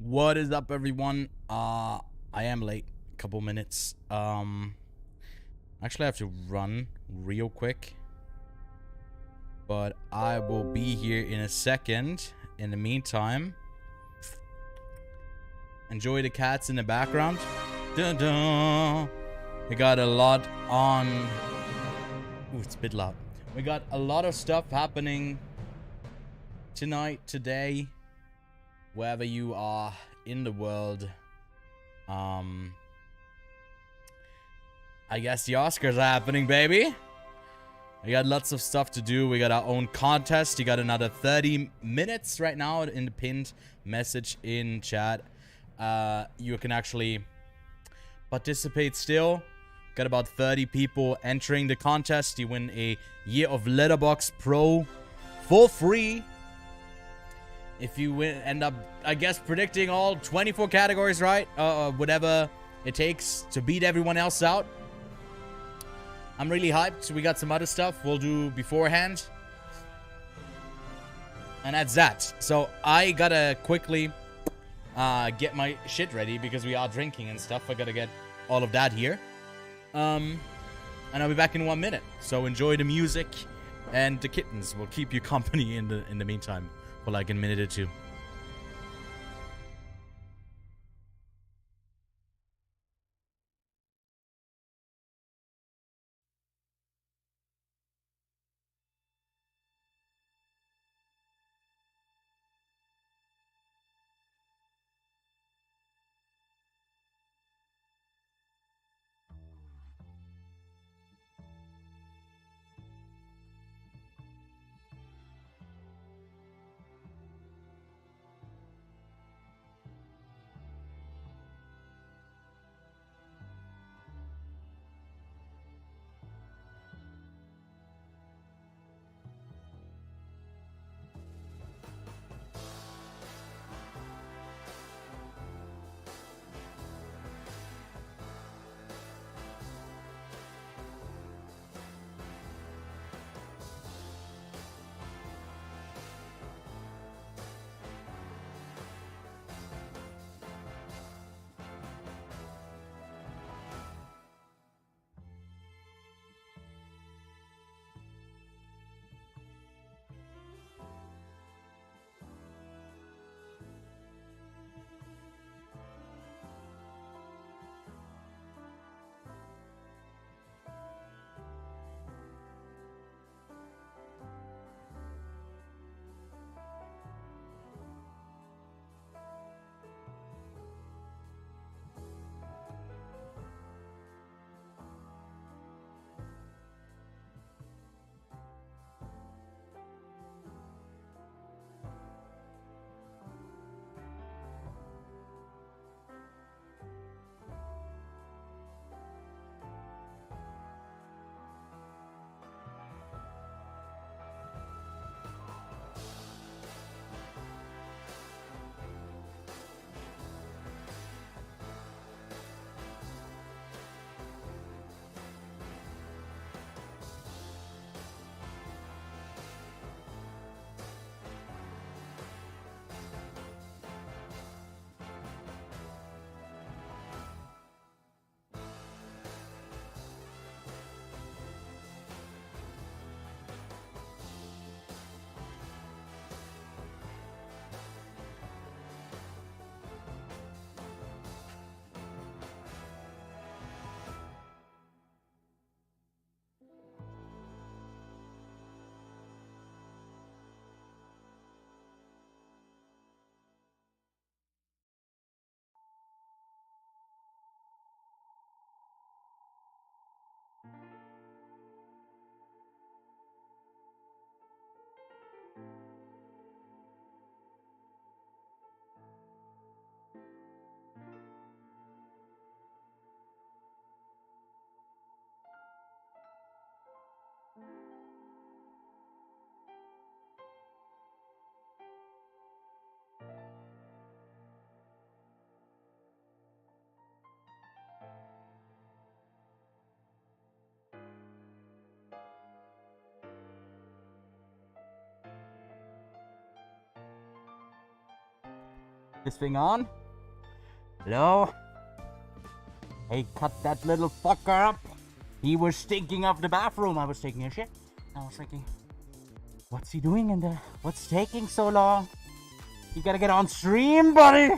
What is up, everyone? I am late, a couple minutes. Actually, I have to run real quick, but I will be here in a second. In the meantime, enjoy the cats in the background. Dun dun. We got a lot on. Ooh, it's a bit loud. We got a lot of stuff happening tonight, today, wherever you are in the world. I guess the Oscars are happening, baby. We got lots of stuff to do. We got our own contest. You got another 30 minutes right now in the pinned message in chat. You can actually participate still. Got about 30 people entering the contest. You win a year of Letterboxd Pro for free. If you end up, I guess, predicting all 24 categories right, whatever it takes to beat everyone else out. I'm really hyped. We got some other stuff we'll do beforehand. And that's that. So I gotta quickly get my shit ready because we are drinking and stuff. I gotta get all of that here. And I'll be back in 1 minute. So enjoy the music, and the kittens will keep you company in the meantime for like a minute or two. this thing on. Hello? Hey, cut that little fucker up. He was stinking up the bathroom. I was taking a shit. I was thinking, what's he doing in there? What's taking so long? You gotta get on stream, buddy.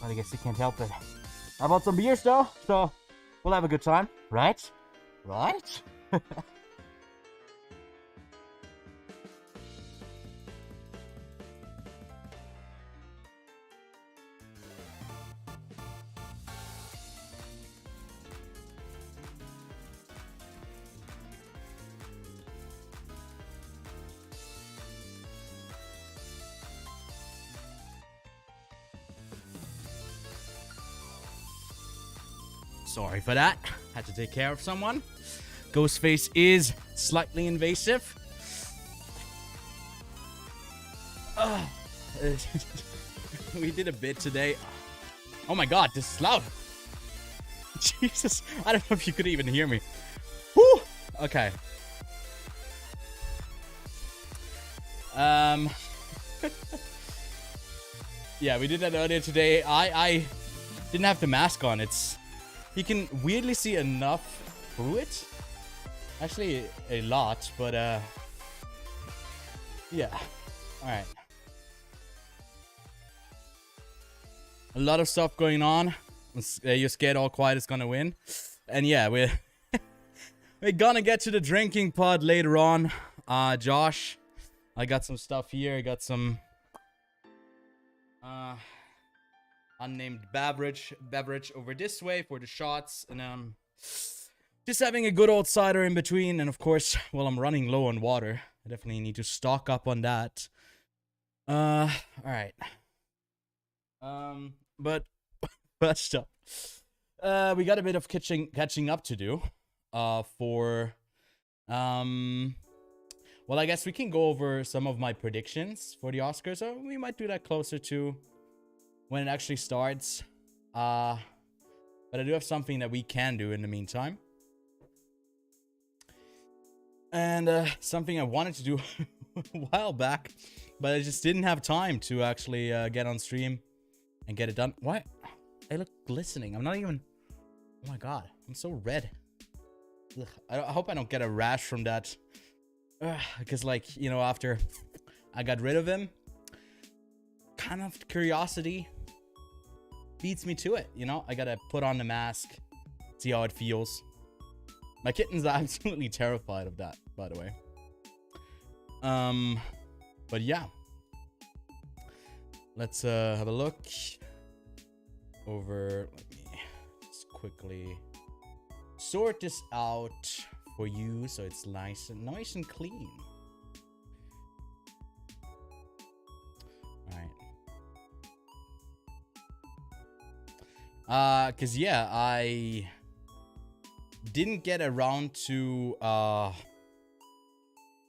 But I guess you can't help it. I bought some beers though, so we'll have a good time, right? Right? Sorry for that. Had to take care of someone. Ghostface is slightly invasive. We did a bit today. Oh my god, this is loud. Jesus, I don't know if you could even hear me. Whew. Okay. Yeah, we did that earlier today. I didn't have the mask on. You can weirdly see enough through it. Actually, a lot, but yeah. Alright. A lot of stuff going on. You're scared all quiet is gonna win. And yeah, we're gonna get to the drinking pod later on. Josh, I got some stuff here. I got some unnamed beverage over this way for the shots, and just having a good old cider in between. And of course, well, I'm running low on water. I definitely need to stock up on that. All right. But first up, we got a bit of catching up to do. Well, I guess we can go over some of my predictions for the Oscars. So we might do that closer to when it actually starts. But I do have something that we can do in the meantime. And something I wanted to do a while back, but I just didn't have time to actually get on stream and get it done. What? I look glistening. I'm not even... Oh my god. I'm so red. Ugh. I hope I don't get a rash from that. Because, like, you know, after I got rid of him, kind of curiosity beats me to it, you know? I gotta put on the mask, see how it feels. My kitten's absolutely terrified of that, by the way. But yeah. Let's have a look over. Let me just quickly sort this out for you so it's nice and clean. Alright. Cause yeah, I didn't get around to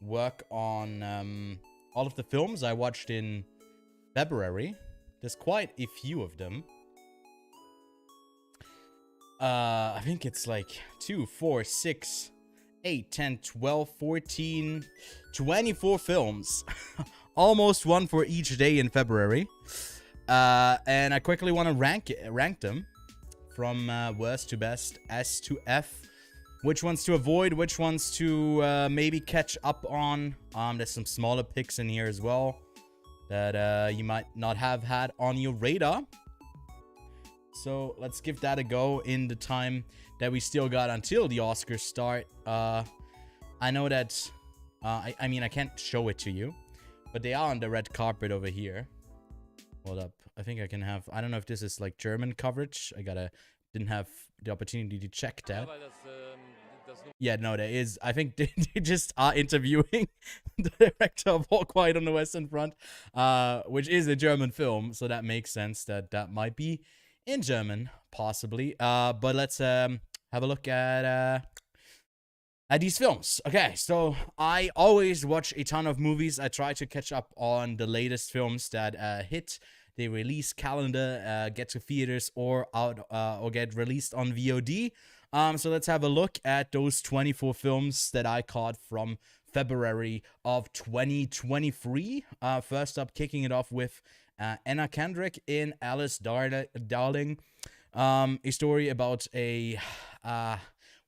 work on all of the films I watched in February. There's quite a few of them. I think it's like 2, 4, 6, 8, 10, 12, 14, 24 films. Almost one for each day in February. And I quickly want to rank them from worst to best, S to F. Which ones to avoid, which ones to maybe catch up on. There's some smaller picks in here as well that you might not have had on your radar. So let's give that a go in the time that we still got until the Oscars start. I know that, I mean, I can't show it to you, but they are on the red carpet over here. Hold up. I think I can have, I don't know if this is like German coverage. Didn't have the opportunity to check that. Yeah, no, there is. I think they just are interviewing the director of All Quiet on the Western Front, which is a German film. So that makes sense that might be in German, possibly. But let's have a look at these films. Okay, so I always watch a ton of movies. I try to catch up on the latest films that hit the release calendar, get to theaters or get released on VOD. So let's have a look at those 24 films that I caught from February of 2023. First up, kicking it off with Anna Kendrick in Alice Darling. A story about a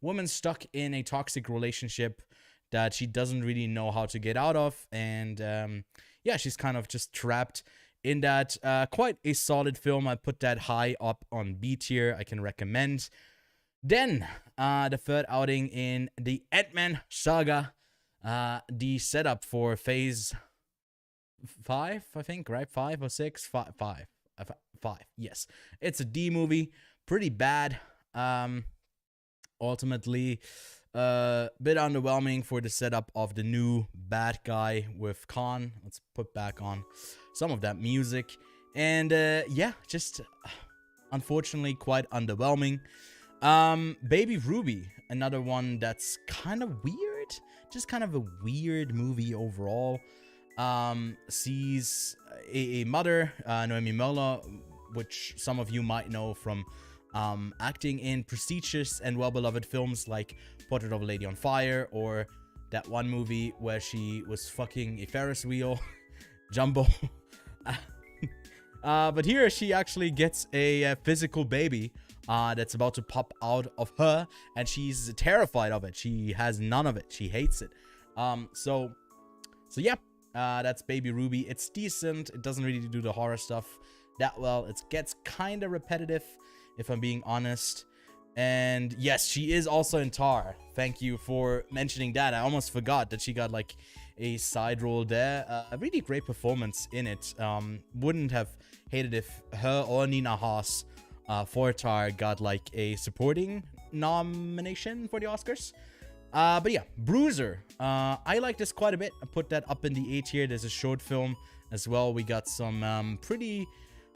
woman stuck in a toxic relationship that she doesn't really know how to get out of. And yeah, she's kind of just trapped in that. Quite a solid film. I put that high up on B tier. I can recommend. Then, the third outing in the Ant-Man saga. The setup for phase 5, I think, right? 5 or 6? 5. 5. Yes. It's a D movie. Pretty bad. Ultimately, bit underwhelming for the setup of the new bad guy with Khan. Let's put back on some of that music. And yeah, just unfortunately quite underwhelming. Baby Ruby, another one that's kind of weird. Just kind of a weird movie overall. Sees a mother, Noemi Möller, which some of you might know from acting in prestigious and well-beloved films like Portrait of a Lady on Fire, or that one movie where she was fucking a Ferris wheel, Jumbo. But here she actually gets a physical baby that's about to pop out of her, and she's terrified of it. She has none of it. She hates it. So yeah, that's Baby Ruby. It's decent. It doesn't really do the horror stuff that well. It gets kind of repetitive, if I'm being honest. And yes, she is also in Tar. Thank you for mentioning that. I almost forgot that she got like a side role there. A really great performance in it. Wouldn't have hated if her or Nina Haas for Tar got like a supporting nomination for the Oscars. But yeah, Bruiser. I like this quite a bit. I put that up in the A tier. There's a short film as well. We got some pretty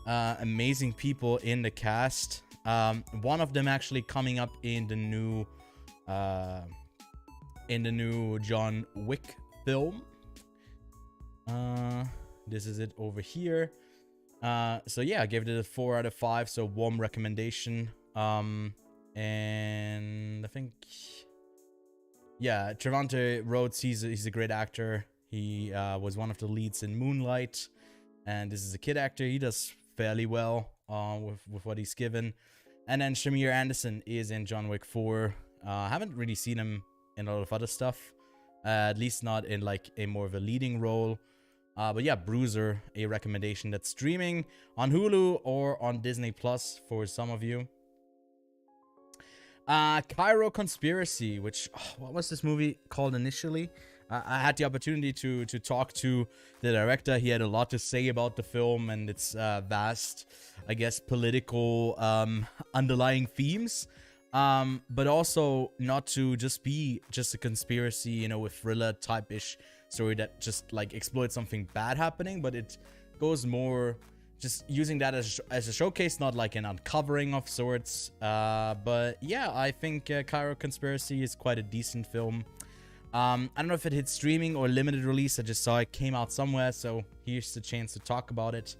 amazing people in the cast. One of them actually coming up in the new John Wick film. This is it over here. So yeah, I gave it a 4 out of 5. So warm recommendation. And I think, yeah, Trevante Rhodes, he's a great actor. He was one of the leads in Moonlight, and this is a kid actor. He does fairly well with what he's given. And then Shamir Anderson is in John Wick 4. I haven't really seen him in a lot of other stuff, at least not in like a more of a leading role. But yeah, Bruiser, a recommendation that's streaming on Hulu or on Disney Plus for some of you. Cairo Conspiracy, which, what was this movie called initially? I had the opportunity to talk to the director. He had a lot to say about the film and its vast, I guess, political underlying themes. But also not to just be just a conspiracy, you know, with thriller type-ish story that just like exploits something bad happening, but it goes more just using that as a showcase, not like an uncovering of sorts. But yeah, I think Cairo Conspiracy is quite a decent film. I don't know if it hit streaming or limited release. I just saw it came out somewhere, so here's the chance to talk about it.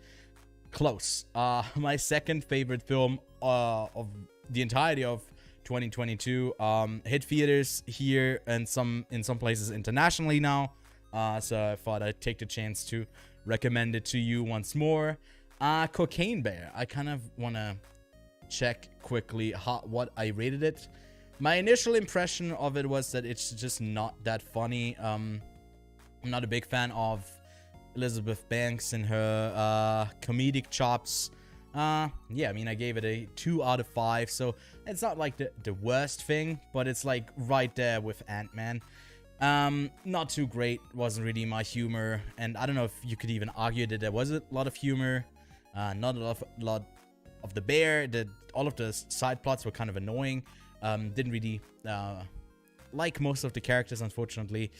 Close. My second favorite film of the entirety of 2022. Hit theaters here and in some places internationally now. So I thought I'd take the chance to recommend it to you once more. Cocaine Bear. I kind of want to check quickly what I rated it. My initial impression of it was that it's just not that funny. I'm not a big fan of Elizabeth Banks and her comedic chops. Yeah, I mean, I gave it a 2 out of 5, so it's not like the worst thing, but it's like right there with Ant-Man. Not too great, wasn't really my humor, and I don't know if you could even argue that there was a lot of humor, not a lot of the bear. All of the side plots were kind of annoying. Didn't really like most of the characters, unfortunately,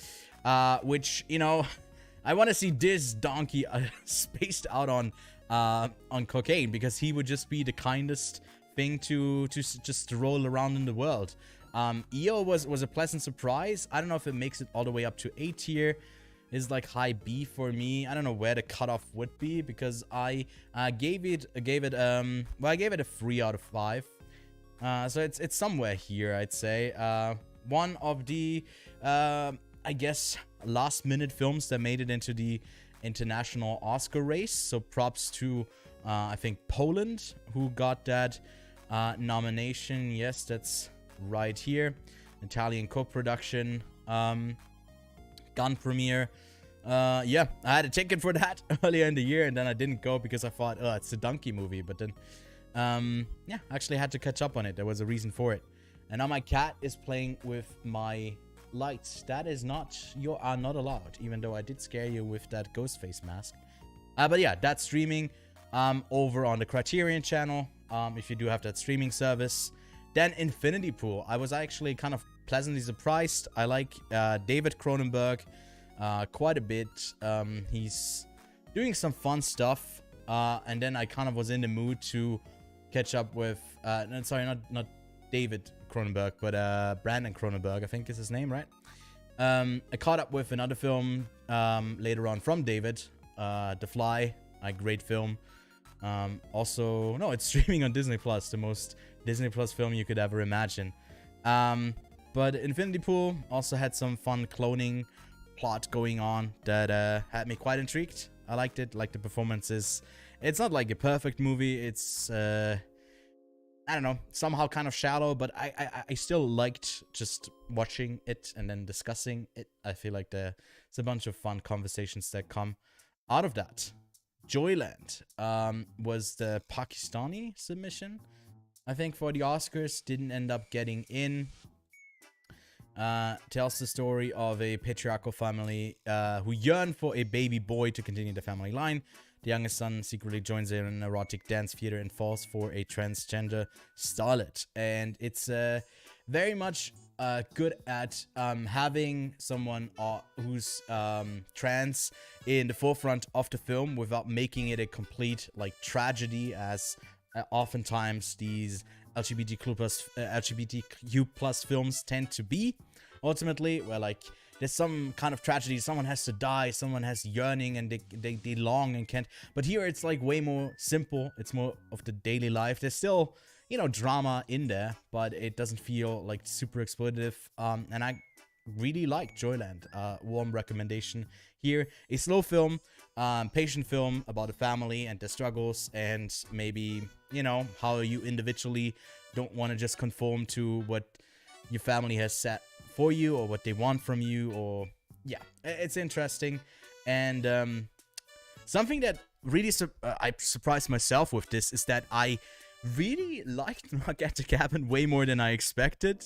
which, you know, I want to see this donkey spaced out on cocaine, because he would just be the kindest thing to just roll around in the world. EO was a pleasant surprise. I don't know if it makes it all the way up to A tier. Is like high B for me. I don't know where the cutoff would be, because I gave it a 3 out of 5. So it's somewhere here, I'd say. One of the I guess last minute films that made it into the international Oscar race. So props to, I think, Poland, who got that nomination. Yes, that's right here. Italian co-production, gun premiere. Yeah, I had a ticket for that earlier in the year, and then I didn't go because I thought, oh, it's a donkey movie. But then, yeah, actually had to catch up on it. There was a reason for it. And now my cat is playing with my lights. That is not, you are not allowed, even though I did scare you with that ghost face mask. But yeah, that's streaming over on the Criterion channel, if you do have that streaming service. Then Infinity Pool. I was actually kind of pleasantly surprised. I like David Cronenberg quite a bit. He's doing some fun stuff. And then I kind of was in the mood to catch up with, sorry, not David Cronenberg, but Brandon Cronenberg, I think is his name, right? I caught up with another film later on from David, The Fly, a great film. Also, no, it's streaming on Disney Plus, the most Disney Plus film you could ever imagine. But Infinity Pool also had some fun cloning plot going on that had me quite intrigued. I liked it, like the performances. It's not like a perfect movie. It's I don't know, somehow kind of shallow, but I still liked just watching it and then discussing it. I feel like there's a bunch of fun conversations that come out of that. Joyland was the Pakistani submission, I think, for the Oscars. Didn't end up getting in. Tells the story of a patriarchal family who yearn for a baby boy to continue the family line. The youngest son secretly joins in an erotic dance theater and falls for a transgender starlet. And it's very much good at having someone who's trans in the forefront of the film without making it a complete like tragedy, as oftentimes these LGBTQ plus films tend to be. Ultimately, where like there's some kind of tragedy, someone has to die, someone has yearning and they long and can't. But here it's like way more simple. It's more of the daily life. There's still, you know, drama in there, but it doesn't feel like super exploitative. And I really like Joyland. Warm recommendation here. A slow film, patient film about a family and their struggles, and maybe, you know, how you individually don't want to just conform to what your family has set for you or what they want from you. Or yeah, it's interesting. And something that really I surprised myself with this is that I really liked Knock at the Cabin way more than I expected.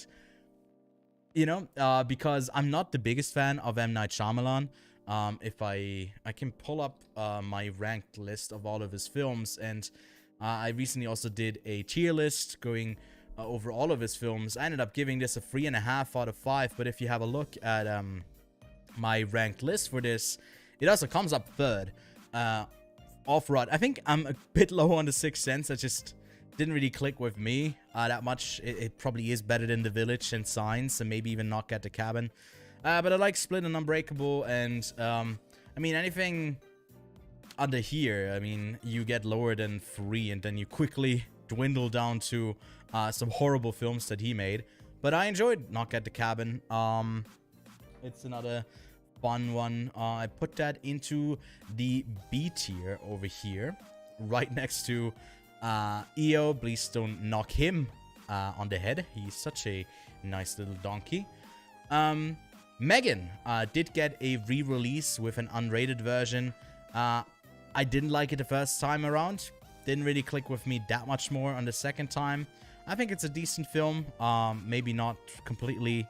You know, because I'm not the biggest fan of M. Night Shyamalan. If I can pull up my ranked list of all of his films, and I recently also did a tier list going over all of his films. I ended up giving this a 3.5 out of 5, but if you have a look at my ranked list for this, it also comes up third. Off-Road. I think I'm a bit low on The Sixth Sense. I just didn't really click with me that much. It probably is better than The Village and Signs, and maybe even Knock at the Cabin. But I like Split and Unbreakable, and I mean, anything under here, I mean, you get lower than 3, and then you quickly dwindle down to some horrible films that he made. But I enjoyed Knock at the Cabin. It's another fun one. I put that into the B tier over here, right next to EO. Please don't knock him on the head. He's such a nice little donkey. Megan did get a re-release with an unrated version. I didn't like it the first time around. Didn't really click with me that much more on the second time. I think it's a decent film. Maybe not completely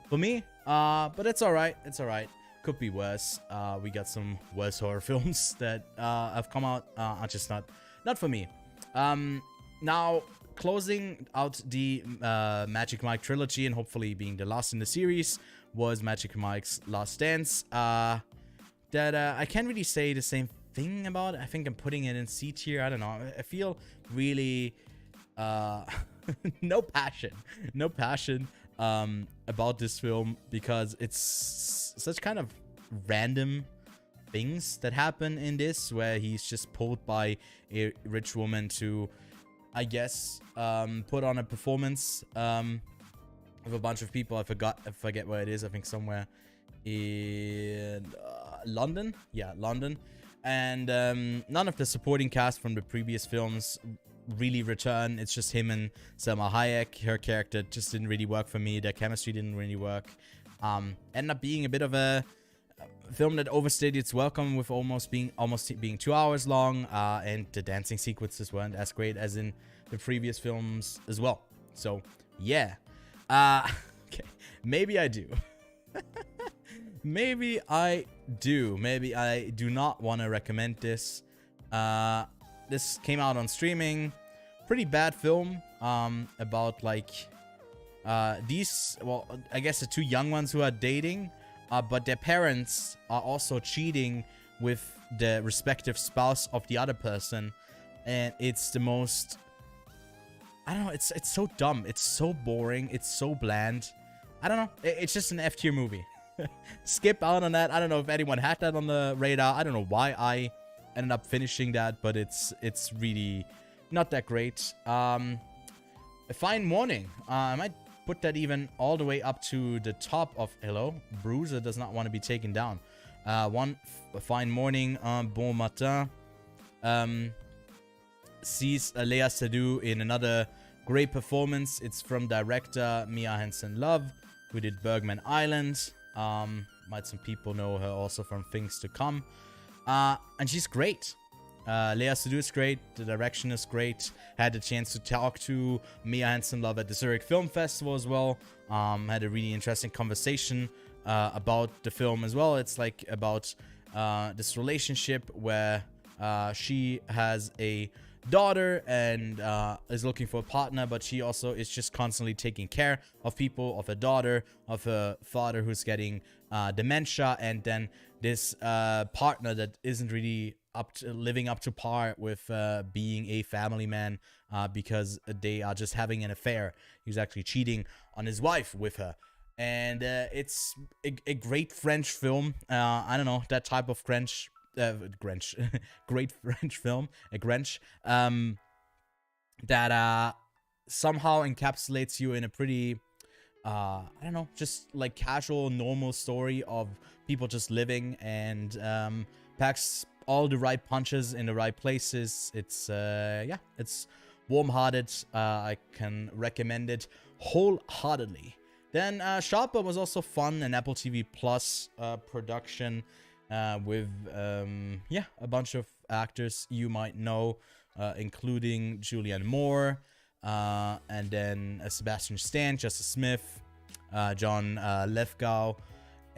for me, but it's alright. It's alright. Could be worse. We got some worse horror films that have come out. Are just not for me. Now, closing out the Magic Mike trilogy and hopefully being the last in the series was Magic Mike's Last Dance. That I can't really say the same thing about it. I think I'm putting it in C tier. I don't know. I feel really no passion about this film, because it's such kind of random things that happen in this, where he's just pulled by a rich woman to, I guess, put on a performance of a bunch of people. I forget where it is. I think somewhere in London. Yeah, London. And none of the supporting cast from the previous films really return. It's just him and Selma Hayek. Her character just didn't really work for me. Their chemistry didn't really work. Ended up being a bit of a film that overstayed its welcome with almost being 2 hours long, and the dancing sequences weren't as great as in the previous films as well. So yeah, okay, maybe I do. Maybe I do. Maybe I do not want to recommend this. This came out on streaming. Pretty bad film. About like these, well, I guess the two young ones who are dating, but their parents are also cheating with the respective spouse of the other person, and it's the most, I don't know, it's so dumb, it's so boring, it's so bland. I don't know, it's just an F tier movie. Skip out on that. I don't know if anyone had that on the radar. I don't know why I ended up finishing that, but it's really not that great. A Fine Morning. I might put that even all the way up to the top of, hello, Bruiser does not want to be taken down. A Fine Morning, Bon Matin, sees Léa Seydoux in another great performance. It's from director Mia Hansen-Løve, who did Bergman Island. Might some people know her also from Things to Come. And she's great. Léa Seydoux is great. The direction is great. Had the chance to talk to Mia Hansen-Løve at the Zurich Film Festival as well. Had a really interesting conversation about the film as well. It's like about this relationship where she has a daughter and is looking for a partner, but she also is just constantly taking care of people, of her daughter, of her father who's getting dementia, and then this partner that isn't really living up to par with being a family man, because they are just having an affair. He's actually cheating on his wife with her. And it's a great French film. I don't know, that type of French great French film, a Grinch, that somehow encapsulates you in a pretty, I don't know, just like casual, normal story of people just living, and packs all the right punches in the right places. It's, yeah, it's warm-hearted. I can recommend it wholeheartedly. Then Sharper was also fun, an Apple TV Plus production, with yeah, a bunch of actors you might know, including Julianne Moore, and then Sebastian Stan, Justice Smith, John Lithgow.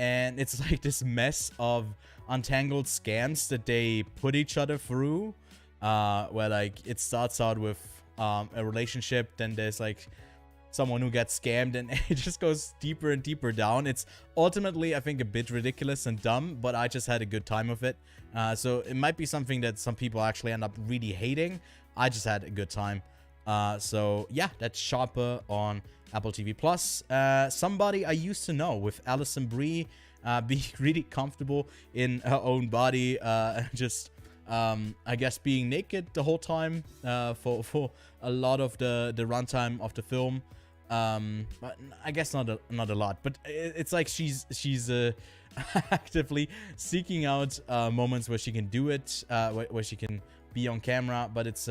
And it's like this mess of untangled scams that they put each other through, where like it starts out with a relationship, then there's like someone who gets scammed, and it just goes deeper and deeper down. It's ultimately, I think, a bit ridiculous and dumb, but I just had a good time with it. So it might be something that some people actually end up really hating. I just had a good time. So yeah, that's Sharper on Apple TV Plus. Somebody I Used to Know with Alison Brie, being really comfortable in her own body, just I guess being naked the whole time, for a lot of the runtime of the film. But I guess not a lot, but it's like she's actively seeking out moments where she can do it, where she can be on camera. But it's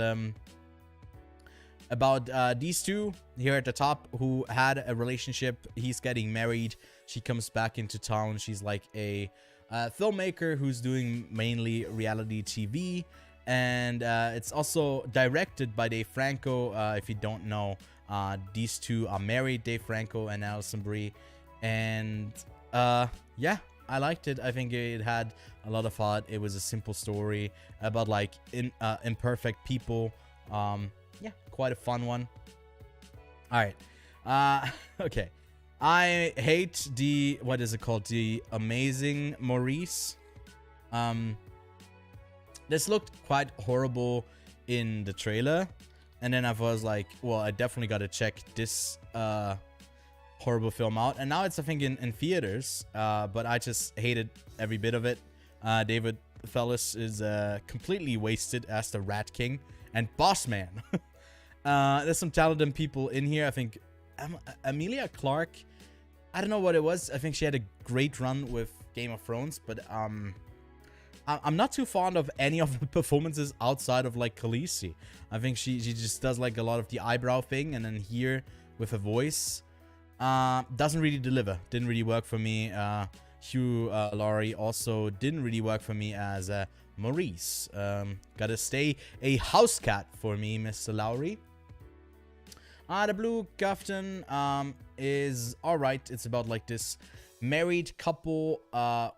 about these two here at the top who had a relationship. He's getting married. She comes back into town. She's like a filmmaker who's doing mainly reality TV, and it's also directed by Dave Franco. If you don't know, these two are married, Dave Franco and Alison Brie, and yeah, I liked it. I think it had a lot of heart. It was a simple story about like imperfect people. Yeah, quite a fun one. All right, okay. I hate the, what is it called? The Amazing Maurice. This looked quite horrible in the trailer. And then I was like, well, I definitely got to check this horrible film out. And now it's, I think, in theaters. But I just hated every bit of it. David Thewlis is completely wasted as the Rat King and Boss Man. There's some talented people in here. I think Emilia Clarke, I don't know what it was. I think she had a great run with Game of Thrones, but I'm not too fond of any of the performances outside of like Khaleesi. I think she just does like a lot of the eyebrow thing, and then here with her voice, doesn't really deliver. Didn't really work for me. Hugh Laurie also didn't really work for me as Maurice. Gotta stay a house cat for me, Mr. Lowry. The Blue Kaftan is alright. It's about like this married couple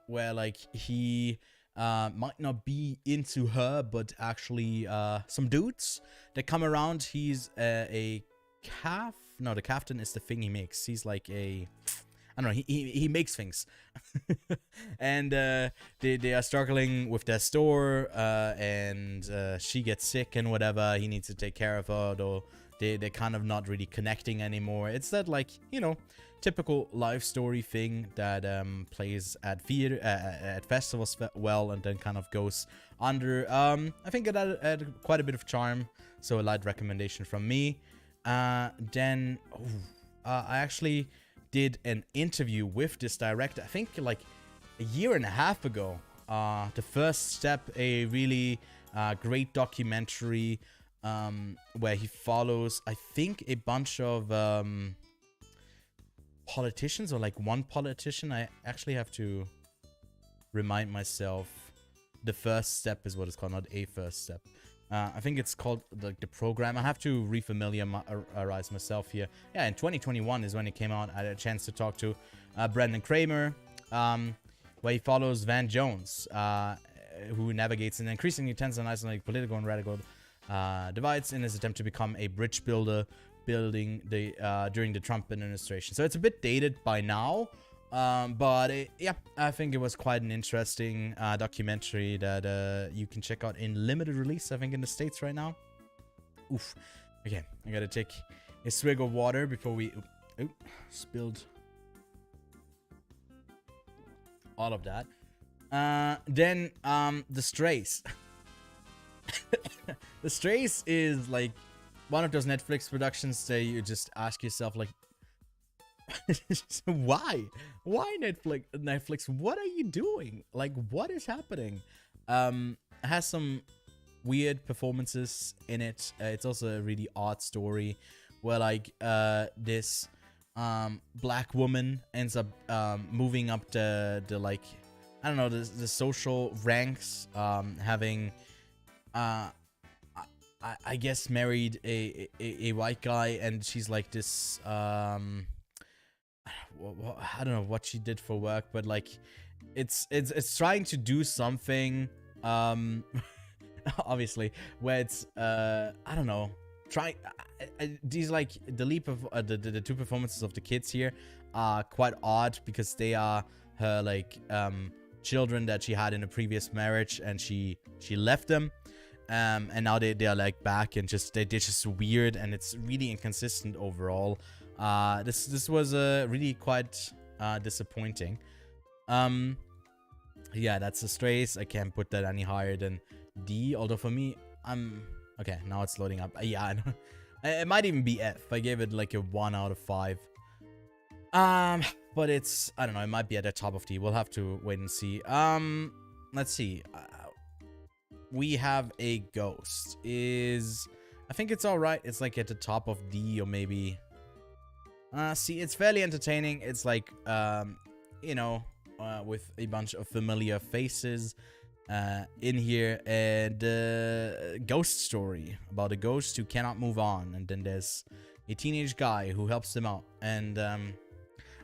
where like he might not be into her, but actually some dudes that come around. He's a calf. No, the Kaftan is the thing he makes. He's like a... I don't know, he makes things. And they are struggling with their store, and she gets sick and whatever. He needs to take care of her, though they're kind of not really connecting anymore. It's that, like, you know, typical life story thing that plays at theater, at festivals well, and then kind of goes under. I think it had quite a bit of charm, so a light recommendation from me. Then, I actually did an interview with this director, I think like a year and a half ago. The First Step, a really great documentary where he follows, I think, a bunch of politicians, or like one politician. I actually have to remind myself. The First Step is what it's called, not A First Step. I think it's called the program. I have to refamiliarize myself here. Yeah, in 2021 is when it came out. I had a chance to talk to Brendan Kramer, where he follows Van Jones, who navigates an increasingly tense and isolating political and radical divides in his attempt to become a bridge builder during the Trump administration. So it's a bit dated by now. But yeah, I think it was quite an interesting documentary that you can check out in limited release, I think, in the States right now. Oof. Okay, I gotta take a swig of water before we... Oop, spilled all of that. Then, The Strays. The Strays is like one of those Netflix productions that you just ask yourself, like, why Netflix, what are you doing? Like, what is happening? It has some weird performances in it. It's also a really odd story where like this black woman ends up moving up the like, I don't know, the social ranks, having I guess married a white guy, and she's like this I don't know what she did for work, but like it's trying to do something obviously where it's I don't know, these like the leap of the two performances of the kids here are quite odd, because they are her like children that she had in a previous marriage, and she left them, and now they are like back, and they're just weird, and it's really inconsistent overall. This was really quite disappointing. Yeah, that's The Strays. I can't put that any higher than D, although for me, okay, now it's loading up. Yeah, I know. It might even be F. I gave it like a 1 out of 5. But it's, I don't know, it might be at the top of D. We'll have to wait and see. Let's see. We have a Ghost. I think it's alright. It's like at the top of D, or maybe... see, it's fairly entertaining. It's like, you know, with a bunch of familiar faces in here, and ghost story about a ghost who cannot move on, and then there's a teenage guy who helps him out, and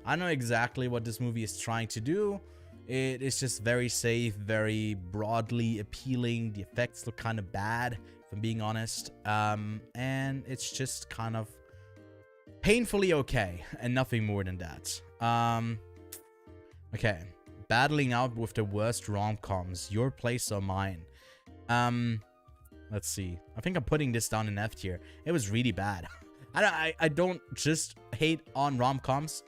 I know exactly what this movie is trying to do. It is just very safe, very broadly appealing. The effects look kind of bad, if I'm being honest, and it's just kind of painfully okay, and nothing more than that. Okay, battling out with the worst rom-coms, Your Place or Mine. Let's see. I think I'm putting this down in F tier. It was really bad. I don't just hate on rom-coms,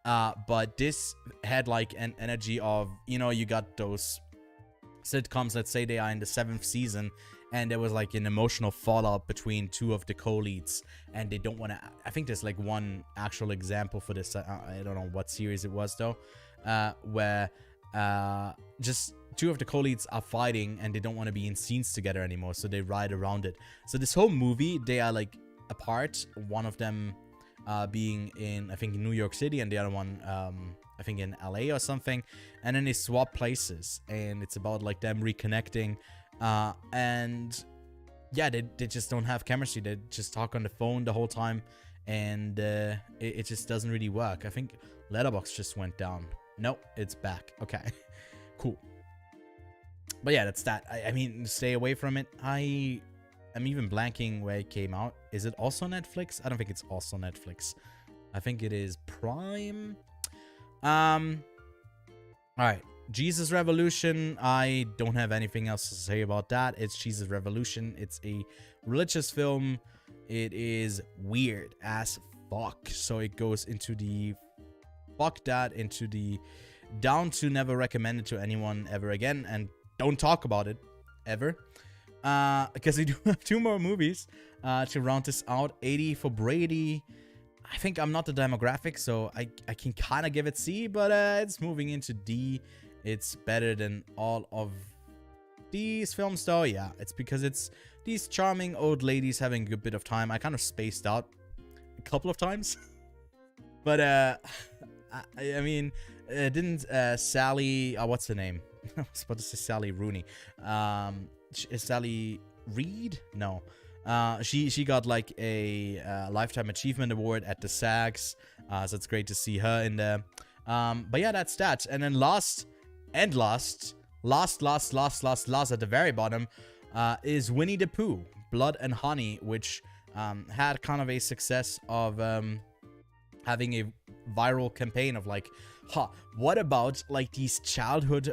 but this had like an energy of, you know, you got those sitcoms, let's say they are in the 7th season, and there was like an emotional fallout between two of the co-leads, and they don't want to... I think there's like one actual example for this. I don't know what series it was though, where just two of the co-leads are fighting and they don't want to be in scenes together anymore, so they ride around it. So this whole movie, they are like apart. One of them being in, I think, in New York City, and the other one, I think, in LA or something. And then they swap places, and it's about like them reconnecting. And yeah, they just don't have chemistry. They just talk on the phone the whole time, and it just doesn't really work. I think Letterboxd just went down. Nope, it's back. Okay, cool. But yeah, that's that. I mean, stay away from it. I'm even blanking where it came out. Is it also Netflix? I don't think it's also Netflix. I think it is Prime. All right. Jesus Revolution. I don't have anything else to say about that. It's Jesus Revolution. It's a religious film. It is weird as fuck. So it goes into the fuck that, into the down to never recommend it to anyone ever again, and don't talk about it ever, because we do have 2 more movies to round this out. 80 for Brady. I think I'm not the demographic, so I can kind of give it C, but it's moving into D. It's better than all of these films, though. Yeah, it's because it's these charming old ladies having a good bit of time. I kind of spaced out a couple of times, but I mean, didn't Sally? What's her name? I was about to say Sally Rooney. Is Sally Reed? No. She got like a Lifetime Achievement Award at the SAGs. So it's great to see her in there. But yeah, that's that. And then last at the very bottom is Winnie the Pooh, Blood and Honey, which had kind of a success of having a viral campaign of like, what about like these childhood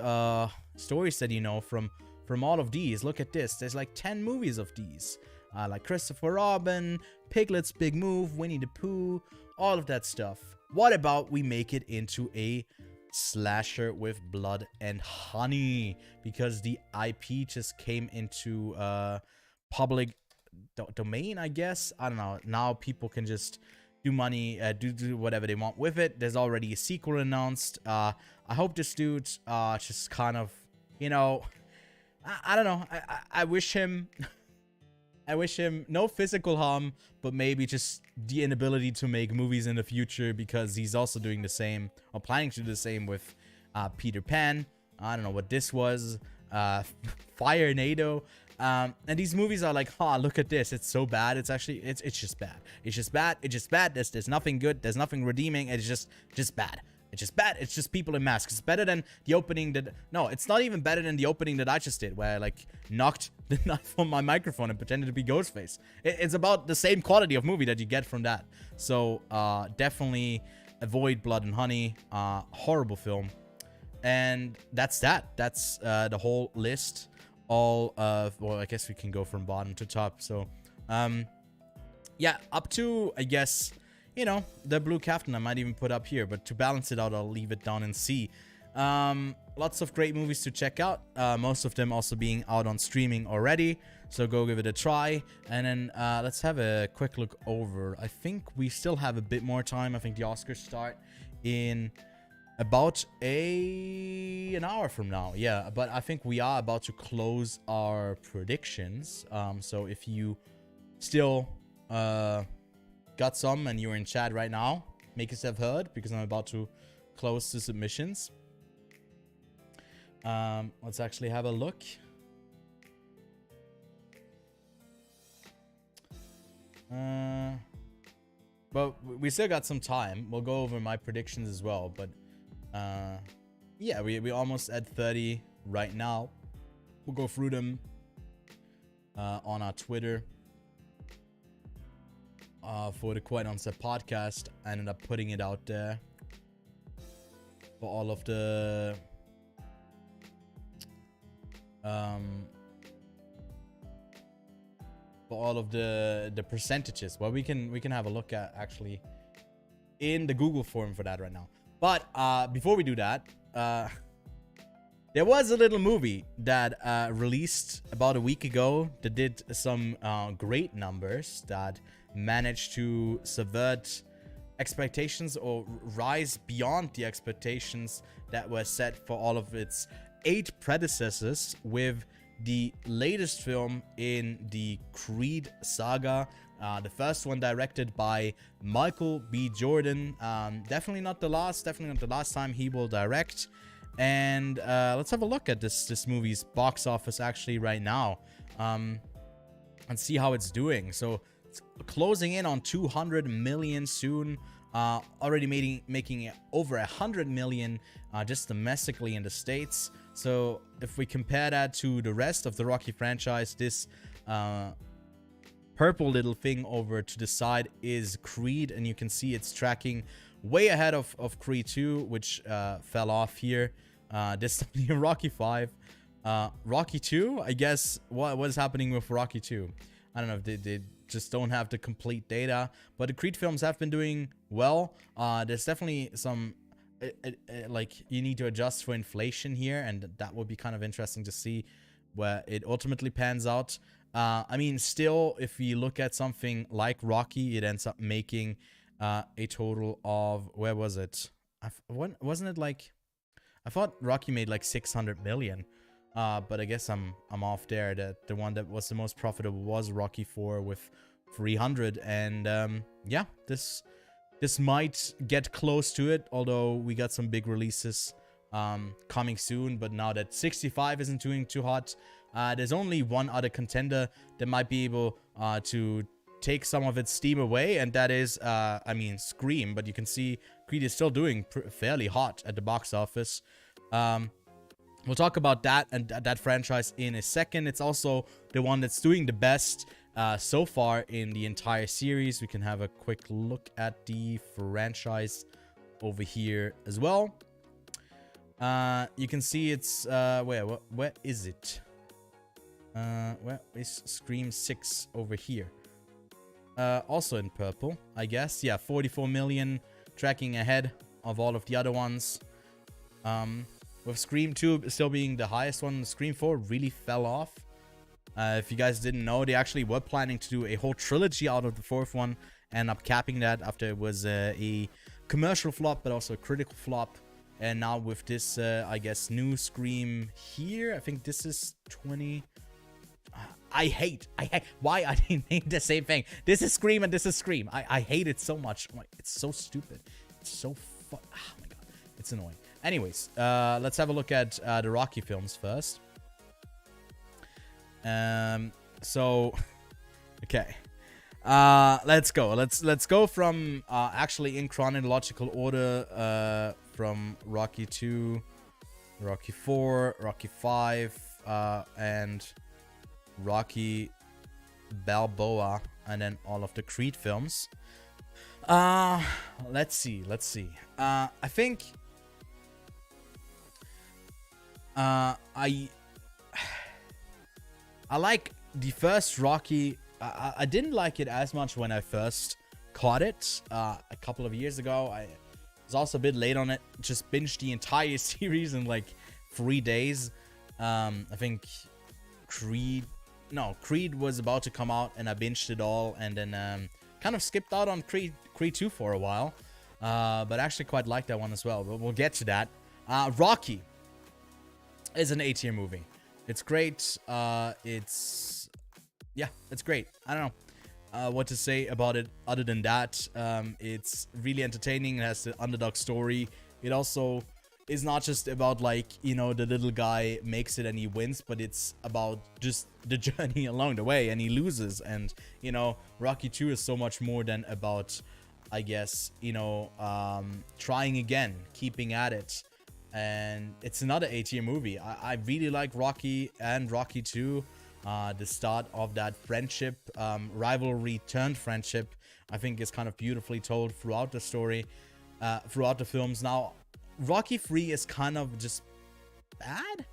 stories that you know from all of these? Look at this. There's like 10 movies of these. Like Christopher Robin, Piglet's Big Move, Winnie the Pooh, all of that stuff. What about we make it into a slasher with blood and honey? Because the IP just came into public domain, I guess. I don't know. Now people can just do money, do whatever they want with it. There's already a sequel announced. I hope this dude just kind of, you know, I don't know. I wish him no physical harm, but maybe just the inability to make movies in the future, because he's also doing the same, or planning to do the same with Peter Pan. I don't know what this was. Fire Nado. And these movies are like, look at this. It's so bad. It's actually, it's just bad. It's just bad. It's just bad. There's nothing good. There's nothing redeeming. It's just bad. It's just bad. It's just people in masks. It's better than the opening that... No, it's not even better than the opening that I just did, where I, like, knocked the knife on my microphone and pretended to be Ghostface. It's about the same quality of movie that you get from that. So, definitely avoid Blood and Honey. Horrible film. And that's that. That's the whole list. All of... Well, I guess we can go from bottom to top. So, yeah, up to, I guess... You know, the blue captain I might even put up here, but to balance it out, I'll leave it down in C. Lots of great movies to check out. Most of them also being out on streaming already, so go give it a try. And then let's have a quick look over. I think we still have a bit more time. I think the Oscars start in about an hour from now. Yeah, but I think we are about to close our predictions. So if you still... got some and you're in chat right now, make yourself heard, because I'm about to close the submissions. Let's actually have a look. But we still got some time. We'll go over my predictions as well, but yeah, we almost at 30 right now. We'll go through them on our Twitter. For the Quite Onset podcast. I ended up putting it out there for all of the percentages. Well, we can have a look at actually in the Google form for that right now. But before we do that, there was a little movie that released about a week ago that did some great numbers, that managed to subvert expectations or rise beyond the expectations that were set for all of its 8 predecessors, with the latest film in the Creed saga. The first one directed by Michael B. Jordan. Definitely not the last. Definitely not the last time he will direct. And let's have a look at this movie's box office actually right now, and see how it's doing. So it's closing in on 200 million soon. Already making over 100 million just domestically in the States. So if we compare that to the rest of the Rocky franchise, this purple little thing over to the side is Creed, and you can see it's tracking way ahead of Creed 2, which fell off here. This time Rocky 5. Rocky 2, I guess, what is happening with Rocky 2? I don't know if they just don't have the complete data, but the Creed films have been doing well. There's definitely some like, you need to adjust for inflation here, and that would be kind of interesting to see where it ultimately pans out. I mean, still, if you look at something like Rocky, it ends up making a total of, where was it? Wasn't it like, I thought Rocky made like 600 million. But I guess I'm off there. That the one that was the most profitable was Rocky 4 with 300, and yeah, this might get close to it, although we got some big releases coming soon. But now that 65 isn't doing too hot, there's only one other contender that might be able to take some of its steam away, and that is I mean, Scream. But you can see Creed is still doing fairly hot at the box office. We'll talk about that and that franchise in a second. It's also the one that's doing the best so far in the entire series. We can have a quick look at the franchise over here as well. You can see it's where is it? Where is Scream 6 over here? Also in purple, I guess. Yeah, 44 million, tracking ahead of all of the other ones. With Scream 2 still being the highest one, Scream 4 really fell off. If you guys didn't know, they actually were planning to do a whole trilogy out of the 4th one, and up capping that after it was a commercial flop, but also a critical flop. And now with this, I guess, new Scream here, I think this is 20... I hate why I didn't name the same thing. This is Scream and this is Scream. I hate it so much. It's so stupid. It's so oh my god, it's annoying. Anyways, let's have a look at the Rocky films first. So, okay, let's go. Let's go from actually in chronological order, from Rocky 2, Rocky 4, Rocky 5, and Rocky Balboa, and then all of the Creed films. Let's see. I think I like the first Rocky. I didn't like it as much when I first caught it a couple of years ago. I was also a bit late on it. Just binged the entire series in like 3 days. I think Creed was about to come out, and I binged it all, and then kind of skipped out on Creed 2 for a while. But I actually quite like that one as well. But we'll get to that. Rocky is an A-tier movie. It's great. It's great. I don't know what to say about it other than that. It's really entertaining. It has the underdog story. It also is not just about, like, you know, the little guy makes it and he wins, but it's about just the journey along the way, and he loses. And, you know, Rocky 2 is so much more than about, I guess, you know, trying again, keeping at it. And it's another A-tier movie. I really like Rocky and Rocky 2. The start of that friendship, rivalry turned friendship, I think is kind of beautifully told throughout the story, throughout the films. Now, Rocky 3 is kind of just bad.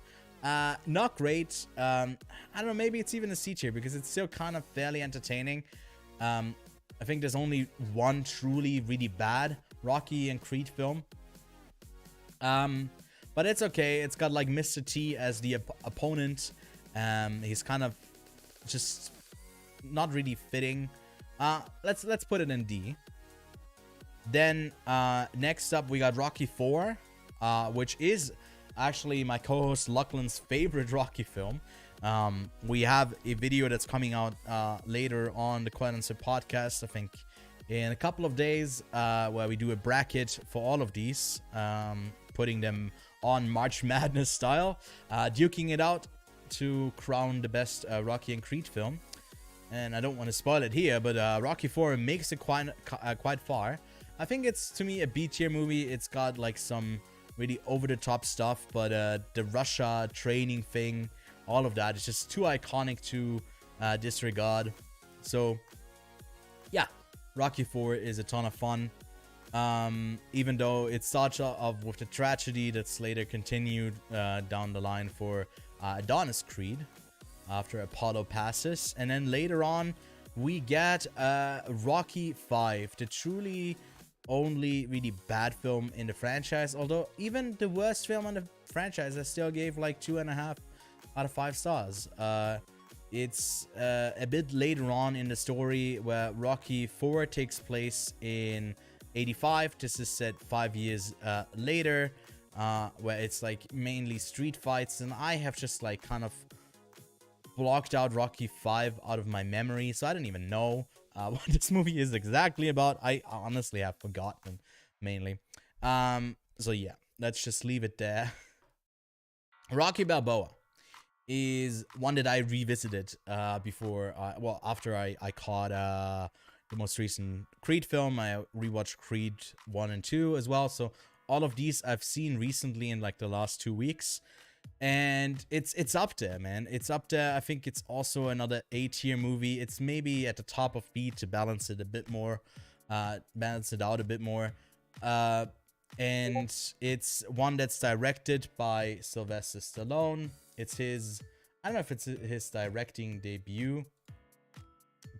Not great. I don't know, maybe it's even a C tier because it's still kind of fairly entertaining. I think there's only one truly really bad Rocky and Creed film. But it's okay. It's got like Mr. T as the opponent. He's kind of just not really fitting. Let's put it in D. Then next up we got Rocky 4, which is actually my co-host Lachlan's favorite Rocky film. We have a video that's coming out later on the Quiet Answer podcast, I think in a couple of days, where we do a bracket for all of these, putting them on March Madness style, duking it out to crown the best Rocky and Creed film. And I don't want to spoil it here, but Rocky 4 makes it quite far. I think it's, to me, a B-tier movie. It's got like some really over-the-top stuff, but the Russia training thing, all of that is just too iconic to disregard. So yeah, Rocky 4 is a ton of fun, even though it starts off with the tragedy that's later continued down the line for Adonis Creed after Apollo passes. And then later on we get Rocky 5, the truly only really bad film in the franchise, although even the worst film in the franchise I still gave like 2.5 out of 5 stars. It's a bit later on in the story, where Rocky 4 takes place in 85. This is set 5 years later, where it's like mainly street fights, and I have just like kind of blocked out Rocky 5 out of my memory, so I don't even know what this movie is exactly about. I honestly have forgotten mainly. So yeah, let's just leave it there. Rocky Balboa is one that I revisited before, after I caught the most recent Creed film. I rewatched Creed 1 and 2 as well, so all of these I've seen recently in like the last 2 weeks, and it's up there, man. It's up there. I think it's also another A-tier movie. It's maybe at the top of B to balance it a bit more, balance it out a bit more. And it's one that's directed by Sylvester Stallone. It's his, I don't know if it's his directing debut,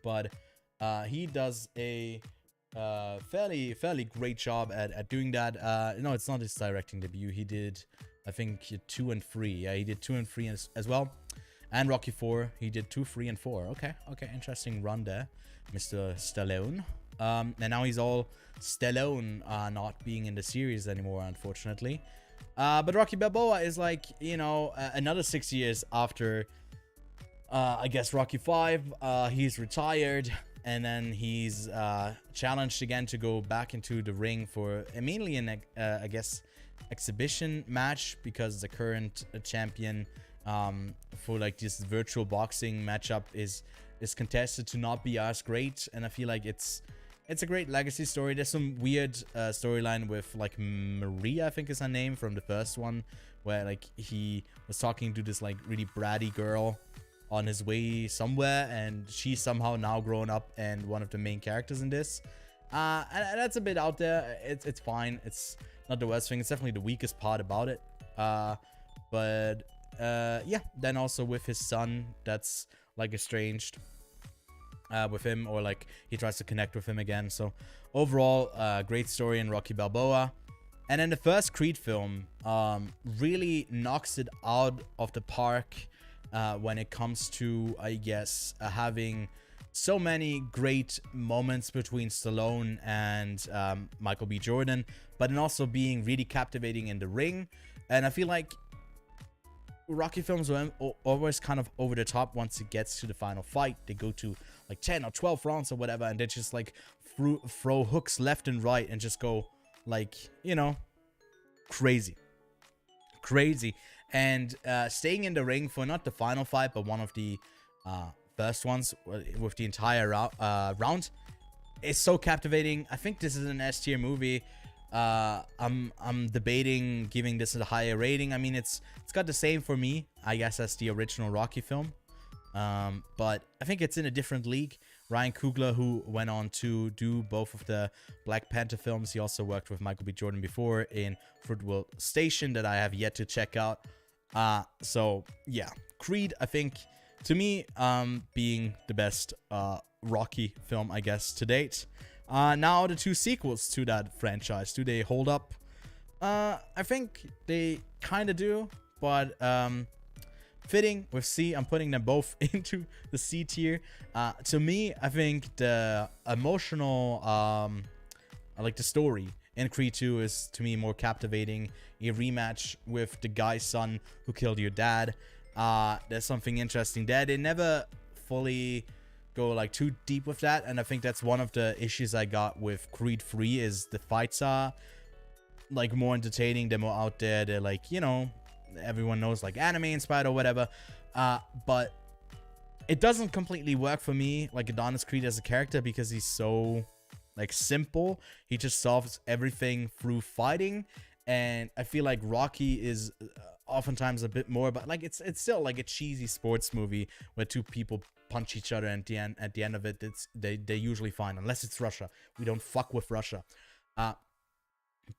but he does a fairly great job at doing that. No, it's not his directing debut. He did, I think, 2 and 3. Yeah, he did 2 and 3 as well. And Rocky 4, he did 2, 3, and 4. Okay, interesting run there, Mr. Stallone. And now he's all Stallone, not being in the series anymore, unfortunately. But Rocky Balboa is like, you know, another 6 years after, I guess, Rocky 5. He's retired, and then he's challenged again to go back into the ring for mainly an, I guess, exhibition match, because the current champion for like this virtual boxing matchup is contested to not be as great. And I feel like it's a great legacy story. There's some weird storyline with like Maria, I think is her name, from the first one, where like he was talking to this like really bratty girl on his way somewhere, and she's somehow now grown up and one of the main characters in this. And that's a bit out there. It's fine. It's not the worst thing. It's definitely the weakest part about it. But yeah, then also with his son that's like estranged with him, or like he tries to connect with him again. So overall, great story in Rocky Balboa. And then the first Creed film really knocks it out of the park when it comes to, I guess, having so many great moments between Stallone and Michael B. Jordan, but then also being really captivating in the ring. And I feel like Rocky films are always kind of over the top once it gets to the final fight. They go to like 10 or 12 rounds or whatever, and they just like throw hooks left and right and just go like, you know, crazy. And staying in the ring for not the final fight, but one of the first ones with the entire round is so captivating. I think this is an S tier movie. I'm debating giving this a higher rating. I mean, it's got the same for me, I guess, as the original Rocky film. But I think it's in a different league. Ryan Coogler, who went on to do both of the Black Panther films, he also worked with Michael B. Jordan before in Fruitvale Station, that I have yet to check out. So yeah, Creed, I think, to me, being the best Rocky film, I guess, to date. Now the 2 sequels to that franchise, do they hold up? I think they kind of do, but fitting with C, I'm putting them both into the C tier. To me, I think the emotional, like the story and Creed 2 is, to me, more captivating. A rematch with the guy's son who killed your dad. There's something interesting there. They never fully go like too deep with that, and I think that's one of the issues I got with Creed 3 is the fights are like more entertaining, they're more out there, they're like, you know, everyone knows like anime inspired or whatever, but it doesn't completely work for me, like Adonis Creed as a character, because he's so like simple. He just solves everything through fighting, and I feel like Rocky is oftentimes a bit more, but like it's still like a cheesy sports movie where two people punch each other, and at the end of it, they're usually fine, unless it's Russia. We don't fuck with Russia.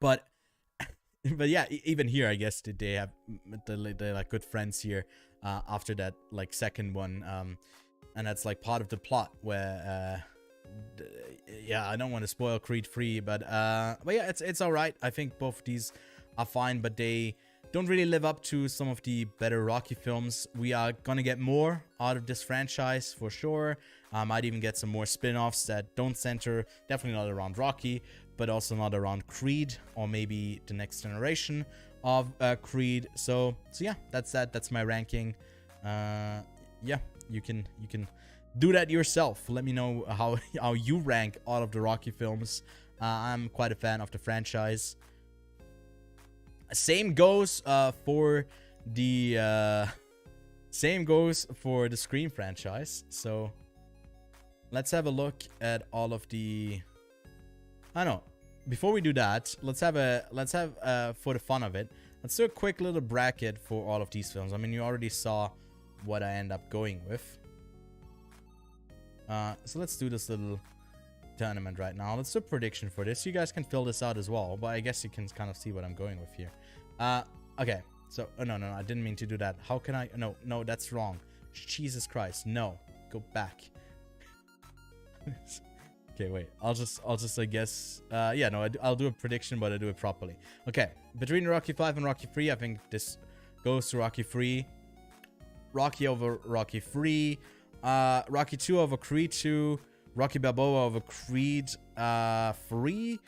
But yeah, even here, I guess they're like good friends here after that like second one, and that's like part of the plot where yeah, I don't want to spoil Creed 3, but yeah, it's all right. I think both of these are fine, but they don't really live up to some of the better Rocky films. We are gonna get more out of this franchise for sure. Might even get some more spin-offs that don't center, definitely not around Rocky, but also not around Creed, or maybe the next generation of Creed. So yeah, that's that. That's my ranking. Yeah, you can do that yourself. Let me know how you rank all of the Rocky films. I'm quite a fan of the franchise. Same goes for the Scream franchise. So let's have a look at all of the. I don't know. Before we do that, let's have for the fun of it, let's do a quick little bracket for all of these films. I mean, you already saw what I end up going with. So let's do this little tournament right now. Let's do a prediction for this. You guys can fill this out as well, but I guess you can kind of see what I'm going with here. Okay. So, oh, no, I didn't mean to do that. How can I? No, that's wrong. Jesus Christ, no. Go back. Okay, wait. I'll just I guess. Yeah, no, I'll do a prediction, but I do it properly. Okay, between Rocky 5 and Rocky 3, I think this goes to Rocky 3. Rocky over Rocky 3. Rocky 2 over Creed 2. Rocky Balboa over Creed 3.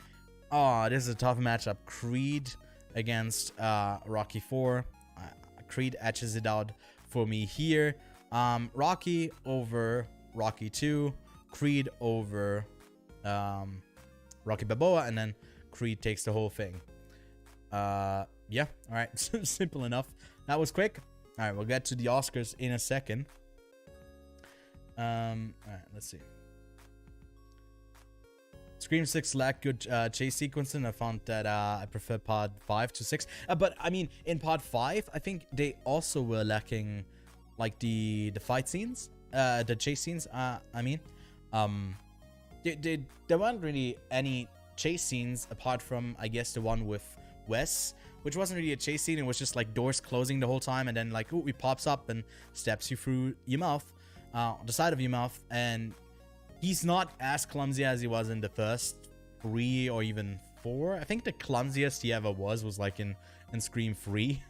Oh, this is a tough matchup. Creed against Rocky 4. Creed etches it out for me here. Rocky over Rocky 2. Creed over Rocky Balboa, and then Creed takes the whole thing. Yeah, all right. Simple enough. That was quick. All right, we'll get to the Oscars in a second. All right, let's see. Scream 6 lacked good chase sequence, and I found that I prefer part 5 to 6. But I mean, in part 5, I think they also were lacking like the fight scenes, the chase scenes. I mean, there weren't really any chase scenes apart from, I guess, the one with Wes, which wasn't really a chase scene. It was just like doors closing the whole time, and then like, ooh, he pops up and stabs you through your mouth, the side of your mouth, and he's not as clumsy as he was in the first 3 or even 4. I think the clumsiest he ever was like in Scream 3.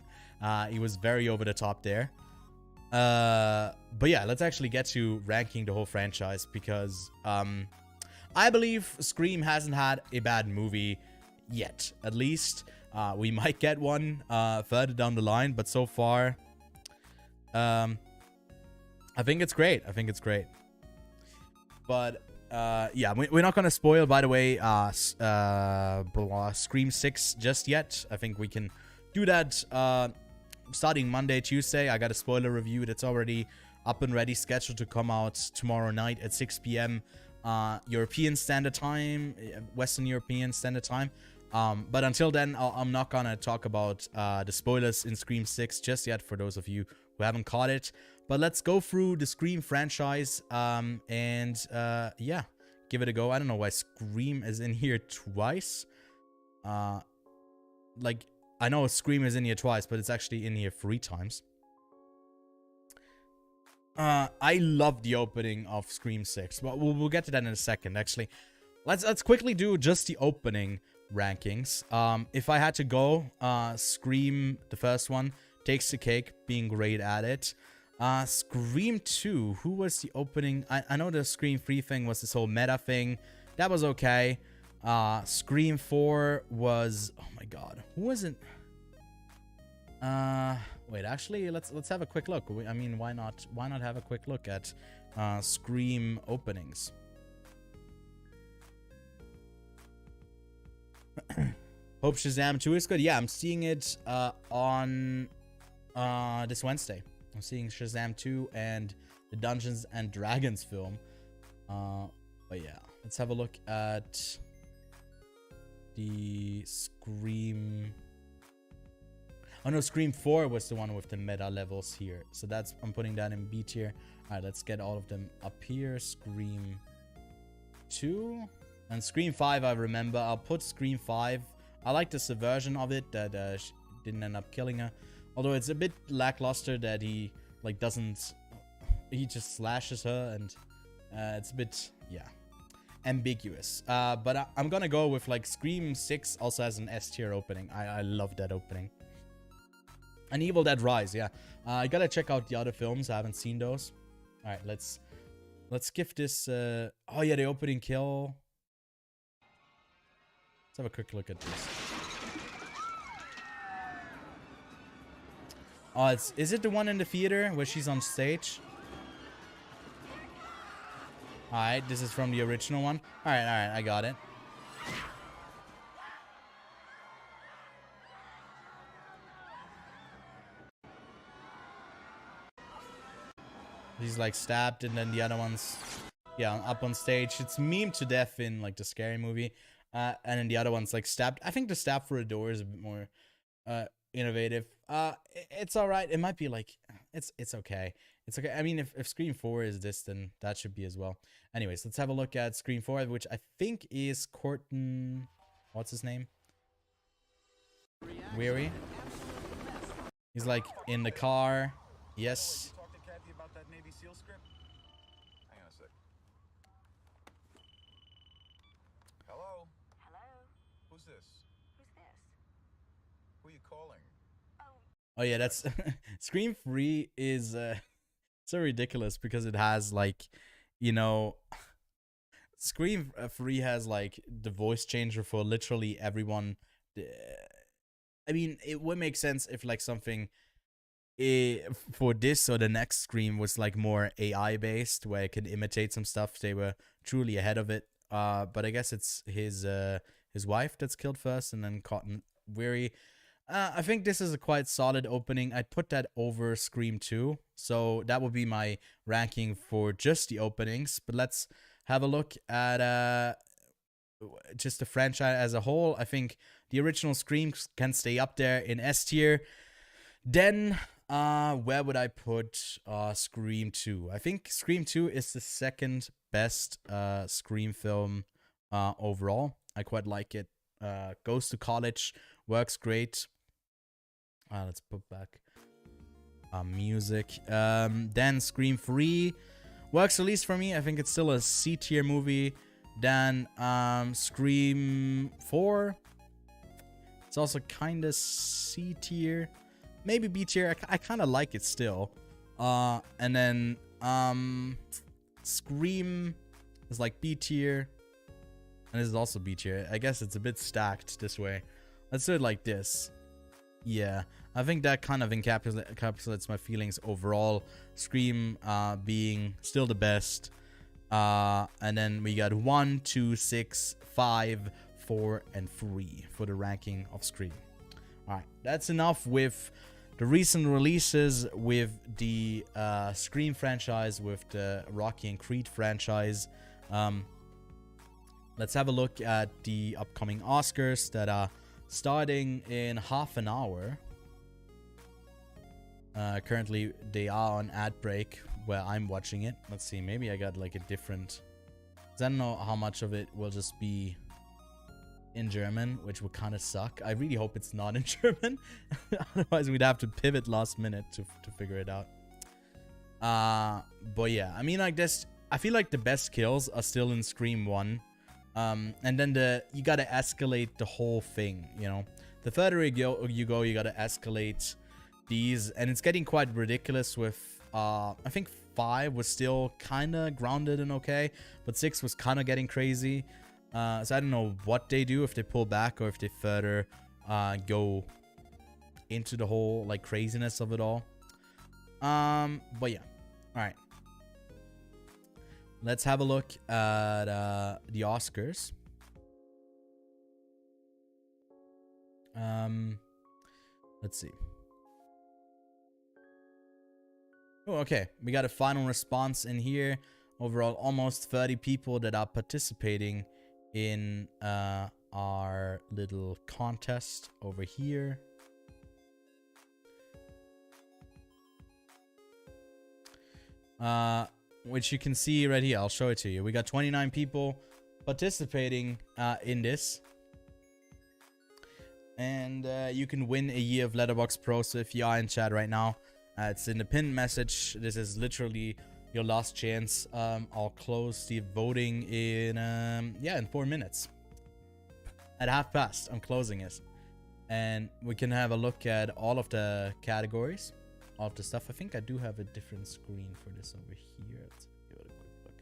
He was very over the top there. But yeah, let's actually get to ranking the whole franchise, because I believe Scream hasn't had a bad movie yet. At least we might get one further down the line, but so far I think it's great. But yeah, we're not gonna spoil, by the way, Scream 6 just yet. I think we can do that starting Monday, Tuesday. I got a spoiler review that's already up and ready, scheduled to come out tomorrow night at 6 p.m. European Standard Time, Western European Standard Time. But until then, I'm not gonna talk about the spoilers in Scream 6 just yet, for those of you who haven't caught it. But let's go through the Scream franchise, and yeah, give it a go. I don't know why Scream is in here twice. Like, I know Scream is in here twice, but it's actually in here 3 times. I love the opening of Scream 6. Well, we'll get to that in a second, actually. Let's quickly do just the opening rankings. If I had to go, Scream, the first one, takes the cake, being great at it. Scream 2, who was the opening? I know the Scream 3 thing was this whole meta thing. That was okay. Scream 4 was, oh my god, who was it? Wait, actually, let's have a quick look. I mean, why not have a quick look at Scream openings? Hope Shazam 2 is good. Yeah, I'm seeing it on this Wednesday. I'm seeing Shazam 2 and the Dungeons and Dragons film. But yeah, let's have a look at the Scream. Oh no, Scream 4 was the one with the meta levels here. So that's, I'm putting that in B tier. Alright, let's get all of them up here. Scream 2 and Scream 5, I remember. I'll put Scream 5. I like the subversion of it, that didn't end up killing her. Although it's a bit lackluster that he like doesn't, he just slashes her, and it's a bit, yeah, ambiguous. But I'm gonna go with like Scream 6 also has an S tier opening. I love that opening. And Evil Dead Rise, yeah. I gotta check out the other films. I haven't seen those. All right, let's give this. Oh yeah, the opening kill. Let's have a quick look at this. Oh, is it the one in the theater where she's on stage? All right, this is from the original one. All right, I got it. He's like stabbed, and then the other one's, yeah, up on stage. It's memed to death in like the Scary Movie, and then the other one's like stabbed. I think the stab for a door is a bit more innovative. It's all right. It might be like it's okay. It's okay. I mean, if Scream 4 is this, then that should be as well. Anyways, let's have a look at Scream 4, which I think is Corton. What's his name? Weary. He's like in the car. Yes. Oh yeah, that's Scream 3 is so ridiculous because it has like, you know, Scream 3 has like the voice changer for literally everyone. I mean, it would make sense if like something for this or the next Scream was like more AI based, where it could imitate some stuff. They were truly ahead of it. But I guess it's his wife that's killed first, and then Cotton Weary. I think this is a quite solid opening. I'd put that over Scream 2. So that would be my ranking for just the openings. But let's have a look at just the franchise as a whole. I think the original Scream can stay up there in S tier. Then, where would I put Scream 2? I think Scream 2 is the second best Scream film overall. I quite like it. Goes to college, works great. Let's put back music. Then Scream 3 works at least for me. I think it's still a C tier movie. Then Scream 4. It's also kind of C tier. Maybe B tier. I kind of like it still. And then Scream is like B tier. And this is also B tier. I guess it's a bit stacked this way. Let's do it like this. Yeah, I think that kind of encapsulates my feelings overall. Scream being still the best. And then we got 1, 2, 6, 5, 4, and 3 for the ranking of Scream. Alright, that's enough with the recent releases with the Scream franchise, with the Rocky and Creed franchise. Let's have a look at the upcoming Oscars that are starting in half an hour. Currently, they are on ad break where I'm watching it. Let's see, maybe I got like a different... I don't know how much of it will just be in German, which would kind of suck. I really hope it's not in German. Otherwise, we'd have to pivot last minute to figure it out. But yeah, I mean, like this, I feel like the best kills are still in Scream 1. And then you gotta escalate the whole thing, you know. The further you go, you gotta escalate these, and it's getting quite ridiculous with, I think 5 was still kind of grounded and okay, but 6 was kind of getting crazy. So I don't know what they do, if they pull back or if they further go into the whole like craziness of it all. But yeah, all right. Let's have a look at the Oscars. Let's see. Oh, okay. We got a final response in here. Overall, almost 30 people that are participating in our little contest over here. Which you can see right here. I'll show it to you. We got 29 people participating in this. And you can win a year of Letterboxd Pro. So if you are in chat right now, it's in the pinned message. This is literally your last chance. I'll close the voting in in 4 minutes. At 12:30, I'm closing it. And we can have a look at all of the categories, all of the stuff. I think I do have a different screen for this over here. Let's give it a quick look.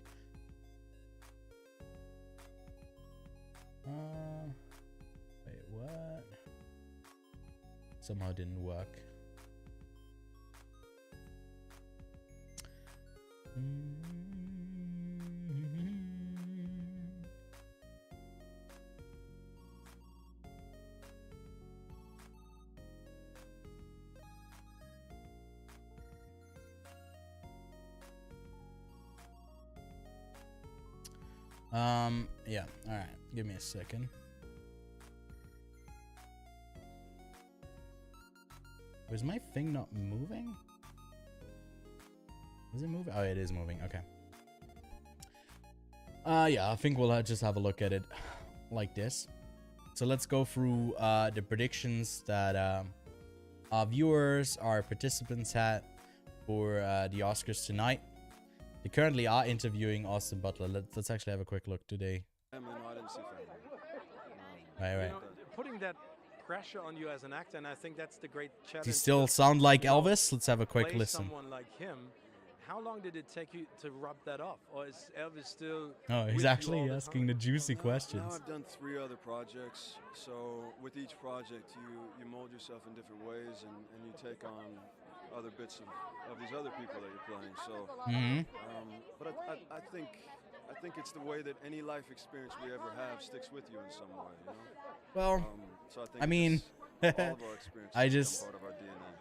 Wait, what? Somehow it didn't work. Yeah, all right. Give me a second. Was my thing not moving? Is it moving? Oh, it is moving. Okay. Yeah, I think we'll just have a look at it like this. So let's go through the predictions that our viewers, our participants had for the Oscars tonight. They currently are interviewing Austin Butler. Let's actually have a quick look today. Right. You know, putting that pressure on you as an actor, and I think that's the great challenge. Does he still sound like Elvis? Let's have a quick listen. Someone like him. How long did it take you to rub that off, or is Elvis still? Oh, he's actually asking the juicy questions. Now I've done 3 other projects, so with each project you mold yourself in different ways, and you take on other bits of these other people that you're playing. So, but I think it's the way that any life experience we ever have sticks with you in some way. You know? Well, so I mean, all of our experiences I just. part of our DNA.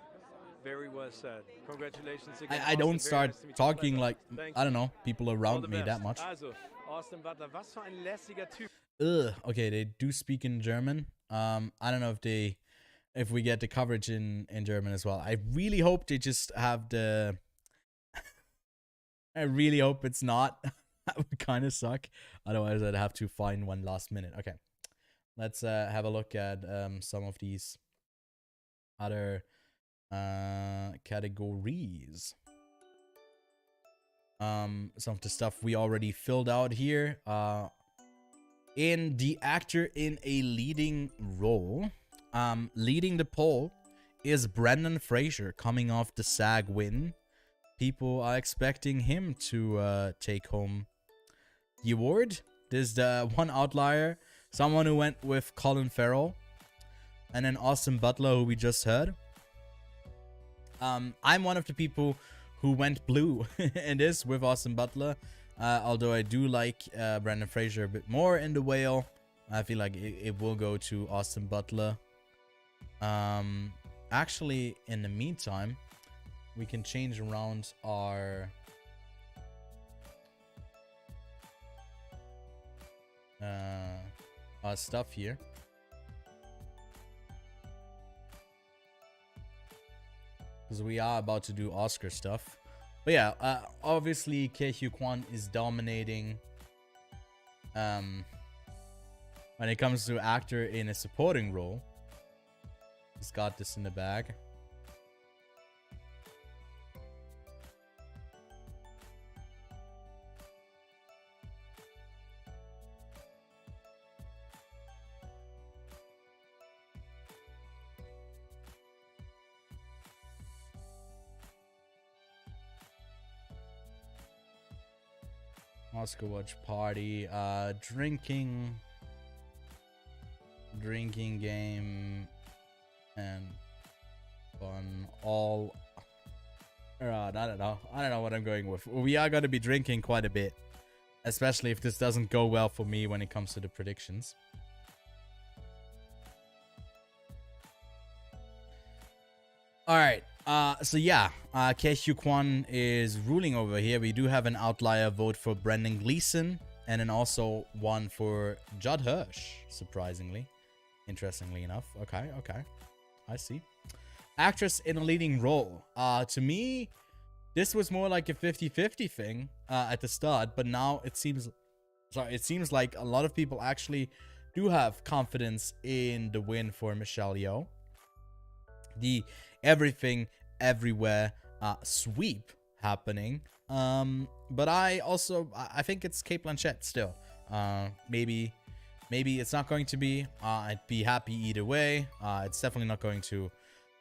Very well said. Congratulations again. I don't start talking like, I don't know, people around me that much. Also, Austin Butler, was für ein lässiger Typ. Okay, they do speak in German. I don't know if we get the coverage in German as well. I really hope they just have the... I really hope it's not. That would kind of suck. Otherwise, I'd have to find one last minute. Okay. Let's have a look at some of these other categories. Some of the stuff we already filled out here. In the actor in a leading role, leading the poll is Brendan Fraser, coming off the SAG win. People are expecting him to take home the award. There's the one outlier, someone who went with Colin Farrell, and then Austin Butler, who we just heard. I'm one of the people who went blue in this with Austin Butler. Although I do like Brendan Fraser a bit more in The Whale, I feel like it will go to Austin Butler. Actually, in the meantime, we can change around our stuff here. Because we are about to do Oscar stuff. But yeah, obviously Ke Huy Quan is dominating when it comes to actor in a supporting role. He's got this in the bag. Oscar watch party. Drinking game and fun. All. I don't know. I don't know what I'm going with. We are going to be drinking quite a bit, especially if this doesn't go well for me when it comes to the predictions. All right. So yeah, Ke Kwan is ruling over here. We do have an outlier vote for Brendan Gleeson, and then also one for Judd Hirsch, surprisingly. Interestingly enough. Okay. I see. Actress in a leading role. To me, this was more like a 50-50 thing at the start, but now it seems like a lot of people actually do have confidence in the win for Michelle Yeoh. The Everything Everywhere sweep happening. But I think it's Cate Blanchett still. Maybe it's not going to be. I'd be happy either way. It's definitely not going to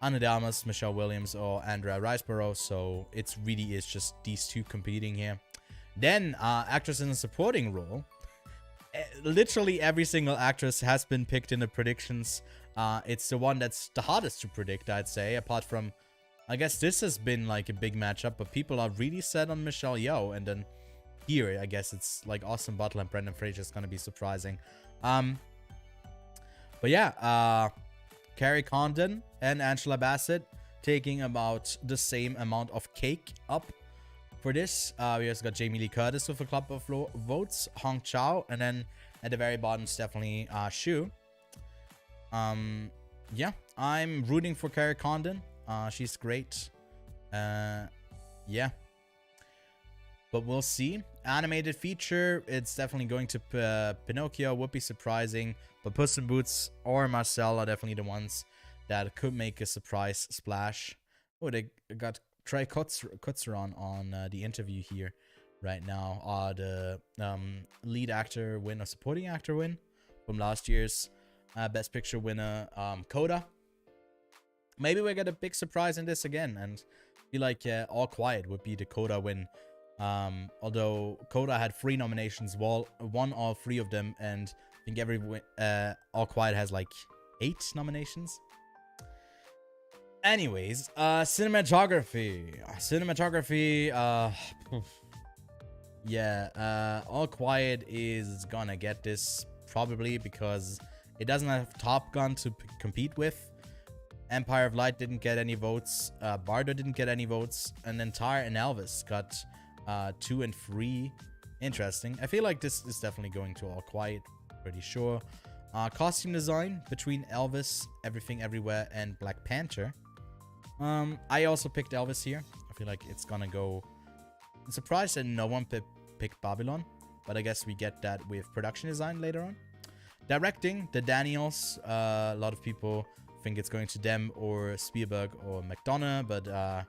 Ana de Armas, Michelle Williams, or Andrea Riseborough. So it really is just these two competing here. Then actress in a supporting role. Literally every single actress has been picked in the predictions. It's the one that's the hardest to predict, I'd say, apart from, I guess this has been like a big matchup, but people are really set on Michelle Yeoh, and then here, I guess it's like Austin Butler and Brendan Fraser is going to be surprising. But yeah, Carrie Condon and Angela Bassett taking about the same amount of cake up for this. We also got Jamie Lee Curtis with a couple of votes, Hong Chau, and then at the very bottom, Stephanie Hsu. Yeah, I'm rooting for Carrie Condon. She's great. Yeah. But we'll see. Animated feature, it's definitely going to Pinocchio. Would be surprising. But Puss in Boots or Marcel are definitely the ones that could make a surprise splash. Oh, they got Trey Kutzeron on the interview here right now. The lead actor win or supporting actor win from last year's Best Picture winner, Coda. Maybe we get a big surprise in this again, and feel like All Quiet would be the Coda win. Although Coda had 3 nominations, won all 3 of them, and I think All Quiet has like 8 nominations. Anyways, cinematography. Yeah, All Quiet is gonna get this probably because it doesn't have Top Gun to compete with. Empire of Light didn't get any votes. Bardo didn't get any votes. And then Tar and Elvis got 2 and 3. Interesting. I feel like this is definitely going to All Quiet. Pretty sure. Costume design between Elvis, Everything Everywhere, and Black Panther. I also picked Elvis here. I feel like it's gonna go. I'm surprised that no one picked Babylon, but I guess we get that with production design later on. Directing, the Daniels. A lot of people think it's going to them or Spielberg or McDonough, but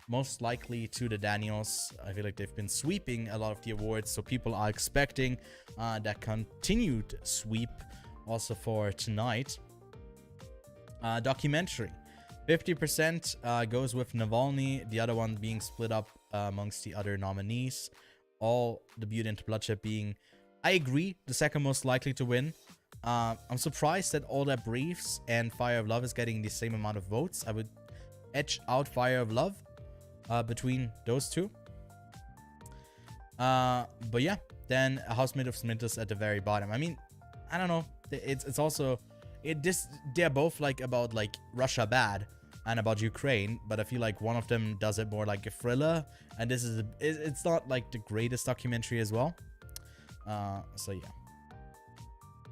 most likely to the Daniels. I feel like they've been sweeping a lot of the awards, so people are expecting that continued sweep also for tonight. Documentary. 50% goes with Navalny, the other one being split up amongst the other nominees. All the Beauty and the Bloodshed being, I agree, the second most likely to win. I'm surprised that All That Briefs and Fire of Love is getting the same amount of votes. I would edge out Fire of Love between those two. But yeah, then A Housemaid of Splinters at the very bottom. I mean, I don't know. It's also they're both like about like Russia bad and about Ukraine, but I feel like one of them does it more like a thriller, and this is it's not like the greatest documentary as well. So yeah.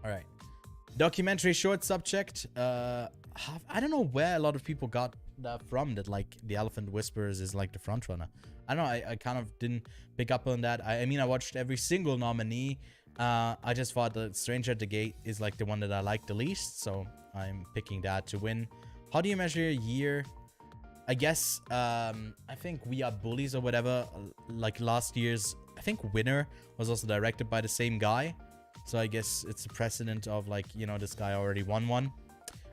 All right. Documentary short subject. I don't know where a lot of people got that from, that like The Elephant Whisperers is like the front runner. I don't know. I kind of didn't pick up on that. I mean, I watched every single nominee. I just thought that Stranger at the Gate is like the one that I like the least, so I'm picking that to win. How do you measure a year? I guess I think We Are Bullies or whatever, like last year's, I think, winner was also directed by the same guy. So I guess it's a precedent of like, you know, this guy already won one.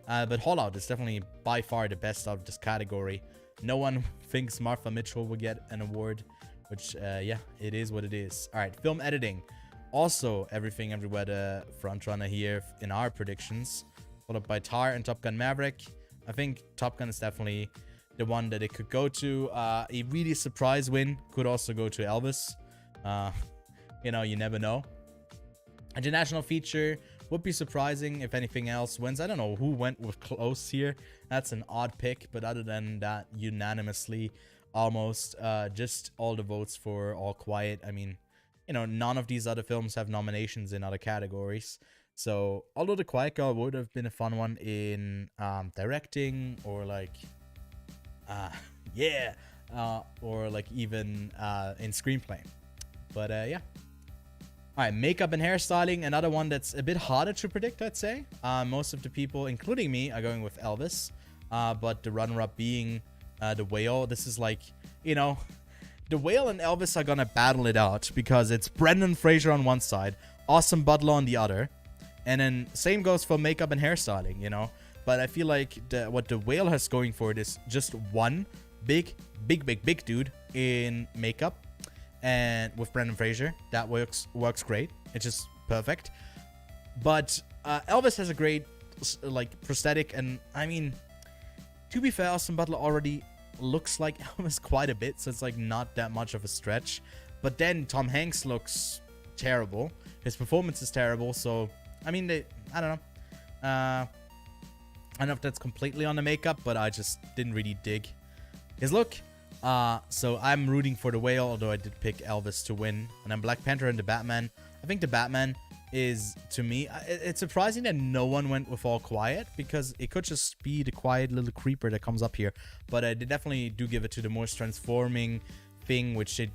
But Fallout is definitely by far the best out of this category. No one thinks Martha Mitchell will get an award which, yeah, it is what it is. All right, film editing. Also, Everything Everywhere, the front runner here in our predictions, followed by Tar and Top Gun Maverick. I think Top Gun is definitely the one that it could go to. A really surprise win could also go to Elvis. You know, you never know. International feature would be surprising if anything else wins. I don't know who went with close here. That's an odd pick, but other than that, unanimously, almost just all the votes for All Quiet. I mean, you know, none of these other films have nominations in other categories. So, although The Quiet Girl would have been a fun one in directing or like, or like even in screenplay. But yeah. All right, makeup and hairstyling, another one that's a bit harder to predict, I'd say. Most of the people, including me, are going with Elvis. But the runner-up being The Whale. This is like, you know, The Whale and Elvis are gonna battle it out because it's Brendan Fraser on one side, Austin Butler on the other. And then same goes for makeup and hairstyling, you know. But I feel like what The Whale has going for it is just one big dude in makeup. And with Brendan Fraser, that works great. It's just perfect. But Elvis has a great like prosthetic, and I mean, to be fair, Austin Butler already looks like Elvis quite a bit, so it's like not that much of a stretch. But then Tom Hanks looks terrible. His performance is terrible. So I mean, I don't know. I don't know if that's completely on the makeup, but I just didn't really dig his look. So I'm rooting for The Whale, although I did pick Elvis to win. And then Black Panther and The Batman. I think The Batman is, to me, it's surprising that no one went with All Quiet, because it could just be the quiet little creeper that comes up here. But they definitely do give it to the most transforming thing, which they,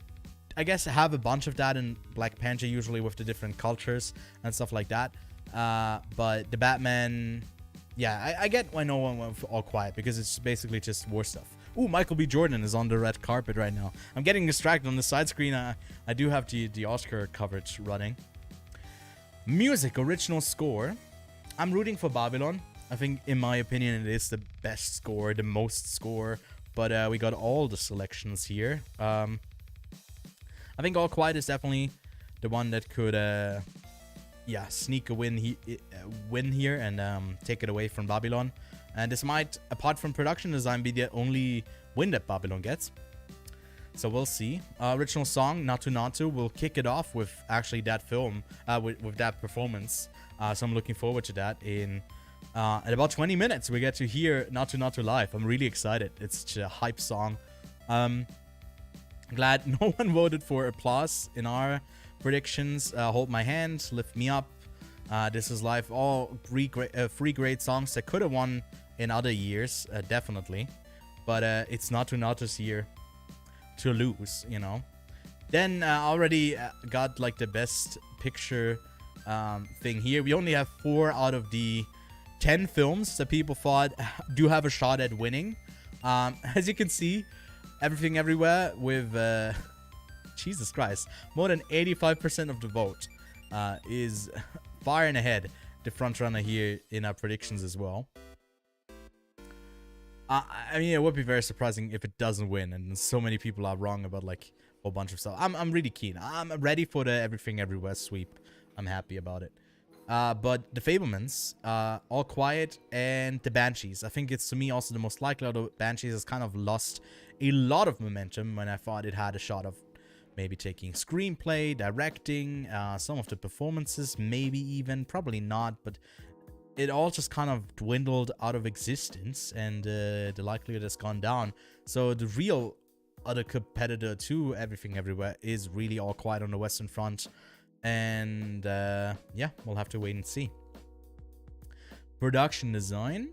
I guess, have a bunch of that in Black Panther, usually with the different cultures and stuff like that. But The Batman, yeah, I get why no one went for All Quiet, because it's basically just war stuff. Ooh, Michael B. Jordan is on the red carpet right now. I'm getting distracted on the side screen. I do have the Oscar coverage running. Music, original score. I'm rooting for Babylon. I think, in my opinion, it is the best score, the most score. But we got all the selections here. I think All Quiet is definitely the one that could, sneak a win here and take it away from Babylon. And this might, apart from production design, be the only win that Babylon gets. So we'll see. Original song, Naatu Naatu, will kick it off with actually that film, with that performance. So I'm looking forward to that. In about 20 minutes, we get to hear Naatu Naatu live. I'm really excited. It's such a hype song. Glad no one voted for Applause in our predictions. Hold My Hand, Lift Me Up, This Is Life. All three great songs that could have won in other years, definitely. But it's Naatu Naatu's year to lose, you know. Then already got like the best picture thing here. We only have 4 out of the 10 films that people thought do have a shot at winning. As you can see, Everything Everywhere with Jesus Christ, more than 85% of the vote is far and ahead the front runner here in our predictions as well. I mean, it would be very surprising if it doesn't win, and so many people are wrong about like a whole bunch of stuff. I'm really keen. I'm ready for the Everything Everywhere sweep. I'm happy about it. But the Fablemans, All Quiet, and the Banshees. I think it's, to me, also the most likely, although Banshees has kind of lost a lot of momentum when I thought it had a shot of maybe taking screenplay, directing, some of the performances, maybe even, probably not, but it all just kind of dwindled out of existence, and the likelihood has gone down. So the real other competitor to Everything Everywhere is really All Quiet on the Western Front. And yeah, we'll have to wait and see. Production design.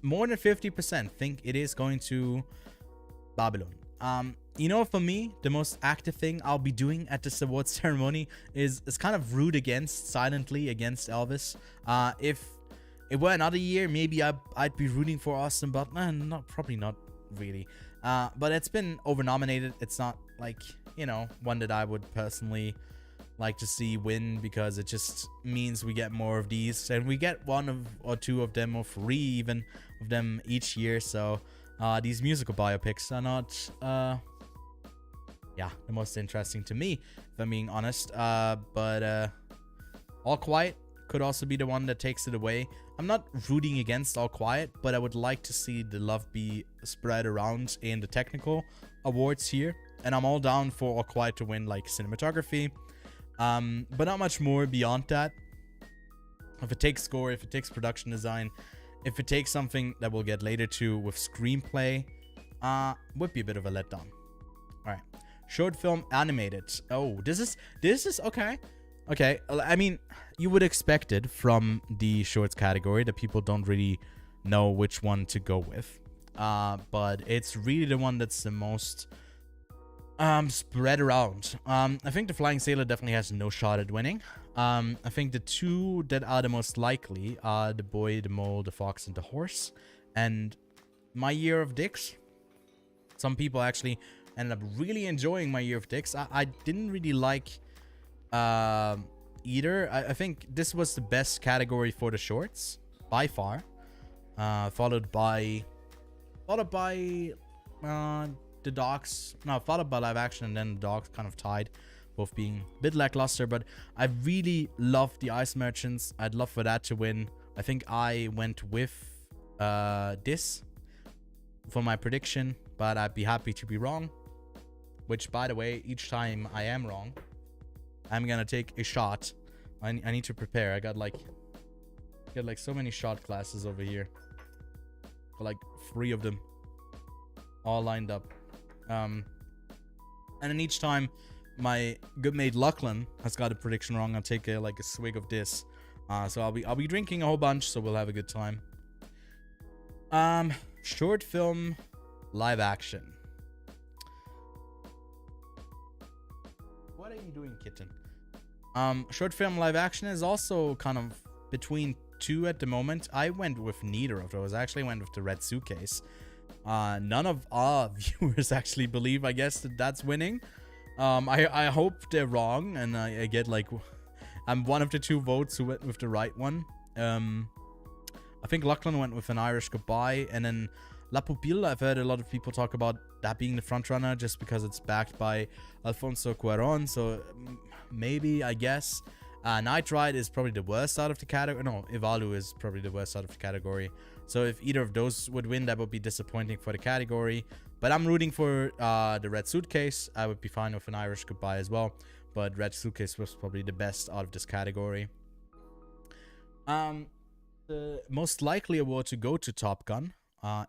More than 50% think it is going to Babylon. You know, for me, the most active thing I'll be doing at this awards ceremony is kind of root silently against Elvis. If it were another year, maybe I'd be rooting for Austin Butler. Probably not really. But it's been over-nominated. It's not like, you know, one that I would personally like to see win, because it just means we get more of these, and we get 1 or 2 of them, or 3 even of them each year. So these musical biopics are not, yeah, the most interesting to me, if I'm being honest. But All Quiet could also be the one that takes it away. I'm not rooting against All Quiet, but I would like to see the love be spread around in the technical awards here. And I'm all down for All Quiet to win, like, cinematography. But not much more beyond that. If it takes score, if it takes production design, if it takes something that we'll get later to with screenplay, would be a bit of a letdown. All right. Short film animated. Oh, this is okay. Okay, I mean, you would expect it from the shorts category that people don't really know which one to go with. But it's really the one that's the most spread around. I think The Flying Sailor definitely has no shot at winning. I think the two that are the most likely are The Boy, the Mole, the Fox, and the Horse. And My Year of Dicks. Some people actually ended up really enjoying My Year of Dicks. I didn't really like either. I think this was the best category for the shorts by far, followed by the docs. No, followed by live action, and then the docs kind of tied, both being a bit lackluster. But I really love the Ice Merchants. I'd love for that to win. I think I went with this for my prediction, but I'd be happy to be wrong, which, by the way, each time I am wrong, I'm gonna take a shot. I need to prepare. I got like so many shot classes over here. For like 3 of them, all lined up. And then each time my good mate Lachlan has got a prediction wrong, I'll take a swig of this. So I'll be drinking a whole bunch, so we'll have a good time. Short film, live action. What are you doing, kitten? Short film live action is also kind of between 2 at the moment. I went with neither of those. I actually went with The Red Suitcase. None of our viewers actually believe, I guess, that that's winning. I hope they're wrong, and I get like, I'm one of the 2 votes who went with the right one. I think Lachlan went with An Irish Goodbye, and then La Pupille, I've heard a lot of people talk about that being the front runner just because it's backed by Alfonso Cuarón. So maybe, I guess. Night Ride is probably the worst out of the category. No, Ivalu is probably the worst out of the category. So if either of those would win, that would be disappointing for the category. But I'm rooting for The Red Suitcase. I would be fine with An Irish Goodbye as well. But Red Suitcase was probably the best out of this category. The most likely award to go to Top Gun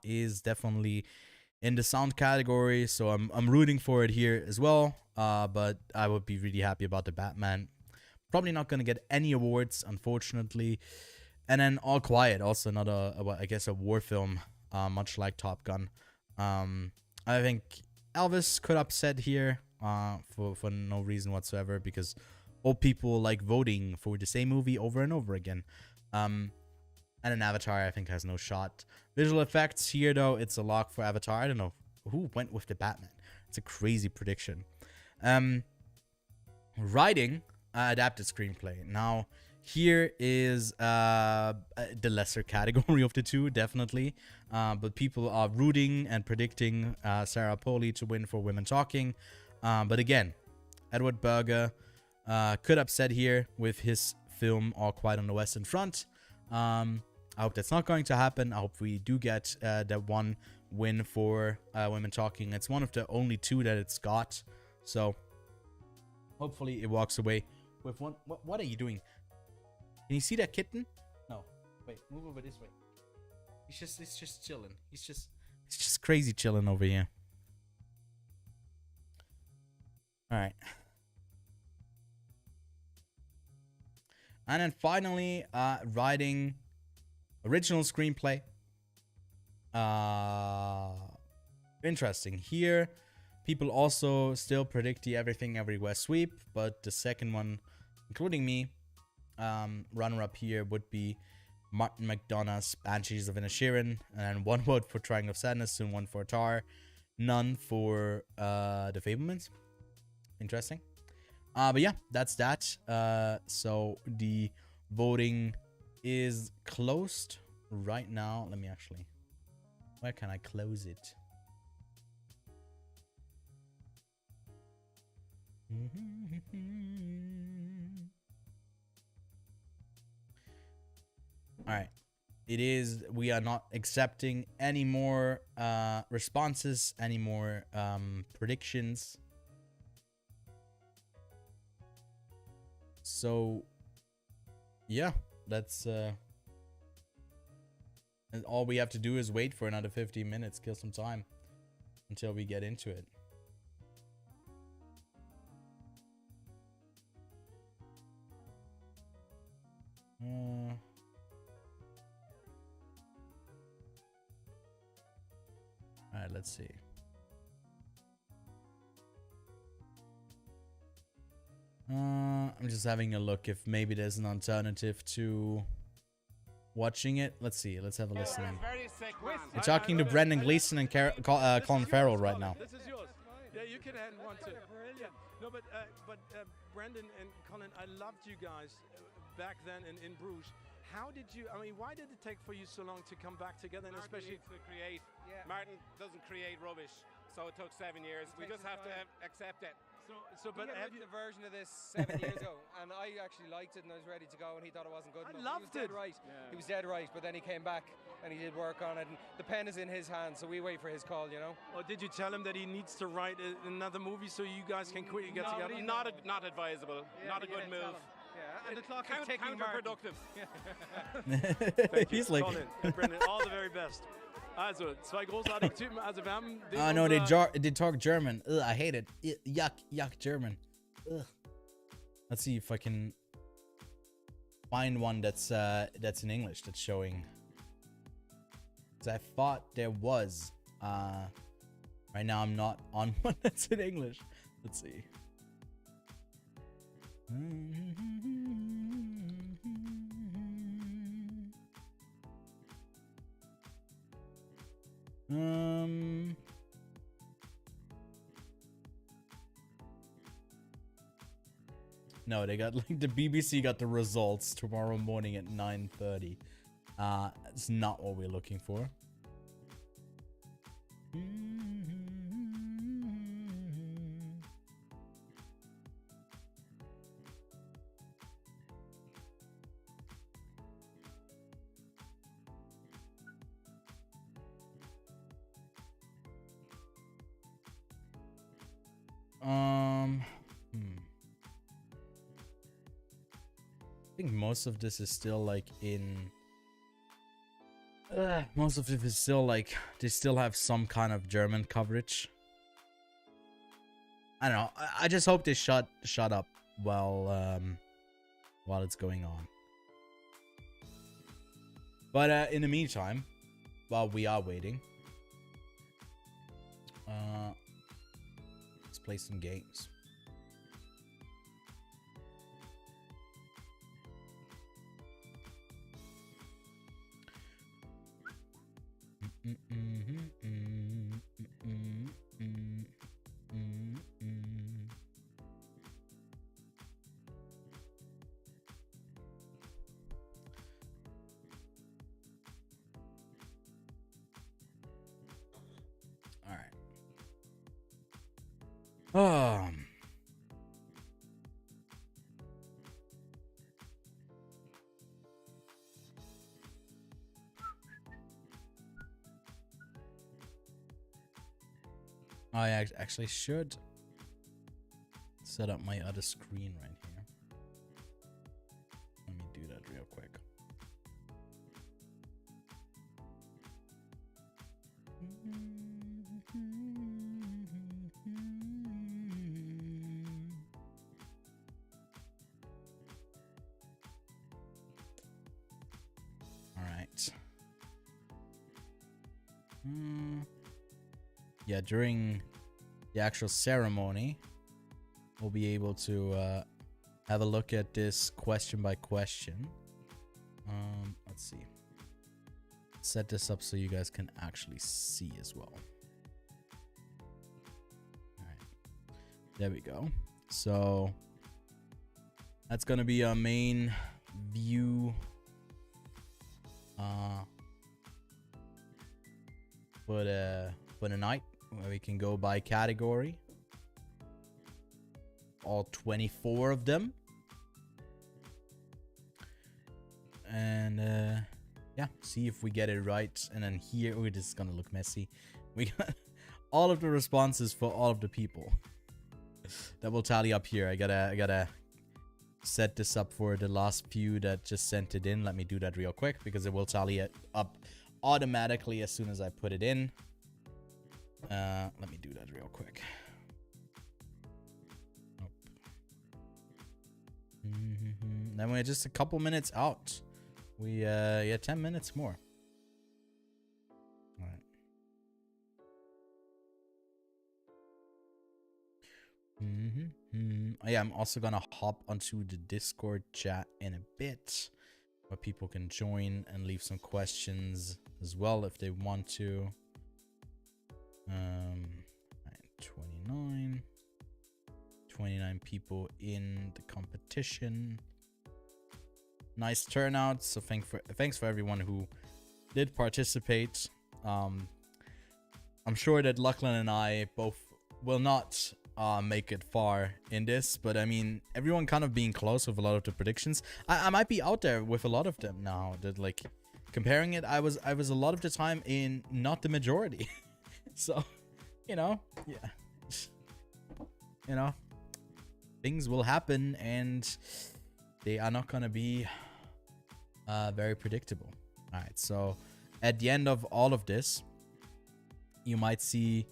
is definitely in the sound category. So I'm rooting for it here as well. But I would be really happy about the Batman. Probably not going to get any awards, unfortunately. And then All Quiet, also another, I guess, a war film, much like Top Gun. I think Elvis could upset here for no reason whatsoever, because old people like voting for the same movie over and over again. And an Avatar, I think, has no shot. Visual effects here, though, it's a lock for Avatar. I don't know who went with the Batman. It's a crazy prediction. Writing, adapted screenplay. Now, here is the lesser category of the 2, definitely. But people are rooting and predicting Sarah Polley to win for Women Talking. But again, Edward Berger could upset here with his film All Quiet on the Western Front. I hope that's not going to happen. I hope we do get that one win for Women Talking. It's one of the only 2 that it's got. So hopefully it walks away with one. What are you doing? Can you see that kitten? No. Wait, move over this way. It's just chilling. It's just crazy chilling over here. All right. And then finally, writing original screenplay. Interesting. Here, people also still predict the Everything Everywhere sweep, but the second one, including me, runner-up here would be Martin McDonagh's Banshees of Inisherin, and then 1 vote for Triangle of Sadness and 1 for Tar, none for The Fabelmans. Interesting. But yeah, that's that. So the voting is closed right now. Let me actually Where can I close it? All right. It is, we are not accepting any more responses, any more predictions. So, yeah, that's and all we have to do is wait for another 15 minutes, kill some time until we get into it. All right, let's see. I'm just having a look if maybe there's an alternative to watching it. Let's see. Let's have a listen. You're talking to Brendan Gleeson and Colin Farrell right now. This is yours. Yeah, you can hand one too. Yeah. No, but Brendan and Colin, I loved you guys back then in Bruges. How did you, I mean, why did it take for you so long to come back together, and Martin especially to create? Yeah. Martin doesn't create rubbish, so it took 7 years. We just have to accept it. But have you the version of this 7 years ago, and I actually liked it, and I was ready to go, and he thought it wasn't good enough. Loved it. Right. Yeah. He was dead right, but then he came back and he did work on it, and the pen is in his hands, so we wait for his call, you know. Or did you tell him that he needs to write another movie so you guys can quickly get together? Not advisable. Yeah, not a good move. Yeah, and the clock is ticking. Counterproductive. Thank you. He's like, Colin and Brendan, all the very best. Also, zwei großartige Typen. Also, wir haben den oh no, they talk German. Ugh, I hate it. Yuck, German. Ugh. Let's see if I can find one that's in English that's showing. Because I thought there was. Right now I'm not on one that's in English. Let's see. No, they got like the BBC got the results tomorrow morning at 9:30. It's not what we're looking for. I think most of this is still like in most of it is still like they still have some kind of German coverage. I don't know. I just hope they shut up while it's going on. But in the meantime, while we are waiting, let's play some games. All right. I actually should set up my other screen right here. Let me do that real quick. All right. Yeah, during the actual ceremony, we'll be able to have a look at this question by question. Let's see. Set this up so you guys can actually see as well. All right, there we go. So that's gonna be our main view. for the night, where we can go by category. All 24 of them. And yeah, see if we get it right. And then here, oh, this is gonna look messy. We got all of the responses for all of the people. That will tally up here. I gotta set this up for the last few that just sent it in. Let me do that real quick because it will tally it up automatically as soon as I put it in. Let me do that real quick. Then we're just a couple minutes out. We yeah, 10 minutes more. All right. Yeah, I'm also gonna hop onto the Discord chat in a bit, where people can join and leave some questions as well if they want to. 29 people in the competition. Nice turnout. So thanks for everyone who did participate. I'm sure that Lachlan and I both will not make it far in this, but I mean, everyone kind of being close with a lot of the predictions. I might be out there with a lot of them now. That, like, comparing it, I was a lot of the time in not the majority. So, you know, yeah, you know, things will happen and they are not gonna be very predictable. All right, so at the end of all of this, you might see,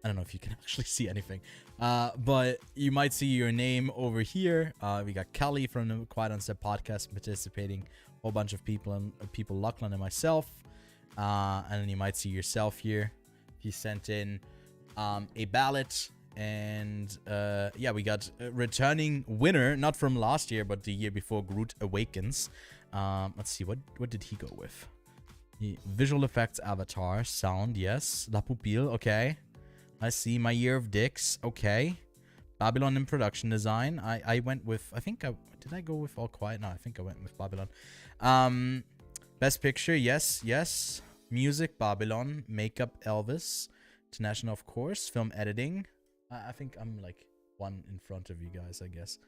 I don't know if you can actually see anything, but you might see your name over here. We got Kelly from the Quiet on Set podcast participating, a whole bunch of people, Lachlan and myself, and then you might see yourself here if you sent in a ballot. And yeah, we got a returning winner, not from last year but the year before, Groot Awakens. Let's see, what did he go with? The visual effects, avatar, sound, yes. La Pupille, okay. I see. My Year of Dicks, okay. Babylon in production design. I went with, did I go with All Quiet? No, I think I went with Babylon. Best picture, yes. Music, Babylon. Makeup, Elvis. International, of course. Film editing. I think I'm like one in front of you guys, I guess.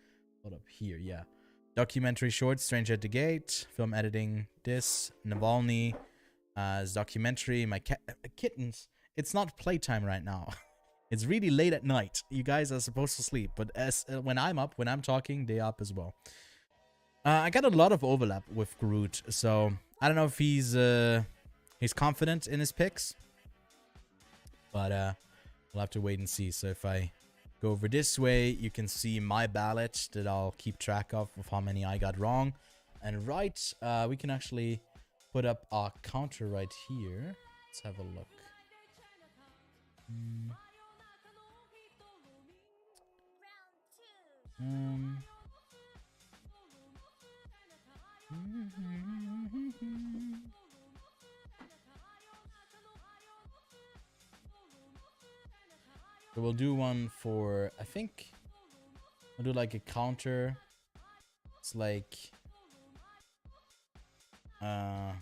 Hold up here, yeah. Documentary short, Stranger at the Gate. Film editing, this. Navalny as documentary. My kittens. It's not playtime right now. It's really late at night. You guys are supposed to sleep, but as when I'm up, when I'm talking, they're up as well. I got a lot of overlap with Groot, so I don't know if he's confident in his picks, but we'll have to wait and see. So if I go over this way, you can see my ballot that I'll keep track of how many I got wrong and right. We can actually put up our counter right here. Let's have a look. So we'll do one for, I think I'll do like a counter. It's like out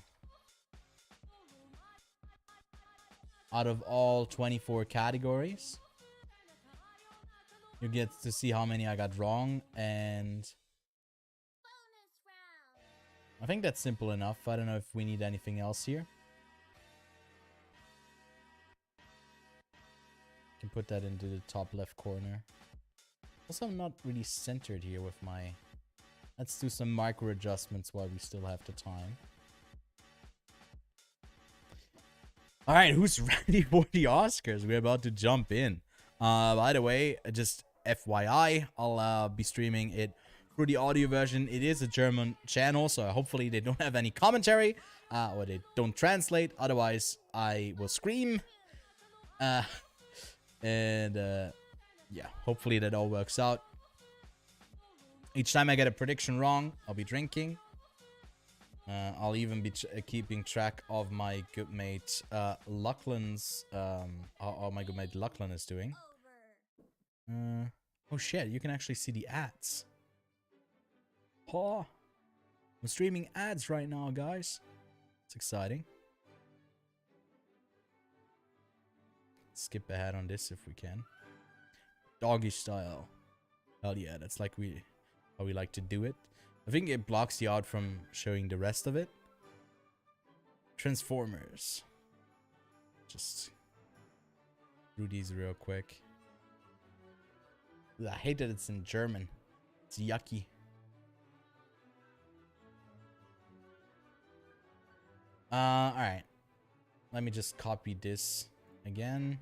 of all 24 categories, you get to see how many I got wrong, and I think that's simple enough. I don't know if we need anything else here. Can put that into the top left corner. Also, I'm not really centered here with my... Let's do some micro adjustments while we still have the time. Alright, who's ready for the Oscars? We're about to jump in. By the way, just FYI, I'll be streaming it through the audio version. It is a German channel, so hopefully they don't have any commentary, or they don't translate. Otherwise, I will scream. Yeah, hopefully that all works out. Each time I get a prediction wrong, I'll be drinking. I'll even be keeping track of my good mate Lachlan's, how my good mate Lachlan is doing. Oh shit, you can actually see the ads. Oh, I'm streaming ads right now, guys. It's exciting. skip ahead on this if we can. Doggy style. Hell yeah, that's like how we like to do it. I think it blocks you out from showing the rest of it. Transformers. Just through these real quick. I hate that it's in German. It's yucky. Alright. Let me just copy this again.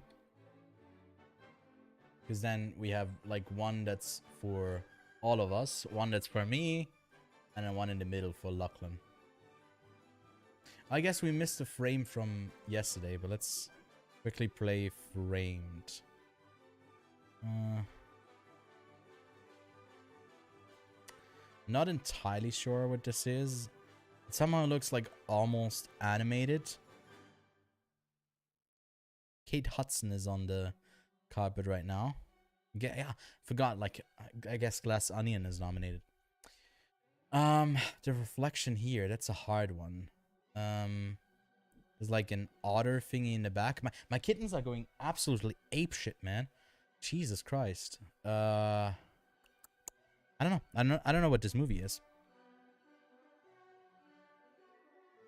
Because then we have like one that's for all of us, one that's for me, and then one in the middle for Lachlan. I guess we missed a frame from yesterday, but let's quickly play framed. Not entirely sure what this is. It somehow looks like almost animated. Kate Hudson is on the carpet right now. Yeah, forgot, like, I guess Glass Onion is nominated. The reflection here, that's a hard one. There's like an otter thingy in the back. My kittens are going absolutely apeshit, man. Jesus Christ. I don't know. I don't know what this movie is.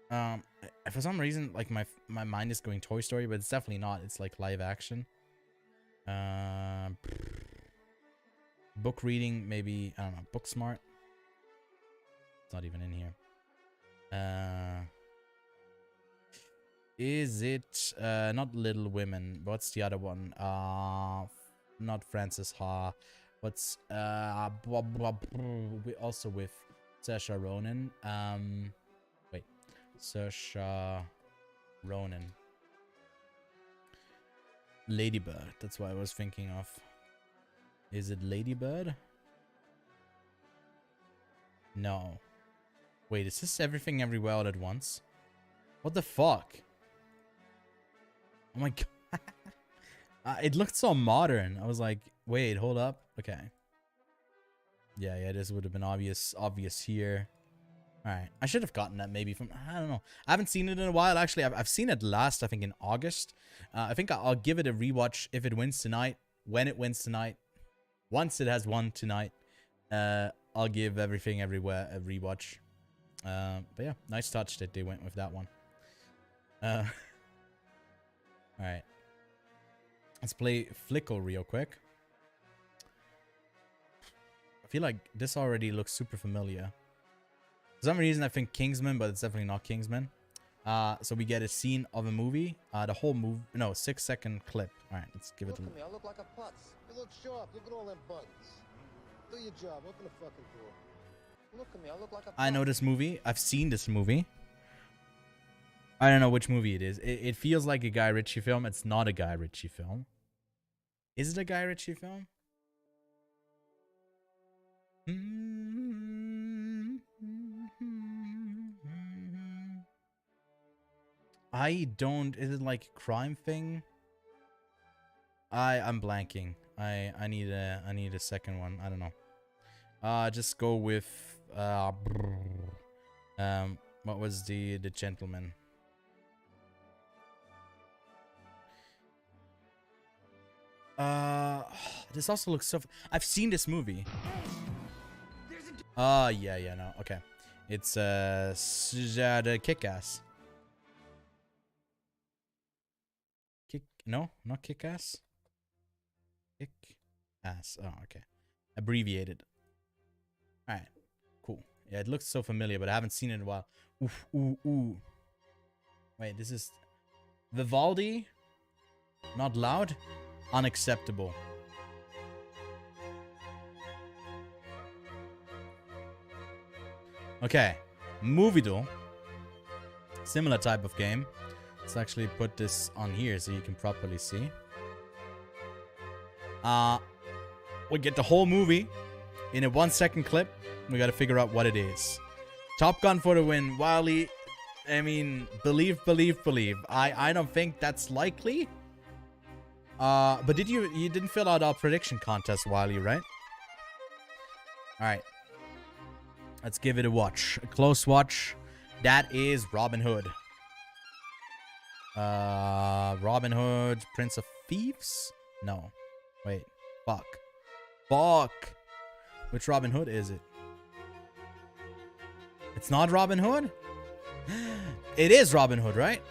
For some reason, like my mind is going Toy Story, but it's definitely not. It's like live action. Book reading, maybe, I don't know, Book Smart. It's not even in here. Is it not Little Women? What's the other one? Not Frances Ha. What's we also with Saoirse Ronan. Wait, Saoirse Ronan. Ladybird. That's what I was thinking of. Is it Ladybird? No. Wait, is this Everything Everywhere All at Once? What the fuck? Oh my god. It looked so modern. I was like, wait, hold up. Okay. Yeah, this would have been obvious here. Alright. I should have gotten that maybe from, I don't know. I haven't seen it in a while, actually. I've seen it last, I think, in August. I think I'll give it a rewatch if it wins tonight. When it wins tonight. Once it has won tonight. I'll give Everything Everywhere a rewatch. But yeah, nice touch that they went with that one. Alright. Let's play Flickle real quick. I feel like this already looks super familiar. For some reason I think Kingsman, but it's definitely not Kingsman. So we get a scene of a movie. The whole movie, no, 6-second clip. Alright, let's give it a look. I look like a putz. You look sharp. Look at all them buttons. Do your job. Open the fucking door. Look at me. I look like a putz. I know this movie. I've seen this movie. I don't know which movie it is. It feels like a Guy Ritchie film. It's not a Guy Ritchie film. Is it a Guy Ritchie film? I don't. Is it like a crime thing? I'm blanking. I need a second one. I don't know. Just go with what was the gentleman? This also looks so. I've seen this movie. Yeah, no, okay. It's the Kick-Ass. No, not Kick-Ass. Kick-Ass. Oh, okay. Abbreviated. All right, cool. Yeah, it looks so familiar, but I haven't seen it in a while. Oof, ooh. Wait, this is Vivaldi. Not loud. Unacceptable. Okay, Movie Duel. Similar type of game. Let's actually put this on here so you can properly see. We get the whole movie in a 1-second clip. We gotta figure out what it is. Top Gun for the win. Wiley, I mean, believe. I don't think that's likely. But you didn't fill out our prediction contest, Wiley, right? Alright. Let's give it a watch. A close watch. That is Robin Hood. Robin Hood, Prince of Thieves? No. Wait. Fuck. Fuck. Which Robin Hood is it? It's not Robin Hood? It is Robin Hood, right?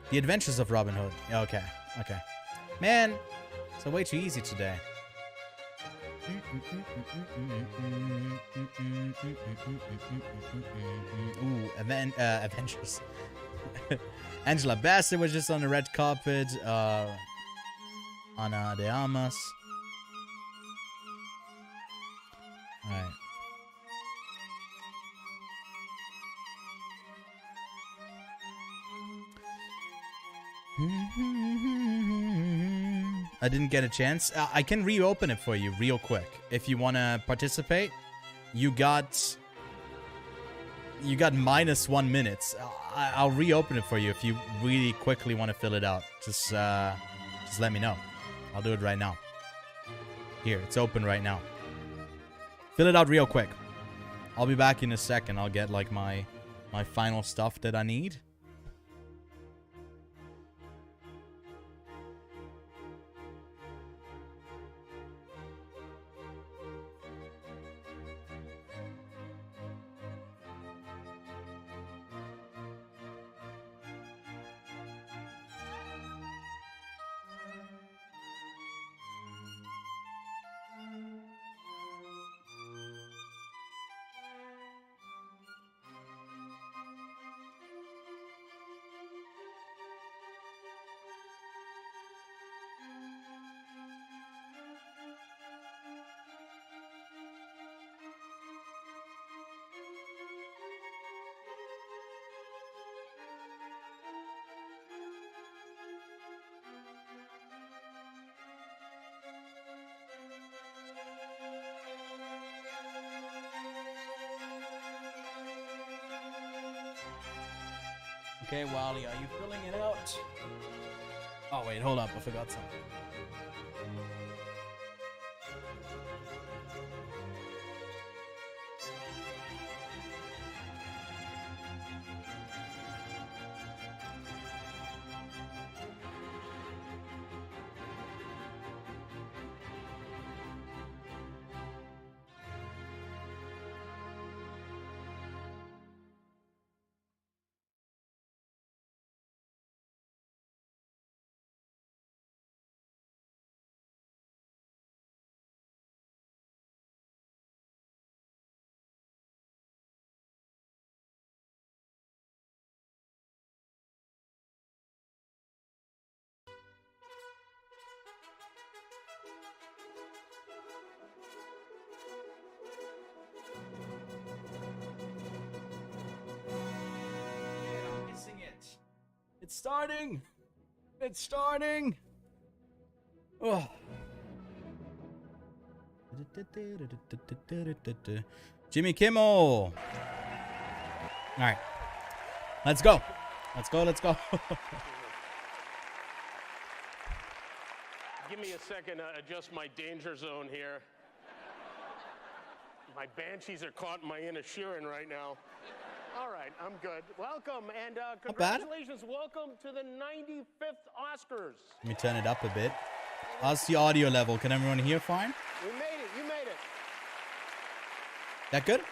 The Adventures of Robin Hood. Okay. Okay. Man, it's way too easy today. Ooh, Avengers. Angela Bassett was just on the red carpet. Ana de Armas. Alright. I didn't get a chance. I can reopen it for you real quick. If you want to participate, you got -1 minute. I'll reopen it for you if you really quickly want to fill it out. Just let me know. I'll do it right now. Here, it's open right now. Fill it out real quick. I'll be back in a second. I'll get like my final stuff that I need. Okay, Wally, are you filling it out? Oh, wait, hold up. I forgot something. It's starting! It's starting! Oh. Jimmy Kimmel! Alright. Let's go. Let's go, let's go. Give me a second to adjust my danger zone here. My banshees are caught in my inner Sheeran right now. All right, I'm good. Welcome, and congratulations. Welcome to the 95th Oscars. Let me turn it up a bit. How's the audio level? Can everyone hear fine? You made it. You made it. That good?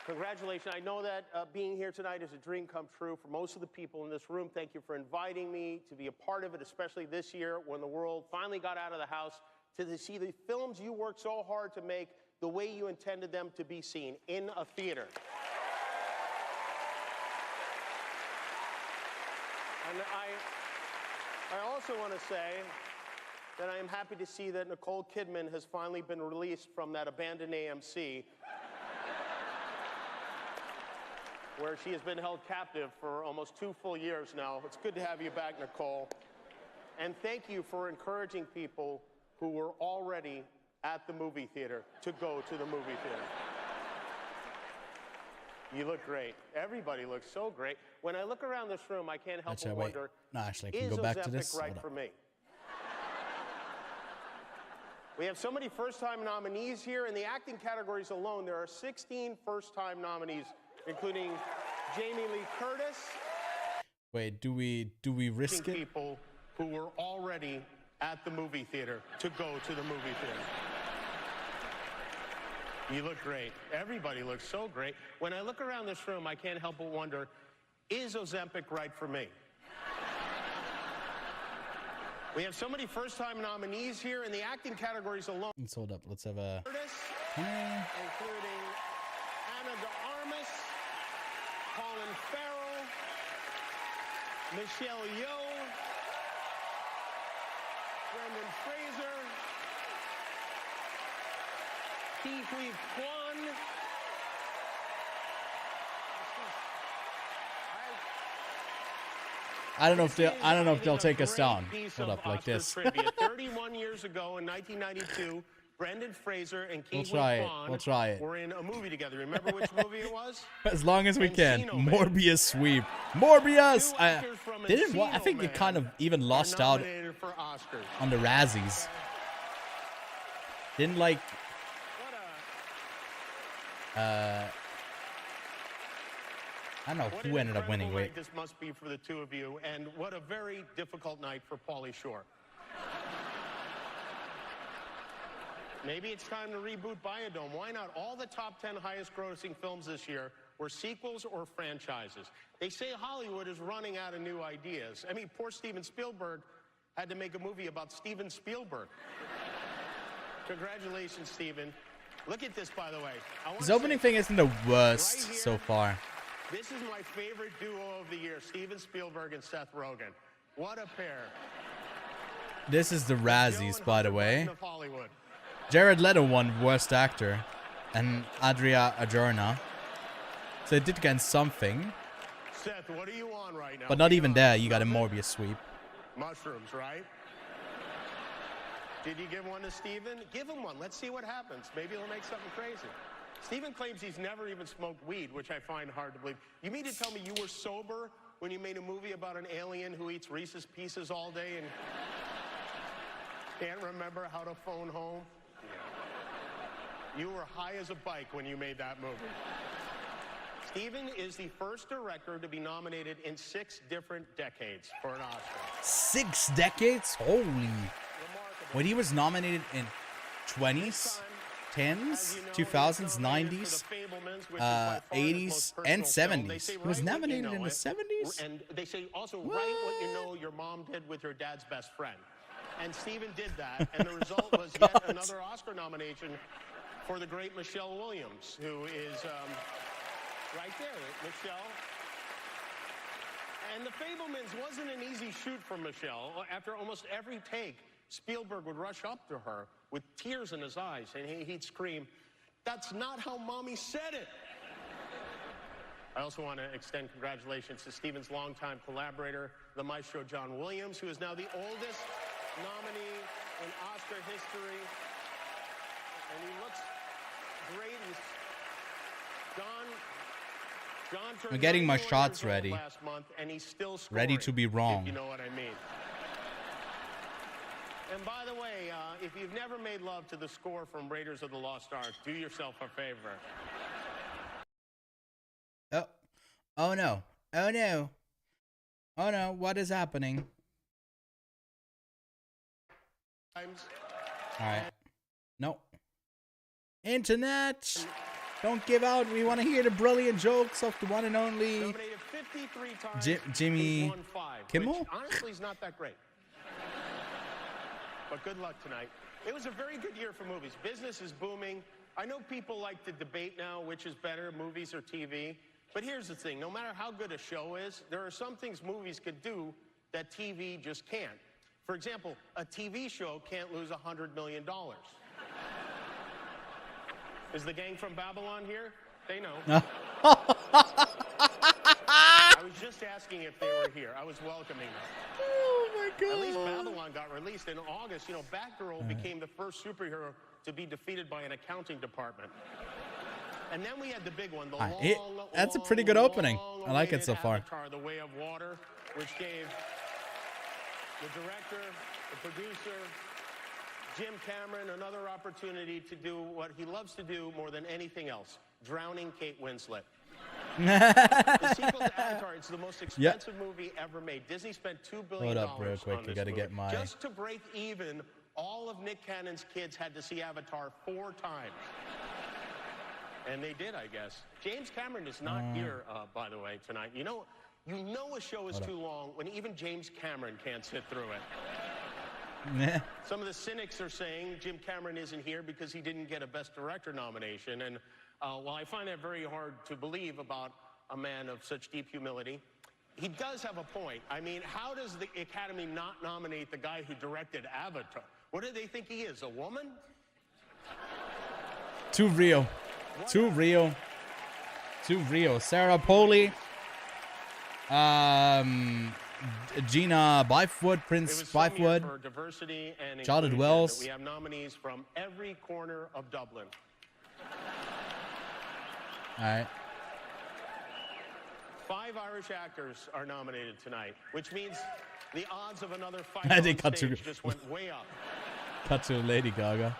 Congratulations. I know that being here tonight is a dream come true for most of the people in this room. Thank you for inviting me to be a part of it, especially this year when the world finally got out of the house to see the films you worked so hard to make the way you intended them to be seen, in a theater. And I also want to say that I am happy to see that Nicole Kidman has finally been released from that abandoned AMC where she has been held captive for almost 2 full years now. It's good to have you back, Nicole. And thank you for encouraging people who were already at the movie theater to go to the movie theater. You look great. Everybody looks so great. When I look around this room, I can't help but wonder, no, actually, I can is go back to this. Ozempic right for me? We have so many first-time nominees here. In the acting categories alone, there are 16 first-time nominees, including Jamie Lee Curtis. Wait, do we risk it? People who were already at the movie theater to go to the movie theater. You look great. Everybody looks so great. When I look around this room, I can't help but wonder, is Ozempic right for me? We have so many first-time nominees here in the acting categories alone. Let's hold up. Let's have a... Including Anna de Armas, Colin Farrell, Michelle Yeoh, Brendan Fraser, Ki Huy Kwan. I don't know if they'll take us down. Hold up, like this. 31 years ago in 1992, Brendan Fraser and Ki Huy Kwan We'll try it. were in a movie together. Remember which movie it was? As long as we can. Morbius sweep. Morbius! I think it kind of even lost out on the Razzies. Didn't like... I don't know who ended up winning. Wait. This must be for the two of you, and what a very difficult night for Pauly Shore. Maybe it's time to reboot Biodome. Why not? All the top 10 highest grossing films this year were sequels or franchises. They say Hollywood is running out of new ideas. I mean, poor Steven Spielberg had to make a movie about Steven Spielberg. Congratulations, Steven. Look at this, by the way. His opening thing isn't the worst so far. This is my favorite duo of the year, Steven Spielberg and Seth Rogen. What a pair. This is the Razzies, by the way. Jared Leto won Worst Actor, and Adria Arjona. So it did get something. Seth, what are you on right now? But not even there, you got a Morbius sweep. Mushrooms, right? Did you give one to Steven? Give him one. Let's see what happens. Maybe he'll make something crazy. Steven claims he's never even smoked weed, which I find hard to believe. You mean to tell me you were sober when you made a movie about an alien who eats Reese's Pieces all day and can't remember how to phone home? You were high as a bike when you made that movie. Steven is the first director to be nominated in 6 different decades for an Oscar. 6 decades? Holy. When he was nominated in 20s, 10s, 2000s, 90s, 80s, and 70s. He was nominated in the 70s? And they say also write what you know your mom did with your dad's best friend. And Steven did that, and the result was yet another Oscar nomination for the great Michelle Williams, who is right there, Michelle. And The Fabelmans wasn't an easy shoot for Michelle. After almost every take, Spielberg would rush up to her with tears in his eyes, and he'd scream, "That's not how Mommy said it." I also want to extend congratulations to Steven's longtime collaborator, the maestro John Williams, who is now the oldest nominee in Oscar history. And he looks great. John turned I'm getting my 91 shots years old ready. last month, and he's still scoring, Ready to be wrong. if you know what I mean. And by the way, if you've never made love to the score from Raiders of the Lost Ark, do yourself a favor. Oh no. Oh no. Oh no, what is happening? Alright. No. Internet! Don't give out. We want to hear the brilliant jokes of the one and only Nominated 53 times, Jimmy won 5, Kimmel? which honestly is not that great. But good luck tonight. It was a very good year for movies. Business is booming. I know people like to debate now which is better, movies or TV. But here's the thing. No matter how good a show is, there are some things movies could do that TV just can't. For example, a TV show can't lose $100 million. Is the gang from Babylon here? They know. I was just asking if they were here. I was welcoming them. Oh my god. At least Babylon got released in August. You know, Batgirl became the first superhero to be defeated by an accounting department. And then we had the big one, that's a pretty good opening. I like it so far. Avatar, The Way of Water, which gave the director, the producer, Jim Cameron, another opportunity to do what he loves to do more than anything else, drowning Kate Winslet. The sequel to Avatar, it's the most expensive movie ever made. Disney spent $2 billion Hold up real quick. on I this gotta movie. get my... Just to break even, all of Nick Cannon's kids had to see Avatar 4 times. And they did, I guess. James Cameron is not here, by the way, tonight. You know a show is too long when even James Cameron can't sit through it. Some of the cynics are saying Jim Cameron isn't here because he didn't get a Best Director nomination. And while I find that very hard to believe about a man of such deep humility, he does have a point. I mean, how does the Academy not nominate the guy who directed Avatar? What do they think he is, a woman? Too real. Too real. Too real. Sarah Polley. Gina Byfoot, Prince Byfoot. For diversity and Charlotte inclusion Wells. that we have nominees from every corner of Dublin. All right. 5 Irish actors are nominated tonight, which means the odds of another fight I on did cut stage to- just went way up. Cut to Lady Gaga.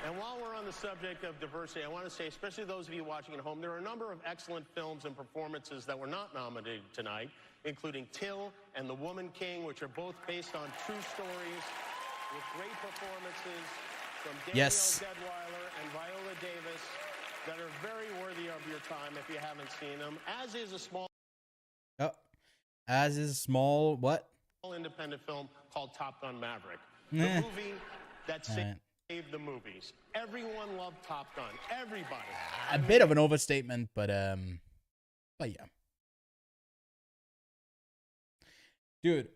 And while we're on the subject of diversity, I want to say, especially those of you watching at home, there are a number of excellent films and performances that were not nominated tonight, including Till and The Woman King, which are both based on true stories with great performances from Danielle Deadwyler and Viola Davis that are very worthy of your time if you haven't seen them, as is a small what? independent film called Top Gun Maverick. The movie that saved the movies. Everyone loved Top Gun. Everybody. A bit of an overstatement, but yeah. Dude,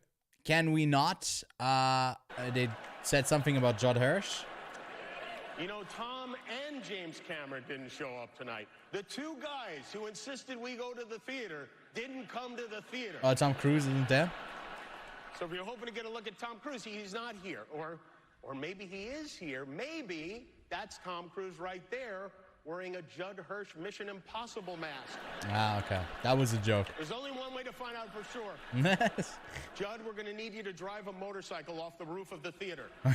can we not? They said something about Judd Hirsch. You know, Tom and James Cameron didn't show up tonight. The two guys who insisted we go to the theater didn't come to the theater. Tom Cruise isn't there. So if you're hoping to get a look at Tom Cruise, he's not here. Or maybe he is here. Maybe that's Tom Cruise right there wearing a Judd Hirsch Mission Impossible mask. Ah, okay. That was a joke. There's only one way to find out for sure. Judd, we're going to need you to drive a motorcycle off the roof of the theater. All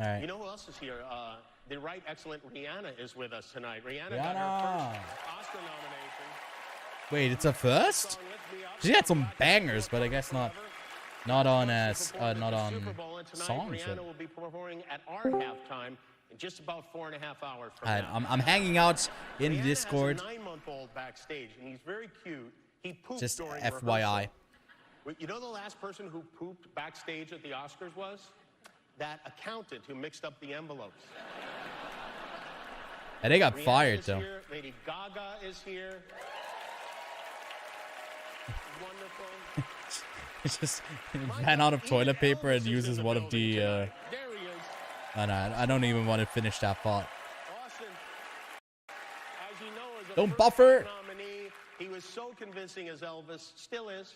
right. You know who else is here? The right excellent Rihanna is with us tonight. Rihanna got her first Oscar nomination. Wait, it's a first? She had some bangers, but I guess not on songs. Rihanna will be performing at our halftime in just about 4.5 hours from now. I'm hanging out in Rihanna Discord. has a 9-month-old backstage, and he's very cute. He pooped Just during FYI. rehearsal. You know the last person who pooped backstage at the Oscars was? That accountant who mixed up the envelopes. And they got Rihanna fired, is though. Here. Lady Gaga is here. Wonderful. He just ran out of toilet paper and uses one of the. There he is. I don't even want to finish that thought. Austin, as you know, as a Don't first buffer. nominee, he was so convincing as Elvis, still is.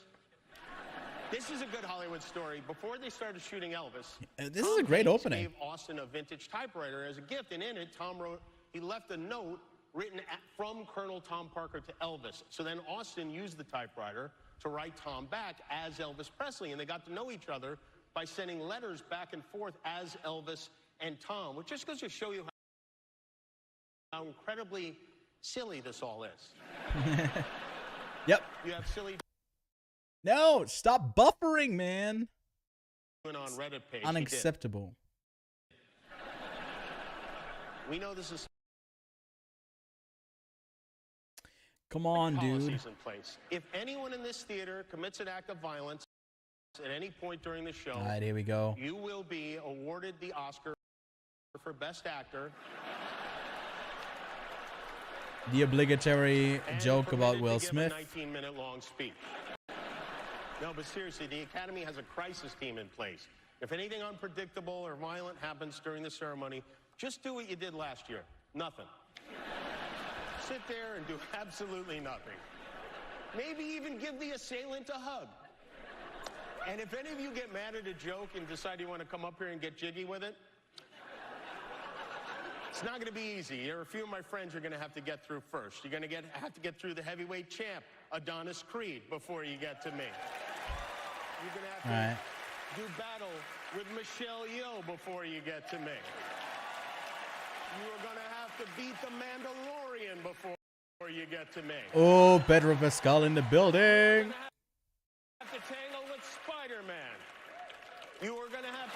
This is a good Hollywood story. Before they started shooting Elvis, This is a great Tom opening. Hanks gave Austin a vintage typewriter as a gift, and in it, Tom wrote, he left a note written from Colonel Tom Parker to Elvis. So then Austin used the typewriter to write Tom back as Elvis Presley, and they got to know each other by sending letters back and forth as Elvis and Tom, which just goes to show you how incredibly silly this all is. Yep. You have silly No, stop buffering, man. on Reddit page. Unacceptable. We know this is Come on, dude. policies in place. If anyone in this theater commits an act of violence at any point during the show, All right, here we go. you will be awarded the Oscar for Best Actor. The obligatory and joke about permitted Will to give Smith. a 19-minute long speech. No, but seriously, the Academy has a crisis team in place. If anything unpredictable or violent happens during the ceremony, just do what you did last year. Nothing. Sit there and do absolutely nothing. Maybe even give the assailant a hug. And if any of you get mad at a joke and decide you want to come up here and get jiggy with it, it's not going to be easy. There are a few of my friends you're going to have to get through first. You're going to have to get through the heavyweight champ, Adonis Creed, before you get to me. You're going to have to do battle with Michelle Yeoh before you get to me. You are going to have to beat the Mandalorian before you get to me. Oh, Pedro Pascal in the building. Have to tangle with Spider-Man. You were gonna have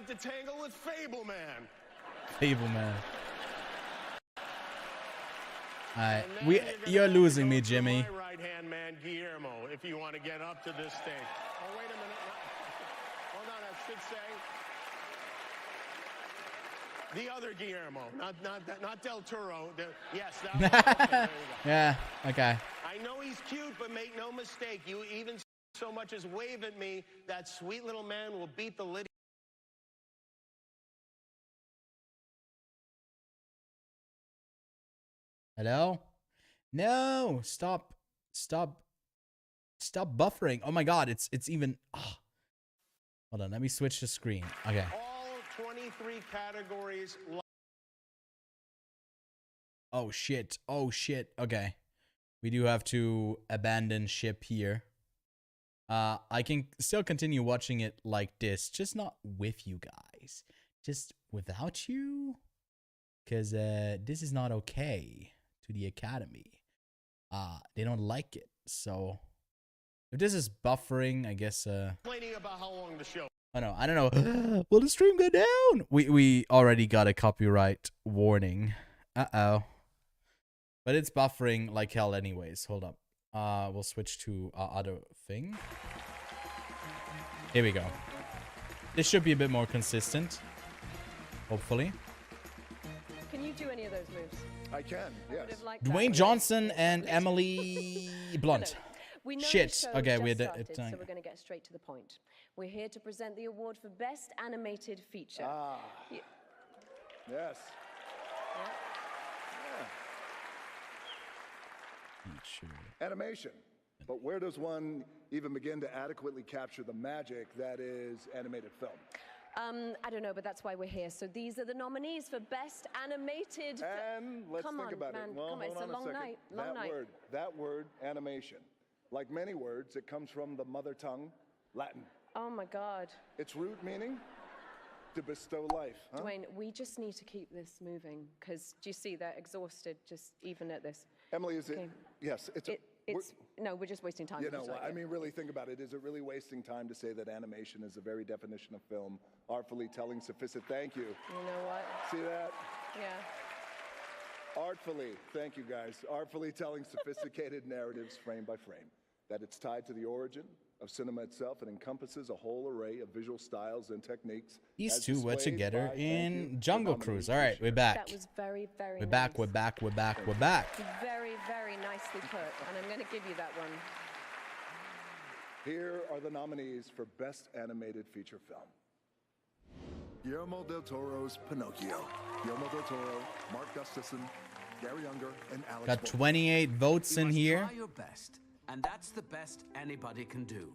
to tangle with Fableman. Fableman. Alright, you're losing me, Jimmy. My right-hand man, Guillermo, if you want to get up to this stage. Oh, wait a minute. Hold on, I should say the other Guillermo, not Del Toro. Yes, that one. Okay, there you go. Yeah, okay. I know he's cute, but make no mistake, you even so much as wave at me, that sweet little man will beat the lid. Hello? No, stop buffering. Oh my god, it's even Hold on, let me switch the screen. Okay. All 23 categories. Oh shit. Okay. We do have to abandon ship here. I can still continue watching it like this, just not with you guys. Just without you. Cause this is not okay to the Academy. They don't like it. So if this is buffering, I guess Complaining about how long the show. I don't know. Will the stream go down? We already got a copyright warning. Uh-oh. But it's buffering like hell anyways. Hold up. We'll switch to our other thing. Here we go. This should be a bit more consistent. Hopefully. Can you do any of those moves? I can, yes. Dwayne Johnson and Emily Blunt. We know Shit. the show Okay, just we had started, so we're going to get straight to the point. We're here to present the award for Best Animated Feature. Yes. Yeah. Animation. But where does one even begin to adequately capture the magic that is animated film? I don't know, but that's why we're here. So these are the nominees for Best Animated. And let's think about it. Well, Come on, it's a long night. That word, animation. Like many words, it comes from the mother tongue, Latin. Oh my God. Its root meaning? To bestow life. Huh? Dwayne, we just need to keep this moving because do you see they're exhausted just even at this? Emily, is it? Yes, no, we're just wasting time. You know, I mean, really think about it. Is it really wasting time to say that animation is the very definition of film, artfully telling sophisticated? Thank you. You know what? See that? Yeah. Artfully, thank you guys. Artfully telling sophisticated narratives frame by frame. That it's tied to the origin of cinema itself and encompasses a whole array of visual styles and techniques. These two were together in Jungle Cruise. All right, we're back. That was very, very We're nice. back, we're back, we're back, we're back. Very, very nicely put, and I'm going to give you that one. Here are the nominees for Best Animated Feature Film. Guillermo del Toro's Pinocchio. Guillermo del Toro, Mark Gustafson, Gary Unger, and Alex Got 28 votes in here. Try your best, and that's the best anybody can do.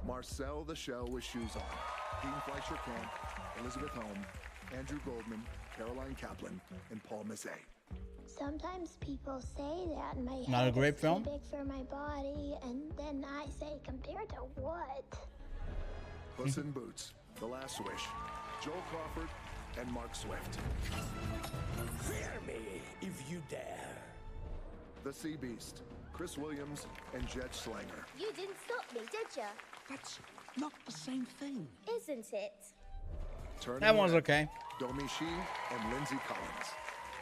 Marcel the Shell with Shoes On, Dean Fleischer Camp, Elizabeth Holm, Andrew Goldman, Caroline Kaplan, and Paul Mazzei. Sometimes people say that my Not a head great is film? too big for my body, and then I say, compared to what? Puss in Boots, The Last Wish, Joel Crawford, and Mark Swift. Fear me if you dare. The Sea Beast, Chris Williams, and Jet Slanger. You didn't stop me, did you? That's not the same thing. Isn't it? That one's okay. Domi Shi and Lindsay Collins.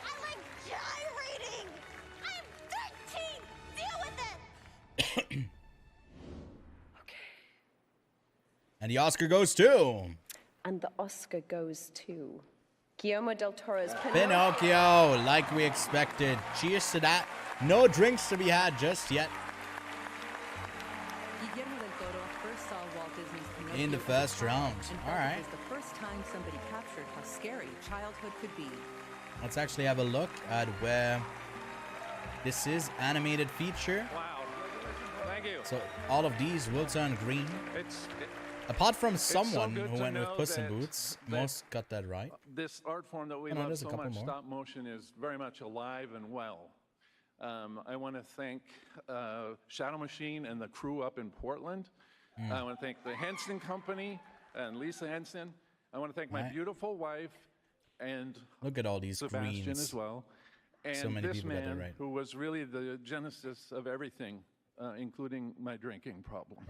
I like gyrating! I'm 13! Deal with it! And the Oscar goes to And the Oscar goes to Guillermo del Toro's Pinocchio, like we expected. Cheers to that. No drinks to be had just yet. Guillermo del Toro first saw Walt Disney's Pinocchio In the first round. and All felt right. it was the first time somebody captured how scary childhood could be. Let's actually have a look at where this is animated feature. Wow. Thank you. So all of these will turn green. Apart from someone so good who to went with know Puss in that- Boots, that most got that right. This art form that we Oh, no, love there's a so couple much, more. stop motion, is very much alive and well. I want to thank Shadow Machine and the crew up in Portland. I want to thank the Henson Company and Lisa Henson. I want to thank my Right. beautiful wife, and Look at all these Sebastian greens. as well. And So many this people got that man right. who was really the genesis of everything, including my drinking problem.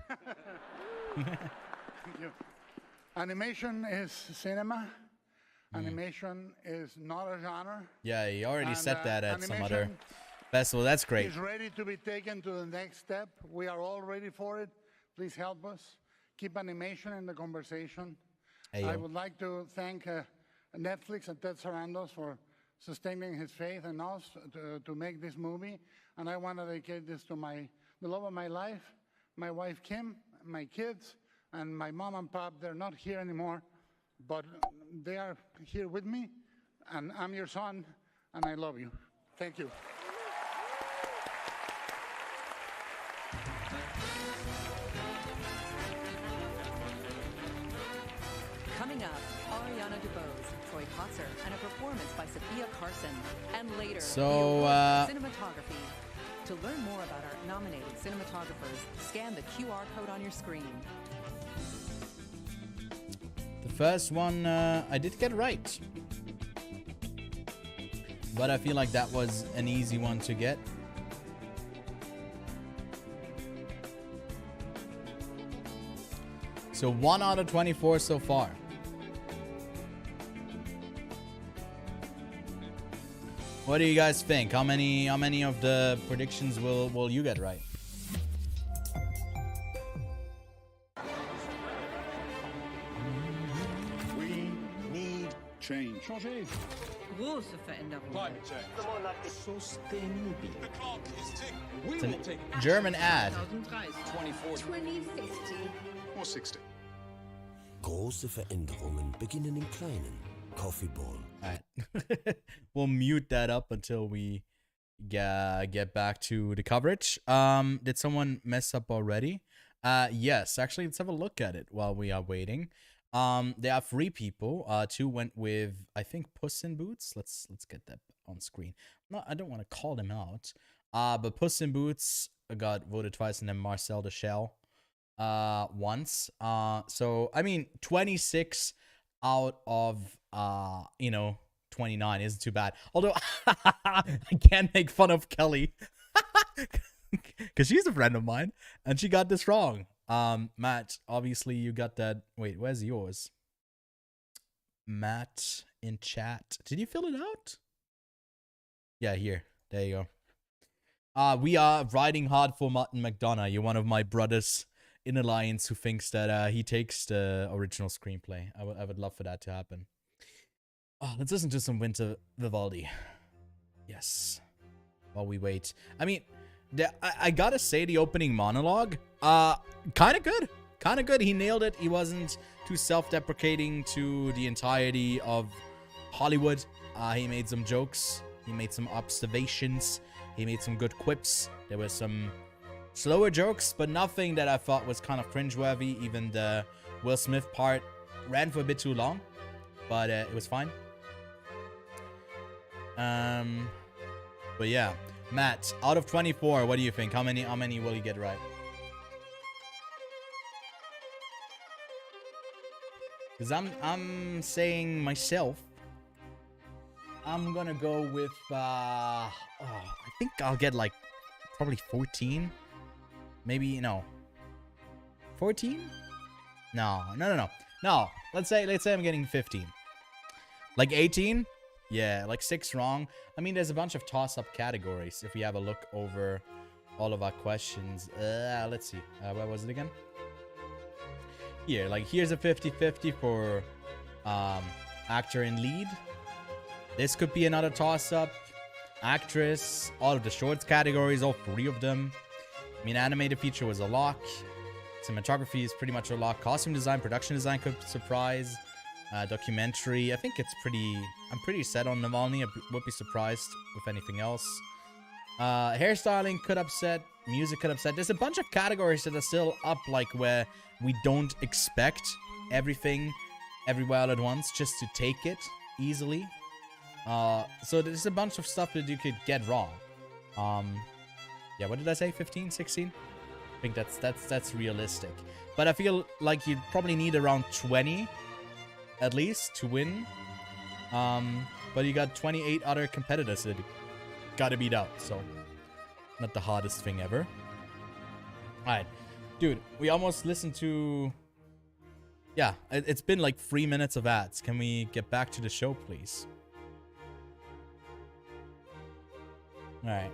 Thank you. Animation is cinema. Animation is not a genre. Yeah, you already said that at some other animation festival. That's great. is ready to be taken to the next step. We are all ready for it. Please help us. Keep animation in the conversation. Hey, I yo. would like to thank Netflix and Ted Sarandos for sustaining his faith in us to make this movie. And I want to dedicate this to the love of my life, my wife Kim, my kids, and my mom and pop. They're not here anymore, but they are here with me. And I'm your son, and I love you. Thank you. Coming up, Ariana DeBose, Troy Kotzer, and a performance by Sophia Carson. And later, So, the award for cinematography. To learn more about our nominated cinematographers, scan the QR code on your screen. The first one I did get right. But I feel like that was an easy one to get. So 1 out of 24 so far. What do you guys think? How many of the predictions will you get right? We need change. Changer. Große Veränderungen. Climate change. Sustainability. The clock is ticking. We It's a will take German ad. 2040. 2050. Or 60. Große Veränderungen beginnen im Kleinen. Coffee Ball. Alright. We'll mute that up until we get back to the coverage. Did someone mess up already? Yes, actually, let's have a look at it while we are waiting. There are 3 people. 2 went with, I think, Puss in Boots. Let's get that on screen. No, I don't want to call them out. But Puss in Boots got voted twice, and then Marcel the Shell once. So I mean, 26 out of 29 isn't too bad. Although I can't make fun of Kelly because she's a friend of mine and she got this wrong. Matt, obviously you got that. Wait, where's yours? Matt in chat. Did you fill it out? Yeah, here. There you go. We are riding hard for Martin McDonough. You're one of my brothers in Alliance who thinks that he takes the original screenplay. I would love for that to happen. Oh, let's listen to some Winter Vivaldi. Yes. While we wait. I mean, I gotta say the opening monologue, kind of good. Kind of good. He nailed it. He wasn't too self-deprecating to the entirety of Hollywood. He made some jokes. He made some observations. He made some good quips. There were some slower jokes, but nothing that I thought was kind of cringeworthy. Even the Will Smith part ran for a bit too long, but it was fine. But yeah, Matt, out of 24, what do you think? How many will you get right? Because I'm saying myself, I'm gonna go with I think I'll get like probably 14. Maybe no. 14? No. Let's say I'm getting 15. Like 18? Yeah, like 6 wrong. I mean, there's a bunch of toss-up categories if we have a look over all of our questions. Let's see. Where was it again? Here, like here's a 50-50 for actor and lead. This could be another toss-up. Actress, all of the shorts categories, all 3 of them. I mean, animated feature was a lock. Cinematography is pretty much a lock. Costume design, production design could surprise. Documentary, I think I'm pretty set on Navalny. I would be surprised with anything else. Hairstyling could upset. Music could upset. There's a bunch of categories that are still up, like where we don't expect everything everywhere all at once just to take it easily. So there's a bunch of stuff that you could get wrong. Yeah, what did I say? 15, 16? I think that's realistic. But I feel like you'd probably need around 20 at least to win. But you got 28 other competitors that gotta beat out, so not the hardest thing ever. Alright, dude, we almost listened to... Yeah, it's been like 3 minutes of ads. Can we get back to the show, please? Alright.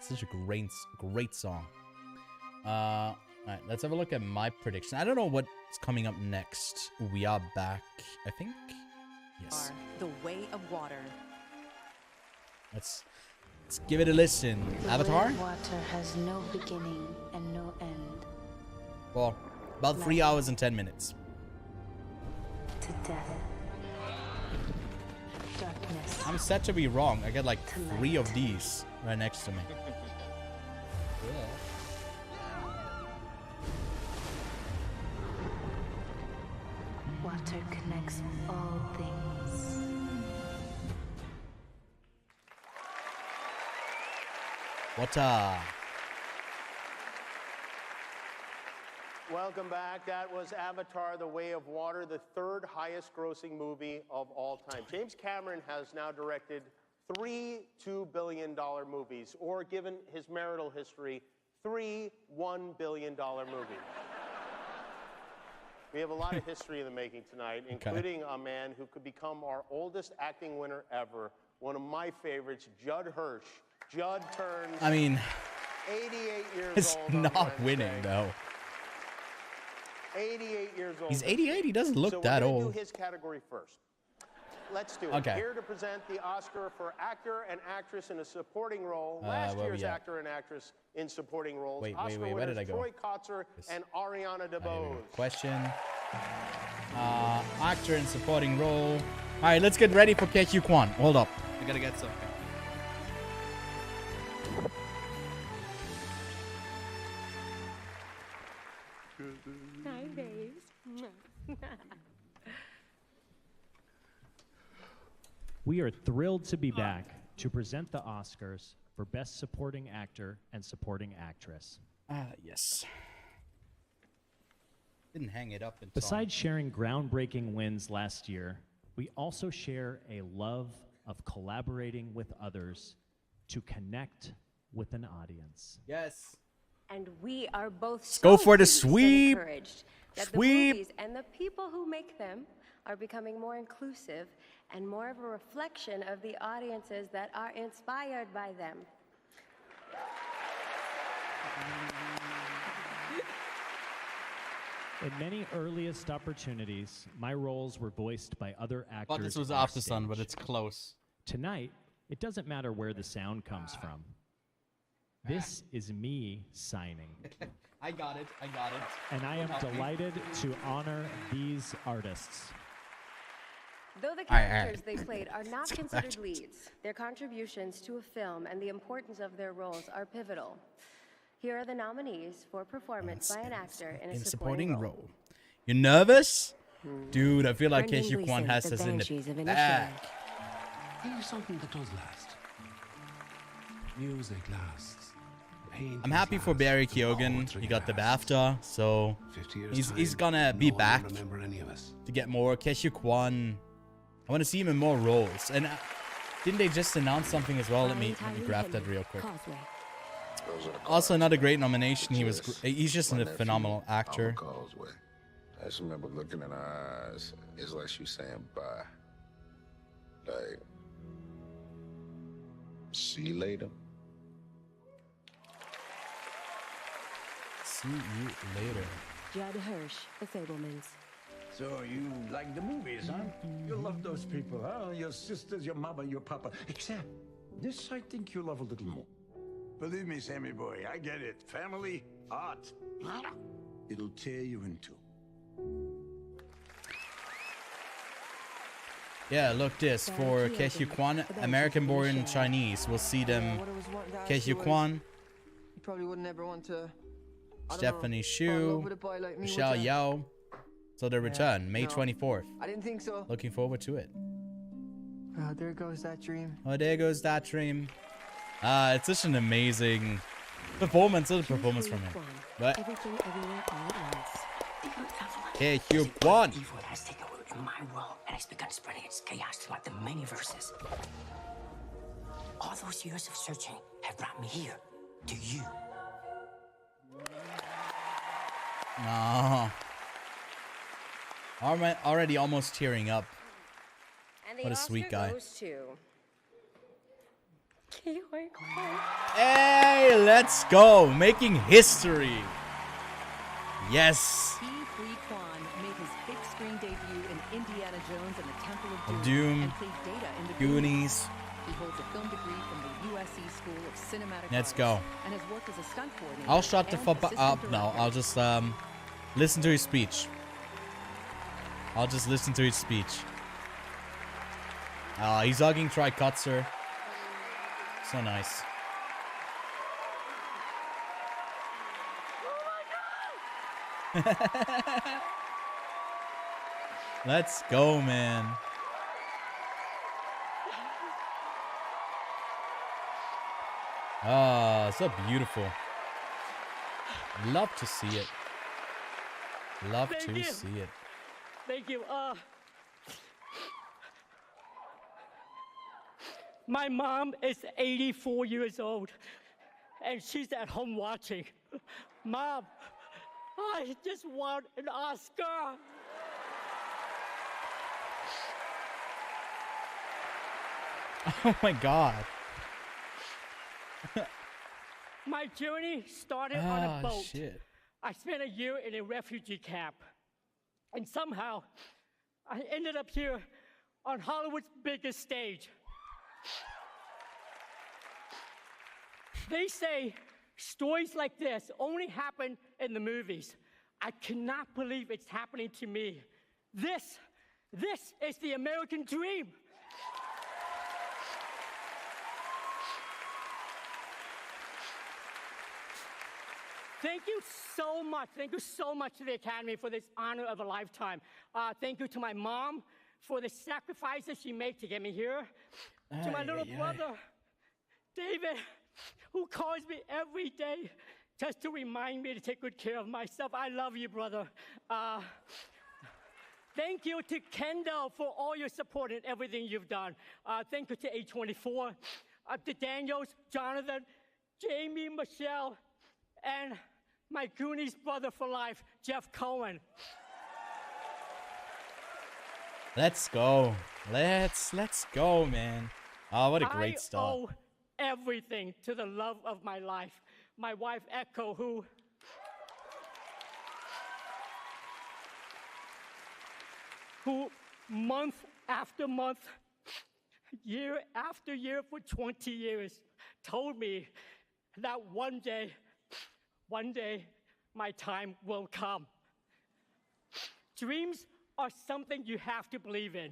Such a great song. Alright, let's have a look at my prediction. I don't know what's coming up next. We are back, I think. Yes. The Way of Water. Let's give it a listen. Avatar? The way of water has no beginning and no end. Well, about 3 hours and 10 minutes. To death. Darkness. I'm set to be wrong. I got like 3 of these right next to me. Water connects all things. Water. Welcome back. That was Avatar: The Way of Water, the 3rd highest grossing movie of all time. James Cameron has now directed 3 $2 billion movies, or given his marital history, 3 $1 billion movies. We have a lot of history in the making tonight, including a man who could become our oldest acting winner ever, one of my favorites, Judd Hirsch. Judd turns 88 years He's old. not winning, though. 88 years old. He's 88. He doesn't look that old. So we're going to do his category first. Let's do it. Okay. Here to present the Oscar for actor and actress in a supporting role. Last year's actor and actress in supporting roles. Oscar where did I go? Troy Kotsur and Ariana DeBose. Question. Actor in supporting role. All right, let's get ready for KQ Kwan. Hold up. I gotta get something. Hi, babes. We are thrilled to be back to present the Oscars for Best Supporting Actor and Supporting Actress. Yes. Didn't hang it up in time. Besides sharing groundbreaking wins last year, we also share a love of collaborating with others to connect with an audience. Yes. And we are both Let's go for the pleased and sweep. encouraged that Sweep. the movies and the people who make them are becoming more inclusive and more of a reflection of the audiences that are inspired by them. In many earliest opportunities, my roles were voiced by other actors. But this was on off the sun, stage. but it's close. Tonight, it doesn't matter where the sound comes from. This is me signing. I got it. I got it. And I am delighted to honor these artists. Though the characters they played are not considered leads, their contributions to a film and the importance of their roles are pivotal. Here are the nominees for performance by an actor in a supporting role. You nervous? Dude, I feel like KQ Kwan has this in the bag. Here's something that does last. Music lasts. I'm happy for Barry Keoghan. He got the BAFTA, so he's gonna be back to get more. KQ Kwan, I want to see him in more roles. And didn't they just announce something as well? Let me grab that real quick. Also, another great nomination. He's just a phenomenal actor. I just remember looking in her eyes. It's like she was saying bye. Like, see you later. See you later. Judd Hirsch, The Fablemans. So you like the movies, huh? You love those people, huh? Your sisters, your mama, your papa. Except this I think you love a little more. Believe me, Sammy boy, I get it. Family, art. It'll tear you in two. Yeah, look this. For KQ Kwan, American-born Chinese. We'll see them. KQ Kwan, You probably wouldn't ever want to. Stephanie Shu, Michelle Yao. So the return, May no, 24th. I didn't think so. Looking forward to it. There goes that dream. Oh, there goes that dream. It's such an amazing performance. It's a performance from him. But Everything everywhere all at once. okay, you won. Evil has taken root in my world and has begun spreading its chaos throughout the many verses. All those years of searching have brought me here, to you. No. Already almost tearing up. And the What a sweet Oscar guy. goes to Ewan. Hey, let's go. Making history. Yes. Kwan made his big screen debut in Indiana Jones and the Temple of Doom, and played Data in the Goonies. He holds a film degree from the USC School of Cinematography. Let's go. And has worked as a stunt coordinator. I'll shut the and fuck assistant up now. director. I'll just listen to his speech. I'll just listen to his speech. He's hugging Tricutzer. So nice. Let's go, man. So beautiful. Love to see it. Love Thank to you. see it. Thank you. My mom is 84 years old, and she's at home watching. Mom, I just want an Oscar. Oh my god. My journey started on a boat. Shit. I spent a year in a refugee camp, and somehow I ended up here on Hollywood's biggest stage. They say stories like this only happen in the movies. I cannot believe it's happening to me. This is the American dream. Thank you so much. Thank you so much to the Academy for this honor of a lifetime. Thank you to my mom for the sacrifices she made to get me here. To my little brother, David, who calls me every day just to remind me to take good care of myself. I love you, brother. Thank you to Kendall for all your support and everything you've done. Thank you to A24, to Daniels, Jonathan, Jamie, Michelle, and my Goonies brother for life, Jeff Cohen. Let's go. Let's go, man. Oh, what a great start. I owe everything to the love of my life, my wife Echo, who month after month, year after year for 20 years, told me that one day, my time will come. Dreams are something you have to believe in.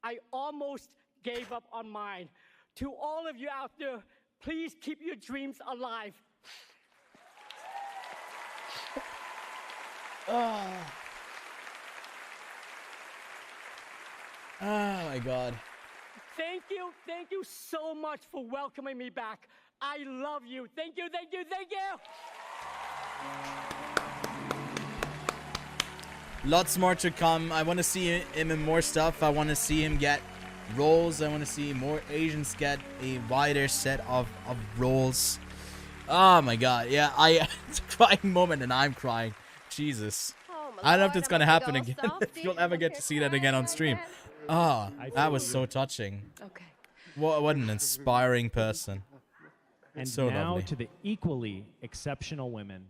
I almost gave up on mine. To all of you out there, please keep your dreams alive. Oh my god. Thank you so much for welcoming me back. I love you. Thank you. Lots more to come. I want to see him in more stuff. I want to see him get roles. I want to see more Asians get a wider set of roles. Oh my god. Yeah, it's a crying moment and I'm crying. Jesus. I don't know if it's going to happen again. If you'll ever get to see that again on stream. Oh, that was so touching. Okay. What an inspiring person. And So now lovely. to the equally exceptional women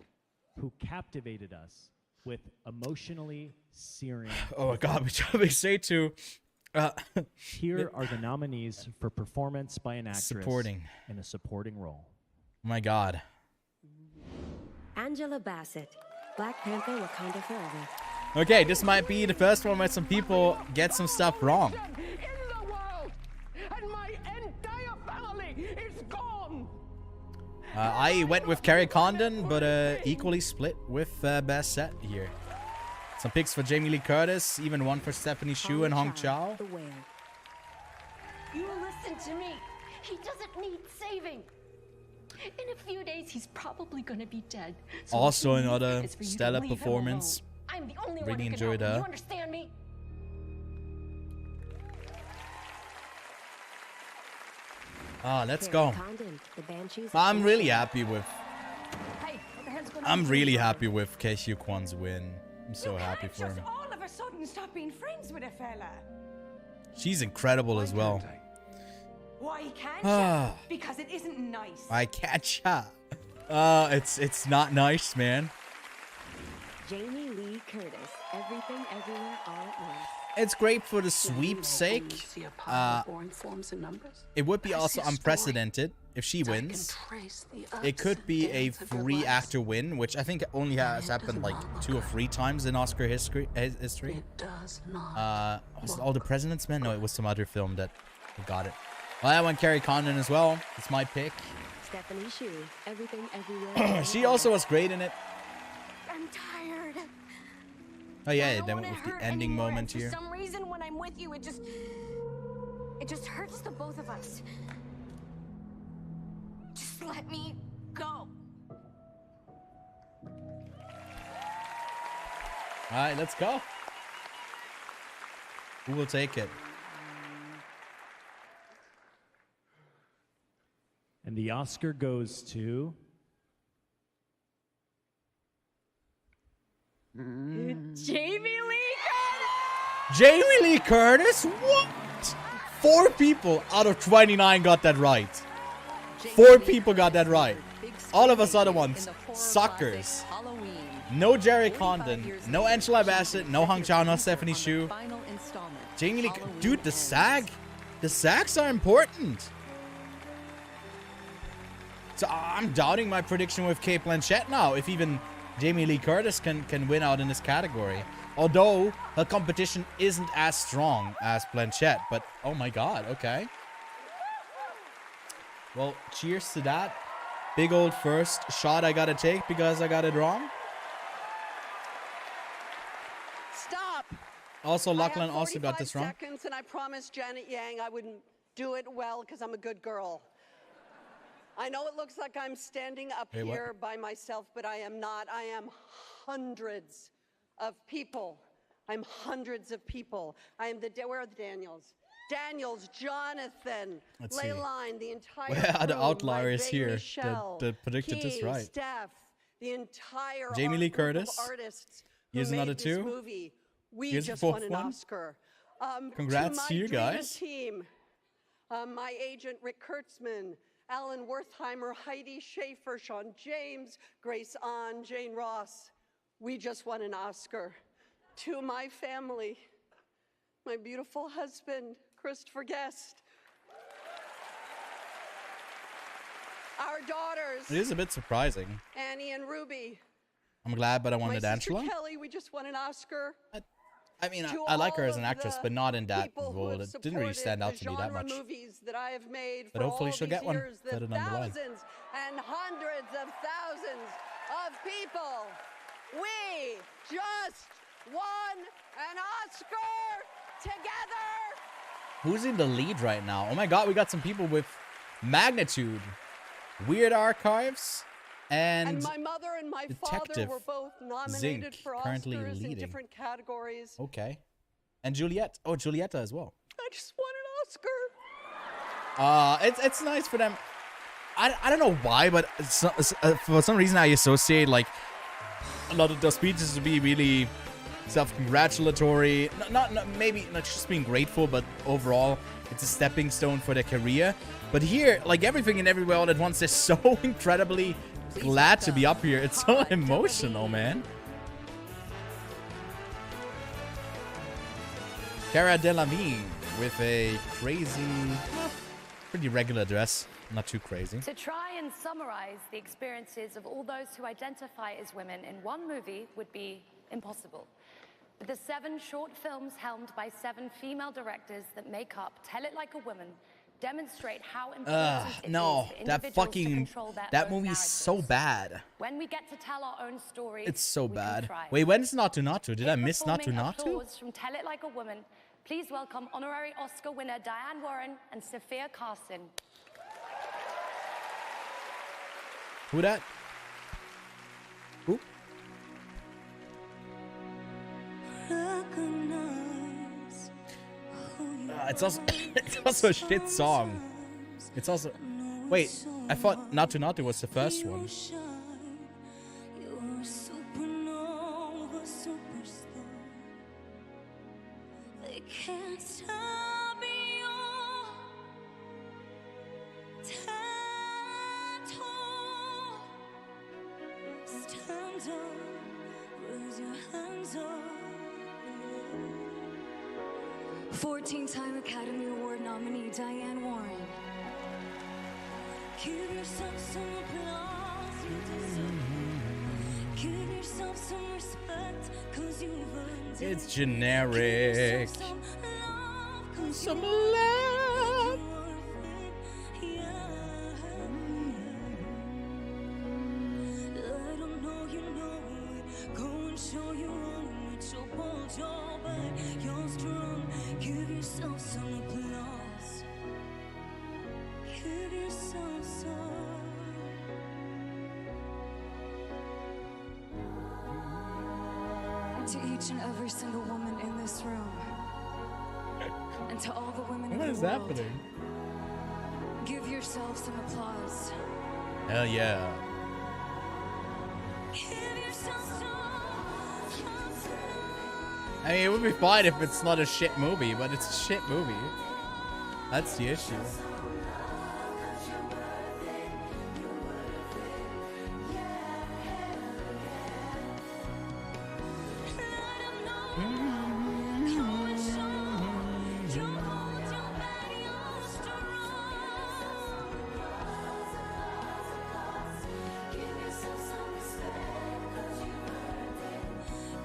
who captivated us with emotionally searing. Oh my god, we say to Here are the nominees for performance by an actress Supporting. in a supporting role. Oh my god. Angela Bassett, Black Panther Wakanda Forever. Okay, this might be the first one where some people get some stuff wrong. And my entire family is gone. I went with Carrie Condon, but equally split with Bassett here. Some picks for Jamie Lee Curtis, even one for Stephanie Hsu and Hong Chau. The whale. You listen to me. He doesn't need saving. In a few days, he's probably going to be dead. So Also what he another needs is for you to stellar leave him performance. alone. I'm the only one Really who can enjoyed help him. her. You understand me? Ah, let's go. Condon, the Banshees. I'm really happy with. Hey, what the hell's going on? I'm really happy with Ke Kwan's win. I'm so happy for him. Just all of a sudden stop being friends with a fella. She's incredible as well. Why can't Ah. you? Because it isn't nice. I catch ya. It's not nice, man. Jamie Lee Curtis. Everything, everywhere, all at once. It's great for the sweepsake. It would be also unprecedented if she wins. It could be a 3-actor win, which I think only has happened like 2 or 3 times in Oscar history. Was it All the President's Men? No, it was some other film that got it. Well, I went Carrie Condon as well. It's my pick. Stephanie Hsu. Everything, everywhere. She also was great in it. I'm tired. Oh yeah, then with the ending anymore. moment And here. For some reason, when I'm with you, it just hurts the both of us. Just let me go. All right, let's go. Who will take it? And the Oscar goes to... Jamie Lee Curtis! Jamie Lee Curtis? What? 4 people out of 29 got that right. 4 people got that right. All of us other ones, suckers. No Jerry Condon, no Angela Bassett, no Hong Chau, no Stephanie Hsu. Jamie Lee, dude, the SAGs are important. So I'm doubting my prediction with Cate Blanchett now, if even Jamie Lee Curtis can win out in this category. Although her competition isn't as strong as Blanchett, but oh my god, okay. Well, cheers to that. Big old first shot I gotta take because I got it wrong. Stop. Also, Lachlan also got this wrong. Seconds, and I promised Janet Yang I wouldn't do it well because I'm a good girl. I know it looks like I'm standing up here by myself, but I am not. I am hundreds of people. I'm hundreds of people. I am where are the Daniels? Daniels, Jonathan, Leyline, the entire Where are the crew, outliers my here Michelle, that predicted this Key, right? Steph, the entire Jamie Lee group of Curtis. artists Here's who made another this 2. movie. We Here's the just won 4th an one. Oscar. Congrats to you my guys. team, my agent Rick Kurtzman, Alan Wertheimer, Heidi Schaefer, Sean James, Grace Ahn, Jane Ross. We just won an Oscar. To my family, my beautiful husband, Christopher Guest. Our daughters. It is a bit surprising. Annie and Ruby. I'm glad, but I wanted My sister Angela. Kelly, we just won an Oscar. I mean, To I like her all as an of actress, the but not in that people who role. have It didn't really stand out supported to me that the much. genre movies that I have made But for hopefully all she'll these get one years, the further down the line. thousands and hundreds of thousands of people. We just won an Oscar together. Who's in the lead right now? Oh my god, we got some people with Magnitude, Weird Archives, and my mother and my father Detective were both nominated Zinc, for currently Oscars in leading. different categories. Okay. And Juliet. Oh, Julieta as well. I just won an Oscar. It's nice for them. I don't know why, but for some reason I associate like a lot of the speeches to be really self-congratulatory. Not maybe not just being grateful, but overall it's a stepping stone for their career. But here, like Everything and Everywhere All at Once, they're so incredibly glad to be up here. It's so emotional, man. Cara Delevingne with a crazy, pretty regular dress. Not too crazy. To try and summarize the experiences of all those who identify as women in one movie would be impossible. But the 7 short films helmed by 7 female directors that make up Tell It Like a Woman demonstrate how important it no, is for that individuals fucking to control their that own movie is so narratives. bad. When we get to tell our own stories, It's so we can bad. thrive. Wait, when's Naatu? Did I miss Performing Naatu? applause from Tell It Like a Woman, please welcome honorary Oscar winner Diane Warren and Sophia Carson. Who that? Who? It's also a shit song. It's also. Wait, I thought Naatu was the first one. Stand up, raise your hands up. 14-time Academy Award nominee Diane Warren. Give yourself some applause, you deserve it. Give yourself some respect, cause you've earned it. It's generic. Some love. Show you own it, so bold your back, you're strong. Give yourself some applause. Give yourself some. To each and every single woman in this room, and to all the women in the world, happening? give yourself some applause. Hell yeah. Give yourself some. I mean, it would be fine if it's not a shit movie, but it's a shit movie. That's the issue.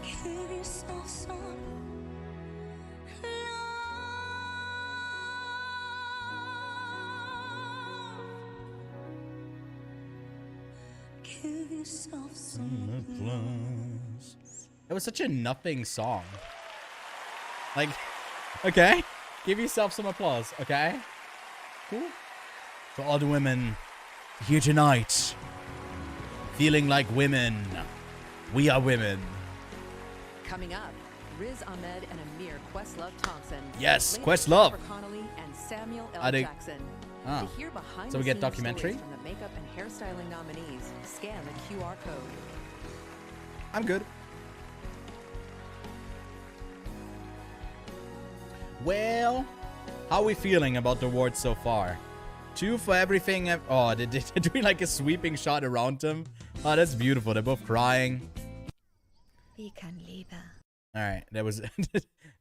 Give yourself some. Give yourself some applause. It was such a nothing song. Like, okay, give yourself some applause, okay? Cool. For all the women here tonight, feeling like women, we are women. Coming up, Riz Ahmed and Amir Questlove Thompson. Yes, Later, Questlove. Jennifer Connelly and Samuel L. Are they- Jackson. Ah. To hear behind So we the get scenes documentary? stories from the makeup and hairstyling nominees, scan the QR code. I'm good. Well, how are we feeling about the awards so far? 2 for everything. Oh, they're doing like a sweeping shot around them. Oh, that's beautiful. They're both crying. All right, there was.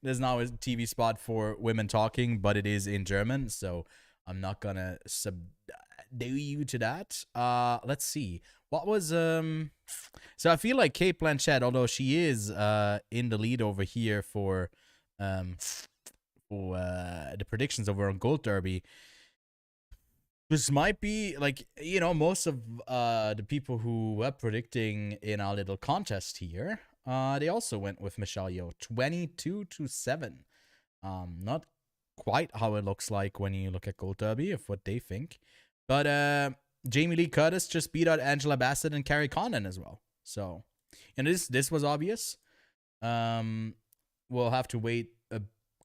There's now a TV spot for women talking, but it is in German, so I'm not gonna subdue you to that. Let's see. What was So I feel like Kate Blanchett, although she is in the lead over here for the predictions over on Gold Derby. This might be like, you know, most of the people who were predicting in our little contest here, they also went with Michelle Yeoh, 22-7. Not quite how it looks like when you look at Gold Derby of what they think. But Jamie Lee Curtis just beat out Angela Bassett and Carrie Condon as well. So, and this was obvious. We'll have to wait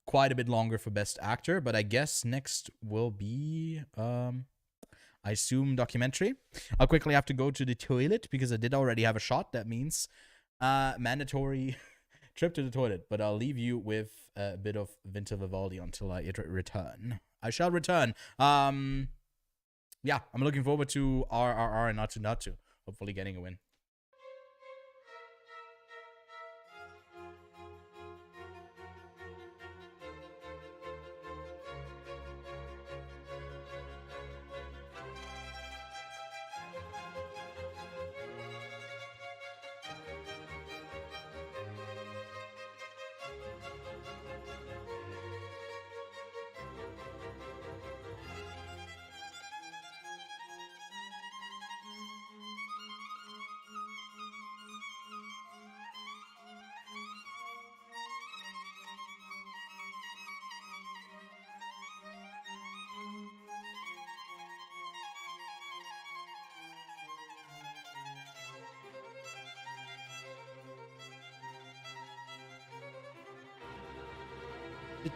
quite a bit longer for Best Actor, but I guess next will be I assume documentary. I'll quickly have to go to the toilet because I did already have a shot. That means mandatory trip to the toilet. But I'll leave you with a bit of Vinter Vivaldi until I return. I shall return. Yeah, I'm looking forward to RRR and Naatu. Hopefully getting a win.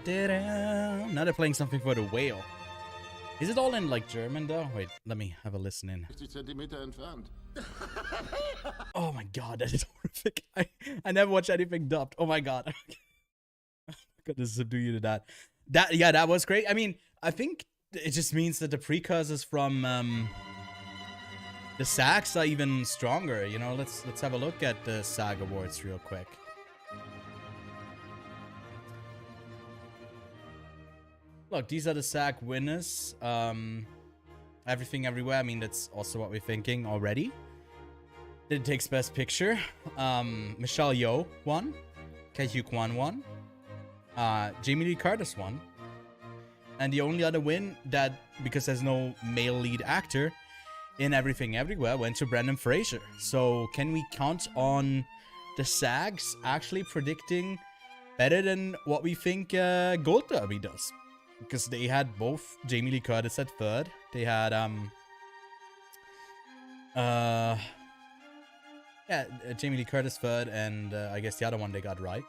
Now they're playing something for the whale. Is it all in like German though? Wait, let me have a listen in. 50 Zentimeter entfernt. Oh my god, that is horrific. I never watch anything dubbed. Oh my god. Goodness, subdue you to that. That was great. I mean, I think it just means that the precursors from the SAGs are even stronger. You know, let's have a look at the SAG Awards real quick. Look, these are the SAG winners. Everything Everywhere. I mean, that's also what we're thinking already. It takes Best Picture. Michelle Yeoh won. Kae-hyuk Kwan won. Jamie Lee Curtis won. And the only other win that, because there's no male lead actor in Everything Everywhere, went to Brendan Fraser. So can we count on the SAGs actually predicting better than what we think Gold Derby does? Because they had both Jamie Lee Curtis at third. They had Jamie Lee Curtis third, and I guess the other one they got right.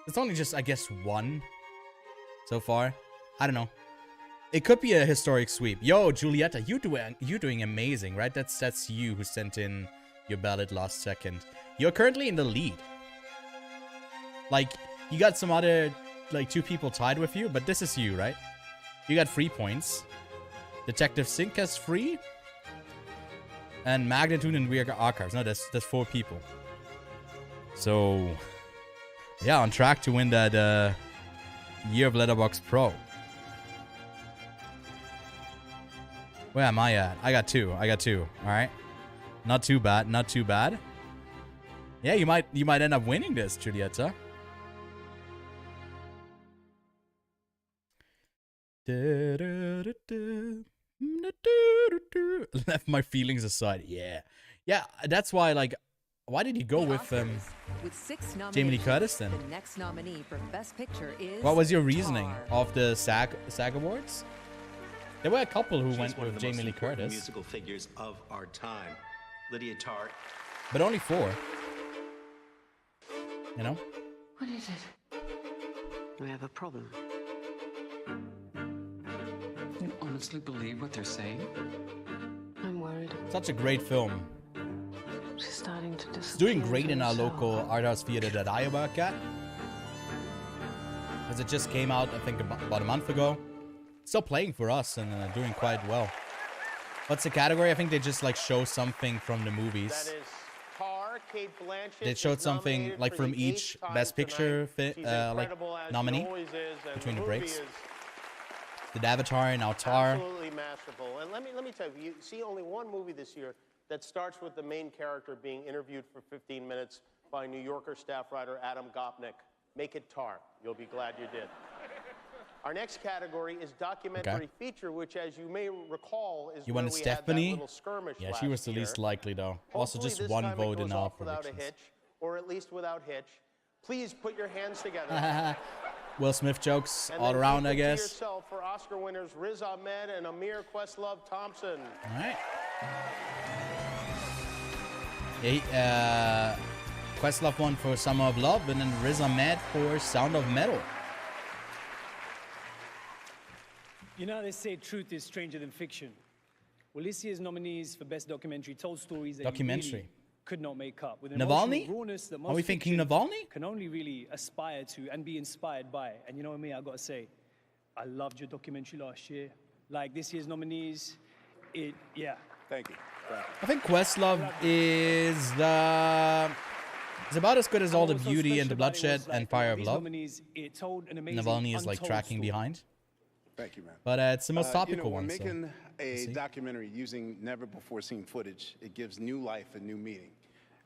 It's only just, I guess, one so far. I don't know. It could be a historic sweep. Yo, Julieta, you're doing amazing, right? That's you who sent in your ballot last second. You're currently in the lead. Like, you got some other, like, 2 people tied with you, but this is you, right? You got 3 points. Detective Sink has 3. And Magnitude and Weird Archives. No, that's 4 people. So, yeah, on track to win that Year of Letterboxd Pro. Where am I at? I got 2. All right. Not too bad. Not too bad. Yeah, you might end up winning this, Julieta. Left my feelings aside. Yeah, that's why, like, why did you go with 6 Jamie Lee Curtis then? The next nominee for Best Picture is What was your reasoning of the SAG Awards? There were a couple who went with Jamie Lee Curtis. Musical figures of our time. Lydia Tarr. But only 4. You know? What is it? We have a problem. You honestly believe what they're saying? I'm worried. Such a great film. She's starting to It's doing great in our local art house theater that I work at. Because it just came out, I think, about a month ago. Still playing for us and doing quite well. What's the category? I think they just like show something from the movies. That is Tar, Kate Blanchett. They showed something like from each Best Picture like nominee between the breaks. Did Avatar and now Tar. Absolutely masterful. And let me tell you, you see only one movie this year that starts with the main character being interviewed for 15 minutes by New Yorker staff writer Adam Gopnik. Make it Tar. You'll be glad you did. Our next category is documentary feature, which, as you may recall, is you where wanted we Stephanie? had that little skirmish Yeah, she was the least likely, though. Also, Hopefully just one vote in our without a predictions. hitch, or at least without hitch. Please put your hands together. Will Smith jokes And all then around, keep I it to guess. yourself for Oscar winners Riz Ahmed and Amir Questlove Thompson. All right. Yeah, Questlove won for Summer of Love, and then Riz Ahmed for Sound of Metal. You know, they say truth is stranger than fiction. Well, this year's nominees for Best Documentary told stories that you really could not make up. With an Navalny? emotional rawness that Are most we thinking fiction Navalny? can only really aspire to and be inspired by. And you know what I mean? I gotta say, I loved your documentary last year. Like this year's nominees, yeah. Thank you. I think Questlove is about as good as all the beauty and the bloodshed and Fire of Love. Navalny is like tracking behind. Thank you, man. But it's the most topical when one. So. making a documentary using never-before-seen footage, it gives new life and new meaning.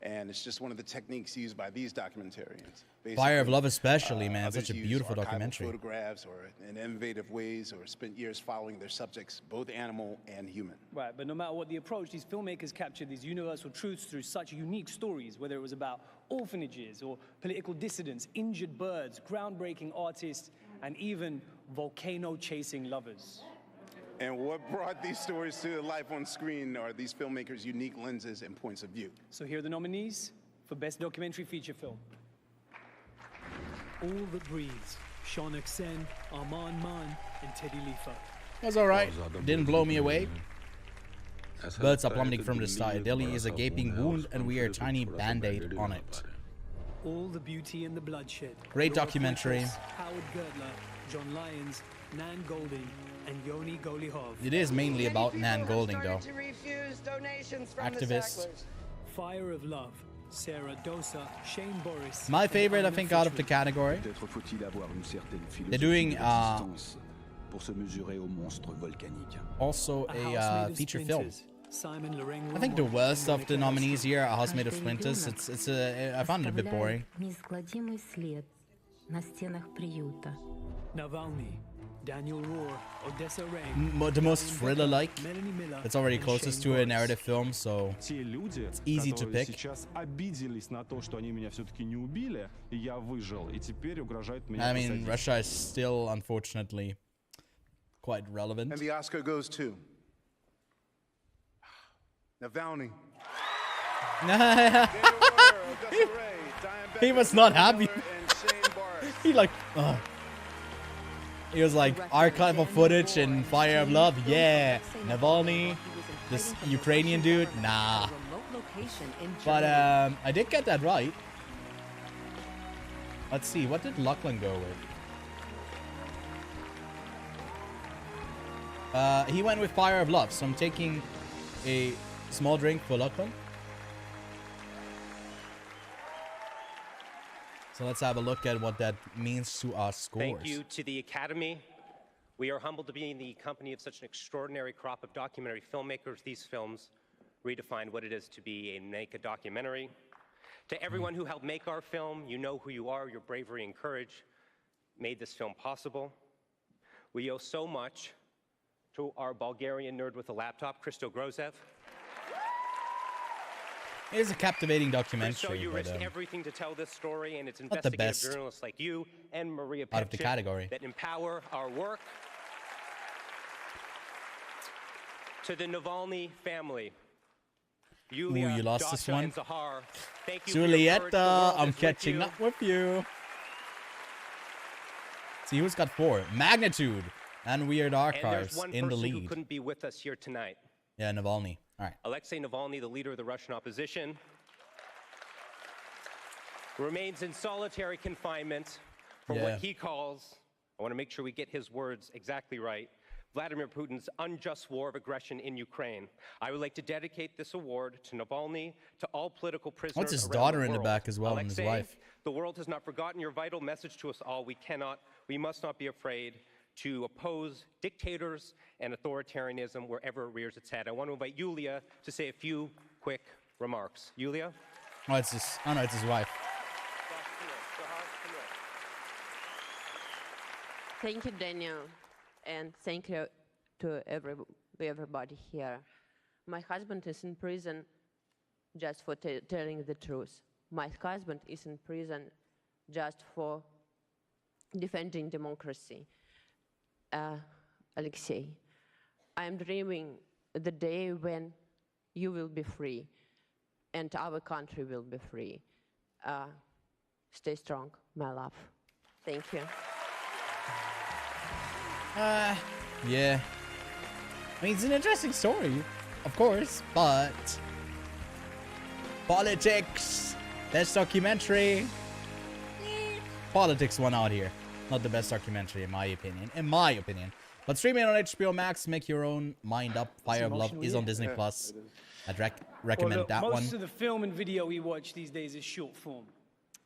And it's just one of the techniques used by these documentarians. Fire of Love especially, man. It's Others such a use beautiful archival documentary. photographs or in innovative ways or spent years following their subjects, both animal and human. Right, but no matter what the approach, these filmmakers captured these universal truths through such unique stories, whether it was about orphanages or political dissidents, injured birds, groundbreaking artists, and even volcano-chasing lovers. And what brought these stories to life on screen are these filmmakers' unique lenses and points of view. So here are the nominees for Best Documentary Feature Film. All That Breathes, Sean Exen, Armand Mann, and Teddy Lifa. That's alright. Didn't blow me away. Birds are plummeting from the sky. Delhi is a gaping wound and we are a tiny band-aid on it. All the beauty and the bloodshed. Great documentary. Howard Girdler, John Lyons, Nan Golding, and Yoni Golihov. It is mainly about Nan Golding though. Activist. Fire of Love, Sarah Dosa, Shane Boris. My favorite, I think, out of the category. They're doing also a feature film. I think the worst of the nominees here are Housemaid of Splinters. I found it a bit boring. Navalny, Daniel Rohr, Odessa Ray. The most thriller-like. It's already closest to a narrative film, so it's easy to pick. I mean, Russia is still, unfortunately, quite relevant. And the Oscar goes to Navalny. He was not happy. He like, he was like, archival footage and Fire of Love, yeah. Navalny, this Ukrainian dude, nah. But I did get that right. Let's see, what did Lachlan go with? He went with Fire of Love, so I'm taking a small drink for Lachlan. So let's have a look at what that means to our scores. Thank you to the Academy. We are humbled to be in the company of such an extraordinary crop of documentary filmmakers. These films redefine what it is to make a documentary. To everyone who helped make our film, you know who you are. Your bravery and courage made this film possible. We owe so much to our Bulgarian nerd with a laptop, Christo Grozev. It is a captivating documentary. So you risked everything to tell this story, and it's not the investigative best journalists like you and Maria out of the category that empower our work. To the Navalny family, Yulia, you lost Dasha, this one. and Zahar, thank you for your courage. The Julieta, world I'm is with catching you. up with you. See who's got 4. Magnitude and Weird Archives in the who lead. couldn't be with us here tonight. Yeah, Navalny. All right. Alexei Navalny, the leader of the Russian opposition, remains in solitary confinement for what he calls, I want to make sure we get his words exactly right, Vladimir Putin's unjust war of aggression in Ukraine. I would like to dedicate this award to Navalny, to all political prisoners What's his around daughter the in the world. back as well, and his Alexei, wife? the world has not forgotten your vital message to us all. We must not be afraid to oppose dictators and authoritarianism wherever it rears its head. I want to invite Yulia to say a few quick remarks. Yulia? Oh, it's his wife. Thank you, Daniel, and thank you to everybody here. My husband is in prison just for telling the truth. My husband is in prison just for defending democracy. Alexei, I'm dreaming the day when you will be free and our country will be free. Stay strong, my love. Thank you. Yeah. I mean, it's an interesting story, of course, but politics, best documentary. Politics won out here. Not the best documentary, in my opinion. But streaming on HBO Max, make your own mind up. Fire of Love is on Disney Plus. I'd recommend that one. Most of the film and video we watch these days is short form.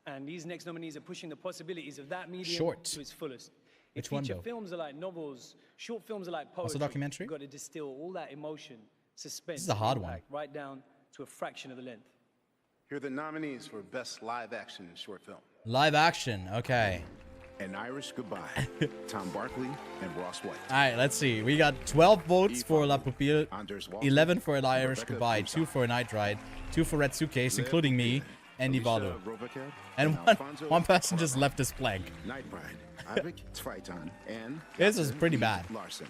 And these next nominees are pushing the possibilities of that medium to its fullest. Which one, Feature though? films are like novels, short films are like poetry. Also documentary? You've got to distill all that emotion, suspense, This is a hard impact, right down to a fraction of the length. Here are the nominees for Best Live Action Short Film. Live action, okay. An Irish Goodbye, Tom Barkley and Ross White. All right, let's see. We got 12 votes for La Pupille, 11 for An Irish Goodbye, 2 for A Night Ride, 2 for Red Suitcase, including me, and Ivalu. And one person just left us blank. Night Ride, Avik Tvaitan, and This is pretty bad. Larson.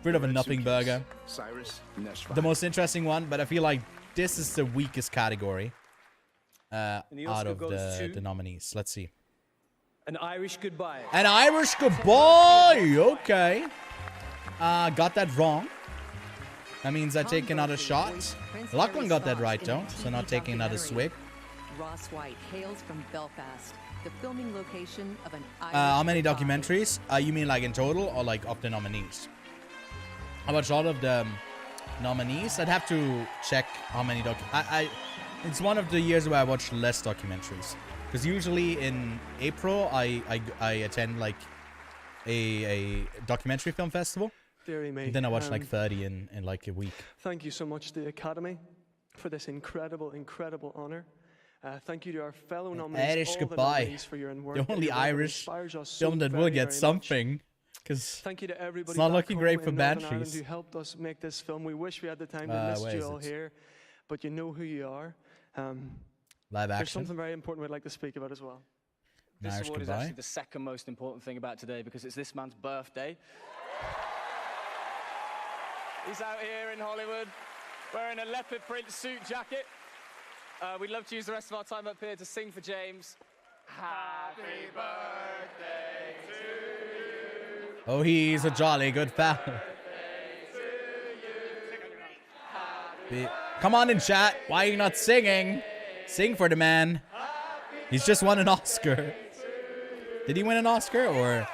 Bit of a nothing burger. Cyrus Neshri. The most interesting one, but I feel like this is the weakest category out of the nominees. Let's see. An Irish Goodbye. An Irish Goodbye. Okay. Got that wrong. That means I take another shot. Lachlan got that right though, so not taking another swig. Ross White hails from Belfast, the filming location of an Irish How many documentaries? You mean like in total or like of the nominees? I watched all of the nominees. I'd have to check how many it's one of the years where I watch less documentaries. Because usually in April, I attend like a documentary film festival. Deary me. And then I watch like 30 in like a week. Thank you so much to the Academy for this incredible, incredible honor. Thank you to our fellow nominees, Irish all Goodbye. the nominees for your work. The only Your work Irish inspires us film so that will very, get very something. Because Thank you to everybody it's not back looking home great for in Northern Ireland Banshees. who helped us make this film. We wish we had the time to where list is you all it? here, but you know who you are. Live There's action. something very important we'd like to speak about as well. This Irish award is Goodbye. actually the second most important thing about today because it's this man's birthday. He's out here in Hollywood wearing a leopard print suit jacket. We'd love to use the rest of our time up here to sing for James. Happy birthday to you. Oh, he's a jolly good fellow. Come on in, chat. Why are you not singing? Sing for the man. He's just won an Oscar. Did he win an Oscar or?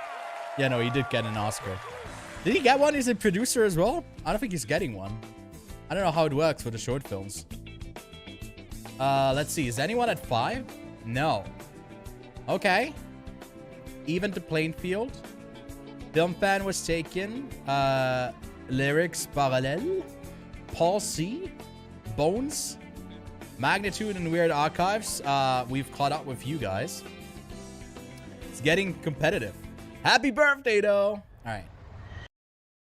Yeah, no, he did get an Oscar. Did he get one? He's a producer as well? I don't think he's getting one. I don't know how it works for the short films. Let's see. Is anyone at 5? No. Okay. Even to Plainfield. Film fan was taken. Lyrics Parallel. Paul C. Bones. Magnitude and Weird Archives. We've caught up with you guys. It's getting competitive. Happy birthday, though. All right.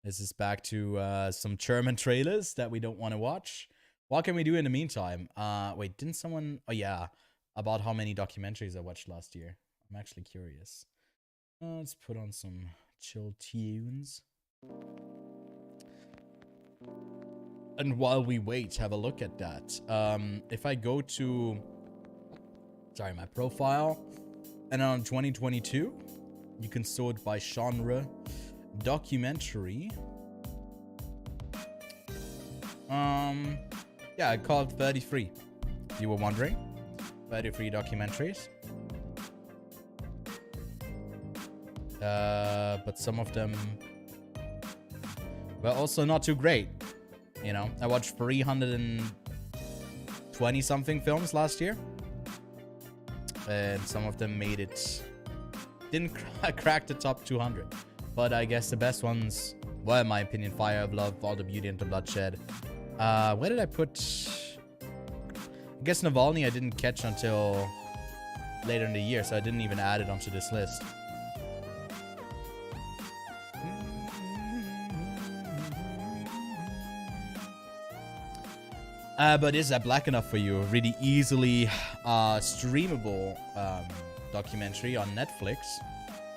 This is back to some German trailers that we don't want to watch. What can we do in the meantime? Wait, didn't someone... Oh, yeah. About how many documentaries I watched last year. I'm actually curious. Let's put on some chill tunes. And while we wait, have a look at that. If I go to... Sorry, my profile. And on 2022, you can sort by genre. Documentary. Yeah, I called 33. If you were wondering. 33 documentaries. But some of them were also not too great. You know, I watched 320 something films last year. And some of them made it... Didn't crack the top 200. But I guess the best ones were, in my opinion, Fire of Love, All the Beauty and the Bloodshed. Where did I put... I guess Navalny I didn't catch until later in the year, so I didn't even add it onto this list. But is that black enough for you? A really easily streamable documentary on Netflix.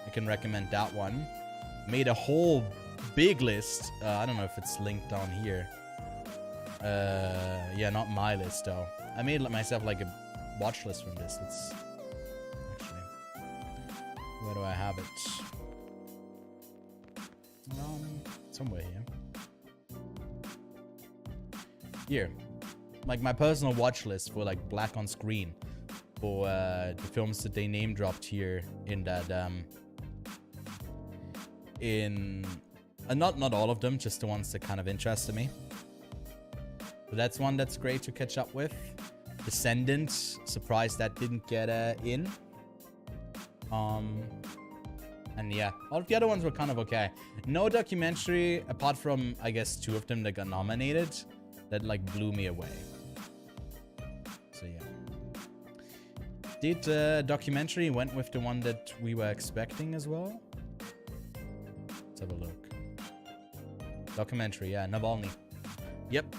I can recommend that one. Made a whole big list. I don't know if it's linked down here. Yeah, not my list though. I made myself like a watch list from this. Let's actually, where do I have it? Somewhere here. Here, like my personal watch list for like black on screen for the films that they name dropped here in that not all of them, just the ones that kind of interested me. So that's one that's great to catch up with. Descendants, surprised that didn't get in. And yeah, all of the other ones were kind of okay. No documentary, apart from, I guess, 2 of them that got nominated, that like blew me away. So yeah. Did documentary went with the one that we were expecting as well? Let's have a look. Documentary, yeah, Navalny. Yep.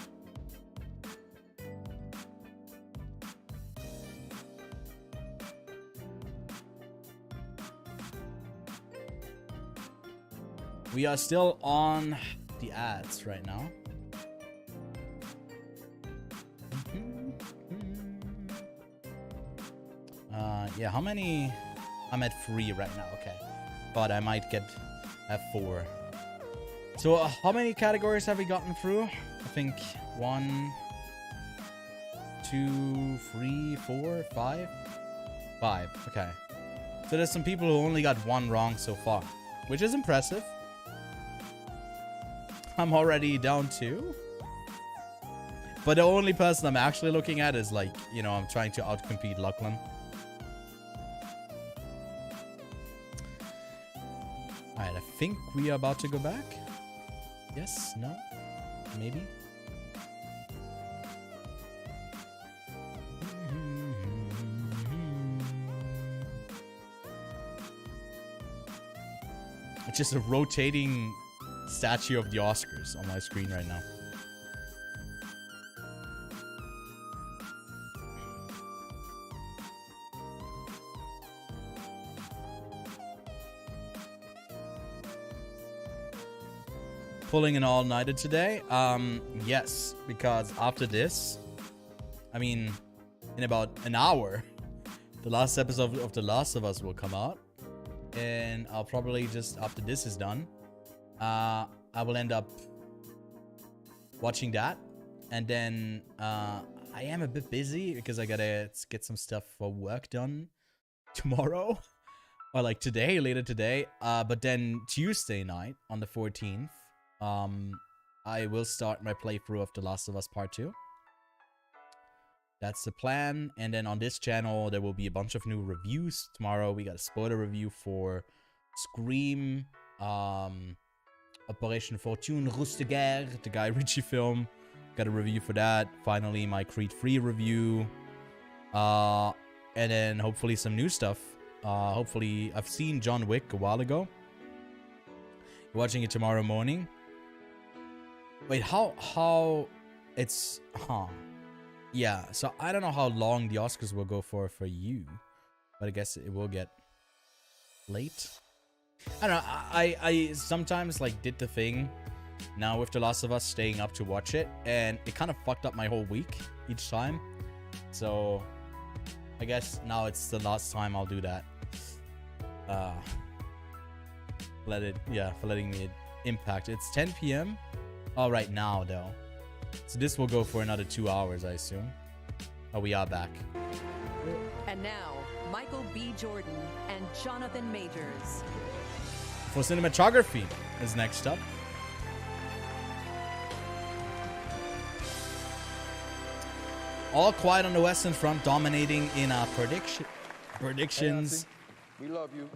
We are still on the ads right now. Yeah, how many I'm at 3 right now, okay. But I might get at 4. So how many categories have we gotten through? I think 1, 2, 3, 4, 5? 5, okay. So there's some people who only got 1 wrong so far, which is impressive. I'm already down 2. But the only person I'm actually looking at is like, you know, I'm trying to outcompete Lachlan. Alright, I think we are about to go back. Yes? No? Maybe? It's just a rotating statue of the Oscars on my screen right now. Pulling an all-nighter today? Yes, because after this, I mean, in about an hour, the last episode of The Last of Us will come out. And I'll probably just, after this is done, I will end up watching that. And then I am a bit busy because I gotta get some stuff for work done tomorrow. Or like today, later today. But then Tuesday night on the 14th, I will start my playthrough of The Last of Us Part 2. That's the plan. And then on this channel, there will be a bunch of new reviews. Tomorrow, we got a spoiler review for Scream, Operation Fortune, Ruse de Guerre, the Guy Ritchie film. Got a review for that. Finally, my Creed 3 review. And then hopefully some new stuff. Hopefully, I've seen John Wick a while ago. Watching it tomorrow morning. Wait, how it's, yeah, so I don't know how long the Oscars will go for you, but I guess it will get late. I don't know, I sometimes like did the thing now with The Last of Us, staying up to watch it, and it kind of fucked up my whole week each time. So I guess now it's the last time I'll do that. For letting me impact. It's 10 p.m. Oh, right now though. So this will go for another 2 hours, I assume. Oh, we are back. And now, Michael B. Jordan and Jonathan Majors. For cinematography is next up. All Quiet on the Western Front dominating in our predictions. We love you.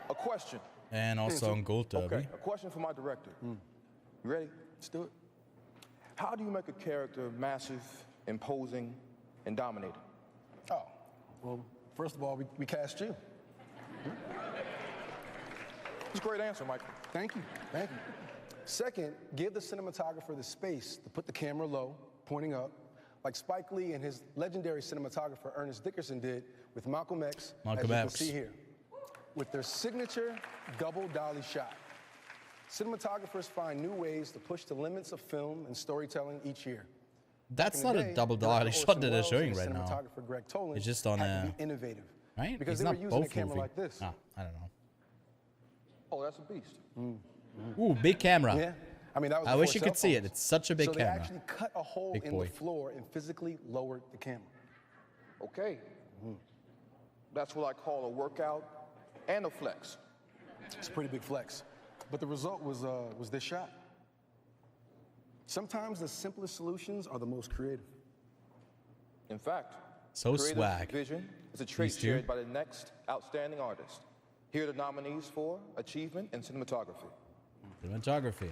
A question. And also on Gold Derby. Okay, a question for my director. You ready? Let's do it. How do you make a character massive, imposing, and dominating? Oh, well, first of all, we cast you. That's a great answer, Michael. Thank you, thank you. Second, give the cinematographer the space to put the camera low, pointing up, like Spike Lee and his legendary cinematographer Ernest Dickerson did with Malcolm X, as you can see here, with their signature double dolly shot. Cinematographers find new ways to push the limits of film and storytelling each year. That's not a double dolly shot that they're showing right now. It's just on a innovative, right? because He's they were not using a both camera moving. like this. Ah, I don't know. Oh, that's a beast. Ooh, big camera. Yeah. I mean, that was I wish before you could cell see it. phones. It's such a big so camera. they actually cut a hole Big in boy. the floor and physically lowered the camera. Okay. That's what I call a workout and a flex. It's a pretty big flex. But the result was this shot. Sometimes the simplest solutions are the most creative. In fact, So creative swag. vision is a trait These two. shared by the next outstanding artist. Here are the nominees for Achievement in Cinematography. Cinematography.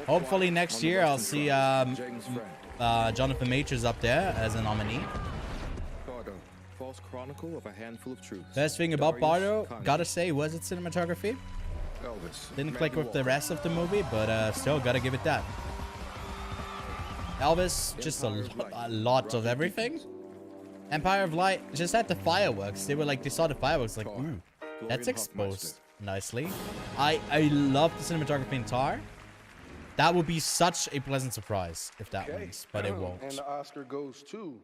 Hopefully next year I'll see Jonathan Majors up there as a nominee. Bardo, False Chronicle of a Handful of Truths. Best thing about Bardo, Darius gotta say, was it cinematography. Elvis. Didn't click with the rest of the movie, but still gotta give it that. Elvis, just a lot of everything. Empire of Light just had the fireworks. They saw the fireworks like, ooh, that's exposed nicely. I love the cinematography in Tar. That would be such a pleasant surprise if that wins, but it won't. And the Oscar goes to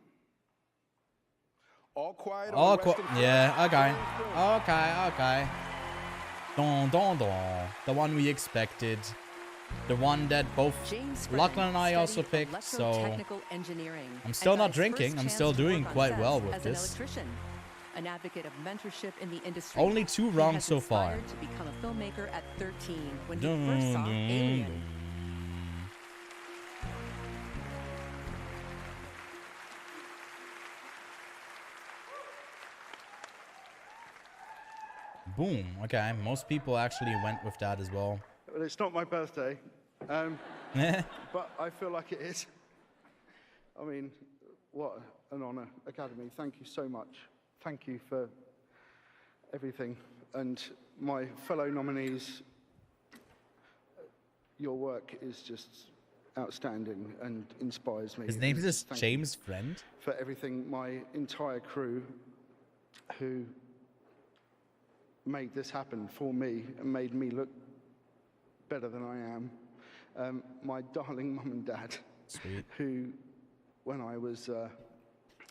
All quiet. All quiet. Yeah. Okay. Okay. Don. The one we expected. The one that both Lachlan and I also picked. So I'm still not drinking. I'm still doing quite well with this. An advocate of mentorship in the industry. Only 2 wrong so far. To become a filmmaker at 13 when he first saw Alien. Boom. Okay. Most people actually went with that as well. Well, it's not my birthday, but I feel like it is. I mean, what an honor, Academy. Thank you so much. Thank you for everything. And my fellow nominees, your work is just outstanding and inspires me. His name is James Friend. For everything, my entire crew who made this happen for me and made me look better than I am. My darling mum and dad, Sweet. Who, when I was a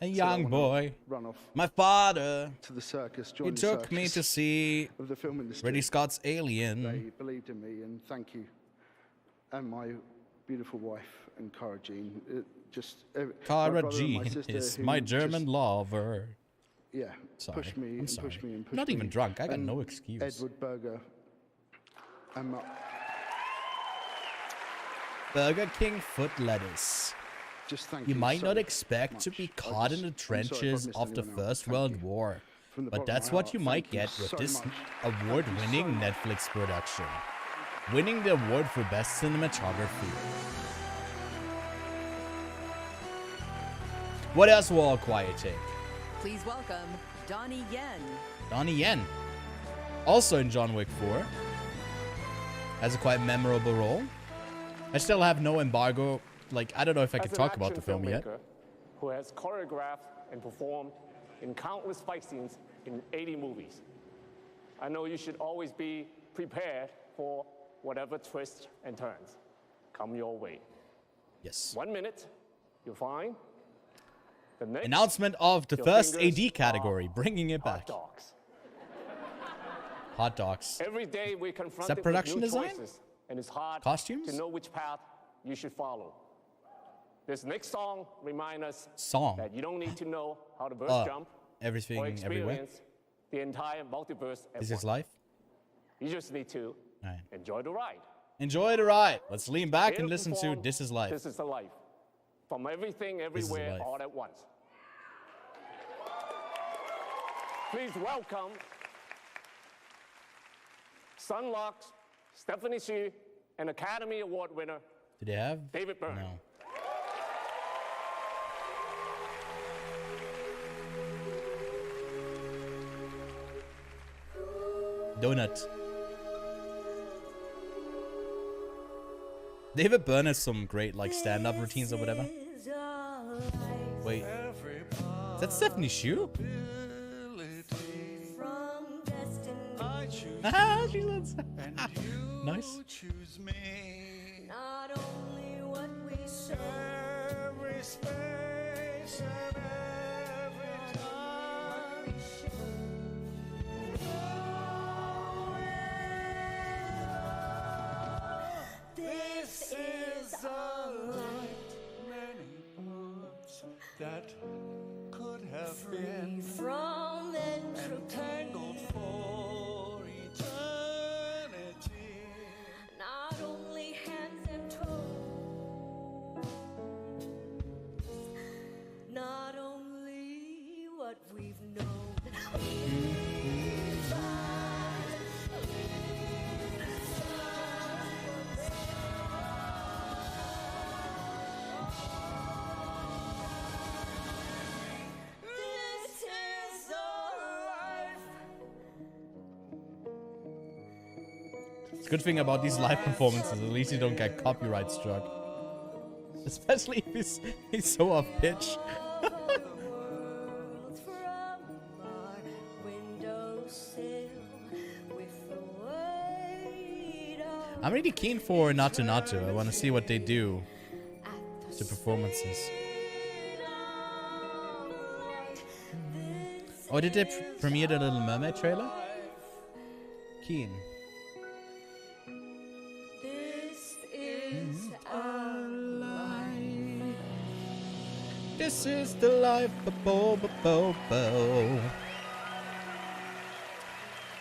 young boy, run off my father to the circus, he took me to see of the film industry. Ridley Scott's Alien. They believed in me, and thank you. And my beautiful wife and Cara Jean. Cara Jean is my German lover. Yeah, sorry. Push me I'm and sorry. push me and push I'm not me. even drunk. I got And no excuse. Edward Berger and Burger King foot lettuce. Just thank you you might so not expect much. to be caught in the I'm sorry if I've trenches missed of the anyone out. First Thank World you. War, From the but bottom of that's my what heart, you might thank you get with so this much. award-winning Thank you so Netflix production, winning the award for best cinematography. What else will All Quiet take? Please welcome Donnie Yen. Donnie Yen, also in John Wick 4, has a quite memorable role. I still have no embargo. Like, I don't know if I can talk about the film yet. Who has choreographed and performed in countless fight scenes in 80 movies. I know you should always be prepared for whatever twists and turns come your way. Yes. 1 minute, you're fine. The next, Announcement of the your first fingers AD category, bringing it hot back. dogs. Hot dogs. Every day we're confronted Is that with production new design? choices, and it's hard Costumes? to know which path you should follow. This next song reminds us that you don't need to know how to verse jump everything, or everywhere. experience the entire multiverse at This once. is life. You just need to enjoy the ride. Enjoy the ride. Let's lean back Here and listen to perform This Is Life. This is the life. From everything, is everywhere, life. all at once. Please welcome Sunlock's Stephanie Hsu and Academy Award winner Did they have? David Byrne. No. Donut. David Byrne has some great like stand-up routines or whatever. Wait, is that Stephanie Hsu? Ah, she looks nice. Not only what we show, every space and every time. This is a light, many words that could have free been from entangled for eternity. Not only hands and toes, not only what we've known. This is our life. The good thing about these live performances, at least you don't get copyright struck. Especially if he's so off pitch. I'm really keen for Naatu. I want to see what they do to performances. Oh, did they premiere the Little Mermaid trailer? Keen. This is our life. This is the life of Bo.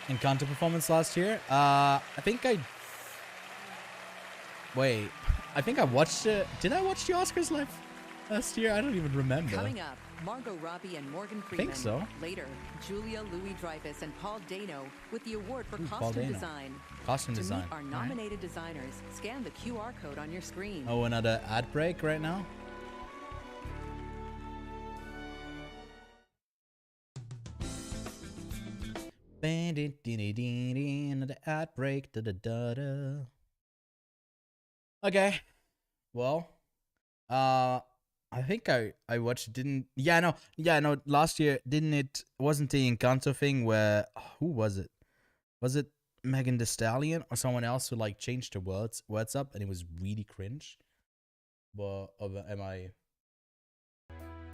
Encanto performance last year. I think I watched it. Did I watch the Oscars live last year? I don't even remember. Coming up, Margot Robbie and Morgan Freeman. Think so. Later, Julia Louis-Dreyfus and Paul Dano with the award for Paul costume Dano. design. Costume to design. meet our All right. nominated designers, scan the QR code on your screen. Oh, another ad break right now. Another ad break. Okay. Well, I think I watched. No. Last year, wasn't the Encanto thing where who was it? Was it Megan Thee Stallion or someone else who like changed the words up and it was really cringe? Or am I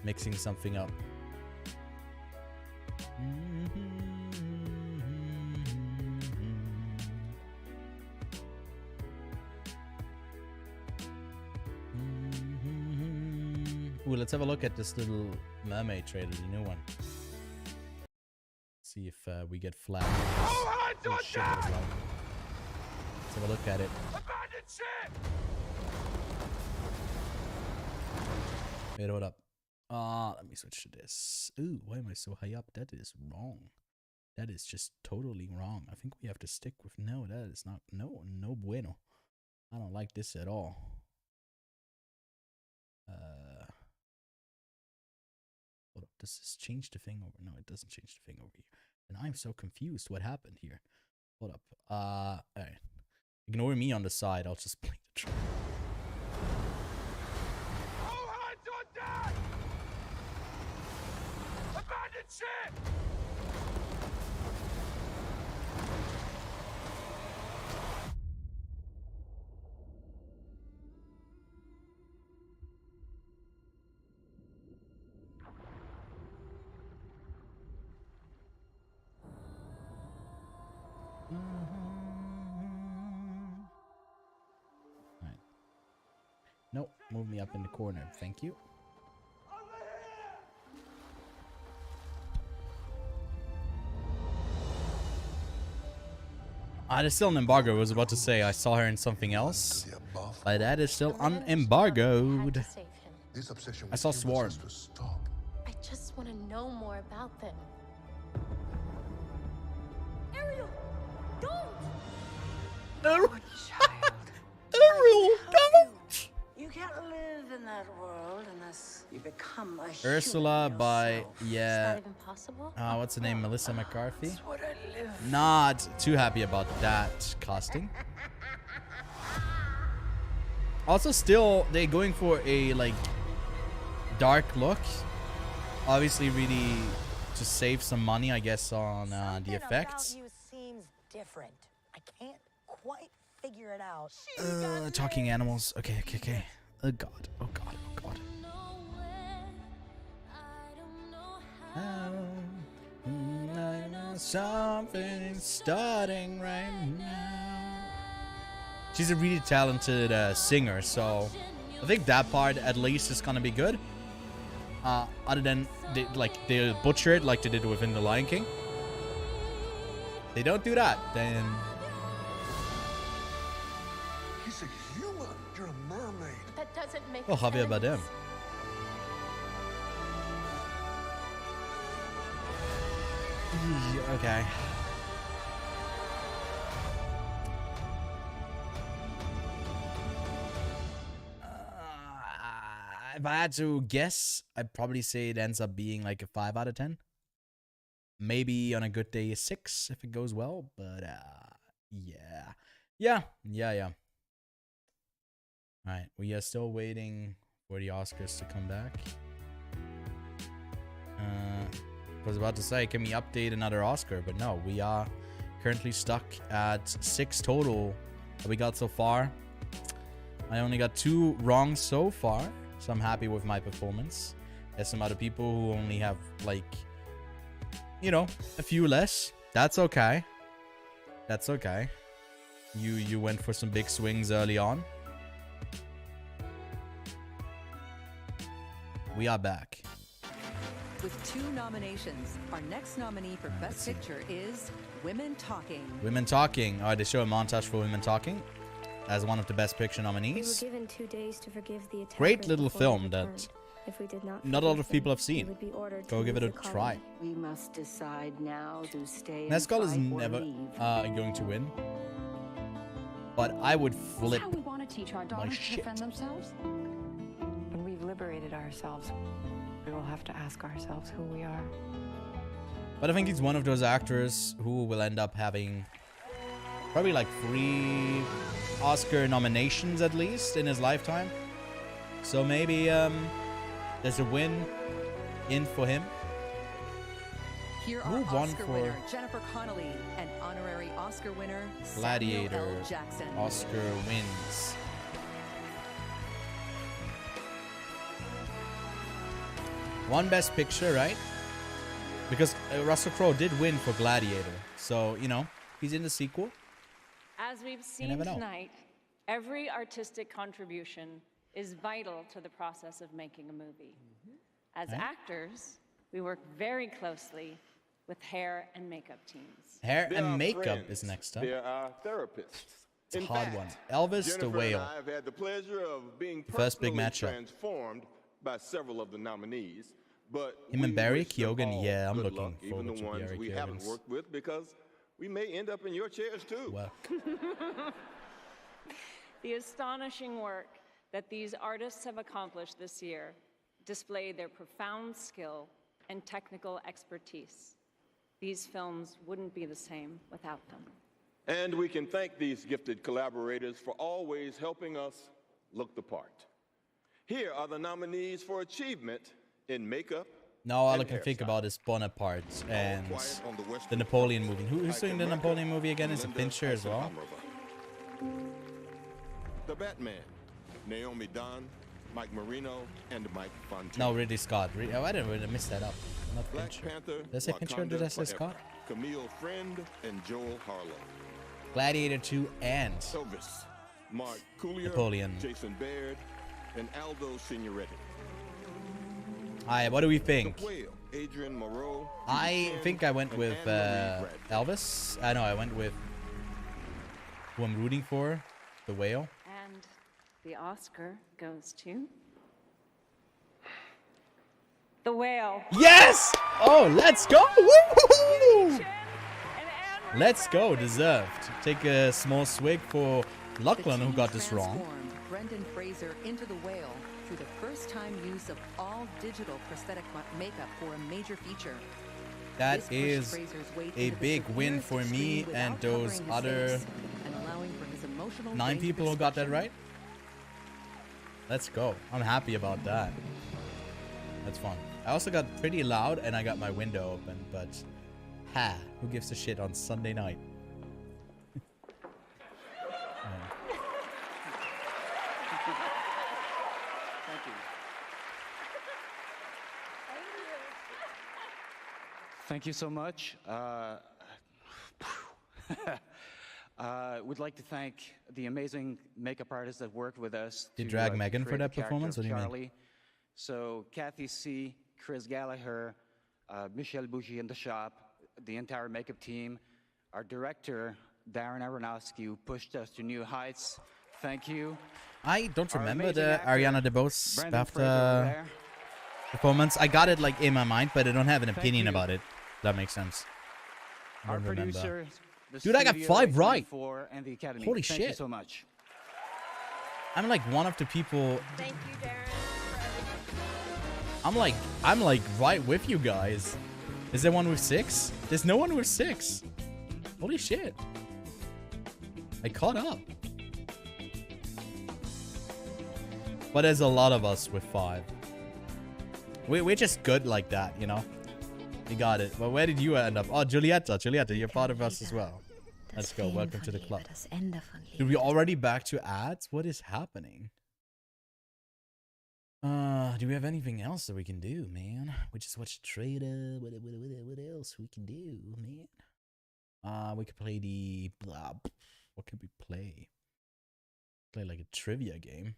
mixing something up? Ooh, let's have a look at this Little Mermaid trailer, the new one. See if we get flagged. Oh, shit, what was that? Let's have a look at it. Abandoned ship! Wait, hold up. Let me switch to this. Ooh, why am I so high up? That is wrong. That is just totally wrong. I think we have to stick with no. That is not no bueno. I don't like this at all. Hold up. Does this change the thing over? No, it doesn't change the thing over here. And I'm so confused. What happened here? Hold up. All right. Ignore me on the side. I'll just play the track. All hands on deck! Abandoned ship! Alright. Nope, move me up in the corner. Thank you. There's still an embargo. I was about to say I saw her in something else, but that is still unembargoed. I saw Swarm. I just want to know more about them. Ariel, don't! No, child. Ariel, don't! You can't live in that world unless you become a Ursula human by yourself. yeah. even possible? What's the name? Melissa McCarthy. That's what I live for. Not too happy about that casting. Also, still they're going for a like dark look. Obviously, really to save some money, I guess, on the effects. About you seems different. I can't quite figure it out. Talking animals. Okay. Oh god. I know something's starting right now. She's a really talented singer, so I think that part at least is gonna be good. Other than they butcher it like they did within The Lion King. They don't do that, then. He's a human. You're a mermaid. That doesn't make Oh, Javier Bardem. Okay. If I had to guess, I'd probably say it ends up being like a 5 out of 10. Maybe on a good day a 6 if it goes well, but yeah. Alright, we are still waiting for the Oscars to come back. I was about to say, can we update another Oscar? But no, we are currently stuck at 6 total that we got so far. I only got 2 wrong so far, so I'm happy with my performance. There's some other people who only have like you know, a few less. That's okay. That's okay. You went for some big swings early on. We are back. With 2 nominations, our next nominee for Best Picture is Women Talking. Women Talking. All right, they show a montage for Women Talking as one of the Best Picture We nominees. were given 2 days to forgive the attackers Great little before they film returned. that If we did not not a lot of forgive people them, have seen. we would be ordered Go to give it leave a the try. colony. We must decide now to stay Nescall and is fight or never leave. going to win. But I would flip How we want to teach our my daughters to shit. defend themselves? When we've liberated ourselves, we will have to ask ourselves who we are. But I think he's one of those actors who will end up having probably like 3 Oscar nominations at least in his lifetime. So maybe there's a win in for him. Here Who are won Oscar for winner Jennifer Connelly and honorary Oscar winner Gladiator? Samuel L. Jackson. Oscar wins. One Best Picture, right? Because Russell Crowe did win for Gladiator. So, you know, he's in the sequel. As we've seen never know. tonight, every artistic contribution is vital to the process of making a movie. As Right. actors, we work very closely with hair and makeup teams. Hair They and are makeup friends. is next up. They're our therapists. It's a In hard fact, one. Elvis Jennifer the Whale. and I have had the pleasure of being The first big personally matchup. transformed by several of the nominees. But Him and we Barry wish them Keoghan, all yeah, I'm good looking luck, even forward the to ones Barry we haven't Keoghan's. worked with, because we may end up in your chairs too. Well, The astonishing work that these artists have accomplished this year display their profound skill and technical expertise. These films wouldn't be the same without them. And we can thank these gifted collaborators for always helping us look the part. Here are the nominees for achievement in makeup. now all I and can think hairstyle. about is Bonaparte and quiet on the Western the Napoleon movie. Who's doing the America, Napoleon movie again? Is it Linda Fincher as well? Eisenhower. The Batman, Naomi Dunn, Mike Marino, and Mike Fontaine. No, Ridley Scott. Oh, I didn't really miss that up. Not Black Fincher. Panther, Did I say Fincher or did I say Wakanda Scott? Forever, Camille Friend, and Joel Harlow. Gladiator 2 and Elvis, Mark Coulier, Napoleon. Jason Baird, and Aldo Signoretti. Alright, what do we think? The Whale, Adrian Moreau. I Ken, think I went and with Anne-Marie Bradley. Elvis. I know I went with who I'm rooting for, The Whale. And the Oscar goes to The Whale. Yes! Oh, let's go! Woo! Let's go, deserved. Take a small swig for Lachlan, who got this wrong. Transformed Brendan Fraser into the Whale through the first time use of all digital prosthetic makeup for a major feature. That This pushed is Fraser's weight a into the big win severest for me extreme and without those covering his other face and allowing for his emotional 9 range of people who got that expression. right. Let's go. I'm happy about that. That's fun. I also got pretty loud and I got my window open, but who gives a shit on Sunday night? Thank you so much. We'd like to thank the amazing makeup artists that worked with us. Did you to, drag Megan for create that the character performance? of What do you mean? Charlie. So Kathy C., Chris Gallagher, Michelle Bougie in the shop, the entire makeup team, our director, Darren Aronofsky, who pushed us to new heights. Thank you. I don't Our remember amazing the actor, Ariana DeBose Brendan Fraser over BAFTA there. performance. I got it like in my mind, but I don't have an Thank opinion you. about it. That makes sense. I Our don't remember. producer, the Dude, I got studio, 5 right. A24, and the Academy. Holy Thank you shit. so much. I'm like one of the people. Thank you, Darren. I'm like right with you guys. Is there one with 6? There's no one with 6. Holy shit. I caught up. But there's a lot of us with 5. We're just good like that, you know? You got it. But where did you end up? Oh, Julieta, you're part of us as well. Let's go. Welcome to the club. Did we already back to ads? What is happening? Do we have anything else that we can do, man? We just watched the trailer. What else we can do, man? We could play the blah. What could we play? Play like a trivia game.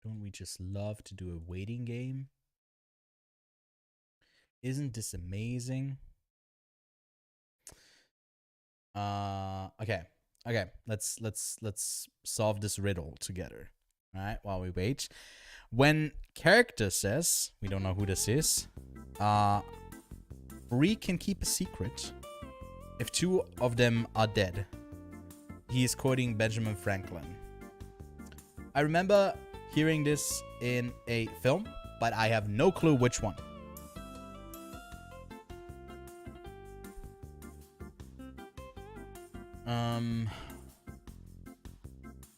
Don't we just love to do a waiting game? Isn't this amazing? Okay. Let's solve this riddle together. All right, while we wait. When character says, we don't know who this is, Free can keep a secret if two of them are dead. He is quoting Benjamin Franklin. I remember hearing this in a film, but I have no clue which one.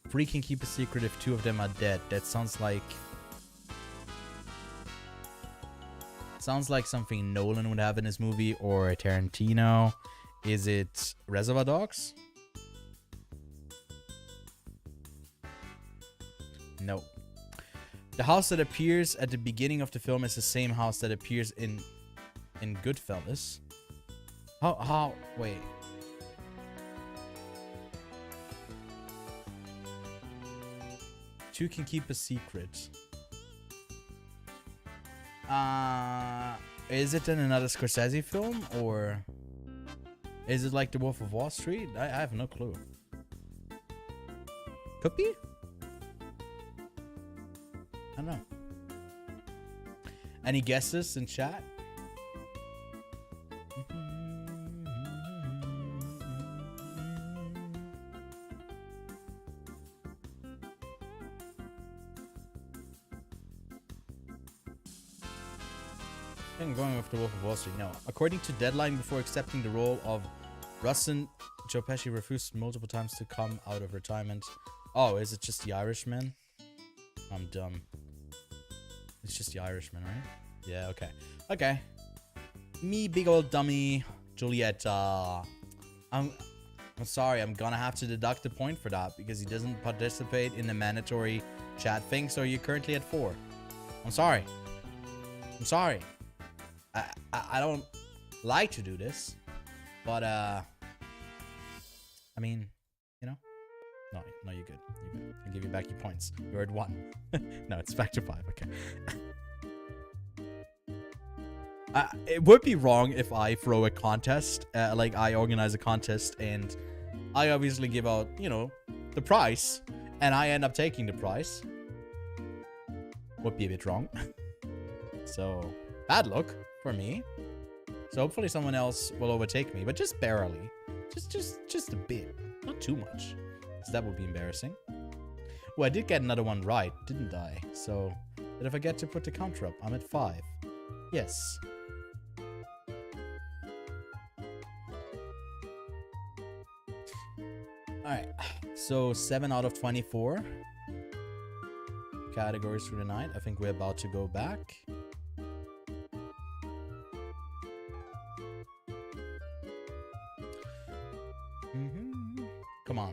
Free can keep a secret if two of them are dead. That sounds like something Nolan would have in his movie, or Tarantino. Is it Reservoir Dogs? No. The house that appears at the beginning of the film is the same house that appears in Goodfellas. How wait. Two can keep a secret. Is it in another Scorsese film, or is it like The Wolf of Wall Street? I have no clue. Could be? I don't know. Any guesses in chat? I'm going with The Wolf of Wall Street. No. According to Deadline, before accepting the role of Rustin, Joe Pesci refused multiple times to come out of retirement. Oh, is it just The Irishman? I'm dumb. It's just The Irishman, right? Yeah, okay. Okay. Me, big old dummy, Julieta. I'm sorry, I'm gonna have to deduct the point for that because he doesn't participate in the mandatory chat thing, so you're currently at 4. I'm sorry. I'm sorry. I don't like to do this, but I mean, you know, no, you're good. You're good. I'll give you back your points. You're at 1. No, it's back to 5. Okay. It would be wrong if I throw a contest, like I organize a contest and I obviously give out, you know, the prize, and I end up taking the prize. Would be a bit wrong. So bad luck for me. So hopefully someone else will overtake me, but just barely. Just a bit. Not too much. Because that would be embarrassing. Well, I did get another one right, didn't I? So did I forget to put the counter up? I'm at 5. Yes. Alright. So 7 out of 24 categories for the night. I think we're about to go back. Come on.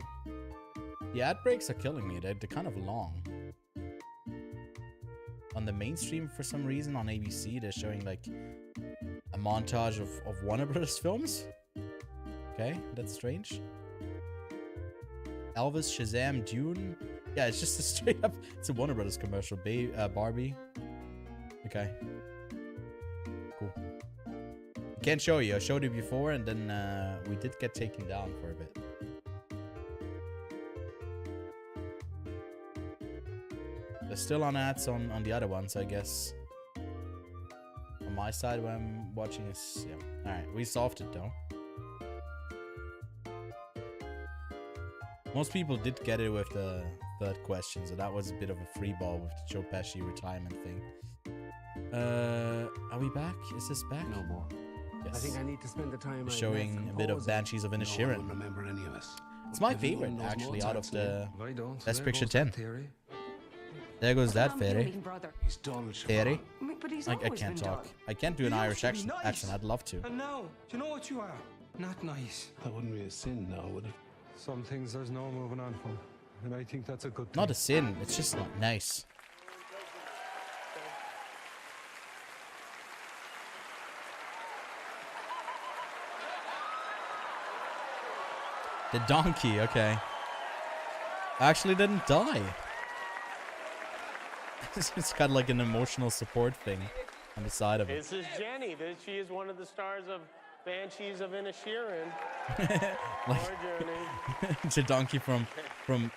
The ad breaks are killing me. They're kind of long. On the mainstream, for some reason, on ABC, they're showing like a montage of Warner Brothers films. Okay, that's strange. Elvis, Shazam, Dune. Yeah, it's just a straight up. It's a Warner Brothers commercial. Barbie. Okay. Cool. Can't show you. I showed you before, and then we did get taken down for a bit. They're still on ads on the other ones, I guess. On my side, when I'm watching this, yeah. All right, we solved it though. Most people did get it with the third question, so that was a bit of a free ball with the Joe Pesci retirement thing. Are we back? Is this back? No more. Yes. I think I need to spend the time showing a bit of Banshees of Inisherin. No, remember any of us. It's my favorite, actually, out of the Best Picture 10. There goes that fairy. He's done, Fairy? But he's I can't talk. I can't do an Irish accent. I'd love to. And now, do you know what you are? Not nice. That wouldn't be a sin now, would it? Some things there's no moving on from. and I think that's a good thing. Not a sin, it's just not nice. The donkey, okay. Actually didn't die. It's got like an emotional support thing on the side of it. This is Jenny. She is one of the stars of Banshees of Inisherin. The donkey from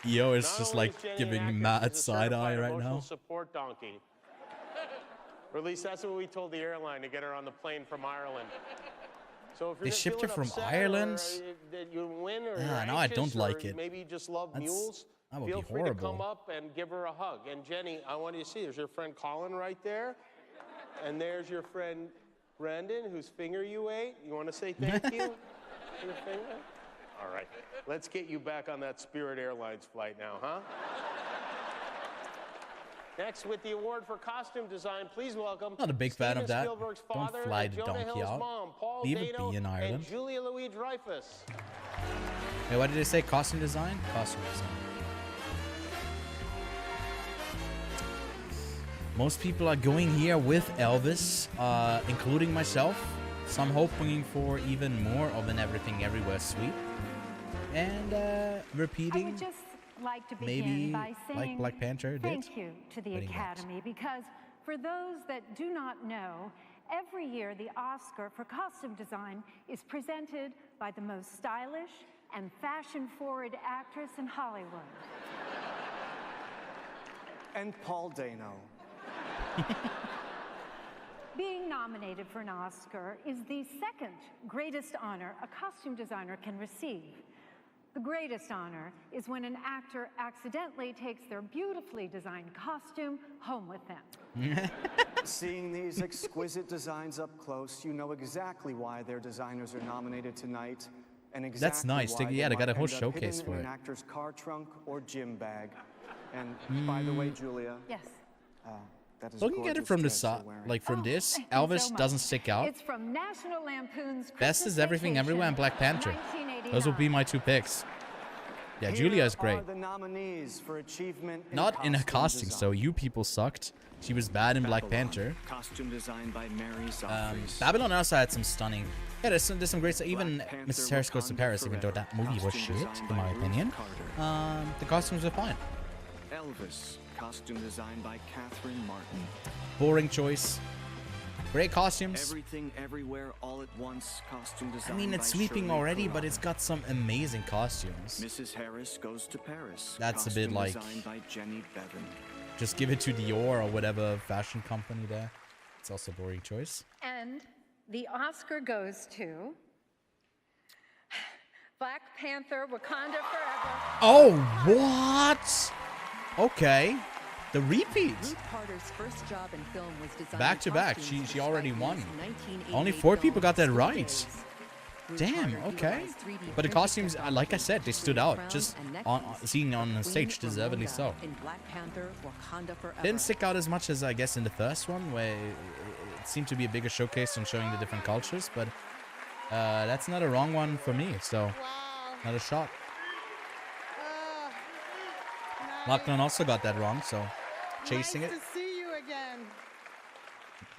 EO is just like giving mad side eye right now. Emotional support donkey. Or at least that's what we told the airline to get her on the plane from Ireland. So if They shipped her from Ireland? That you win or No, I don't like it. Maybe you just love mules. That would Feel be free to come horrible. up and give her a hug. And Jenny, I want you to see, there's your friend Colin right there. And there's your friend Brandon, whose finger you ate. You want to say thank you for your finger? All right. Let's get you back on that Spirit Airlines flight now, huh? Next, with the award for costume design, please welcome Not a big fan of Steven that. Spielberg's Don't father fly and the Jonah donkey Hill's out. mom, Paul Leave it Dano be in Ireland. and Julia Louis-Dreyfus. Wait, what did they say? Costume design? Costume design. Most people are going here with Elvis, including myself. So I'm hoping for even more of an Everything Everywhere suite. And repeating. I would just like to begin maybe by saying like Black Panther did. thank you to the Pretty much. Academy, because for those that do not know, every year the Oscar for costume design is presented by the most stylish and fashion-forward actress in Hollywood. And Paul Dano. Being nominated for an Oscar is the second greatest honor a costume designer can receive. The greatest honor is when an actor accidentally takes their beautifully designed costume home with them. Seeing these exquisite designs up close, you know exactly why their designers are nominated tonight, and exactly That's nice. why Yeah, they got a might whole end up showcase hidden for in it. an actor's car trunk or gym bag. And by the way, Julia. Yes. That is Looking at it from the side, like from this, Thank you Elvis so much. doesn't stick out. It's from National Lampoon's Best Christmas is Everything Vacation, Everywhere and Black Panther. 1989. Those will be my two picks. Yeah, Julia is great. Are the nominees for achievement in Not in her costume casting, design. so you people sucked. She was bad in Black Panther. Costume design by Mary Zophres. Babylon also had some stunning. Yeah, there's some great stuff. Even Mrs. Harris Goes to Paris, even though that movie was shit, in my opinion. The costumes were fine. Elvis, costume design by Catherine Martin. Boring choice. Great costumes. Everything, everywhere, all at once. Costume design. I mean, it's by sweeping Shirley already, Corral. but it's got some amazing costumes. Mrs. Harris Goes to Paris. That's a bit Costume like- designed by Jenny Bevan. Just give it to Dior or whatever fashion company there. It's also a boring choice. And the Oscar goes to Black Panther, Wakanda Forever. Oh, what? Okay. The repeat. Ruth Carter's first job in film was designing Back to back. costumes She for already Spike won. Lee's 1988 Only 4 people got that film right. Days. Ruth Damn, Carter okay. utilized 3D But the printed costumes, technology like I said, they to stood create out. crowns Just and on necklaces. seeing on the Queen stage, deservedly Ramonda so. in Black Panther, Wakanda Forever. Didn't stick out as much as I guess in the first one, where it seemed to be a bigger showcase on showing the different cultures. But that's not a wrong one for me, so not a shot. Lachlan also got that wrong, so chasing nice it. to see you again.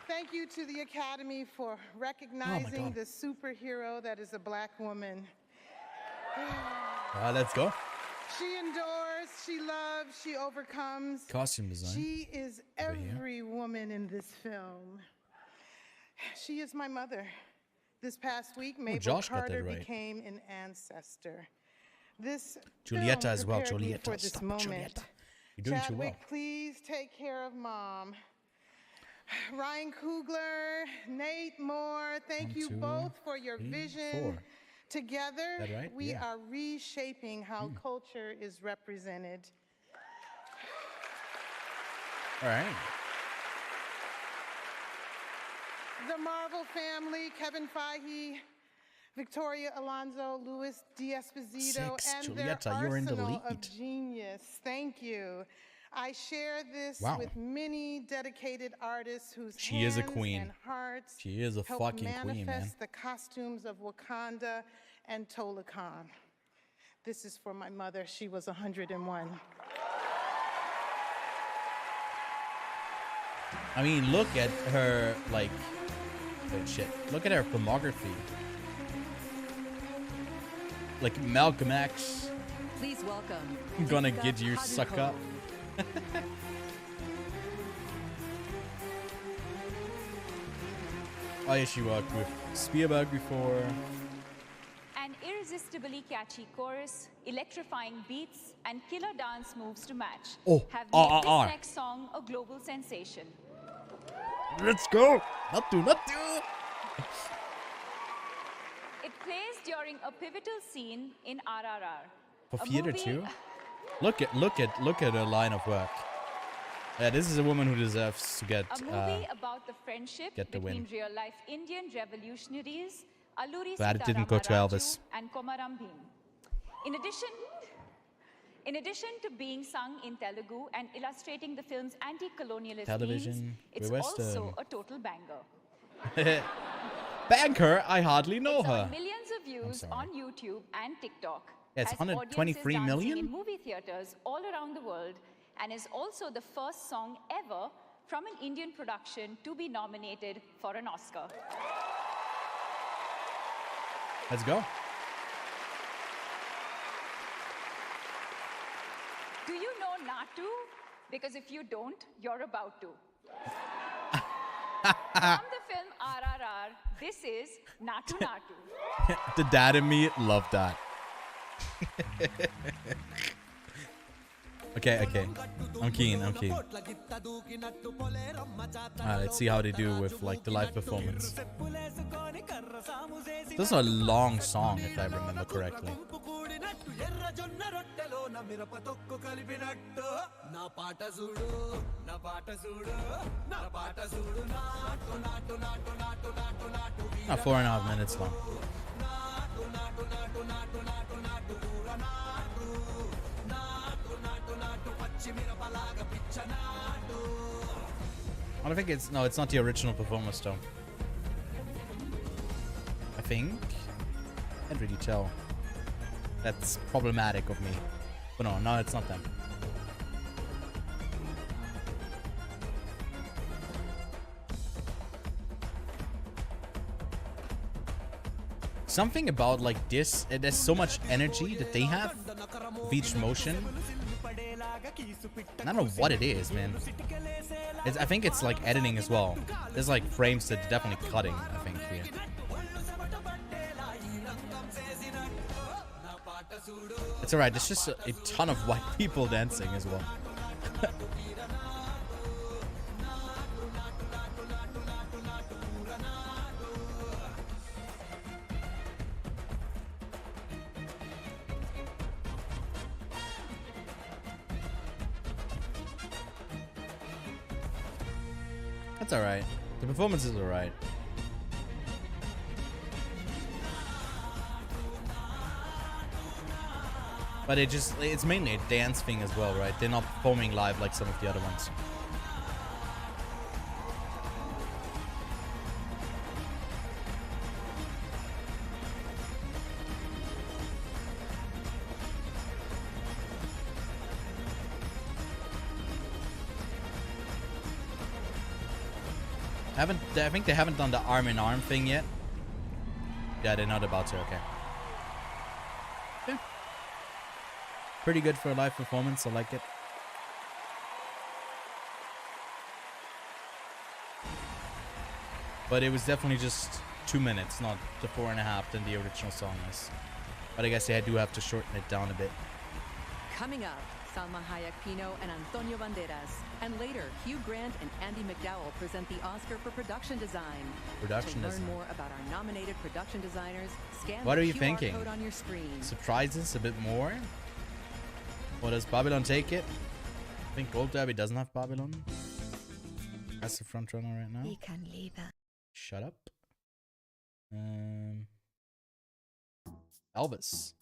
Thank you to the Academy for recognizing God. the superhero that is a black woman. Let's go. She endures, she loves, she overcomes. Costume design. She is over here. every woman in this film. She is my mother. This past week, Mabel Josh got that Carter right. became an ancestor. This Julieta film as well. prepared me Julieta, for this stop it, moment. Julieta. You're doing too well. Chadwick, please take care of Mom. Ryan Coogler, Nate Moore, thank you both for your vision. 4. Together, That right? we Yeah. are reshaping how culture is represented. All right. The Marvel family, Kevin Feige, Victoria Alonso, Luis D'Esposito, 6, and their Julieta, you're in the arsenal of lead. genius. Thank you. I share this Wow. with many dedicated artists whose She is a hands queen. and hearts She is a help fucking queen, man. manifest the costumes of Wakanda and Tolakan. This is for my mother. She was 101. I mean, look at her, like, wait, shit. Look at her filmography. Like Malcolm X. Please welcome. I'm gonna get you, sucker. Oh yeah, she worked with Spielberg before. An irresistibly catchy chorus, electrifying beats, and killer dance moves to match have made this next song a global sensation. Let's go! Naatu. It plays during a pivotal scene in RRR. For a theater movie- too? Look at her line of work. Yeah, this is a woman who deserves to get A movie about the friendship get the between win. real-life Indian revolutionaries Alluri Glad it didn't go to Sitaramaraju Elvis. and Komaram Bhim. In addition to being sung in Telugu and illustrating the film's anti-colonialist themes, Television, it's we're also Western. a total banger. Banker, I hardly know It's her. on millions of views on YouTube and TikTok. Yeah, it's has 123 audiences million? dancing in movie theaters all around the world, and is also the first song ever from an Indian production to be nominated for an Oscar. Let's go. Do you know Naatu? Because if you don't, you're about to. From the film RRR, this is Naatu Naatu. The dad in me loved that. Okay. I'm keen. Let's see how they do with like the live performance. This is a long song, if I remember correctly. Not 4.5 minutes long. I don't think it's not the original performance though. I think. Can't really tell. That's problematic of me. But no, it's not them. Something about like this, there's so much energy that they have with each motion. I don't know what it is, man. I think it's like editing as well. There's like frames that are definitely cutting, I think, here. It's alright, there's just a ton of white people dancing as well. That's alright. The performance is alright. But it's mainly a dance thing as well, right? They're not performing live like some of the other ones. I think they haven't done the arm in arm thing yet. Yeah, they're not about to, okay. Yeah. Pretty good for a live performance, I like it. But it was definitely just 2 minutes, not the 4.5 than the original song is. But I guess they do have to shorten it down a bit. Coming up, Salma Hayek Pino and Antonio Banderas. And later, Hugh Grant and Andy McDowell present the Oscar for Production Design. Production to design. learn more about our nominated production designers, scan What the are you QR thinking? code on your screen. Surprises a bit more? Or does Babylon take it? I think Gold Derby doesn't have Babylon. That's the front runner right now. Shut up. Elvis.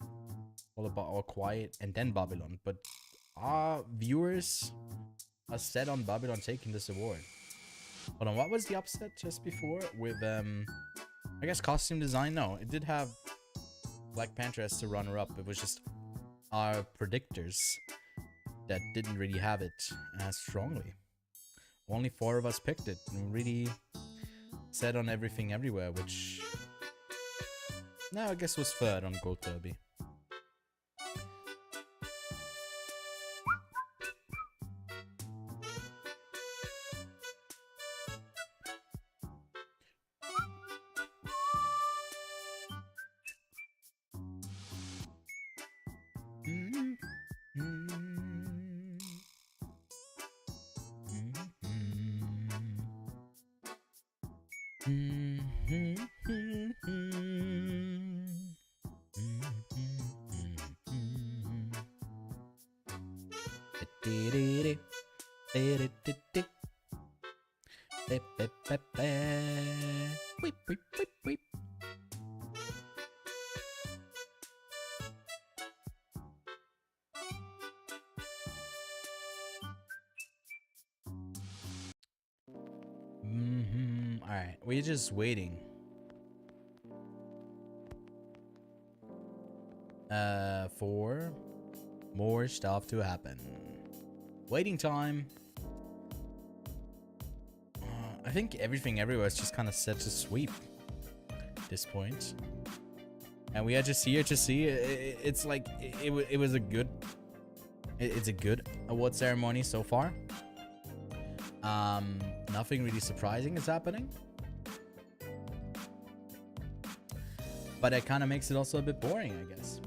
All about All Quiet and then Babylon. But our viewers are set on Babylon taking this award. Hold on, what was the upset just before with I guess costume design? No, it did have Black Panther as the runner-up. It was just our predictors that didn't really have it as strongly. Only 4 of us picked it and really said on everything everywhere, which no, I guess was third on Gold Derby. Alright, we're just waiting. For more stuff to happen. Waiting time. I think everything everywhere is just kind of set to sweep at this point. And we are just here to see. It's like it was a good. It's a good award ceremony so far. Nothing really surprising is happening. But it kind of makes it also a bit boring, I guess.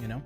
You know?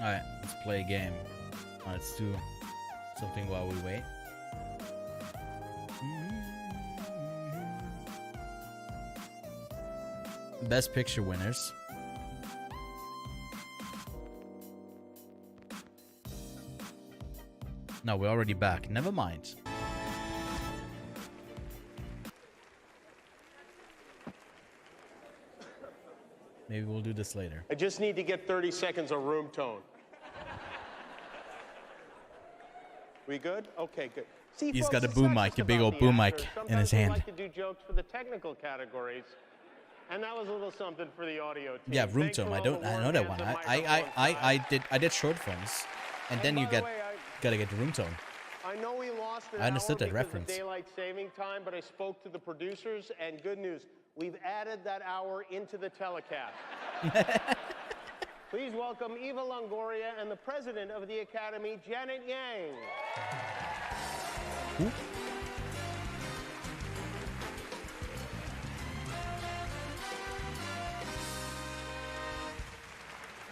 Alright, let's play a game. Let's do something while we wait. Best Picture winners. No, we're already back. Never mind. Maybe we'll do this later. I just need to get 30 seconds of room tone. We good? Okay, good. See, He's folks, got a it's boom not mic, just a big about old the boom mic actors. in his Sometimes we hand. like to do jokes for the technical categories, and that was a little something for the audio team. Yeah, room Thanks to tone. all I the know warm that hands one. and I did short films, and then you gotta get the room tone. I know we lost an I understood hour that because reference. of daylight saving time, but I spoke to the producers, and good news, we've added that hour into the telecast. Please welcome Eva Longoria and the president of the Academy, Janet Yang. Ooh.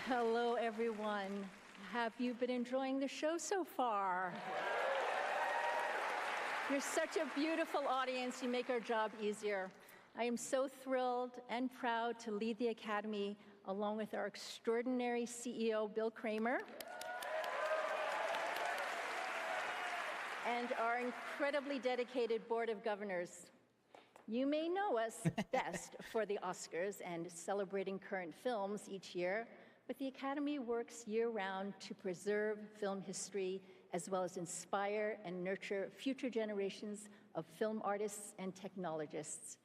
Hello, everyone. Have you been enjoying the show so far? You're such a beautiful audience. You make our job easier. I am so thrilled and proud to lead the Academy along with our extraordinary CEO, Bill Kramer, and our incredibly dedicated Board of Governors. You may know us best for the Oscars and celebrating current films each year, but the Academy works year-round to preserve film history as well as inspire and nurture future generations of film artists and technologists.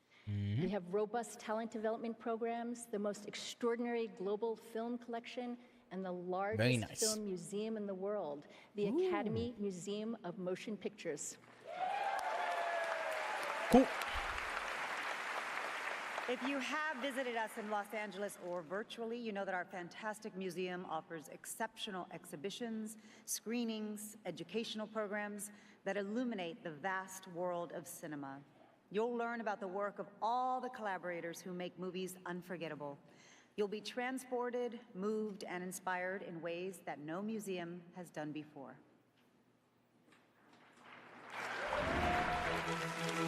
We have robust talent development programs, the most extraordinary global film collection, and the largest film museum in the world, the Academy Museum of Motion Pictures. Cool. If you have visited us in Los Angeles or virtually, you know that our fantastic museum offers exceptional exhibitions, screenings, educational programs that illuminate the vast world of cinema. You'll learn about the work of all the collaborators who make movies unforgettable. You'll be transported, moved, and inspired in ways that no museum has done before.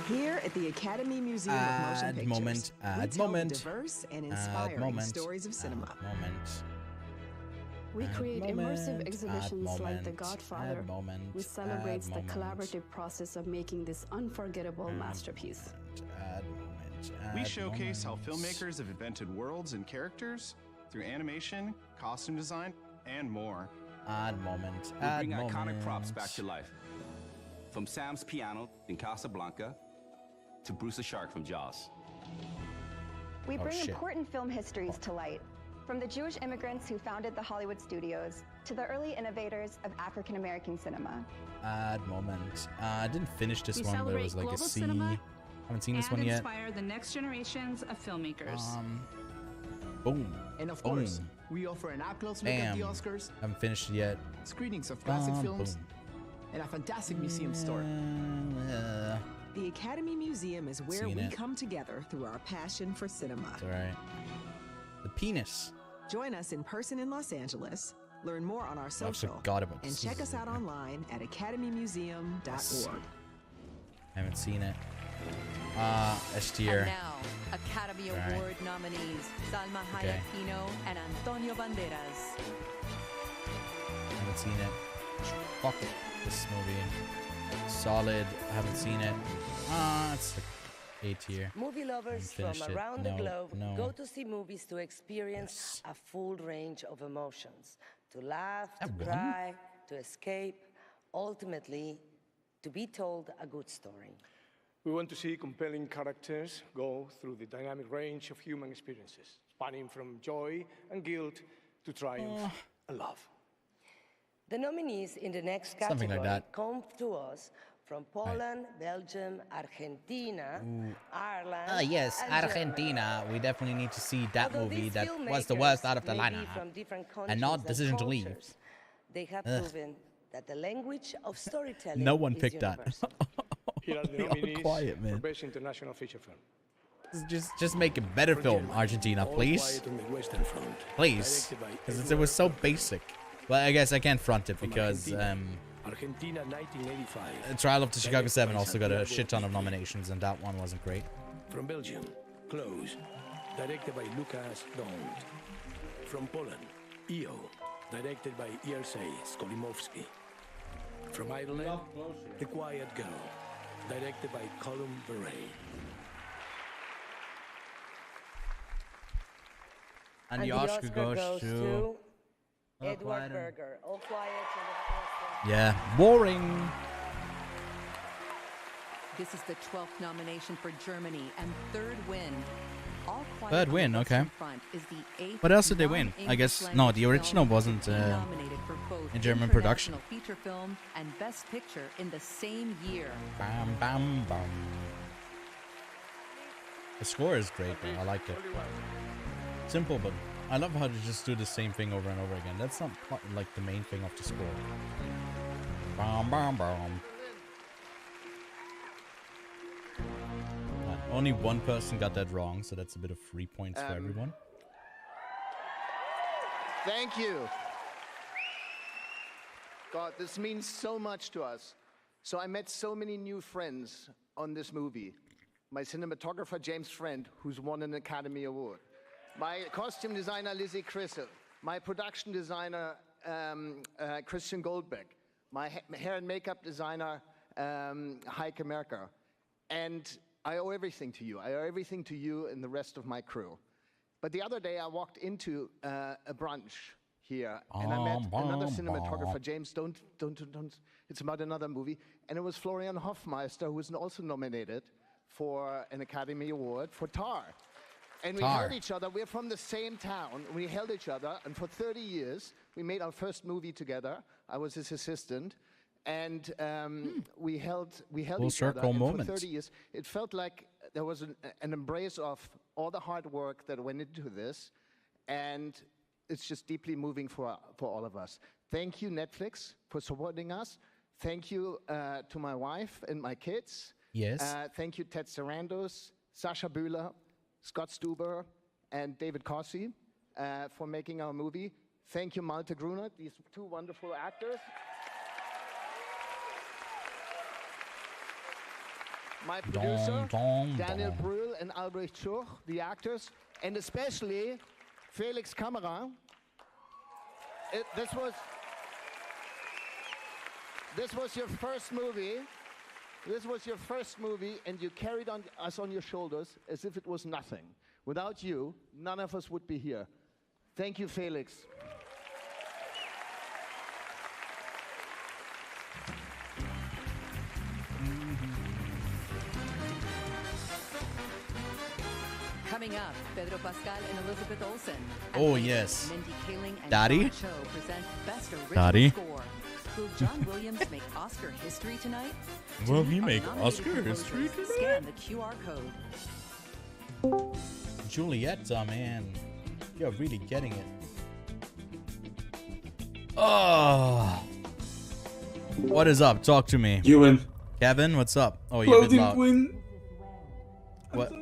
Here at the Academy Museum of Motion Pictures, we tell the diverse and inspiring stories of cinema. We create immersive exhibitions like The Godfather, which celebrates the collaborative process of making this unforgettable masterpiece. We showcase how filmmakers have invented worlds and characters through animation, costume design, and more. Add moment. We bring iconic props back to life. From Sam's piano in Casablanca to Bruce the Shark from Jaws. We bring important film histories to light, from the Jewish immigrants who founded the Hollywood studios to the early innovators of African American cinema. Add moment. I didn't finish this We one, but it was like a celebrate C. global cinema Haven't seen this one yet. inspire the next generations of filmmakers. Boom. And of course, we offer an up-close look at the Oscars, Haven't finished it yet. screenings of classic films, boom. and a fantastic museum store. The Academy Museum is where Seen we it. come together through our passion for cinema. It's alright. The penis. Join us in person in Los Angeles, learn more on our social, forgot about and this. check us out online at academymuseum.org. Haven't seen it. S And tier. now, Academy All right. Award nominees Salma Okay. Hayek Pino and Antonio Banderas. Haven't seen it. Fuck it. This movie. Solid. Haven't seen it. It's like A tier. Movie lovers from Haven't finished it. around the No, globe no. go to see movies to experience a full range of emotions. To laugh, to That one? cry, to escape, ultimately, to be told a good story. We want to see compelling characters go through the dynamic range of human experiences, spanning from joy and guilt to triumph and love. The nominees in the next Something category like that. come to us from Poland, Belgium, Argentina, Ireland. Yes, and Germany. Argentina. We definitely need to see that Although movie. these That was the filmmakers worst out of the may be lineup. from different And not countries Decision to Leave. cultures, they have Ugh. proven that the language of storytelling No one is picked that. universal. Here are the They all nominees quiet, man. for Best International Feature Film. Just make a better film, Argentina, All please. Quiet on the Western Front. Please. Directed by Because it was so basic. Well, I guess I can't front it From because Argentina 1985. Trial of the Chicago Directed 7 by also got a Santiago shit ton of Pitti. nominations, and that one wasn't great. From Belgium, Close, directed by Lukas Dont. From Poland, EO, directed by Jerzy Skolimowski. From Ireland, The Quiet Girl, directed by Colum Beret. And the Oscar goes to... Edward Berger. All Quiet on the Western Yeah, boring. This is the 12th nomination for Germany and third win. All Quiet Third on the win, okay. Western Front is the 8th What else did they win? I non-English guess language no, the film original wasn't to be nominated for both in German production. International Feature Film and Best Picture in the same year. Bam, bam, bam. The score is great, though. I like it. Simple, but I love how they just do the same thing over and over again. That's not like the main thing of the score. Bam, bam, bam. Only one person got that wrong, so that's a bit of 3 points for everyone. Thank you. God, this means so much to us. So I met so many new friends on this movie. My cinematographer, James Friend, who's won an Academy Award. My costume designer, Lizzie Crissel. My production designer, Christian Goldbeck. My hair and makeup designer, Heike Merker. And I owe everything to you. I owe everything to you and the rest of my crew. But the other day I walked into a brunch here, and I met another cinematographer, James, don't, it's about another movie, and it was Florian Hofmeister, who was also nominated for an Academy Award for Tar. And we held each other, we're from the same town, we held each other, and for 30 years, we made our first movie together. I was his assistant, and we held each other, and for 30 years, it felt like there was an embrace of all the hard work that went into this, and it's just deeply moving for all of us. Thank you, Netflix, for supporting us. Thank you to my wife and my kids. Yes. Thank you, Ted Sarandos, Sasha Bühler, Scott Stuber, and David Corsi for making our movie. Thank you, Malte Grunert, these two wonderful actors. my producer, Daniel Brühl and Albrecht Schuch, the actors, and especially Felix Kamera. This was your first movie. This was your first movie, and you carried us on your shoulders as if it was nothing. Without you, none of us would be here. Thank you, Felix. Coming up, Pedro Pascal and Elizabeth Olsen. Oh, yes. Mindy Kaling and Daddy? Sean Cho present Best Original Daddy? Score. Will John Williams make Oscar history tonight? Will he Our make nominated Oscar history composers tonight? Scan the QR code. Julieta, man. You're really getting it. Oh. What is up? Talk to me. Ewan. Kevin, what's up? Oh, you Close did didn't loud. win. What?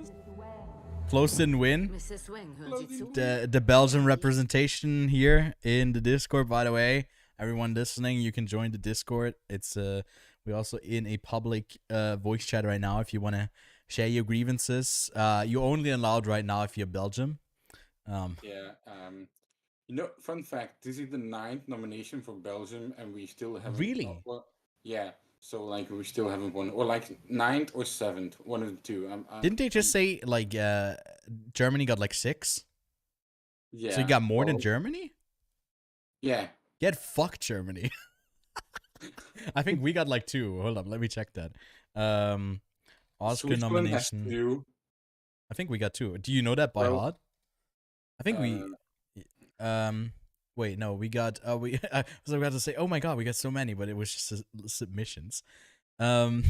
Close didn't win. The Belgian representation here in the Discord, by the way. Everyone listening, you can join the Discord. It's we're also in a public voice chat right now. If you want to share your grievances, you're only allowed right now if you're Belgium. You know, fun fact: this is the 9th nomination for Belgium, and we still haven't. Really? Yeah. So like we still haven't won, or like 9th or 7th, one of the two. Didn't they just say like Germany got like 6? Yeah. So you got more than Germany? Yeah. Get fucked, Germany. I think we got like 2. Hold up, let me check that. Oscar Switzerland has nomination. 2. I think we got 2. Do you know that by heart? I think we. Wait, no, we got. I was about to say, oh my god, we got so many, but it was just submissions. Best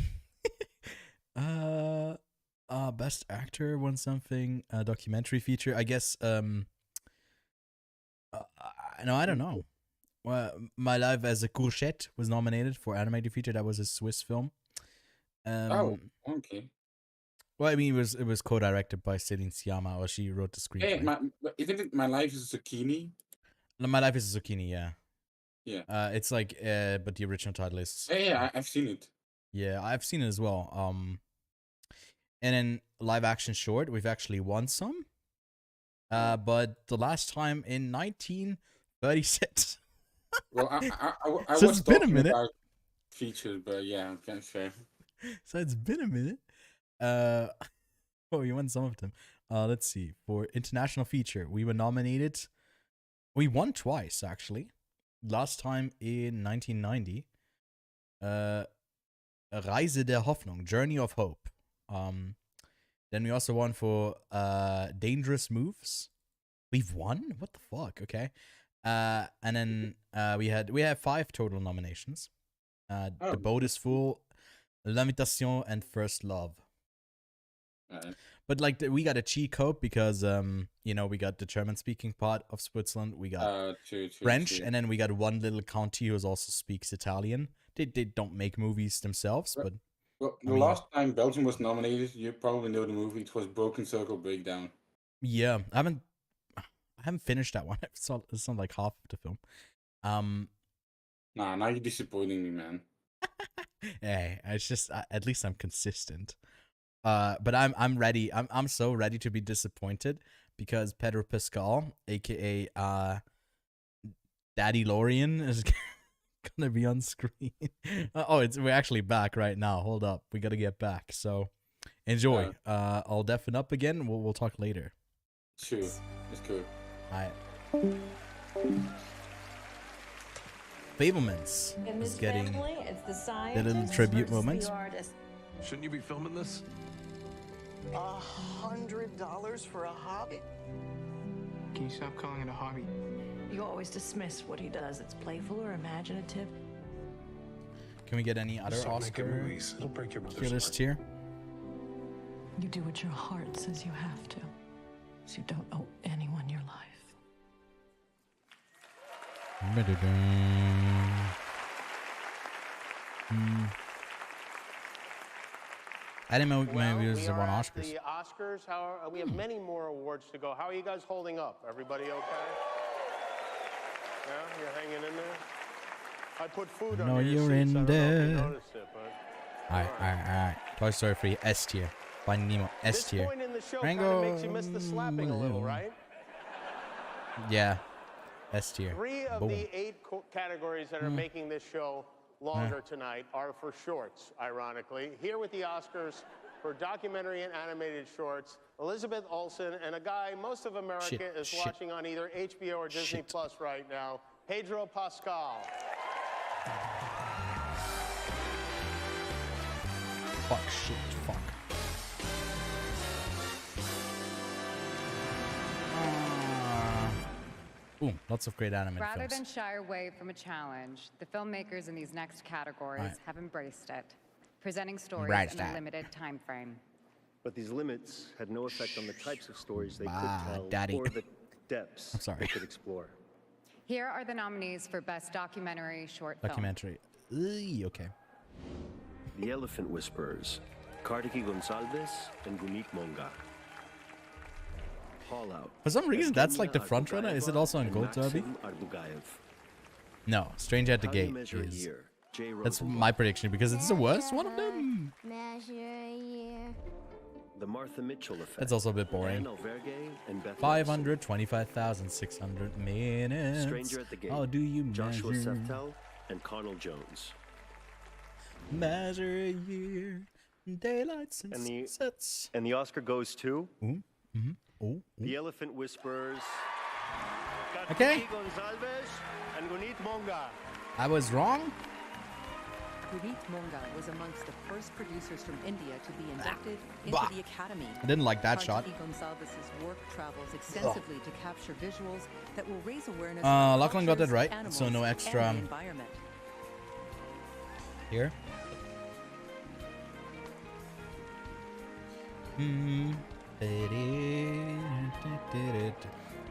actor won something. Documentary feature, I guess. No, I don't know. Well, My Life as a Courgette was nominated for animated feature. That was a Swiss film. Okay. Well, I mean, it was co-directed by Céline Sciamma, or she wrote the screenplay. Hey, isn't it My Life is a Zucchini? My Life is a Zucchini, yeah. Yeah. It's like, but the original title is. Yeah, I've seen it. Yeah, I've seen it as well. And in live action short, we've actually won some. But the last time in 1936. Well, I So was it's been a talking minute. about features, but yeah, okay, fair. So it's been a minute. You won some of them. Let's see. For international feature, we were nominated. We won twice, actually. Last time in 1990. Reise der Hoffnung, Journey of Hope. Then we also won for Dangerous Moves. We've won? What the fuck? Okay. And then we have 5 total nominations. The Boat is Full, L'Invitation, and First Love. But like we got a cheat code because we got the German speaking part of Switzerland, we got French, and then we got one little county who also speaks Italian. They don't make movies themselves, but Well, the last time Belgium was nominated, you probably know the movie. It was Broken Circle Breakdown. yeah, I haven't finished that one. It's not like half of the film. Nah, now you're disappointing me, man. Hey, it's just at least I'm consistent. But I'm ready. I'm so ready to be disappointed because Pedro Pascal, aka Daddy Lorian, is gonna be on screen. We're actually back right now. Hold up, we gotta get back. So enjoy. I'll deafen up again. We'll talk later. Sure, it's cool. Alright. Fablemans is getting the little tribute moments. Shouldn't you be filming this? $100 for a hobby? Can you stop calling it a hobby? You always dismiss what he does. It's playful or imaginative. Can we get any other Stop making Oscar movies. It'll break your mother's tier list heart. here? You do what your heart says you have to, so you don't owe anyone your life. I didn't know maybe it was we one are at Oscars. the Oscars. We have many more awards to go. How are you guys holding up? Everybody okay? Yeah, you're hanging in there. I put food No, under your you're seats. in I don't know if you there. noticed it, but Alright. Toy Story 3 S tier. Finding Nemo S tier. This point in the show Rango. kind of makes you miss the slapping a little, right? Yeah. S tier. 3 of Boom. the 8 categories that are making this show longer tonight are for shorts, ironically. Here with the Oscars for documentary and animated shorts, Elizabeth Olsen and a guy most of America is watching on either HBO or Disney Plus right now, Pedro Pascal. Fuck, shit, fuck. Boom, lots of great animated Rather films. than shy away from a challenge, the filmmakers in these next categories have embraced it, presenting stories in a limited time frame. But these limits had no effect on the types of stories they could tell or the depths they could explore. Here are the nominees for Best Documentary Short Film. Documentary. Okay. The Elephant Whisperers, Kartiki Gonçalves and Gunit Monga. For some reason, that's like the front runner. Is it also on Gold Derby? No, Stranger at the Gate is. That's my prediction because it's the worst one of them. The Martha Mitchell Effect. That's also a bit boring. 525,600 minutes. Stranger at the Gate. How do you Joshua measure? Seftel and Connell Jones. Measure a year, daylight sunsets. And the Oscar goes to The Elephant Whisperers. Okay. Gonçalves and Gunit Monga. I was wrong. Gunit Monga was amongst the first producers from India to be inducted into Bah. the Academy. I didn't like that shot. Kartiki Gonçalves' work travels extensively to capture visuals that will raise awareness. Lachlan got that cultures, right, animals, so no extra and the environment. Here.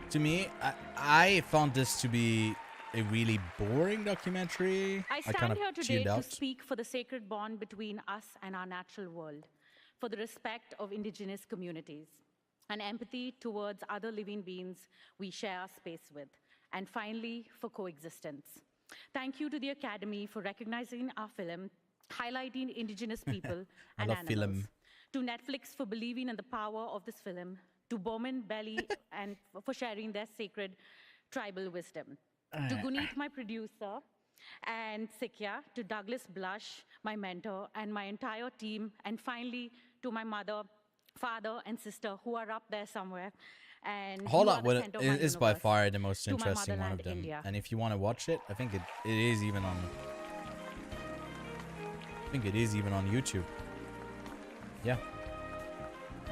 To me, I found this to be a really boring documentary. I kind stand of here today tuned to out. speak for the sacred bond between us and our natural world, for the respect of indigenous communities, and empathy towards other living beings we share our space with, and finally, for coexistence. Thank you to the Academy for recognizing our film, highlighting indigenous people and animals. Film. To Netflix for believing in the power of this film, to Bowman Belly and for sharing their sacred tribal wisdom. To Gunit, my producer, and Sikya, to Douglas Blush, my mentor, and my entire team, and finally to my mother, father, and sister who are up there somewhere. And Hold you Up are the well, center of it my is by universe. far the most To my interesting one of motherland, them. India. And if you want to watch it, I think it is even on. I think it is even on YouTube. Yeah.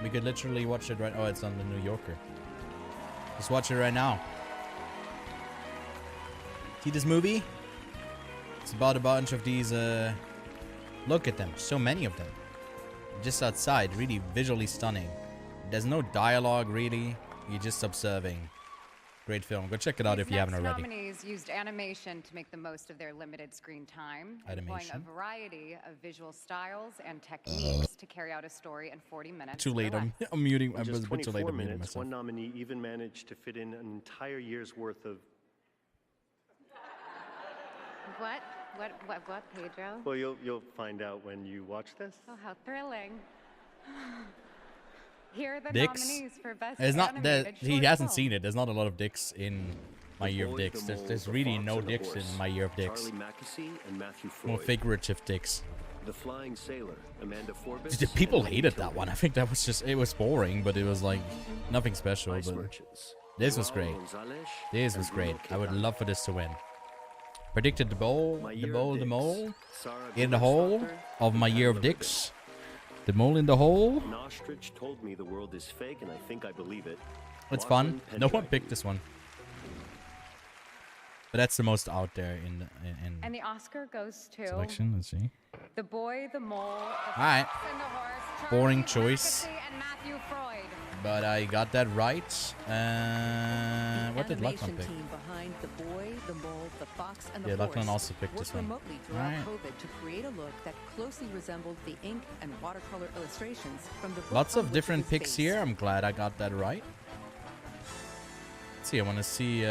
We could literally watch it right. Oh, it's on the New Yorker. Let's watch it right now. See this movie? It's about a bunch of these. Look at them. So many of them. Just outside. Really visually stunning. There's no dialogue really. You're just observing. Great film. Go check it out if you haven't already. Nominees used animation to make the most of their limited screen time, employing a variety of visual styles and techniques to carry out a story in 40 minutes. Too late. or I'm less. muting. In I was just a bit too late. 24 I'm muting minutes, myself. one nominee even managed to fit in an entire year's worth of. What, Pedro? Well, you'll find out when you watch this. Oh, how thrilling. Here are the Dicks. nominees for Best It's not that Animated he Short hasn't Film. seen it. There's not a lot of dicks in My Year of Dicks. There's really no dicks in My Year of Dicks. Charlie Mackesy and Matthew More Freud. figurative dicks. The Flying Sailor, Amanda Forbes. The people and hated that one. I think that was just, it was boring, but it was like nothing special. Ice But Merchants. this was Joao great. Gonzalez This was and great. Bruno I would Quintana. love for this to win. Predicted the mole My Year of in the Dicks. hole of My Year of Dicks. The mole in the hole. An ostrich told me the world is fake, and I think I believe it. It's fun. Lachlan No one Pendragon. picked this one. But that's the most out there in And the Oscar goes to selection. Let's see. The Boy, the Mole, the Alright. Fox and the Horse, Boring Charlie choice. Mackesy, and Matthew Freud. But I got that right. What did Lachlan Animation pick? team behind The Boy, the Mole, the Fox, and the Yeah, Horse Lachlan also picked worked this one. remotely throughout Alright. COVID to create a look that closely resembled the ink and watercolor illustrations from the book Lots on of which it different is picks based. here. I'm glad I got that right. Let's see. I want to see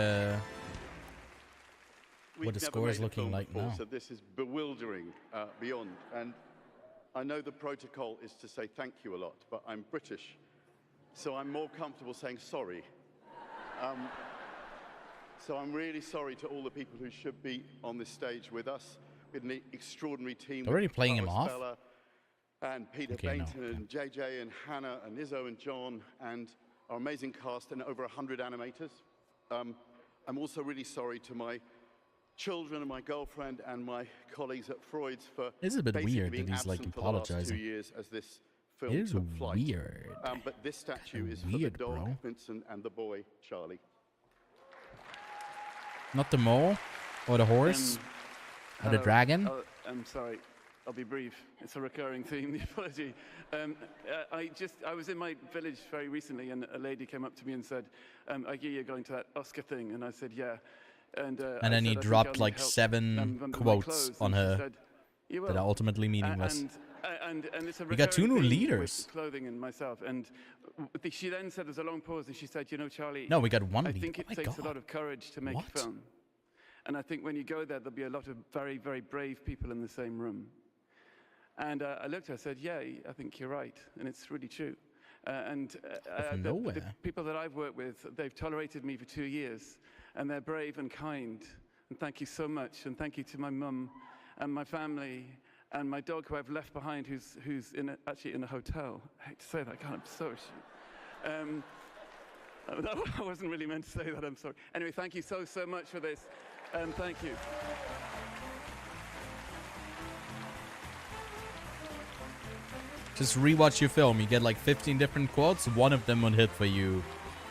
what the score is looking like now. So this is bewildering beyond. And I know the protocol is to say thank you a lot, but I'm British, so I'm more comfortable saying sorry. So I'm really sorry to all the people who should be on this stage with us. We had an extraordinary team. Already playing him off? Bella and Peter Bainton and JJ and Hannah and Izzo and John and our amazing cast and over 100 animators. I'm also really sorry to my children and my girlfriend and my colleagues at Freud's for It's a bit weird being that he's like absent for the last 2 apologizing. years as this film It is took flight. weird. But this statue is weird, for the dog, bro. Vincent, and the boy, Charlie. Not the mole or the horse or the dragon. I'm sorry. I'll be brief. It's a recurring theme, the apology. I was in my village very recently, and a lady came up to me and said, I hear you're going to that Oscar thing. And I said, yeah. And then he dropped like 7 quotes on her that are ultimately meaningless. And it's a We got 2 new recurring theme leaders. with clothing and myself. And she then said, there's a long pause, and she said, you know, Charlie, No, we got 1 I lead. think Oh it my takes God. a lot of courage to make a film. And I think when you go there, there'll be a lot of very, very brave people in the same room. And I looked at her, I said, yeah, I think you're right. And it's really true. The people that I've worked with, they've tolerated me for 2 years. And they're brave and kind. And thank you so much. And thank you to my mum and my family and my dog, who I've left behind, who's actually in a hotel. I hate to say that, God, I'm so ashamed. I wasn't really meant to say that, I'm sorry. Anyway, thank you so much for this. Thank you. Just rewatch your film. You get like 15 different quotes. One of them will hit for you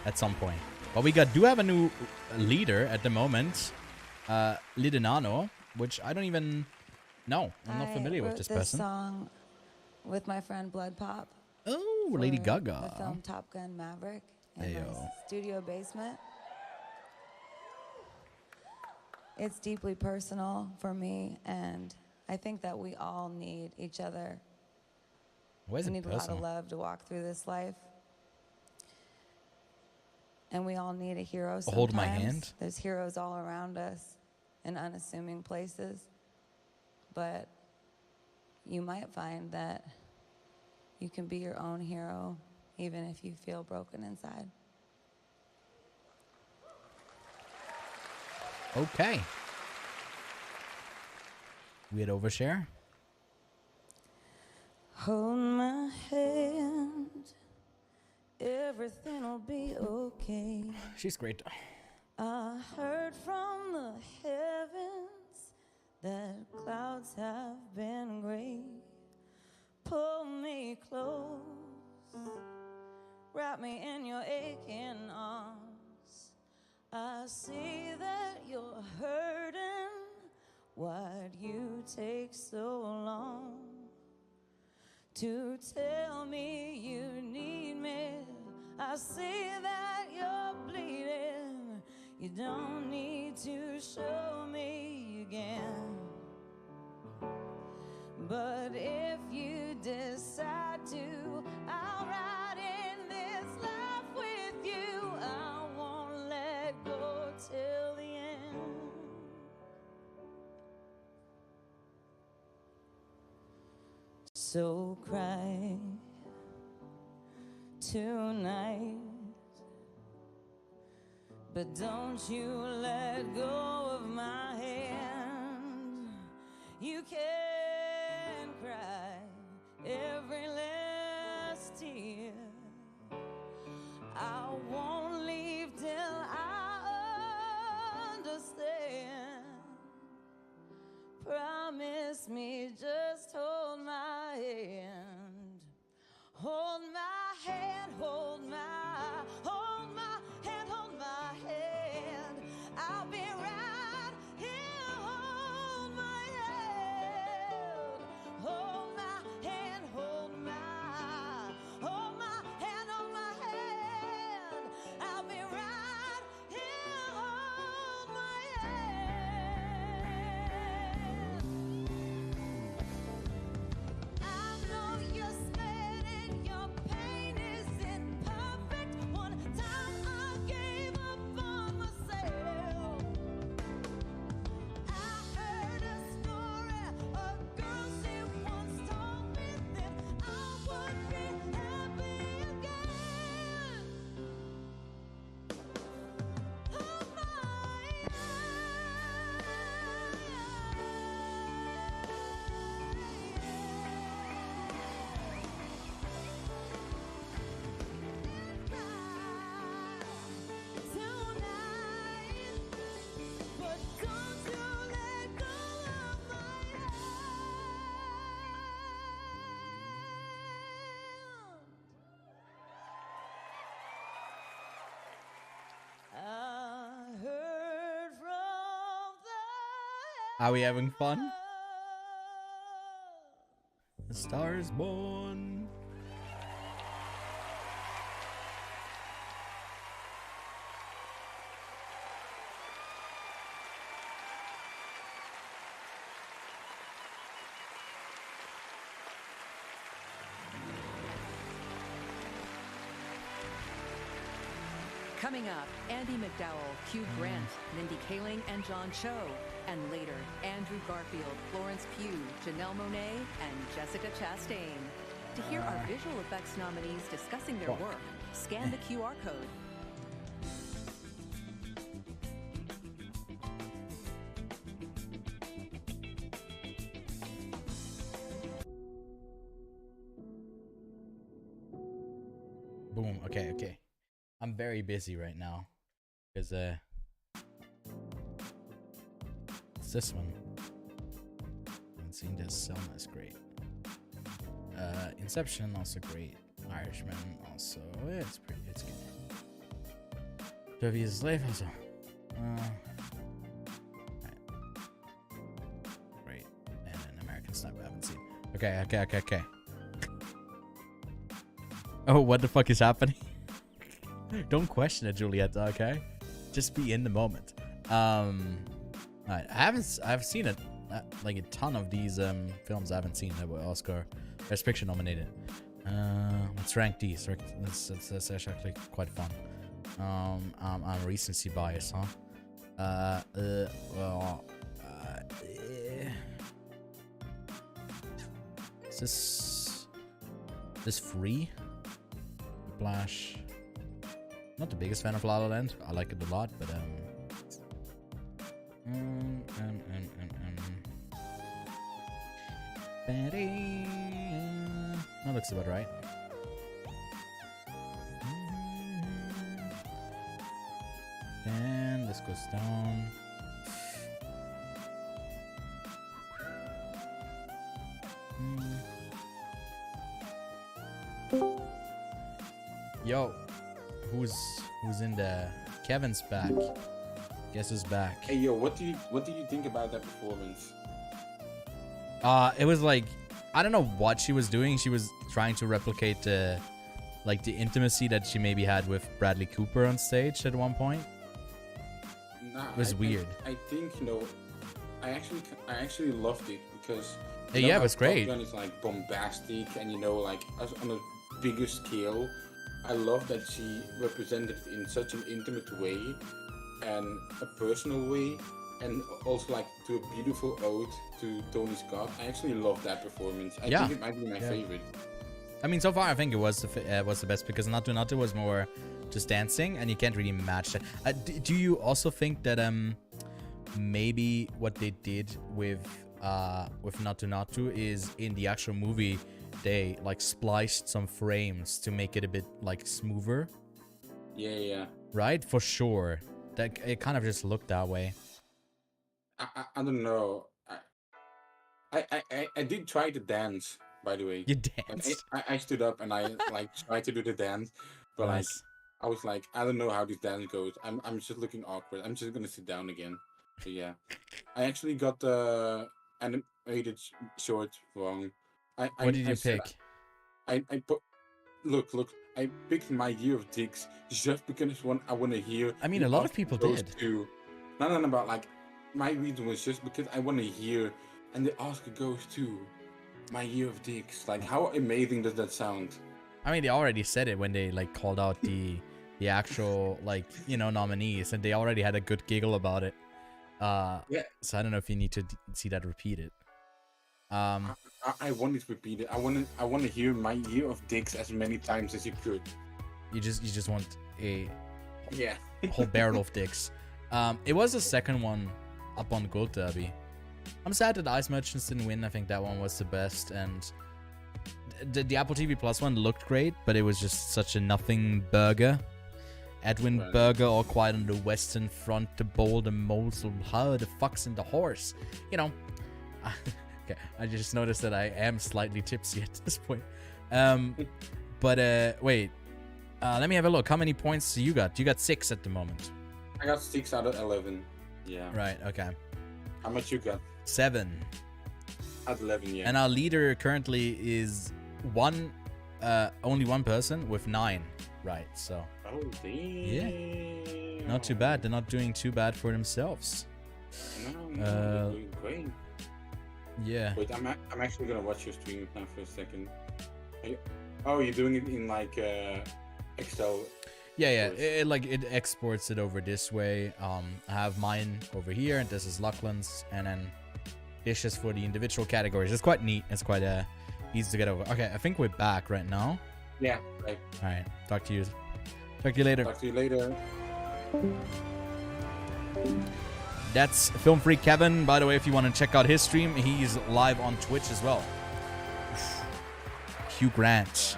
at some point. But we do have a new leader at the moment. Lidenano, which I don't even know. I'm not familiar with this person. Song with my friend Blood Pop. Oh, Lady Gaga. The film Top Gun Maverick in my studio basement. It's deeply personal for me, and I think that we all need each other. Why is we it need a lot of love to walk through this life. And we all need a hero sometimes. Hold my hand. There's heroes all around us in unassuming places. But you might find that you can be your own hero even if you feel broken inside. Okay. Weird overshare. Hold my hand, everything'll be okay. She's great. I heard from the heavens that clouds have been gray. Pull me close, wrap me in your aching arms. I see that you're hurting. Why'd you take so long to tell me you need me? I see that you're bleeding. You don't need to show me again. But if you decide to, I'll ride in this life with you. I won't let go till the end. So cry tonight, but don't you let go of my hand. You can cry every last tear. I won't leave till I understand. Promise me, just hold my hand. Hold my hand, hold my hand, hold my hand. I'll be right here, hold my hand. Hold my hand, hold my hand, hold my hand. I'll be right here, hold my hand. Are we having fun? The Star is Born. Coming up, Andy McDowell, Hugh Grant, Mindy Kaling, and John Cho. And later, Andrew Garfield, Florence Pugh, Janelle Monáe, and Jessica Chastain. To hear our visual effects nominees discussing their work, scan the QR code. Boom. Okay, okay. I'm very busy right now because it's this one. I haven't seen this. Selma is great. Inception also great. Irishman also. Yeah, it's pretty. It's good. 12 Years a Slave also. Great. And American Sniper I haven't seen. Okay, okay, okay, okay. Oh, what the fuck is happening? Don't question it, Julieta, okay? Just be in the moment. Alright, I've seen it like a ton of these films I haven't seen that were Oscar Best Picture nominated. Let's rank these. That's actually quite fun. I'm recency bias, huh? Is this free? Flash. Not the biggest fan of La La Land. I like it a lot, but that looks about right. And this goes down. Yo, who's in the Kevin's back? Guess who's back? Hey yo, what do you think about that performance? It was like, I don't know what she was doing. She was trying to replicate the intimacy that she maybe had with Bradley Cooper on stage at one point. Nah, it was weird. I think, you know, I actually loved it because yeah, it was great. Top Gun is like bombastic and, you know, like on a bigger scale. I love that she represented it in such an intimate way and a personal way, and also like to a beautiful ode to Tony Scott. I actually love that performance. I think it might be my favorite. I mean, so far I think it was the best because Naatu was more just dancing, and you can't really match that. Do you also think that maybe what they did with Naatu is in the actual movie they like spliced some frames to make it a bit like smoother? Yeah. Right, for sure. That it kind of just looked that way. I don't know. I did try to dance, by the way. You danced? I stood up and I like tried to do the dance, but nice. like I was like, I don't know how this dance goes. I'm just looking awkward. I'm just gonna sit down again. So yeah, I actually got the animated short wrong. What did you pick? I put look. I picked My Year of Dicks just because I want to hear. I mean, a lot of people did. No, but like my reason was just because I want to hear, and the Oscar goes to My Year of Dicks. Like, how amazing does that sound? I mean, they already said it when they like called out the actual like, you know, nominees, and they already had a good giggle about it. Yeah. So I don't know if you need to see that repeated. I want it repeated. I want to hear My Year of Dicks as many times as you could. You just want a yeah whole barrel of dicks. It was the second one up on Gold Derby. I'm sad that Ice Merchants didn't win. I think that one was the best, and the Apple TV Plus one looked great, but it was just such a nothing burger. Edwin Burger, all quiet on the Western Front, the bold and Mosul, how the fuck's in the horse? You know. Okay, I just noticed that I am slightly tipsy at this point. But wait. Let me have a look. How many points you got? You got 6 at the moment. I got 6 out of 11. Yeah. Right, okay. How much you got? 7. At 11, yeah. And our leader currently is only one person with 9. Right, so. Oh, damn. Yeah. Not too bad. They're not doing too bad for themselves. No, they're doing great. Yeah. Wait, I'm actually gonna watch your stream now for a second. You're doing it in like Excel. Yeah. It exports it over this way. I have mine over here, and this is Lachlan's, and then it's just for the individual categories. It's quite neat. It's quite easy to get over. Okay, I think we're back right now. Yeah. Right. All right. Talk to you later. Talk to you later. That's FilmFreakKevin. By the way, if you want to check out his stream, he's live on Twitch as well. Hugh Grant.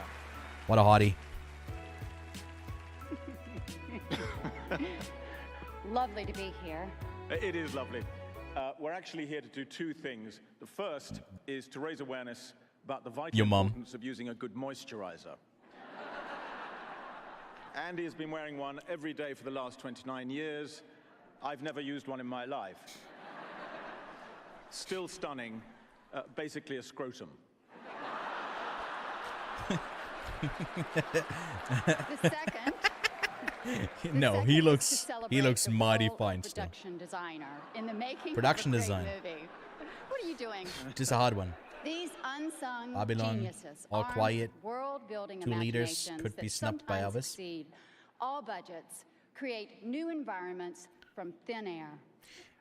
What a hottie. Lovely to be here. It is lovely. We're actually here to do 2 things. The first is to raise awareness about the vital importance of using a good moisturizer. Andy has been wearing one every day for the last 29 years. I've never used one in my life. Still stunning. Basically a scrotum. The second. No, he looks mighty fine still. Production designer in the making Production of a design. great movie. What are you doing? Just a hard one. These unsung Babylon, geniuses, All Quiet, world-building 2 leaders imaginations could be that snubbed by sometimes Elvis. succeed. All budgets create new environments from thin air.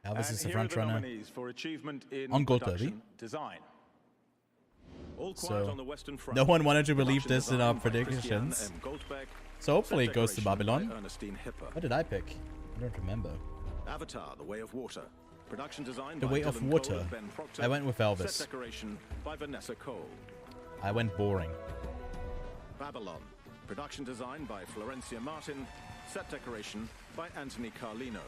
Elvis is the Here front are the runner nominees for achievement in on Gold production Derby. design. All Quiet So on the Western Front. no one wanted to believe Production this in our design by predictions. Christiane M. Goldbeck. So hopefully it Set goes to decoration by Babylon. Ernestine Hipper. What did I pick? I don't remember. Avatar: The Way of Water. Production design The by Way of Dylan Cole Water. and Ben Proctor. I went with Elvis. Set decoration by Vanessa Cole. I went boring. Babylon. Production design by Florencia Martin. Set decoration by Anthony Carlino.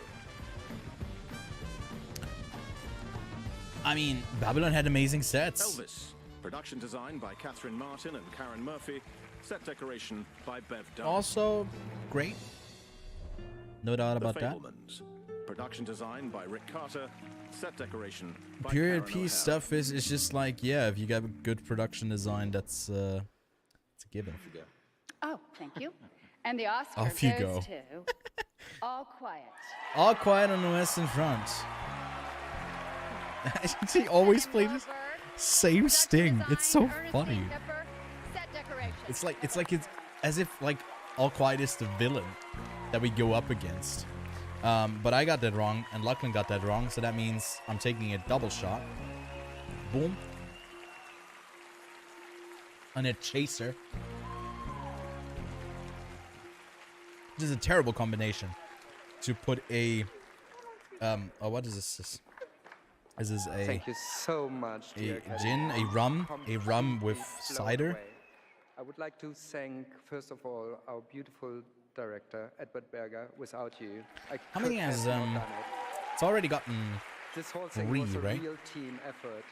I mean, Babylon had amazing sets. Elvis. Production design by Catherine Martin and Karen Murphy. Set decoration by Bev Dunn. Also great. No doubt about The that. Fablemans. Production design by Rick Carter. Set decoration by Period Karen piece O'Hara. stuff is just like, yeah, if you got a good production design, it's a given. Oh, thank you. And the Oscar Off you goes go. to All Quiet. All Quiet on the Western Front. He always plays the same sting. It's so funny. It's as if like All Quiet is the villain that we go up against. But I got that wrong, and Lachlan got that wrong, so that means I'm taking a double shot. Boom. And a chaser. This is a terrible combination to put a oh, what is this? This is a Thank you so much, dear gin, a rum with cider. I would like to thank, first of all, our beautiful director, Edward Berger. Without you, How many has it's already gotten this whole thing 3, was a right? real team effort.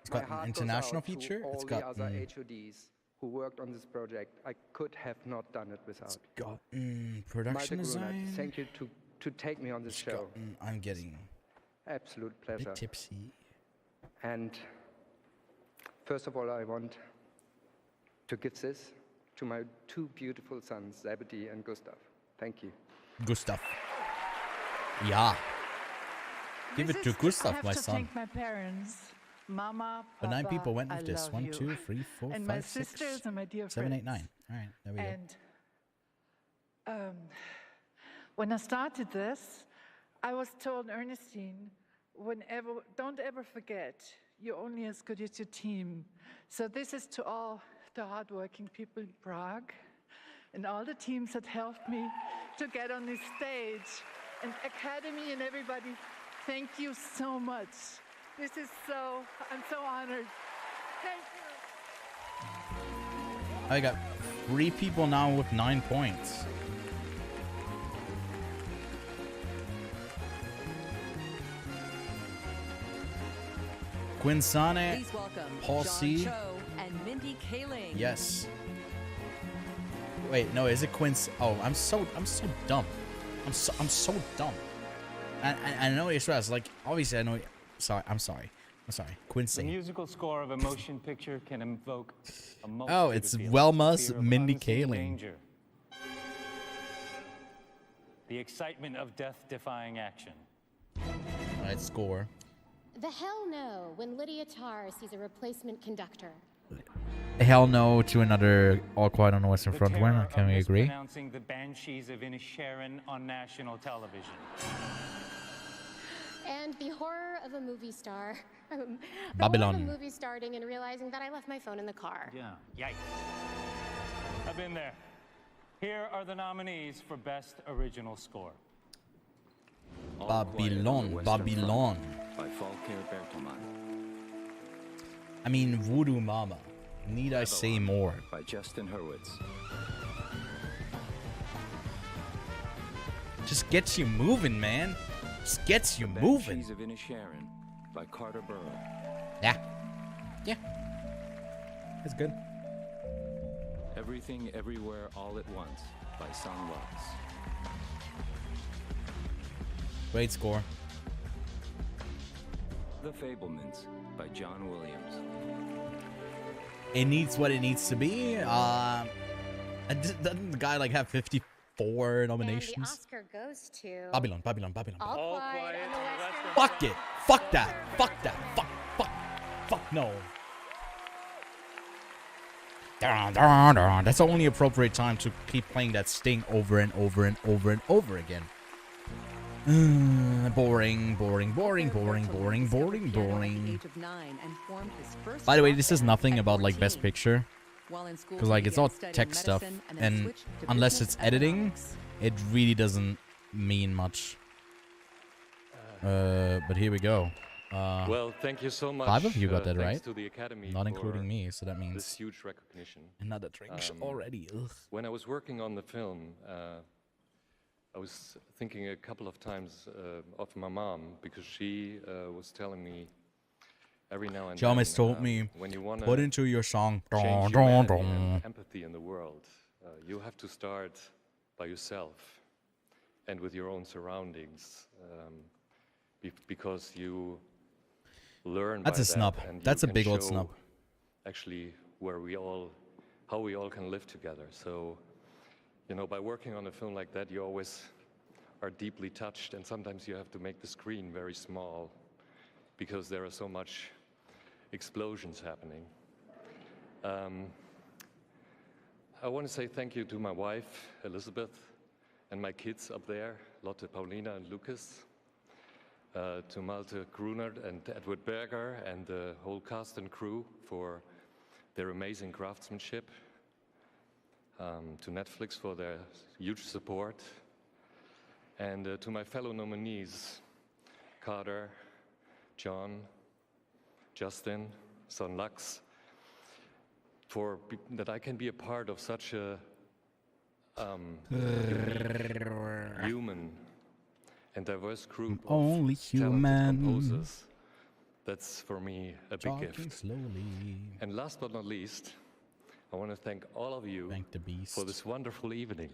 It's got an international feature. All It's the got other HODs who worked on this project. I could have not done it without. got production Malte Grunert, design. thank you to take me on this show. I'm getting Absolute a pleasure. bit tipsy. And first of all, I want to give this to my 2 beautiful sons, Zebedee and Gustav. Thank you. Gustav. Yeah. Give it to Gustav, my son. I have to thank my parents, Mama, But Papa, 9 people went with I this. love 1, you. 2, 3, 4, and 5, my 6, sisters and my dear 7, 8, friends. 9. All right, there we go. And when I started this, I was told, Ernestine, don't ever forget, you're only as good as your team. So this is to all the hardworking people in Prague and all the teams that helped me to get on this stage. And Academy and everybody, thank you so much. I'm so honored. Thank you. I got 3 people now with 9 points. Quinsane, Please welcome Paul John C. Cho and Mindy Kaling. Yes. Wait, no, is it Quince? Oh, I'm so dumb. I'm so dumb. I know you're stressed. Like, obviously, I know. I'm sorry. Quincy. The musical score of a motion picture can invoke a multitude Oh, it's of feelings. Welma's Fear of Mindy unseen Kaling. danger. The excitement of death-defying action. Alright, score. The hell no when Lydia Tarr sees a replacement conductor. Hell no to another All Quiet on the Western Front winner. Can we agree? Announcing the Banshees of Inisherin on national television. And the horror of a movie star. Babylon. Horror of a movie starting and realizing that I left my phone in the car. Yeah. Yikes. I've been there. Here are the nominees for Best Original Score. Babylon. By Volker Bertelmann. I mean, Voodoo Mama. Need I say more? By Justin Hurwitz. Just gets you moving, man. Just gets you moving. Banshees of Inisherin by Carter Burrow. Yeah. It's good. Everything Everywhere All at Once by Sun Lux. Great score. The Fablemans by John Williams. It needs what it needs to be. Doesn't the guy like have 54 nominations? And the Oscar goes to Babylon. All Quiet on the Western Fuck it. Fuck that. Fuck no. That's the only appropriate time to keep playing that sting over and over again. Boring. By the way, this is nothing about like Best Picture, because like it's all tech stuff, and unless it's editing, it really doesn't mean much. But here we go. Well, thank you so much. 5 of you got that right, to the Academy not including me, so that this means huge recognition. another drink already. Ugh. When I was working on the film, I was thinking a couple of times of my mom, because she was telling me every now and John then, has told me, when you want put into your song, change humanity and empathy in the world, you have to start by yourself and with your own surroundings, because you learn. That's by a snub. that, and That's you a big can old show snub. Actually, how we all can live together. So, you know, by working on a film like that, you always are deeply touched, and sometimes you have to make the screen very small because there are so much explosions happening. I want to say thank you to my wife, Elizabeth, and my kids up there, Lotte, Paulina, and Lucas, to Malte Grunert and Edward Berger and the whole cast and crew for their amazing craftsmanship, to Netflix for their huge support, and to my fellow nominees, Carter, John, Justin, Sun Lux, for that I can be a part of such a human and diverse group Only of human. talented composers. That's for me a big Talking gift. slowly. And last but not least, I want to thank all of you for this wonderful evening.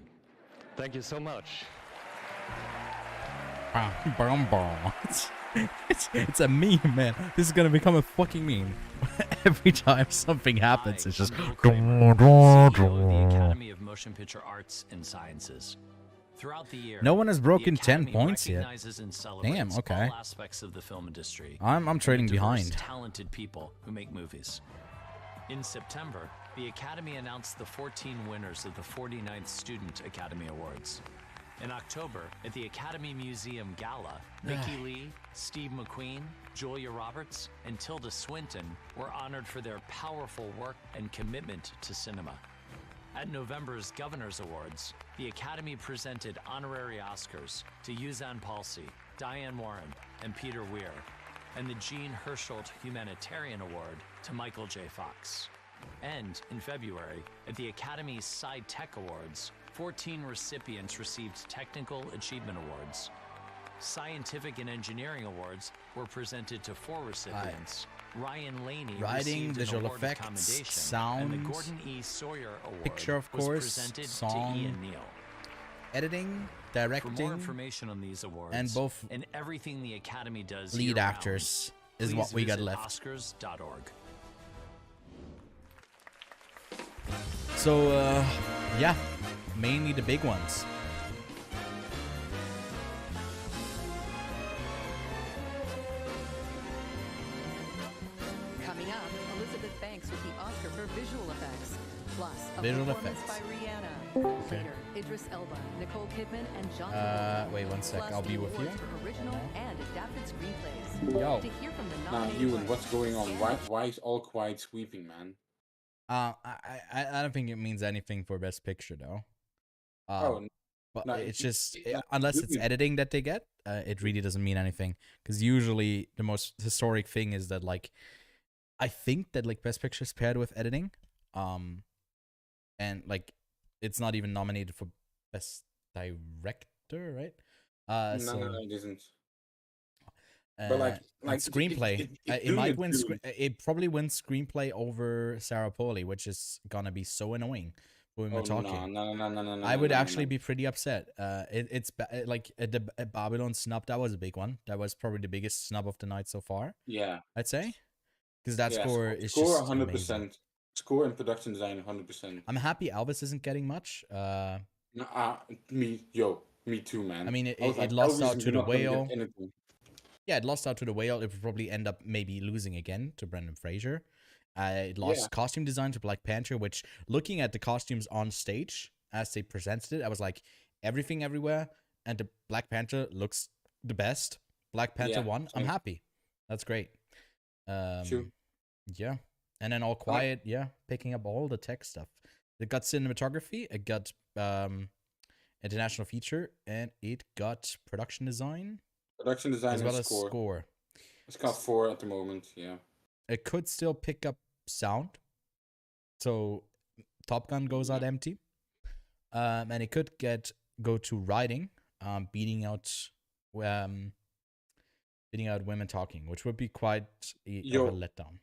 Thank you so much. It's a meme, man. This is gonna become a fucking meme. Every time something happens, it's just. CEO of the Academy of Motion Picture Arts and Sciences. Throughout the year, No one has broken the 10 Academy points yet. recognizes and celebrates Damn, okay. all aspects of the film industry. I'm trading and the diverse, behind. Talented people who make movies. In September, the Academy announced the 14 winners of the 49th Student Academy Awards. In October, at the Academy Museum Gala, Mickey Lee, Steve McQueen, Julia Roberts, and Tilda Swinton were honored for their powerful work and commitment to cinema. At November's Governor's Awards, the Academy presented honorary Oscars to Yuzan Palsi, Diane Warren, and Peter Weir, and the Jean Hersholt Humanitarian Award to Michael J. Fox. And in February, at the Academy's Sci-Tech Awards, 14 recipients received Technical Achievement Awards. Scientific and Engineering Awards were presented to 4 recipients. Ryan Laney Writing, received visual an award effects, commendation, sound, and the Gordon E. Sawyer Award picture, of was course, presented song, to Ian Neal. editing, directing. For more information on these awards and both and everything the Academy does lead year-round, actors is please what we got visit left. Oscars.org. So, yeah, mainly the big ones. Coming up, Elizabeth Banks with the Oscar for visual effects. Plus, a Visual performance effects. by Rihanna. Later, Idris Elba, Nicole Kidman, and John Travolta. Wait one sec, Plus I'll the be with you. awards for original and adapted screenplays. Yo. To hear from the Nah, nominated Ewan, writers, what's going on? Why is All Quiet sweeping, man? I don't think it means anything for Best Picture though. Oh, but no, it's just no, unless it's editing that they get, it really doesn't mean anything. Because usually the most historic thing is that like, I think that like Best Picture is paired with editing, and like it's not even nominated for Best Director, right? No, it isn't. But like screenplay, it might win. It probably wins screenplay over Sarah Polley, which is gonna be so annoying when we're talking. No. I would actually be pretty upset. It's like the Babylon snub. That was a big one. That was probably the biggest snub of the night so far. Yeah, I'd say, because that score is score just 100%. amazing. Score and production design 100%. I'm happy Elvis isn't getting much. Me too, man. I mean, it like, lost Elvis out is to the not gonna get Whale. anything. Yeah, it lost out to the Whale. It would probably end up maybe losing again to Brendan Fraser. It lost costume design to Black Panther, which looking at the costumes on stage as they presented it, I was like, everything everywhere, and the Black Panther looks the best. Black Panther won. I'm happy. That's great. Sure. Yeah. And then All Quiet, picking up all the tech stuff. It got cinematography, it got international feature, and it got production design. Production design as well and as score. It's got 4 at the moment, yeah. It could still pick up sound. So Top Gun goes out empty. And it could go to writing, beating out Women Talking, which would be quite a letdown.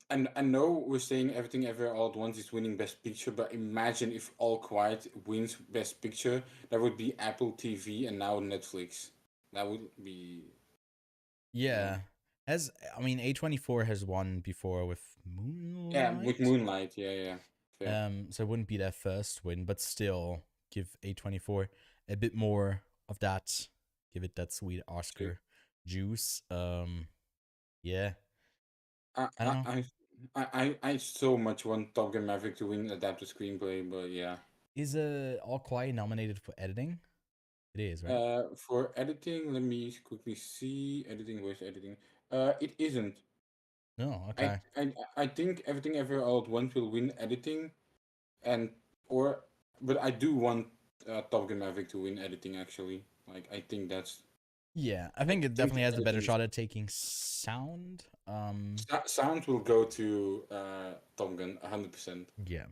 And I know we're saying Everything Everywhere All at Once is winning Best Picture, but imagine if All Quiet wins Best Picture. That would be Apple TV and now Netflix. That would be... Yeah. A24 has won before with Moonlight. Yeah, with Moonlight, yeah. So it wouldn't be their first win, but still give A24 a bit more of that. Give it that sweet Oscar juice. Yeah. I so much want Top Gun Maverick to win adapted screenplay, but yeah. Is All Quiet nominated for editing? It is, right? For editing, let me quickly see. Where's editing? It isn't. No, okay. I think Everything Everywhere All at Once will win editing, but I do want Top Gun Maverick to win editing actually. Like I think that's. Yeah, I think it definitely has a better shot at taking sound. Sound will go to Top Gun 100%. Yeah.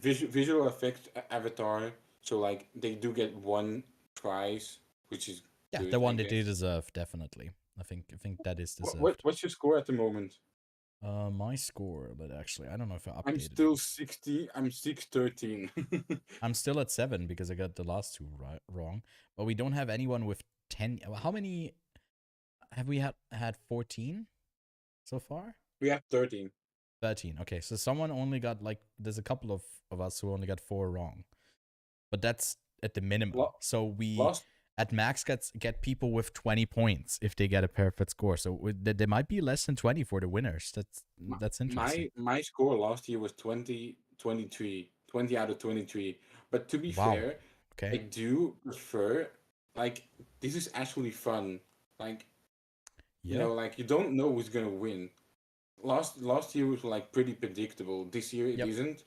Visual effects, Avatar. So like they do get one prize, which is good, the one they do deserve, definitely. I think that is deserved. What's your score at the moment? My score, but actually I don't know if I updated. I'm still 60. I'm 613. I'm still at 7 because I got the last 2 wrong. But we don't have anyone with 10. How many have we had? 14 so far? We have 13. 13. Okay, so someone only got there's a couple of us who only got 4 wrong. But that's at the minimum. So we at max get people with 20 points if they get a perfect score. So there might be less than 20 for the winners. That's interesting. My score last year was 20 out of 23. But to be fair, I do prefer this is actually fun. You know, you don't know who's gonna win. Last year was pretty predictable. This year it isn't,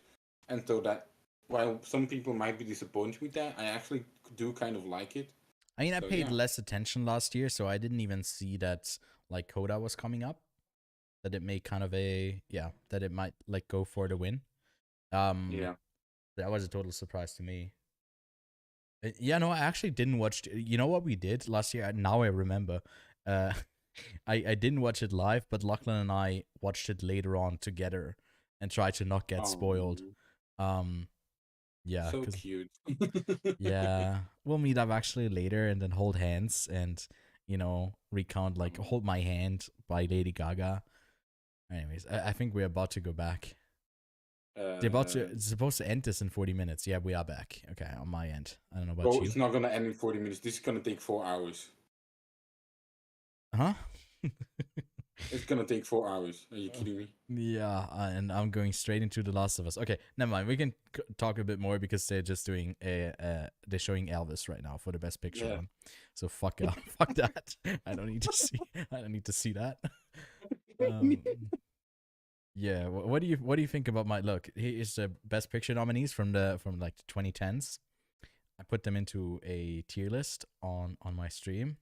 and so that. While some people might be disappointed with that, I actually do kind of like it. I mean, I paid less attention last year, so I didn't even see that Coda was coming up. That it may kind of that it might go for the win. That was a total surprise to me. Yeah, no, I actually didn't watch. You know what we did last year? Now I remember. I didn't watch it live, but Lachlan and I watched it later on together and tried to not get spoiled. Yeah. So cute. Yeah. We'll meet up actually later and then hold hands and, you know, recount like Hold My Hand by Lady Gaga. Anyways, I think we're about to go back. It's supposed to end this in 40 minutes. Yeah, we are back. Okay, on my end. I don't know about you. It's not gonna end in 40 minutes. This is gonna take 4 hours. Huh? It's gonna take 4 hours. Are you kidding me? Yeah, and I'm going straight into The Last of Us. Okay, never mind. We can talk a bit more because they're just doing they're showing Elvis right now for the Best Picture one. So fuck that. I don't need to see that. Yeah, what do you think about my look? Here's the Best Picture nominees from like the 2010s. I put them into a tier list on my stream.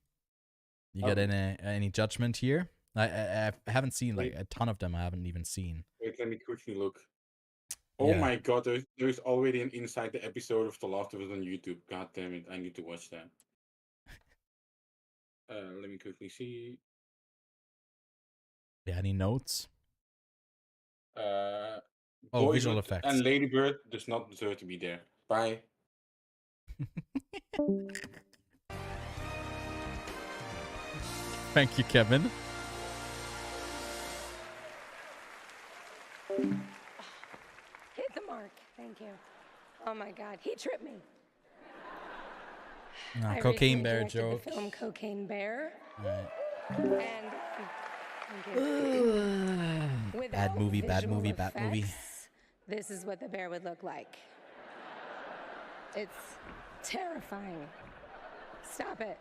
You got any judgment here? I haven't seen like a ton of them. I haven't even seen. Wait, let me quickly look. Oh my god, there's already an inside the episode of The Last of Us on YouTube. God damn it, I need to watch that. Let me quickly see. Yeah, any notes? Boyhood visual effects. And Lady Bird does not deserve to be there. Bye. Thank you, Kevin. Hit the mark. Thank you. Oh my God, he tripped me. No, Cocaine Bear directed joke. The film Cocaine Bear. Right. And Bad movie. This is what the bear would look like. It's terrifying. Stop it.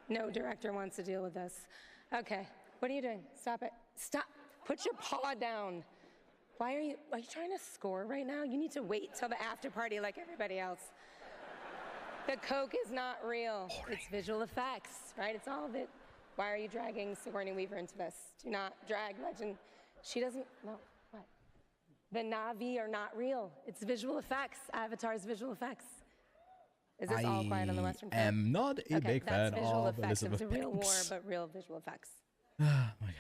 No director wants to deal with this. Okay, what are you doing? Stop it. Stop. Put your paw down. Are you trying to score right now? You need to wait till the after party like everybody else. The Coke is not real. It's visual effects, right? It's all of it. Why are you dragging Sigourney Weaver into this? Do not drag Legend. She doesn't, no, what? The Na'vi are not real. It's visual effects. Avatar's visual effects. Is this all quiet on the Western Front? I am not a big fan visual of effects. Elizabeth It was a real war, Banks. but real visual effects.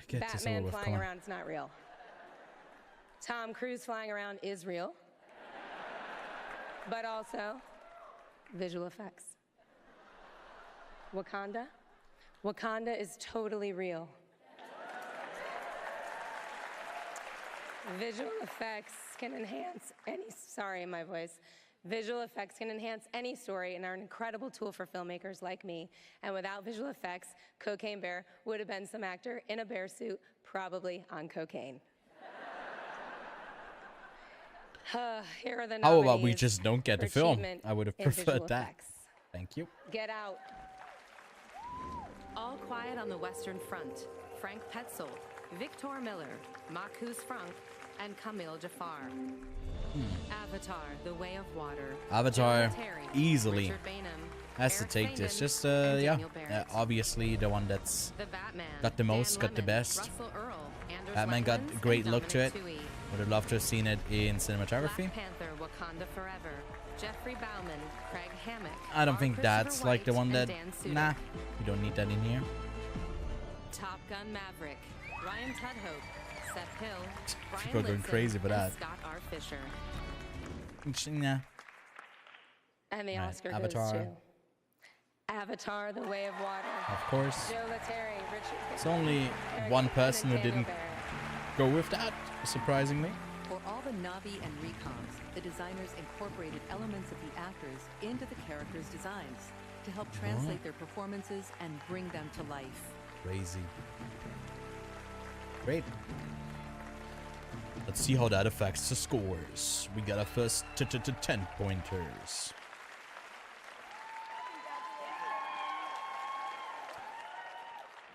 Get this over Batman with, flying come on. around is not real. Tom Cruise flying around is real. But also, visual effects. Wakanda? Wakanda is totally real. Visual effects can enhance Visual effects can enhance any story and are an incredible tool for filmmakers like me. And without visual effects, Cocaine Bear would have been some actor in a bear suit, probably on cocaine. Here are the nominees. How about we just don't get the for film? achievement I would have in preferred visual that. effects. Thank you. Get Out. All Quiet on the Western Front, Frank Petzold, Victor Miller, Marcus Frank, and Camille Jafar. Avatar, The Way of Water. Avatar Joe Terry, easily Richard Bainham, has to Eric take this. Feynman, Just and yeah, Daniel Barrett. obviously the one that's The Batman, got the most, Dan got the Lemon, best. Russell Earl, Anders Batman got Wetlands, a great and look to it. Dominic Toohey. Would have loved to have seen it in cinematography. Black Panther, Wakanda Forever, Jeffrey Bauman, Craig Hammock. I don't R. think Christopher that's like the White, one that. and Dan Suter. Nah, you don't need that in here. Top Gun Maverick, Ryan Tudhope, Seth Hill, People Brian are going Lidson, crazy for and that. Scott R. Fisher. Nah. And the Right, Oscar Avatar. goes to Avatar, The Way of Water. Of course. Joe Lettieri, Richard It's only one person who didn't go with that, surprisingly. For all the Na'vi and recons, the designers incorporated elements of the actors into the characters' designs to help translate their performances and bring them to life. Crazy. Great. Let's see how that affects the scores. We got our first 10 pointers.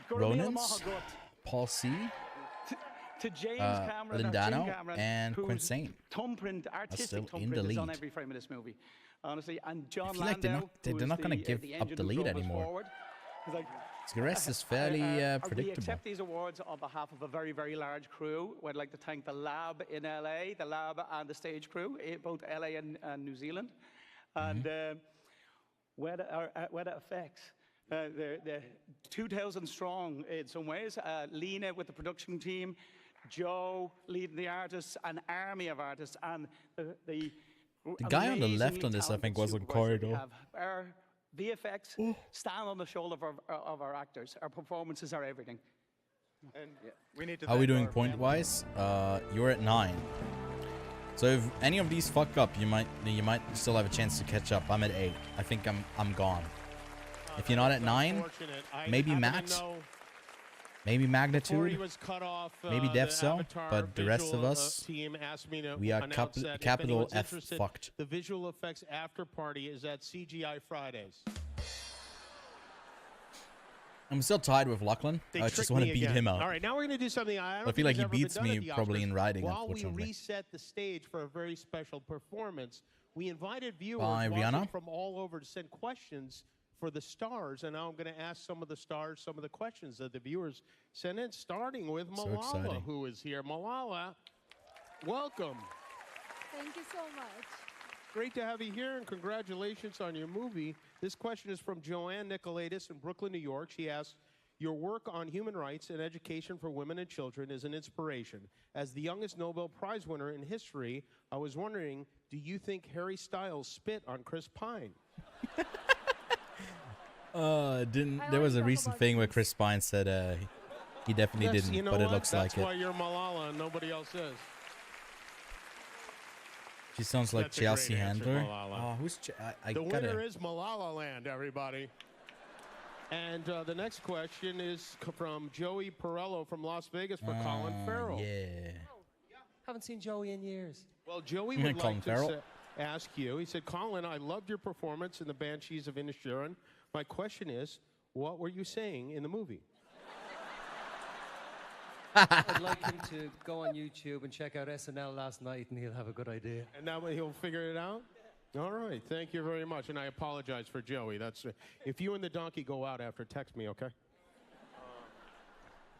Ronan's, Paul C, to James Cameron, Lindano, Jim Cameron, and whose Quintain. thumbprint, artistic still in thumbprint, the is on lead. every frame of this movie. Honestly, and John I feel like they're Landau, not who is going to give the up engine the who lead drove us anymore. forward. He's like, The rest is fairly We predictable. accept these awards on behalf of a very, very large crew. We'd like to thank the lab in LA, the lab and the stage crew, both LA and New Zealand. And Weta Effects. They're 2,000 strong in some ways. Lena with the production team, Joe leading the artists, an army of artists, and the The guy on the left on this, I think, was on Corridor. Our VFX stand on the shoulder of our actors. Our performances are everything. And we need to How are we doing point-wise? You're at 9. So if any of these fuck up, you might still have a chance to catch up. I'm at 8. I think I'm gone. If you're not at 9, maybe Matt, maybe Magnitude, maybe Death Cell, but the rest of us, we are capital F fucked. The visual effects after party is at CGI Fridays. I'm still tied with Lachlan. I just want to beat him out. All right, now we're going to do something I feel like he beats me probably in writing, While we unfortunately. reset the stage for a very special performance, we invited viewers By watching Rihanna? from all over to send questions for the stars, and now I'm going to ask some of the stars some of the questions that the viewers sent in, starting with Malala, exciting. who is here. Malala, welcome. Thank you so much. Great to have you here, and congratulations on your movie. This question is from Joanne Nicolaitis in Brooklyn, New York. She asks, your work on human rights and education for women and children is an inspiration. As the youngest Nobel Prize winner in history, I was wondering, do you think Harry Styles spit on Chris Pine? There was a recent thing where Chris Pine said he definitely Yes, didn't, you know but it what? looks That's like why it. you're Malala and nobody else is. She sounds like That's a Chelsea great answer, Handler. Malala. Oh, who's I The gotta. winner is Malala Land, everybody. And the next question is from Joey Perello from Las Vegas for Colin Farrell. Yeah. Haven't seen Joey in years. Well, Joey You would mean Colin like Farrell? to ask you. He said, Colin, I loved your performance in The Banshees of Inisherin. My question is, what were you saying in the movie? I'd like him to go on YouTube and check out SNL last night, and he'll have a good idea. And now he'll figure it out? All right. Thank you very much. And I apologize for Joey. That's if you and the donkey go out after, text me, okay?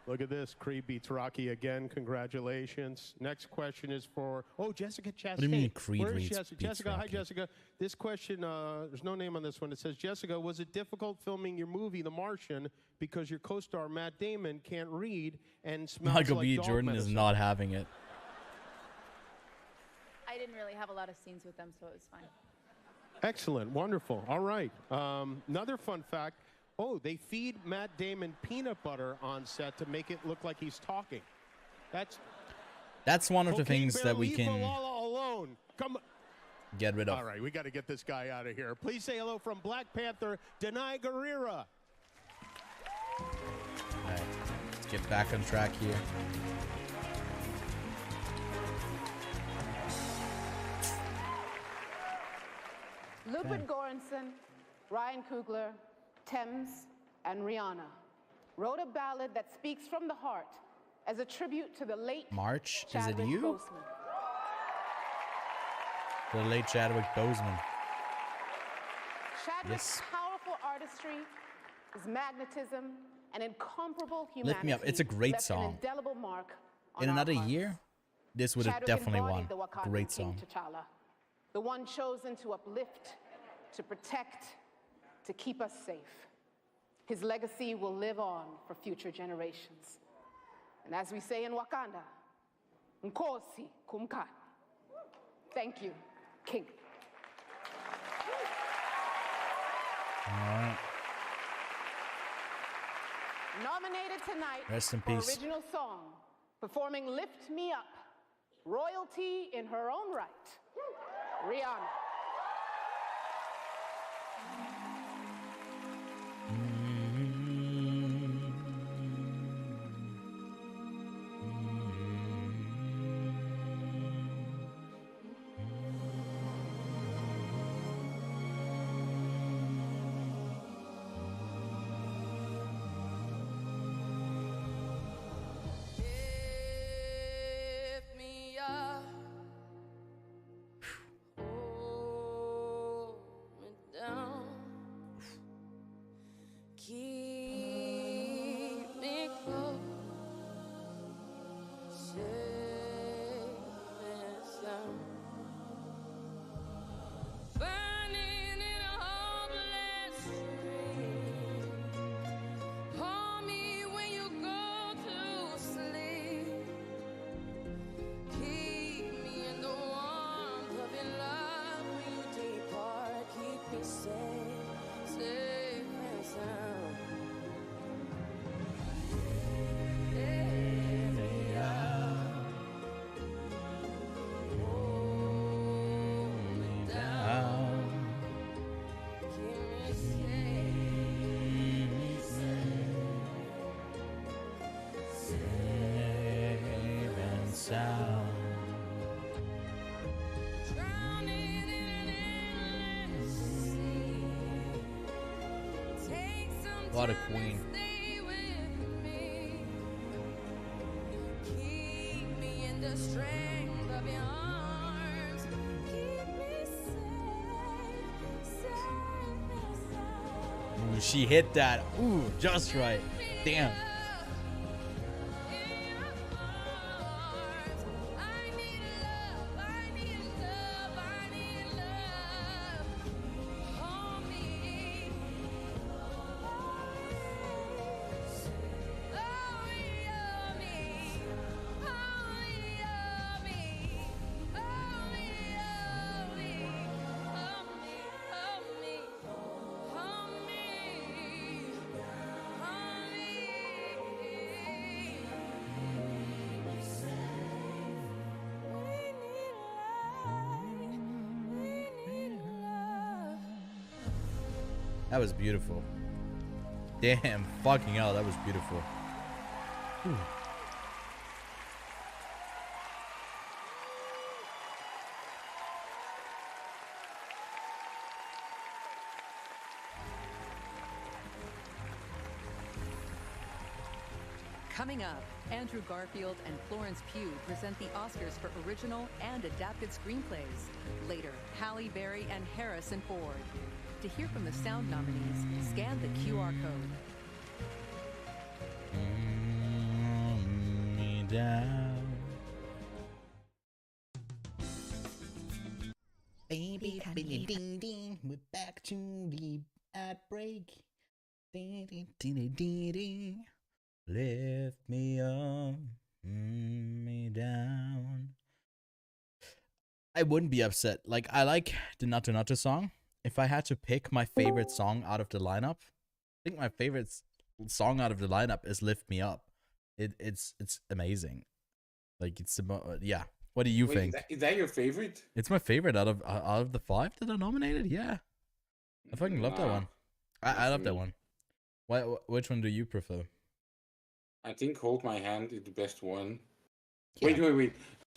Look at this. Creed beats Rocky again. Congratulations. Next question is for, Jessica Chastain. What do you mean Creed Where's beats Jessica? Hi, Rocky? Jessica. This question, there's no name on this one. It says, Jessica, was it difficult filming your movie, The Martian, because your co-star, Matt Damon, can't read and smells Michael like B. dog Jordan medicine? is not having it. I didn't really have a lot of scenes with them, so it was fine. Excellent. Wonderful. All right. Another fun fact. They feed Matt Damon peanut butter on set to make it look like he's talking. That's one of the things Bear, that we leave can Malala alone. Come on. get rid of. All right, we got to get this guy out of here. Please say hello from Black Panther, Denai Guerrera. All right, let's get back on track here. Lupin Göransson, Ryan Coogler, Thames, and Rihanna wrote a ballad that speaks from the heart as a tribute to the late March, is it Chadwick you? Boseman. The late Chadwick Boseman. Chadwick's Yes. powerful artistry, his magnetism, and incomparable humanity Lift Me Up. It's a great left song. an indelible mark on In our another hearts. year, this would have Chadwick definitely won. embodied the Wakandan Great King song. T'Challa, the one chosen to uplift, to protect, to keep us safe. His legacy will live on for future generations. And as we say in Wakanda, Nkosi Kumkan. Thank you, King. All right. Nominated tonight Rest in for peace. original song, performing Lift Me Up, royalty in her own right, Rihanna. Lift me up, oh sound. What a queen. Ooh, she hit that. Ooh, just right. Damn. That was beautiful. Damn, fucking hell, that was beautiful. Whew. Coming up, Andrew Garfield and Florence Pugh present the Oscars for original and adapted screenplays. Later, Halle Berry and Harrison Ford. To hear from the sound nominees, scan the QR code. Me down. Baby, ding, ding, ding. We're back to the ad break. Ding, ding, ding, ding, ding. Lift me up, me down. I wouldn't be upset. Like, I like the Naatu song. If I had to pick my favorite song out of the lineup, I think my favorite song out of the lineup is "Lift Me Up." It's amazing. Like, it's about, yeah. What do you think? Is that your favorite? It's my favorite out of the 5 that are nominated. Yeah, I fucking love that one. I love that one. Which one do you prefer? I think "Hold My Hand" is the best one. Yeah.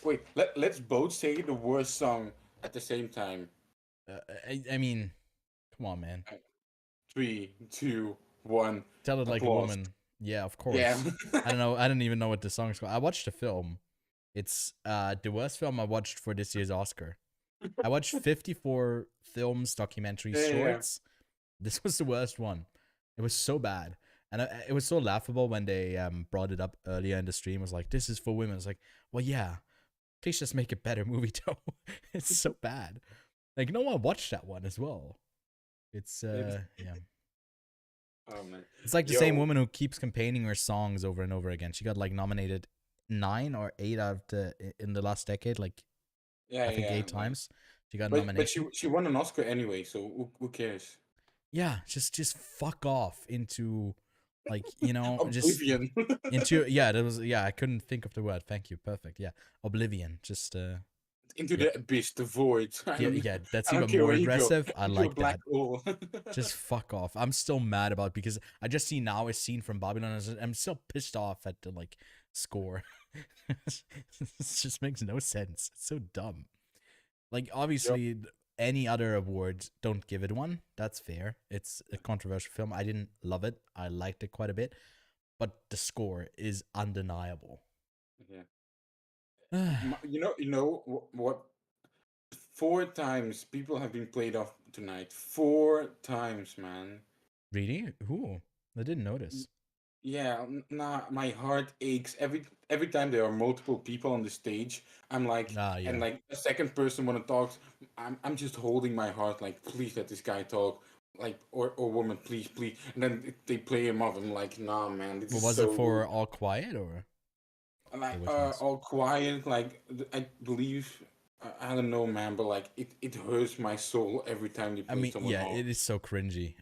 Wait. Let's both say the worst song at the same time. I mean, come on, man. 3, 2, 1. Tell it like a woman. Yeah, of course. Yeah. I don't know. I didn't even know what the song's called. I watched the film. It's the worst film I watched for this year's Oscar. I watched 54 films, documentaries, shorts. This was the worst one. It was so bad. And it was so laughable when they brought it up earlier in the stream. It was like, this is for women. It's like, well, yeah. Please just make a better movie, though. It's so bad. Like, no one watched that one as well. It's, yeah. Oh, man. It's like the same woman who keeps campaigning her songs over and over again. She got, like, nominated 9 or 8 out of in the last decade. Like, I think 8 times. She got nominated. But she won an Oscar anyway, so who cares? Yeah, just fuck off into, like, you know, Oblivion. just into, I couldn't think of the word. Thank you. Perfect. Yeah. Oblivion. Just into the abyss, the void. Yeah, that's even more aggressive. I like that. Just fuck off. I'm still mad about, because I just see now a scene from Babylon. I'm still pissed off at the, like, score. It just makes no sense. It's so dumb. Like, obviously, any other awards don't give it one. That's fair. It's a controversial film. I didn't love it. I liked it quite a bit, but the score is undeniable. Yeah. you know what? 4 times people have been played off tonight. 4 times, man. Really? Who? I didn't notice. Yeah, nah, my heart aches every time there are multiple people on the stage. I'm like, and like a second person want to talk. I'm just holding my heart, like, please let this guy talk, like, or woman, please, and then they play him off. I'm like, nah, man. This was it for All Quiet or? Like All Quiet, like I believe. I don't know, man, but like it hurts my soul every time you play someone off. It is so cringy.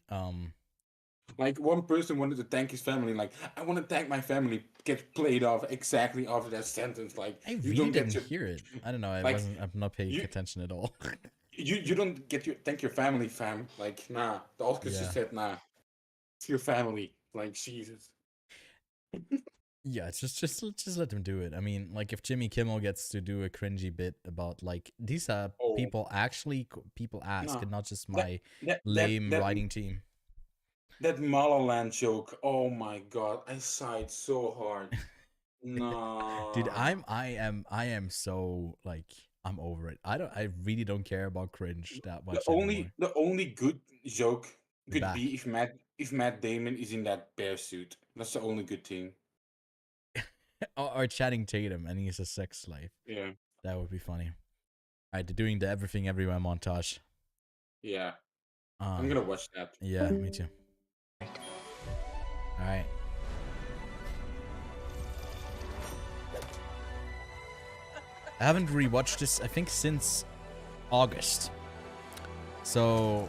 Like, one person wanted to thank his family, like, I want to thank my family, gets played off exactly after that sentence. Like, I really didn't hear it. I don't know. I'm not paying attention at all. you don't get to thank your family, fam. Like, nah. The Oscars just said, nah. It's your family. Like, Jesus. Yeah, it's just let them do it. I mean, like if Jimmy Kimmel gets to do a cringy bit about like these are people ask No. and not just my That lame writing team. That Malaland joke. Oh my god, I sighed so hard. No. Dude, I am so like I'm over it. I really don't care about cringe that much anymore. The only good joke The could back. be if Matt Damon is in that bear suit. That's the only good thing. or Channing Tatum and he's a sex slave. Yeah. That would be funny. Alright, they're doing the Everything Everywhere montage. Yeah. I'm gonna watch that. Yeah, me too. Alright. I haven't rewatched this, I think, since August. So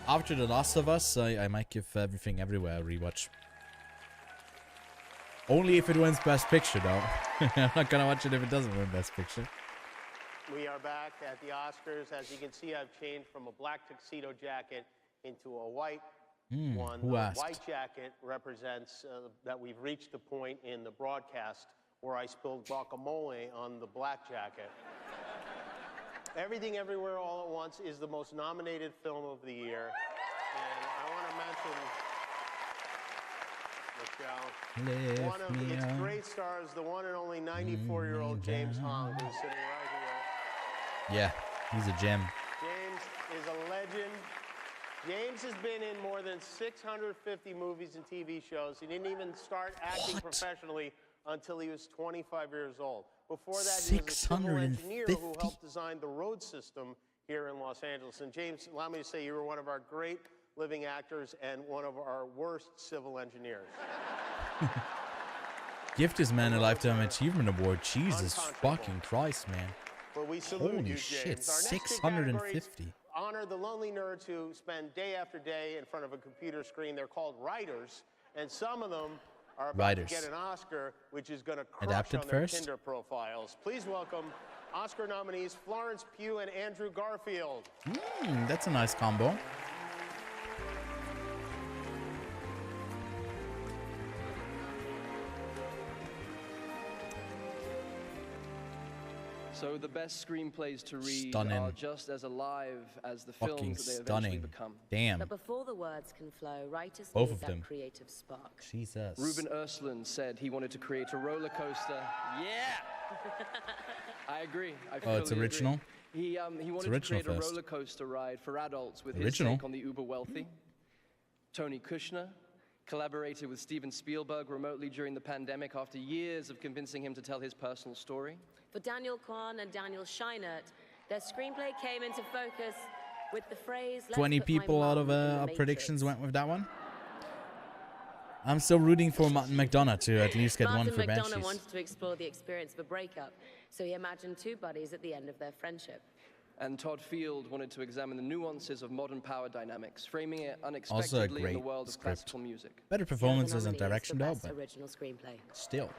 after The Last of Us, I might give Everything Everywhere a rewatch. Only if it wins Best Picture, though. I'm not gonna watch it if it doesn't win Best Picture. We are back at the Oscars. As you can see, I've changed from a black tuxedo jacket into a white one. Who the asked? white jacket represents that we've reached the point in the broadcast where I spilled guacamole on the black jacket. Everything Everywhere All at Once is the most nominated film of the year. And I want to mention, Michelle, one of its great stars, the one and only 94-year-old James Hong, who's sitting right here. Yeah, he's a gem. James is a legend. James has been in more than 650 movies and TV shows. He didn't even start acting professionally until he was 25 years old. Before that, he was a civil engineer who helped design the road system here in Los Angeles. And James, allow me to say you were one of our great living actors and one of our worst civil engineers. Give this man a Lifetime Achievement Award. Jesus fucking Christ, man. Well, we salute Holy you, shit, James. Our next two categories 650. honor the lonely nerds who spend day after day in front of a computer screen. They're called writers, and some of them are about to get an Oscar, which is going to crush Adapted on their first? Tinder profiles. Please welcome Oscar nominees Florence Pugh and Andrew Garfield. That's a nice combo. So the best screenplays to read Stunning. are just as alive as the Fucking films that they eventually stunning. become. Damn. But before the words can flow, writers Both need of that them. creative spark. Jesus. Ruben Östlund said he wanted to create a roller coaster. Yeah! I agree. I Oh, it's fully original? Agree. He wanted to original create a first. roller coaster ride for adults with Original. his take on the uber wealthy. Tony Kushner collaborated with Steven Spielberg remotely during the pandemic after years of convincing him to tell his personal story. For Daniel Kwan and Daniel Scheinert, their screenplay came into focus with the phrase, "Let's 20 put my people out mom of in the our Matrix." predictions went with that one. I'm still rooting for Martin McDonagh to at least get one for Martin McDonagh Banshees. wanted to explore the experience of a breakup, so he imagined two buddies at the end of their friendship. And Todd Field wanted to examine the nuances of modern power dynamics, framing it Also a unexpectedly in the great world of script. classical music. Better performances and Nominees direction for though, Best but Original Screenplay. still.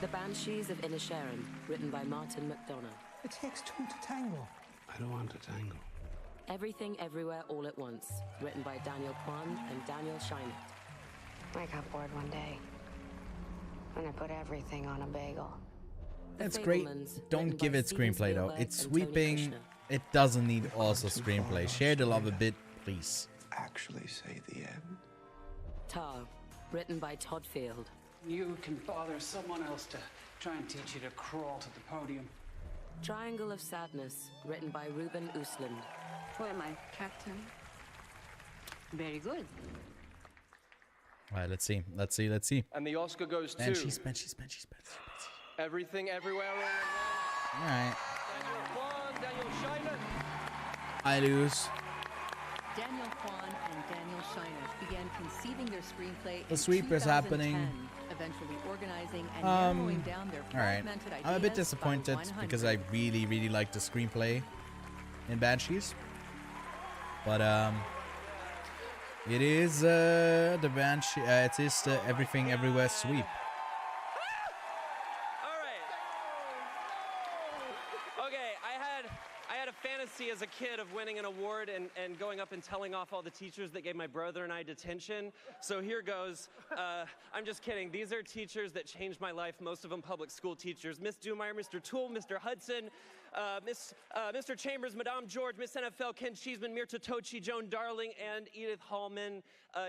The Banshees of Inisherin, written by Martin McDonagh. It takes two to tango. I don't want to tango. Everything Everywhere All at Once, written by Daniel Kwan and Daniel Scheinert. I got bored one day, and I put everything on a bagel. That's great. Don't give it screenplay though. It's sweeping. It doesn't need also screenplay. Share the love a bit, please. Actually say the end. Tar, written by Todd Field. You can bother someone else to try and teach you to crawl to the podium. Triangle of Sadness, written by Ruben Östlund. Who am I, Captain? Very good. All right, let's see. Let's see. And the Oscar goes to Banshees. Everything Everywhere All at Once. All right. Daniel Kwan, Daniel Scheinert. I lose. Daniel Kwan and Daniel Scheinert began conceiving their screenplay The in sweep is 2010, happening. eventually organizing and narrowing down their All right. fragmented ideas I'm a bit by disappointed 100. because I really like the screenplay in Banshees. But it is the Banshee. It is the Everything Everywhere sweep. Okay, I had I had a fantasy as a kid of winning an award and going up and telling off all the teachers that gave my brother and I detention. So here goes. I'm just kidding. These are teachers that changed my life, most of them public school teachers. Miss Dumeier, Mr. Toole, Mr. Hudson, Mr. Chambers, Madame George, Miss NFL, Ken Cheeseman, Mirta Tochi, Joan Darling, and Edith Hallman.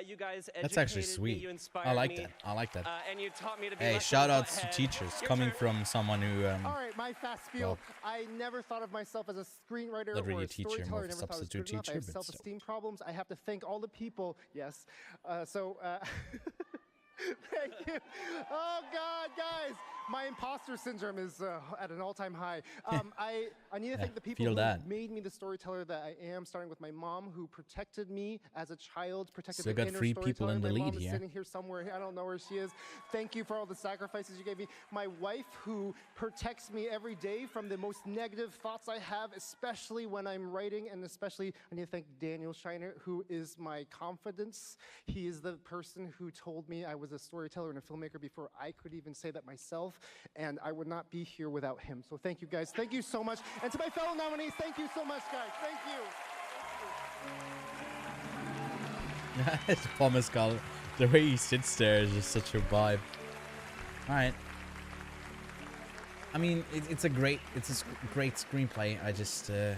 You guys educated That's actually me, sweet. you inspired I like me, that. I like that. and you taught me to be Hey, less shout of a outs to butthead. teachers Your coming turn. from someone who All right, my fast spiel. I never thought of myself as a screenwriter Not really or a a teacher, storyteller. more I of a never thought I was substitute good enough. I teacher, have but self-esteem problems. I have to thank all the people. Yes. Thank you. Oh, God, guys. My imposter syndrome is at an all-time high. I need to thank the people feel who that. made me the storyteller that I am, starting with my mom, who protected me as a child, protected Still the got inner 3 people storyteller. in the My mom lead is here. sitting here somewhere. I don't know where she is. Thank you for all the sacrifices you gave me. My wife, who protects me every day from the most negative thoughts I have, especially when I'm writing, and especially I need to thank Daniel Shiner, who is my confidence. He is the person who told me I was a storyteller and a filmmaker before I could even say that myself, and I would not be here without him. So thank you, guys. Thank you so much. And to my fellow nominees, thank you so much, guys. Thank you. It's Paul Mescal. The way he sits there is just such a vibe. All right. I mean, it's a great screenplay. I just yeah.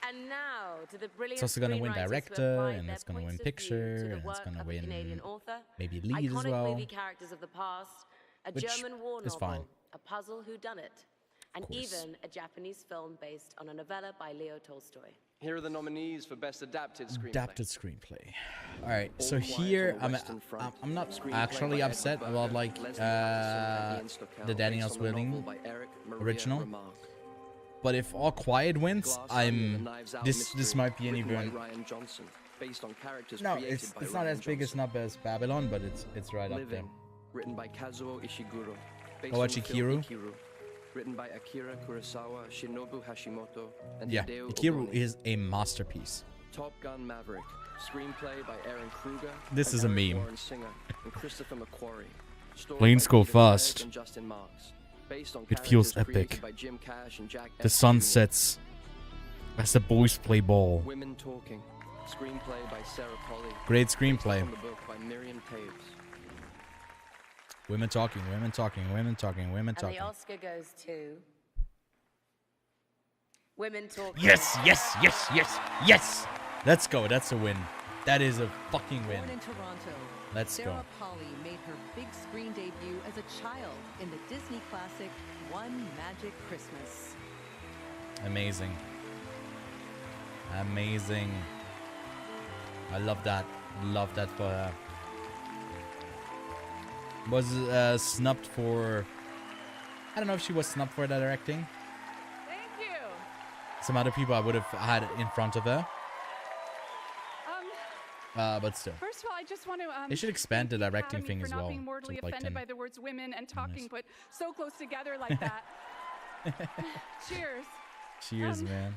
And now to the brilliant It's also gonna win screenwriters who director, applied and their it's gonna points win of view picture, to the and it's work gonna of a win Canadian author, maybe lead as iconic well. movie characters of the past, a Which German war is novel, fine. a puzzle whodunit, and even a Japanese film based on a novella by Leo Tolstoy. Here are the nominees for Best Adapted Screenplay. Adapted screenplay. All right, so here I'm not actually upset about like the Daniel Swilling original, but if All Quiet wins, this might be an even. No, it's not as big as Babylon, but it's right up there. Written by Kazuo Ishiguro. Based How on about the film Ikiru? Written by Akira Kurosawa, Shinobu Hashimoto, and Yeah, Hideo Ikiru Ogoni. is a masterpiece. Top Gun Maverick. Screenplay by Aaron Kruger. This and is a Eric meme. Warren Singer and Christopher McQuarrie. Story Planes by go Peter Berg fast. and Justin Marks. Based on It feels characters created epic. by Jim Cash and Jack The F. sun Jr. sets as the boys play ball. Women Talking. Screenplay by Sarah Polley. Great screenplay. Based on the book by Miriam Taves. Women talking, women talking, women talking, women And the talking. Oscar goes to Women Talking. Yes, yes, yes, yes, yes. Let's go. That's a win. That is a fucking win. Born in Toronto, Let's go. Sarah Polley made her big screen debut as a child in the Disney classic One Magic Christmas. Amazing. Amazing. I love that. Love that for her. Was snubbed for... I don't know if she was snubbed for that directing. Thank you. Some other people I would have had in front of her. But still. First of all, I just want to. They should expand the directing thing for as not well. being mortally to like offended 10. by the words women and talking put so close together like that. Cheers. Cheers, man.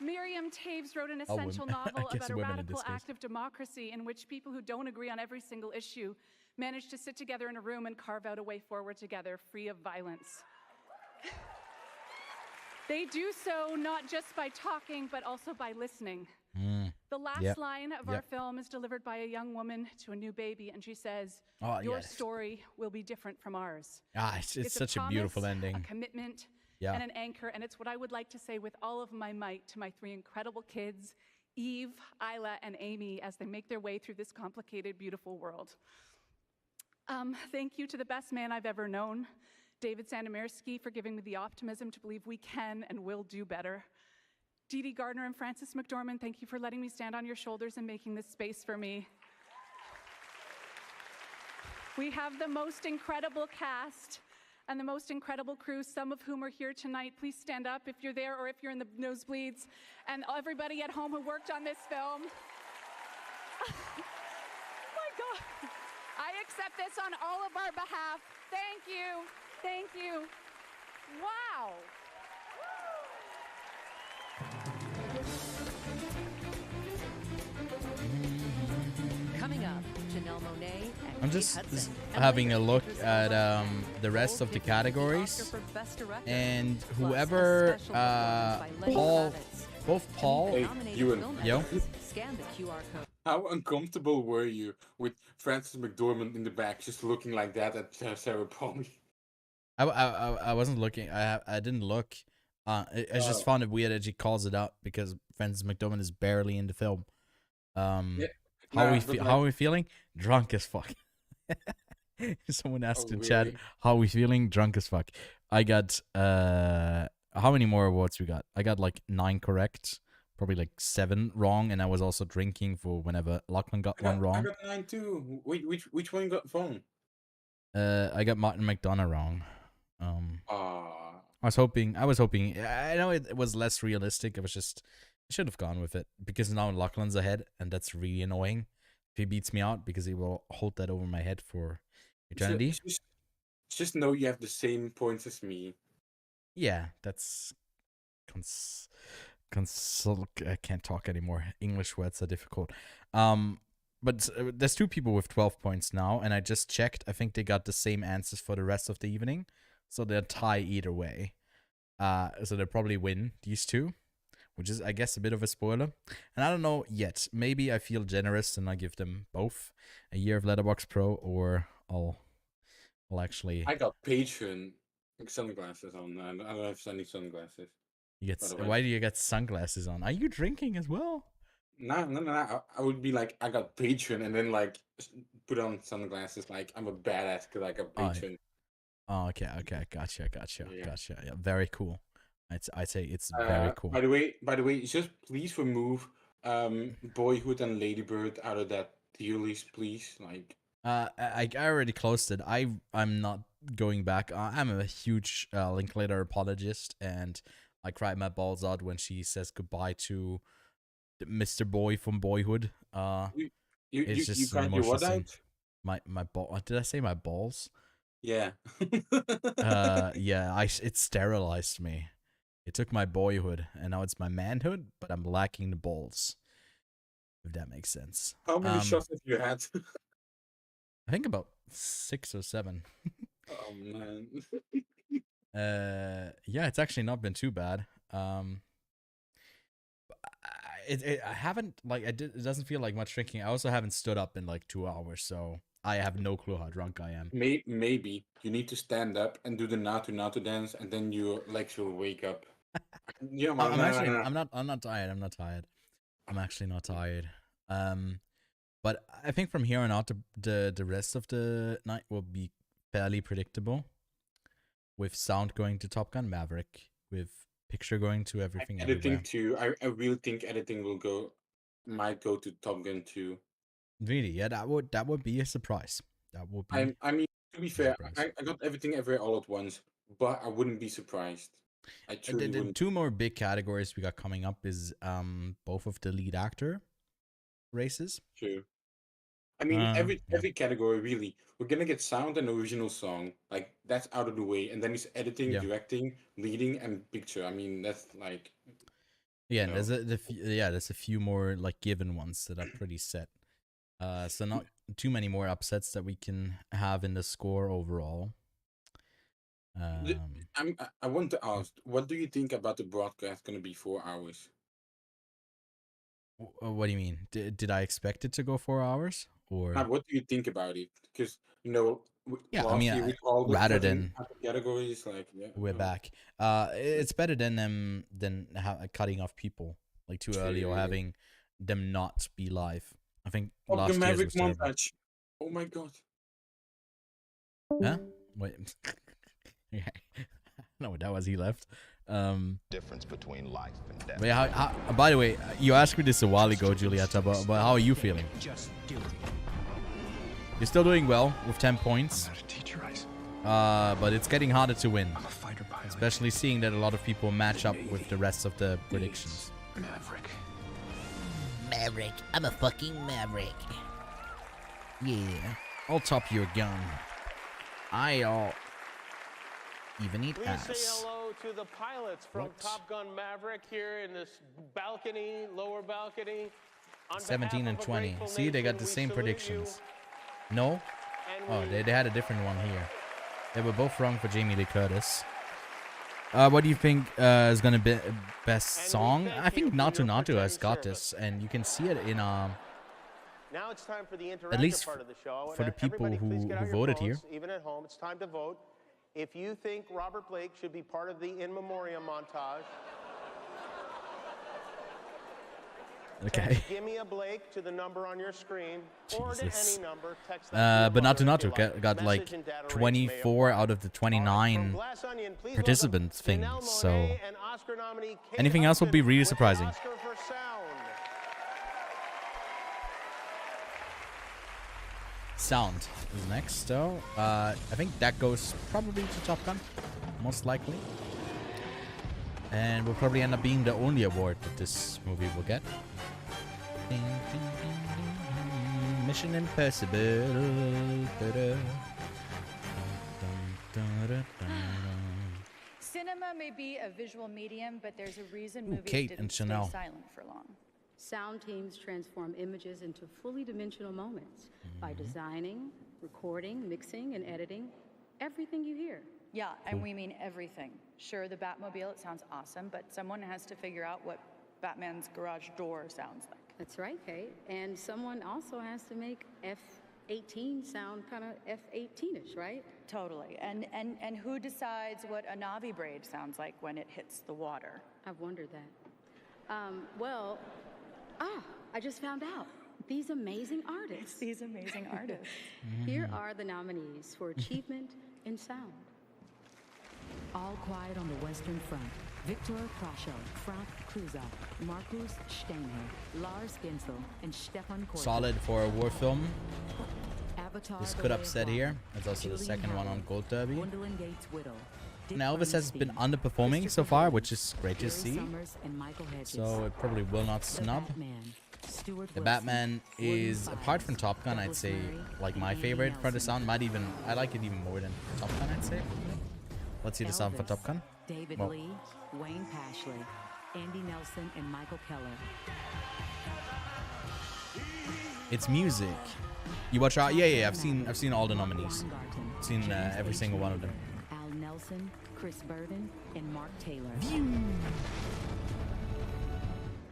Miriam Taves wrote an Oh, women. essential I novel guess about a women in radical this case. act of democracy in which people who don't agree on every single issue manage to sit together in a room and carve out a way forward together, free of violence. They do so not just by talking, but also by listening. The last line of our film is delivered by a young woman to a new baby, and she says, "Your yes. story will be different from ours." It's such a beautiful promise, ending. a commitment, Yeah. and an anchor, and it's what I would like to say with all of my might to my 3 incredible kids, Eve, Isla, and Amy, as they make their way through this complicated, beautiful world. Thank you to the best man I've ever known, David Sandomirsky, for giving me the optimism to believe we can and will do better. Dee Dee Gardner and Frances McDormand, thank you for letting me stand on your shoulders and making this space for me. We have the most incredible cast and the most incredible crew, some of whom are here tonight. Please stand up if you're there or if you're in the nosebleeds. And everybody at home who worked on this film. Oh my God. I accept this on all of our behalf. Thank you. Thank you. Wow. Coming up, Janelle Monáe, and I'm Kate just Hudson. And having later, a look actress at Elsa the rest of the categories, Oscar for Best Director. and Plus, a whoever special performance by Lenny Paul, Kravitz. both To meet Paul, the Hey, nominated Ewan. film yo, editors, scan the QR code. How uncomfortable were you with Frances McDormand in the back, just looking like that at Sarah Palmy? I wasn't looking. I didn't look. I just found it weird that she calls it out because Frances McDormand is barely in the film. Yeah. How Nah, we but how are we feeling? Drunk as fuck. Someone asked Oh, in chat, really? how are we feeling? Drunk as fuck. I got how many more awards we got? I got like 9 correct, probably like 7 wrong, and I was also drinking for whenever Lachlan got one I wrong. got 9 too. Which one got wrong? I got Martin McDonough wrong. Ah. I was hoping. I know it was less realistic. I should have gone with it because now Lachlan's ahead, and that's really annoying. If he beats me out, because he will hold that over my head for eternity. Just know you have the same points as me. Yeah, that's I can't talk anymore. English words are difficult. But there's 2 people with 12 points now, and I just checked. I think they got the same answers for the rest of the evening, so they're tie either way. So they'll probably win these 2, which is, I guess, a bit of a spoiler. And I don't know yet. Maybe I feel generous and I give them both a year of Letterboxd Pro, or I'll actually. I got Patreon sunglasses on. I don't have any sunglasses. Why do you get sunglasses on? Are you drinking as well? No. I would be like, I got Patreon, and then like put on sunglasses, like I'm a badass because I got Patreon. Oh, okay. Gotcha. Yeah. Yeah, very cool. I'd say it's very cool. By the way, just please remove Boyhood and Ladybird out of that tier list, please. Like, I already closed it. I'm not going back. I'm a huge Linklater apologist, and I cried my balls out when she says goodbye to Mr. Boy from Boyhood. you an cried your what scene. out? My ball. Did I say my balls? Yeah. Yeah. It sterilized me. It took my boyhood, and now it's my manhood, but I'm lacking the balls. If that makes sense. How many shots have you had? I think about 6 or 7. Oh man. Yeah, it's actually not been too bad. I haven't it doesn't feel like much drinking. I also haven't stood up in like 2 hours, so I have no clue how drunk I am. Maybe you need to stand up and do the Naatu dance, and then your legs will wake up. Yeah, man. I'm not tired. I'm actually not tired. But I think from here on out, the rest of the night will be fairly predictable. With sound going to Top Gun Maverick, with picture going to everything. Editing too. I really think editing might go to Top Gun 2. Really? Yeah, that would be a surprise. That would be. I mean, to be fair, I got everything everywhere all at once, but I wouldn't be surprised. I truly The wouldn't. 2 more big categories we got coming up is both of the lead actor races. True. I mean, every category really. We're gonna get sound and original song, like that's out of the way, and then it's editing, directing, leading, and picture. I mean, that's like. Yeah, and there's a few more like given ones that are pretty set. So not too many more upsets that we can have in the score overall. I want to ask, what do you think about the broadcast gonna be 4 hours? What do you mean? Did I expect it to go 4 hours? Or what do you think about it? Because yeah, last year with all the rather than categories, like we're back. It's better than cutting off people like too early or having them not be live. I think last year's was terrible. montage. Oh my god. Huh? Wait. No, that was he left. Difference between life and death. Wait, by the way, you asked me this a while ago, Giulietta, but how are you feeling? Just do it. You're still doing well with 10 points. But it's getting harder to win. I'm a fighter pilot. Especially seeing that a lot of people match up with the rest of the predictions. Maverick. I'm a fucking maverick. Yeah. I'll top your gun. I'll even eat ass. Please say hello to the pilots from Top Gun Maverick here in this balcony, lower balcony. On 17 and 20. See, they got the same predictions. No? Oh, they had a different one here. They were both wrong for Jamie Lee Curtis. What do you think is gonna be best song? I think Naatu has got this, and you can see it in Now it's time for the interactive at least part of the show. for the people who voted here. Even at home, it's time to vote. If you think Robert Blake should be part of the In Memoriam montage, Okay. give me a Blake to the number on your screen, or to Jesus. any number. Text that But to your mother if you Naatu like. got like Message and data rates may 24 out of the 29 Glass Onion, please participants welcome thing. Janelle So Monáe and Oscar nominee Kate anything else would be Hudson really with the surprising. Oscar for sound. Sound is next, though. I think that goes probably to Top Gun, most likely. And will probably end up being the only award that this movie will get. Mission Impossible. Cinema may be a visual medium, but there's a reason movies Kate didn't and stay Chanel. silent for long. Sound teams transform images into fully dimensional moments by designing, recording, mixing, and editing everything you hear. Yeah, and we mean everything. Sure, the Batmobile, it sounds awesome, but someone has to figure out what Batman's garage door sounds like. That's right, Kate. And someone also has to make F-18 sound kind of F-18ish, right? Totally. And who decides what a Navi braid sounds like when it hits the water? I've wondered that. I just found out. These amazing artists. These amazing artists. Here are the nominees for Achievement in Sound. All Quiet on the Western Front. Victor Krasho, Frank Kruza, Markus Steinher, Lars Gensel, and Stefan Korte. Solid for a war film. Avatar, This The could Way of upset Water. here. It's also the Julian second one on Howard, Gold Derby. Gwendolyn Gates Whittle, Dick And Elvis has been Bernstein, underperforming so far, which is great to Gary see. Summers, and Michael Hedges. So it probably will not The snub. Batman, Stuart The Wilson, Batman William is, Fives, apart from Top Gun, I'd Douglas say, Murray, like my and favorite Andy for the Nelson. sound. I like it even more than Top Gun, I'd say. Let's see the sound for Elvis, Top Gun. David Well, Lee, Wayne Pashley, Andy Nelson, and Michael Keller. It's music. You watch out? Yeah. I've seen all the nominees. I've seen every single one of them. Al Nelson, Chris Burden, and Mark Taylor.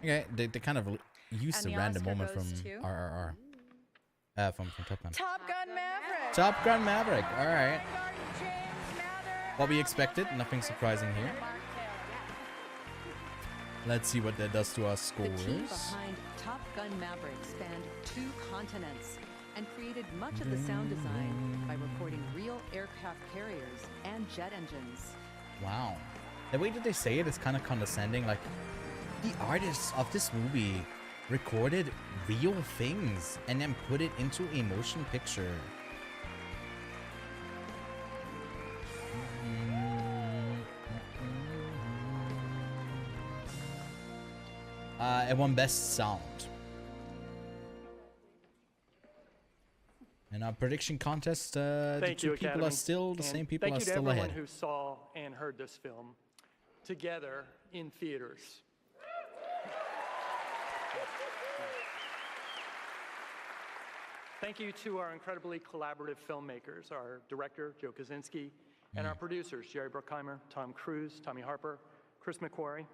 Okay, they kind of used And a the random Oscar moment goes from to? RRR. From Top Gun. Top Gun Maverick. Top Gun Maverick. All right. What we expected. Nothing surprising here. Let's see what that does to our The team scores. behind Top Gun Maverick spanned 2 continents and created much of the sound design by recording real aircraft carriers and jet engines. Wow. The way that they say it is kind of condescending. Like, the artists of this movie recorded real things and then put it into a motion picture. It won Best Sound. And our prediction contest, the Thank two you, people Academy. are still, the And same people are thank you to still everyone ahead. who saw and heard this film together in theaters. Thank you to our incredibly collaborative filmmakers, our director, Joe Kaczynski, and our producers, Jerry Bruckheimer, Tom Cruise, Tommy Harper, Chris McQuarrie.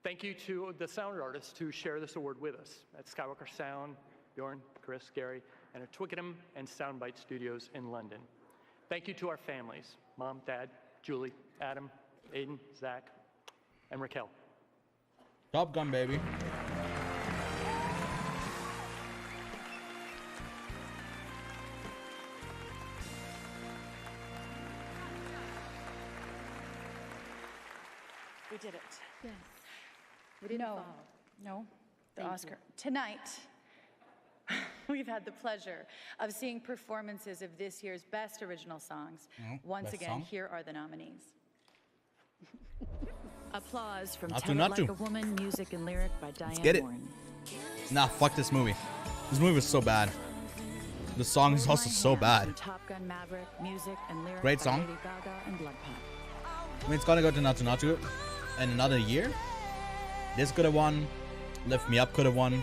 Thank you to the sound artists who share this award with us at Skywalker Sound, Bjorn, Chris, Gary, and at Twickenham and Soundbite Studios in London. Thank you to our families, Mom, Dad, Julie, Adam, Aiden, Zach, and Raquel. Top Gun, baby. We did it. Yes. We didn't fall. No, the Thank Oscar. Tonight, we've had the pleasure of seeing performances of this year's best original songs. Once best again, song? here are the nominees. Applause from Naatu, Tell It Like Naatu. a Woman, music and lyric by Diane get it. Warren. Nah, fuck this movie. This movie is so bad. The song is also so bad. From Top Gun Maverick, music and lyric Great by song. Lady Gaga and Blood Pop. I mean, it's gonna go to Naatu Naatu in another year. This could have won. Lift Me Up could have won.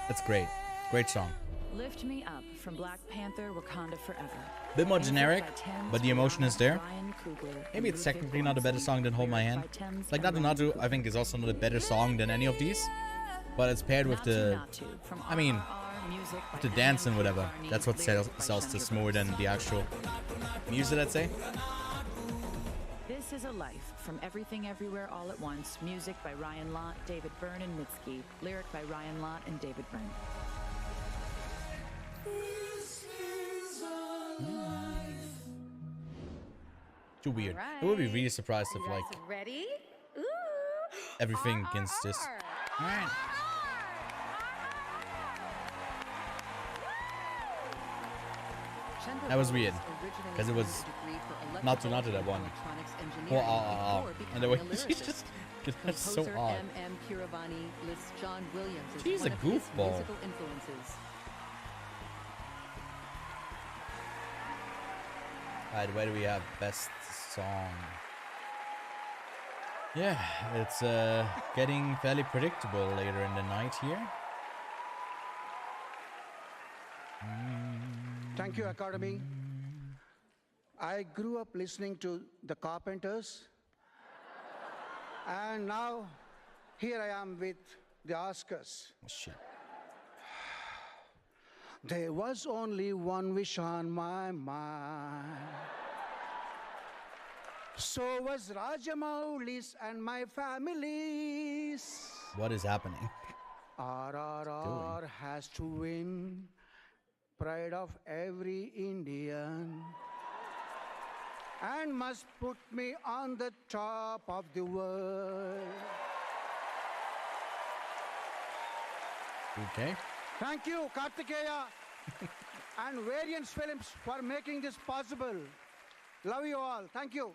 That's great. Great song. Lift Me Up from Black Panther Wakanda Forever. Bit more Music generic, by Thames but the emotion is there. Ryan Coogler, Maybe and it's Ludwig technically not a better Göransson. song than Hold My Lyric Hand. by Thames Like and Naatu Ryan Naatu, I Coogler. think is also not a better song than any of these. But it's paired with the, Naatu from I mean, RRR, music by with the M. dance and whatever. Barney, That's what lyrics by sells Chandra this more Bose. than the actual music, I'd say. This is a Life from Everything Everywhere All at Once. Music by Ryan Lott, David Byrne, and Mitski. Lyric by Ryan Lott and David Byrne. Too weird. All I would be right. really surprised if You guys like ready? Ooh. everything against this. Alright. That was weird. Because it was Naatu Naatu that one. Oh, and the way she's just that's so odd. M. Kiravani lists John Williams as She's one a of his goofball. musical influences. Alright, where do we have best song? Yeah, it's getting fairly predictable later in the night here. Thank you, Academy. I grew up listening to the Carpenters. And now, here I am with the Oscars. Oh, shit. There was only one wish on my mind. So was Rajamouli's and my family's. What is happening? RRR has to win. Pride of every Indian. And must put me on the top of the world. Okay. Thank you, Kartikeya and Variance Films for making this possible. Love you all. Thank you.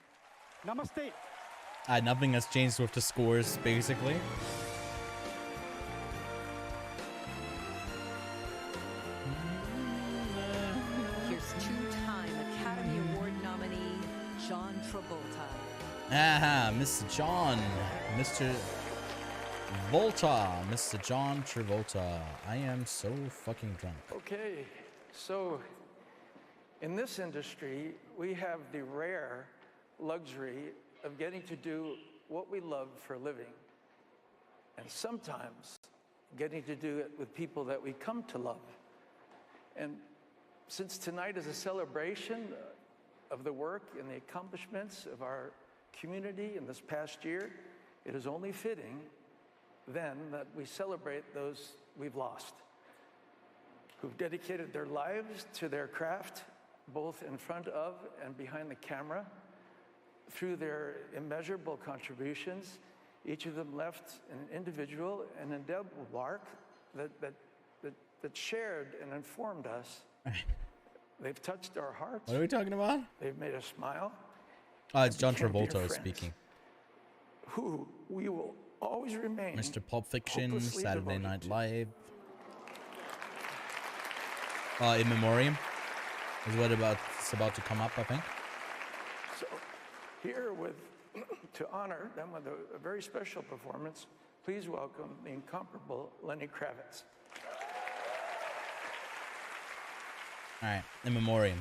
Namaste. Nothing has changed with the scores, basically. Here's two-time Academy Award nominee John Travolta. Aha, Mr. John. Mr. Volta. Mr. John Travolta. I am so fucking drunk. Okay, so in this industry, we have the rare luxury of getting to do what we love for a living, and sometimes getting to do it with people that we come to love. And since tonight is a celebration of the work and the accomplishments of our community in this past year, it is only fitting then that we celebrate those we've lost, who've dedicated their lives to their craft, both in front of and behind the camera. Through their immeasurable contributions, each of them left an individual and indelible mark that shared and informed us. They've touched our hearts. What are we talking about? They've made us smile. It's John became dear Travolta friends, speaking. Who we will always remain. Mr. Pulp Fiction, hopelessly Saturday devoted Night to. Live. In Memoriam is what it's about to come up, I think. So here with, to honor them with a very special performance, please welcome the incomparable Lenny Kravitz. Alright, In Memoriam.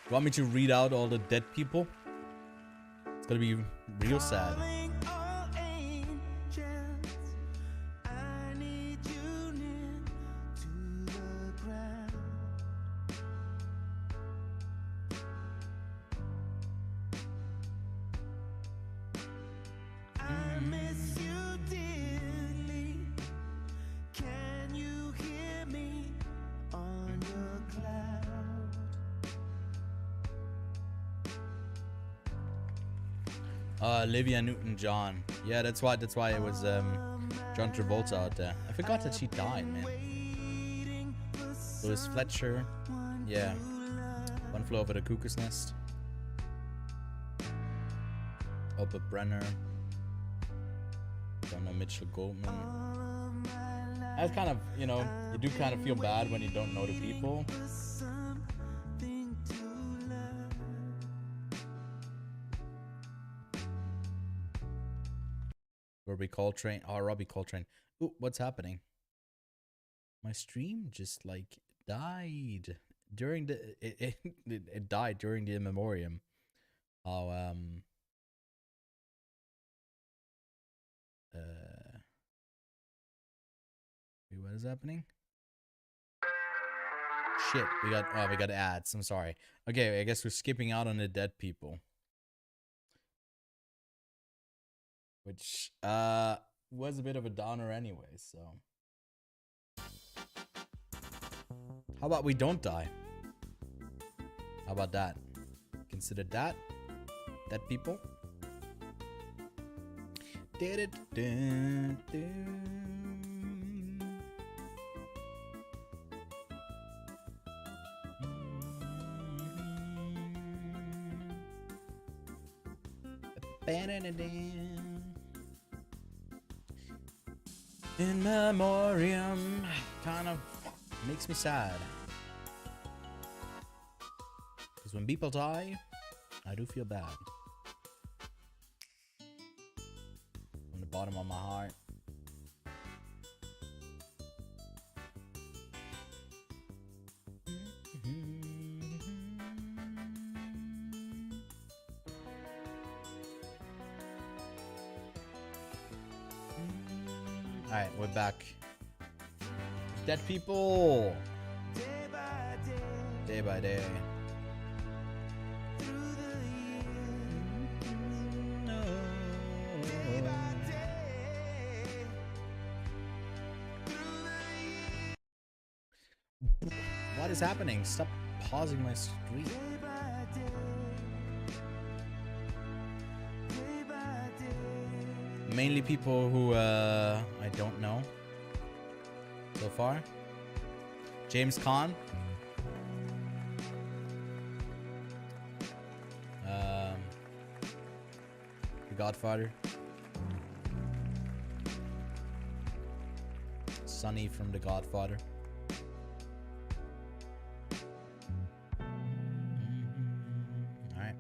You want me to read out all the dead people? It's gonna be real sad. Olivia Newton-John. Yeah, that's why it was John Travolta out there. I forgot that she died, man. Louis Fletcher. Yeah. One Flew Over the Cuckoo's Nest. Albert Brenner. Don't know, Mitchell Goldman. That's kind of, you know, you do kind of feel bad when you don't know the people. Robbie Coltrane. Oh, Robbie Coltrane. Ooh, what's happening? My stream just like died during the it died during the Memoriam. Oh wait, what is happening? Shit, we got ads. I'm sorry. Okay, I guess we're skipping out on the dead people. Which was a bit of a downer anyway, so how about we don't die? How about that? Consider that dead people. In Memoriam kind of makes me sad. Because when people die, I do feel bad. From the bottom of my heart. Alright, we're back. Dead people! Day by day. What is happening? Stop pausing my stream. Mainly people who I don't know so far. James Caan. The Godfather. Sonny from The Godfather. Alright.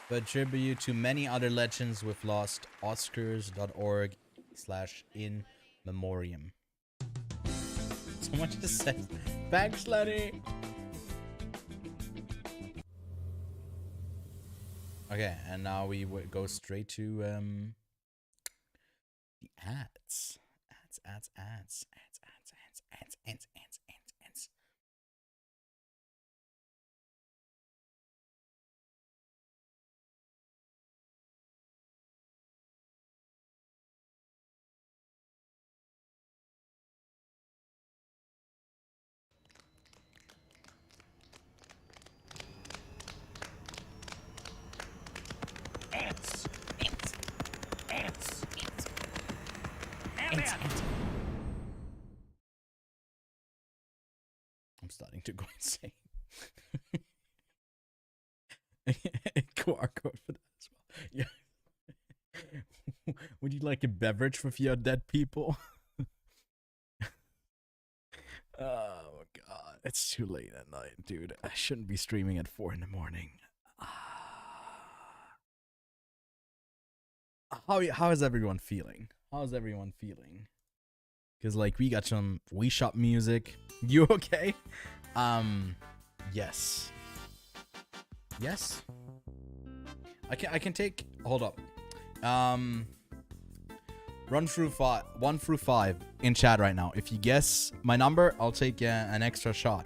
But tribute to many other legends we've lost. Oscars.org/in memoriam. Someone just said, thanks, Lenny. Okay, and now we go straight to the ads. Ads. I'm starting to go insane. QR code for that as well. Yeah. Would you like a beverage with your dead people? Oh god, it's too late at night, dude. I shouldn't be streaming at 4 in the morning. How is everyone feeling? How's everyone feeling? Because like we got some Wii Shop music. You okay? Yes. Yes. I can take. Hold up. 1 through 5 in chat right now. If you guess my number, I'll take an extra shot.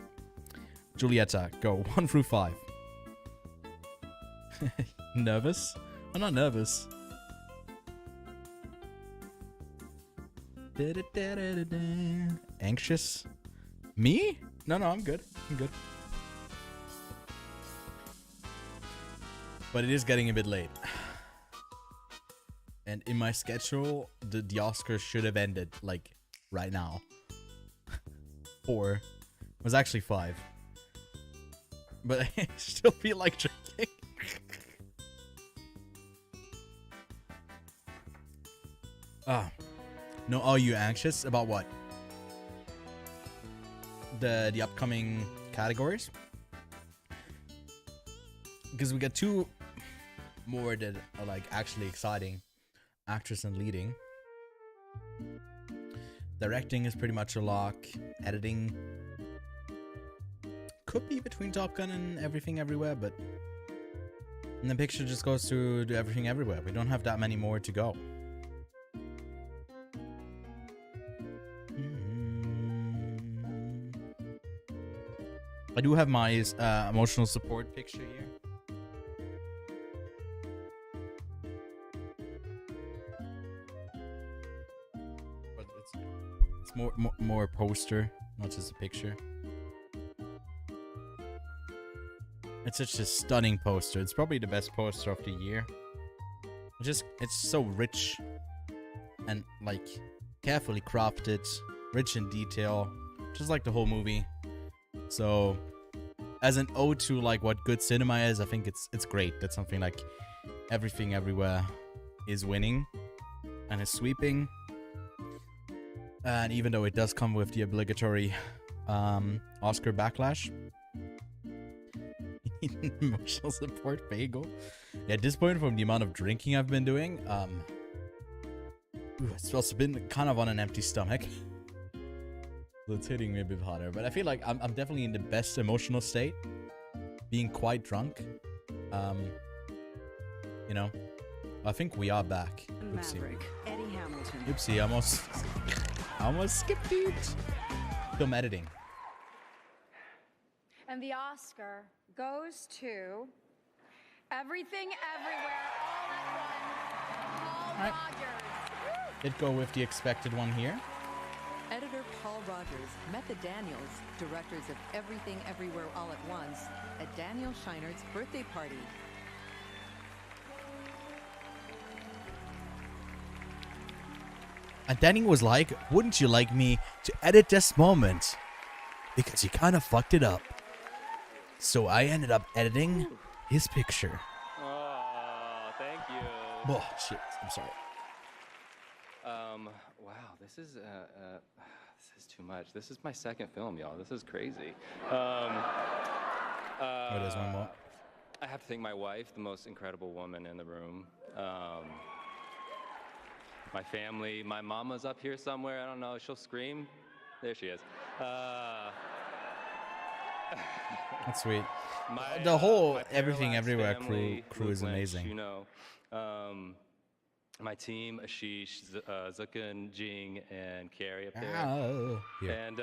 Julieta, go 1 through 5. Nervous? I'm not nervous. Anxious? Me? No, I'm good. I'm good. But it is getting a bit late. And in my schedule, the Oscars should have ended, like, right now. 4. It was actually 5. But I still feel like drinking. No, are you anxious? About what? the upcoming categories, because we got 2 more that are like actually exciting: actress and leading. Directing is pretty much a lock. Editing could be between Top Gun and Everything Everywhere, but and the picture just goes to Everything Everywhere. We don't have that many more to go. I do have my emotional support picture here. But it's more a poster, not just a picture. It's such a stunning poster. It's probably the best poster of the year. It's so rich and like carefully crafted, rich in detail, just like the whole movie. So as an ode to like what good cinema is, I think it's great. That's something like Everything Everywhere is winning and is sweeping. And even though it does come with the obligatory Oscar backlash. Emotional support bagel. Yeah, disappointed from the amount of drinking I've been doing. It's also been kind of on an empty stomach. So it's hitting me a bit harder. But I feel like I'm definitely in the best emotional state. Being quite drunk. You know, I think we are back. Oopsie. Eddie Hamilton. Oopsie, almost skipped it. Film editing. And the Oscar goes to Everything Everywhere All at Once, Paul Rogers. Did go with the expected one here. Editor Paul Rogers met the Daniels, directors of Everything Everywhere All at Once, at Daniel Scheinert's birthday party. And Danny was like, wouldn't you like me to edit this moment? Because you kind of fucked it up. So I ended up editing his picture. Oh, thank you. Oh, shit. I'm sorry. Wow, this is too much. This is my second film, y'all. This is crazy. There's one more. I have to thank my wife, the most incredible woman in the room. My family, my mama's up here somewhere. I don't know. She'll scream. There she is. That's sweet. The whole Everything Everywhere family, crew is Lynch, amazing. You know, my team, Ashish, Zukan, Jing, and Carrie up there. Oh, here. And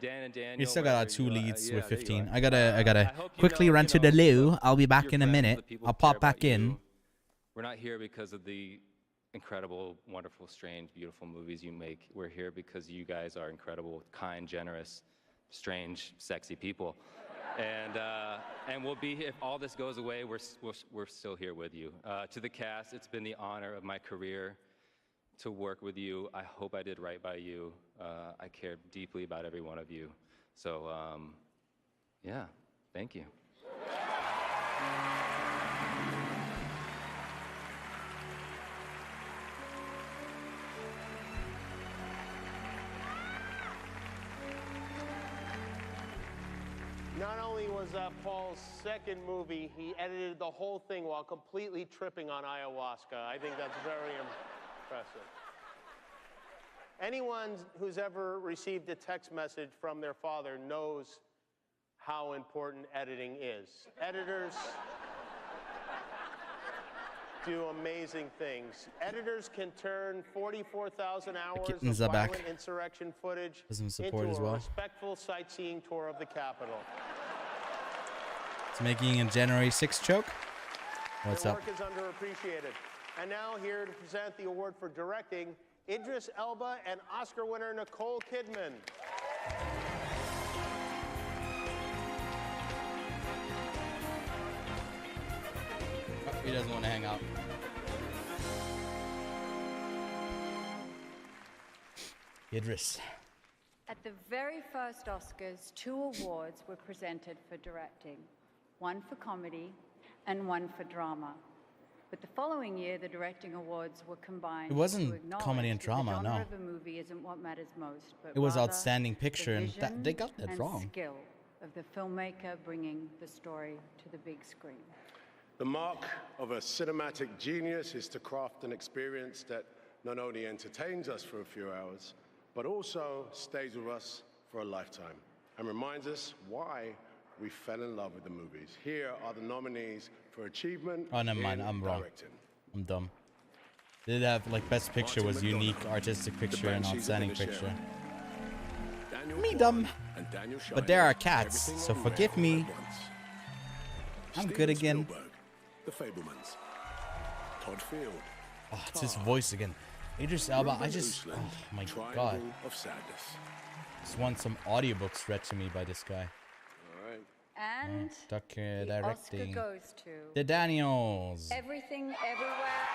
Dan and Daniel. We still got our wherever 2 you are. leads Yeah, with there you 15. are. I gotta hope you quickly know, run you to the know, loo. I'll be back your in a friends, minute. the people I'll who care pop back about you. in. We're not here because of the incredible, wonderful, strange, beautiful movies you make. We're here because you guys are incredible, kind, generous, strange, sexy people. And we'll be here. If all this goes away, we're still here with you. To the cast, it's been the honor of my career to work with you. I hope I did right by you. I care deeply about every one of you. So, yeah, thank you. Not only was that Paul's second movie, he edited the whole thing while completely tripping on ayahuasca. I think that's very impressive. Anyone who's ever received a text message from their father knows how important editing is. Editors do amazing things. Editors can turn 44,000 hours of violent insurrection footage into a respectful sightseeing tour of the Capitol. It's making a January 6th joke. What's Their up? work is underappreciated. And now here to present the award for directing, Idris Elba and Oscar winner Nicole Kidman. He doesn't want to hang out. Idris. At the very first Oscars, 2 awards were presented for directing, one for comedy and one for drama. But the following year, the directing awards were combined It wasn't to acknowledge comedy and that drama, the genre no. of a movie isn't what matters most, but It was rather outstanding the picture, and vision they got that and wrong. skill of the filmmaker bringing the story to the big screen. The mark of a cinematic genius is to craft an experience that not only entertains us for a few hours, but also stays with us for a lifetime and reminds us why we fell in love with the movies. Here are the nominees for achievement Oh, never mind. in I'm wrong. directing. I'm dumb. They did have like best picture was unique artistic picture and outstanding picture. Me dumb. But there are cats, so forgive me. I'm good again. The Fablemans. Todd Field. Oh, it's his voice again. Idris Elba, I just, oh my god. Of sadness. Just want some audiobooks read to me by this guy. All right. And the the directing. Oscar goes to The Daniels. Everything, Everywhere,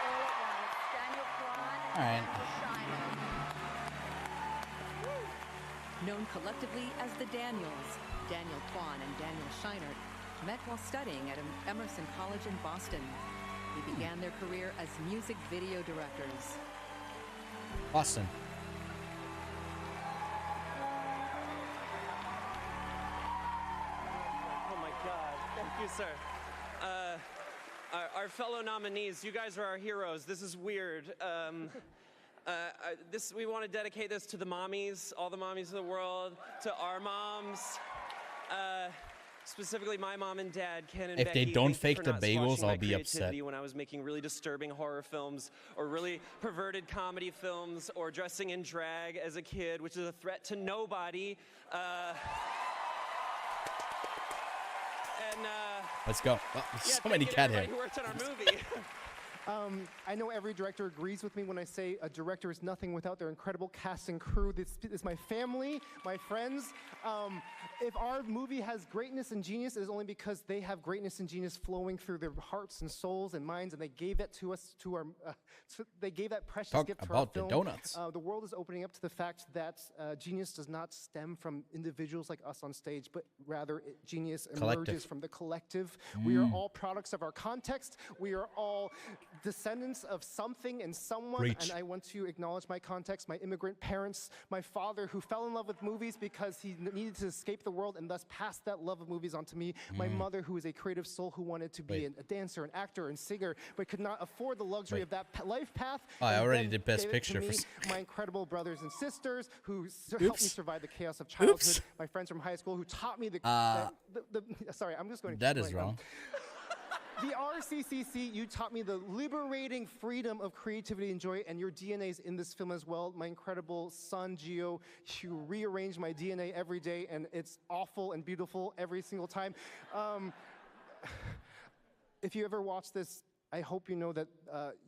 All at Once. Daniel Kwan. All right. Known collectively as the Daniels, Daniel Kwan and Daniel Scheinert met while studying at Emerson College in Boston. They began their career as music video directors. Boston. Oh my God, thank you, sir. Our fellow nominees, you guys are our heroes. This is weird. We want to dedicate this to the mommies, all the mommies of the world, to our moms. Specifically my mom and dad, Ken and If Becky. they don't Thank you fake for the not bagels, squashing my I'll be upset. creativity when I was making really disturbing horror films or really perverted comedy films or dressing in drag as a kid, which is a threat to nobody. Let's go. Oh, Yeah, so many thank you to cat hair. everybody who worked on our movie. I know every director agrees with me when I say a director is nothing without their incredible cast and crew. This is my family, my friends. If our movie has greatness and genius, it is only because they have greatness and genius flowing through their hearts and souls and minds, and they gave that to us, to our, they gave that precious Talk gift to about our the film. donuts. The world is opening up to the fact that genius does not stem from individuals like us on stage, but rather genius Collective. emerges from the collective. We are Mm. all products of our context. We are all descendants of something and someone. Preach. And I want to acknowledge my context, my immigrant parents, my father who fell in love with movies because he needed to escape the world and thus passed that love of movies on to me. My mother, who is a creative soul who wanted to be a dancer, an actor, and singer, but could not afford the luxury of that life path. Oh, I and already then did Best gave it to Picture for me. s- My incredible brothers and sisters who helped me Oops. survive the chaos of childhood. Oops. My friends from high school who taught me sorry, I'm just going to That keep is going. wrong. The RCCC, you taught me the liberating freedom of creativity and joy, and your DNA is in this film as well. My incredible son, Gio, you rearrange my DNA every day, and it's awful and beautiful every single time. If you ever watch this, I hope you know that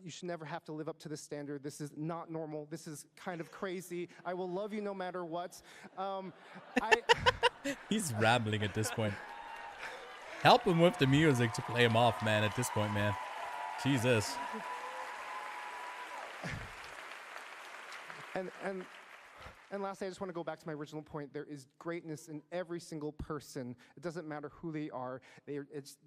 you should never have to live up to this standard. This is not normal. This is kind of crazy. I will love you no matter what. He's rambling at this point. Help him with the music to play him off, man, at this point, man. Jesus. And lastly, I just want to go back to my original point. There is greatness in every single person. It doesn't matter who they are.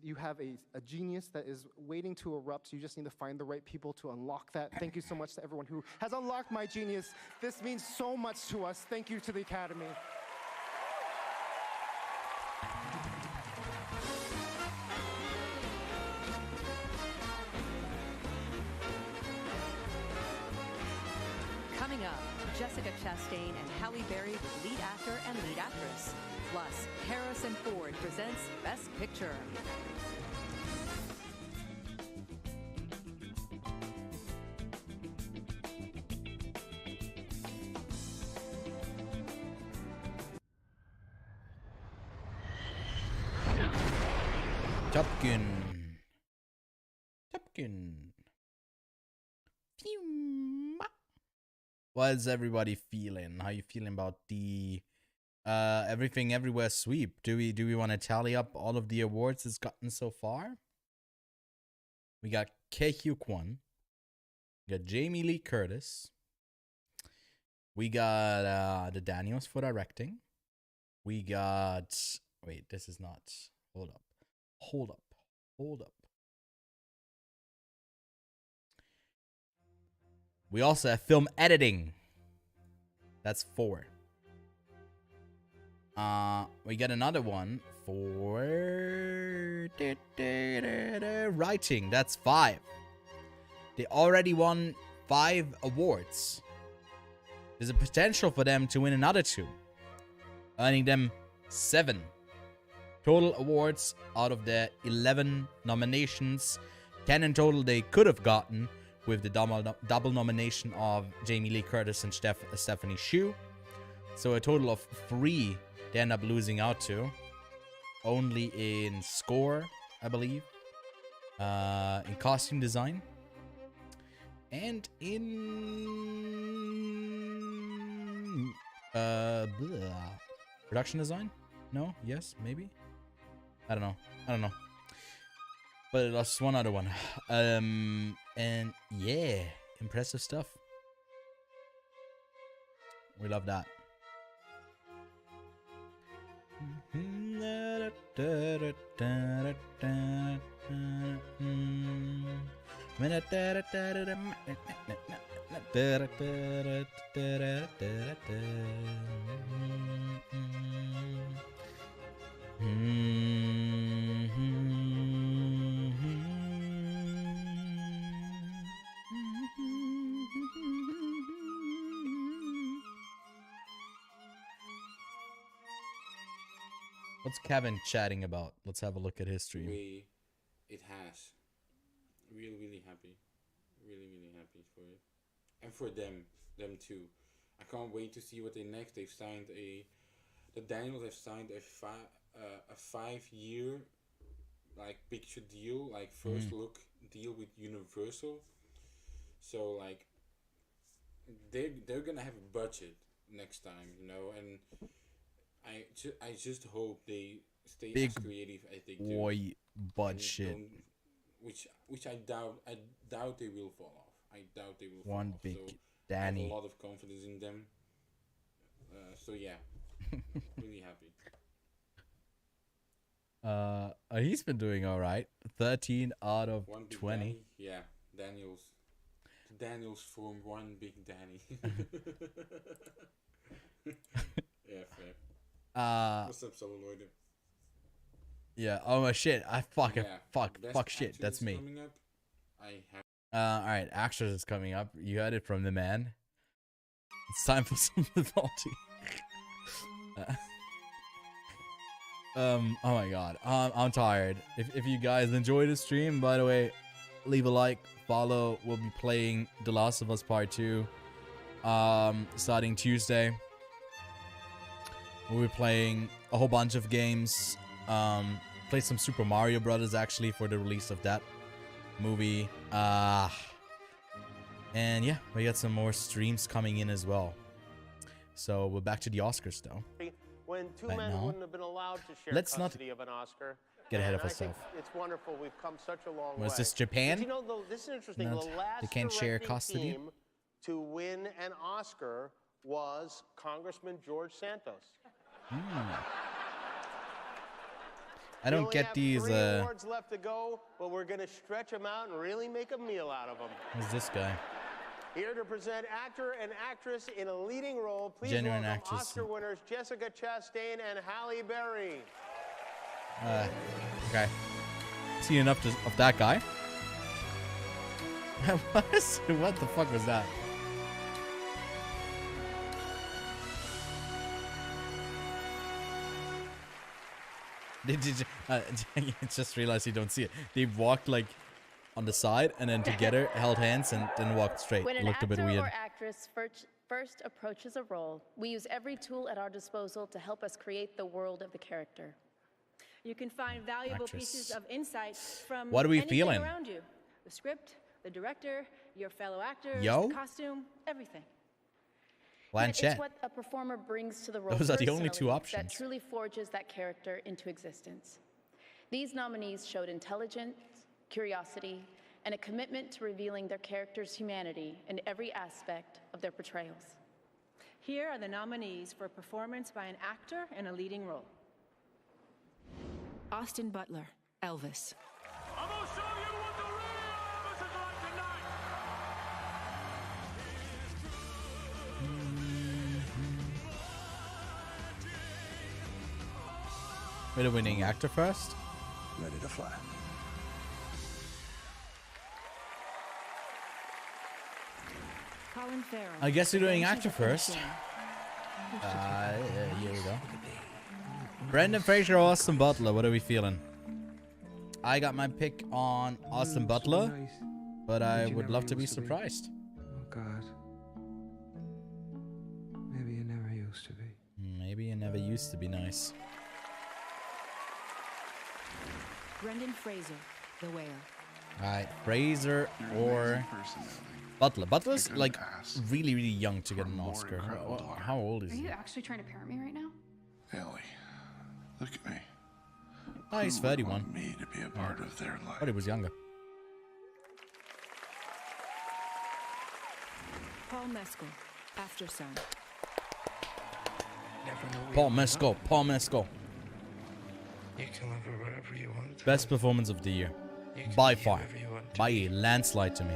You have a genius that is waiting to erupt. You just need to find the right people to unlock that. Thank you so much to everyone who has unlocked my genius. This means so much to us. Thank you to the Academy. Coming up, Jessica Chastain and Halle Berry with lead actor and lead actress. Plus, Harrison Ford presents Best Picture. Top Gun. Top Gun. Phew. What's everybody feeling? How you feeling about the Everything Everywhere sweep? Do we want to tally up all of the awards it's gotten so far? We got Ke-Huy Quan. We got Jamie Lee Curtis. We got the Daniels for directing. We got wait, this is not. Hold up. We also have film editing. That's 4. We got another one for writing. That's 5. They already won 5 awards. There's a potential for them to win another 2, earning them 7 total awards out of their 11 nominations. 10 in total they could have gotten with the double nomination of Jamie Lee Curtis and Stephanie Hsu. So a total of 3 they end up losing out to. Only in score, I believe. In costume design. And in... production design? No? Yes? Maybe? I don't know. But it lost one other one. And yeah, impressive stuff. We love that. What's Kevin chatting about? Let's have a look at his stream. It has. Really happy. Really happy for it. And for them too. I can't wait to see what they next. They've signed the Daniels have signed a 5-year like picture deal, like first look deal with Universal. So like they're gonna have a budget next time, you know, and I just hope they stay as creative as they do. Boy budget. Which I doubt they will fall off. I doubt they will fall One off. big So Danny. I have a lot of confidence in them. So yeah, really happy. He's been doing all right. 13 out of 20. Danny. Yeah, Daniels form one big Danny. Yeah, fair. What's up, solo Lloyd? Yeah. Oh my shit. Fuck Best shit. actress That's me. coming up. I have. All right. Actress is coming up. You heard it from the man. It's time for some mythology. Oh my god. I'm tired. If you guys enjoyed the stream, by the way, leave a like, follow. We'll be playing The Last of Us Part 2 starting Tuesday. We'll be playing a whole bunch of games. Played some Super Mario Brothers actually for the release of that movie. And yeah, we got some more streams coming in as well. So we're back to the Oscars though. When two Right men now. wouldn't have been allowed to share Let's not custody of an Oscar. get ahead And of I think ourselves. it's wonderful. We've come such a long way. Was this Japan? But you know, though, this is interesting. Not- The last they can't share directing custody? team to win an Oscar was Congressman George Santos. I don't get these. We only have 3 awards left to go, but we're going to stretch them out and really make a meal out of them. Who's this guy? Here to present actor and actress in a leading role, please Genuine welcome actress. Oscar winners Jessica Chastain and Halle Berry. Okay. See enough of that guy? What the fuck was that? Did you just realized you don't see it? They walked like on the side and then together held hands and then walked straight. When It an looked a bit actor weird. or actress first approaches a role, we use every tool at our disposal to help us create the world of the character. You can find valuable Actress. pieces of insight from What are we anything feeling? around you. The script, the director, your fellow actors, Yo? the costume, everything. It's Blanchett. what a performer brings to the role Those are the only two personally options. that truly forges that character into existence. These nominees showed intelligence, curiosity, and a commitment to revealing their character's humanity in every aspect of their portrayals. Here are the nominees for performance by an actor in a leading role. Austin Butler, Elvis. I'm gonna show you what the real Elvis is like tonight. We're the winning actor first. Ready to fly. Colin Farrell. I guess we're doing actor Adventures of first. Imogen. Here we go. Brendan Fraser or Austin Butler? What are we feeling? I got my pick on Austin Butler, but I would love to be surprised. Oh God. Maybe you never used to be. Maybe you never used to be nice. Brendan Fraser, The Whale. Alright, Fraser or Butler. Butler's like really, really young to get an Oscar. How old is Are he? you actually trying to parent me right now? Ellie, look at me. Oh, he's Who would 31. want me to be a part of their life. But he was younger. Paul Mescal, After Sun. Paul Mescal. Paul Mescal. You can live it wherever you want. Best performance of the year. By far. By a landslide to me.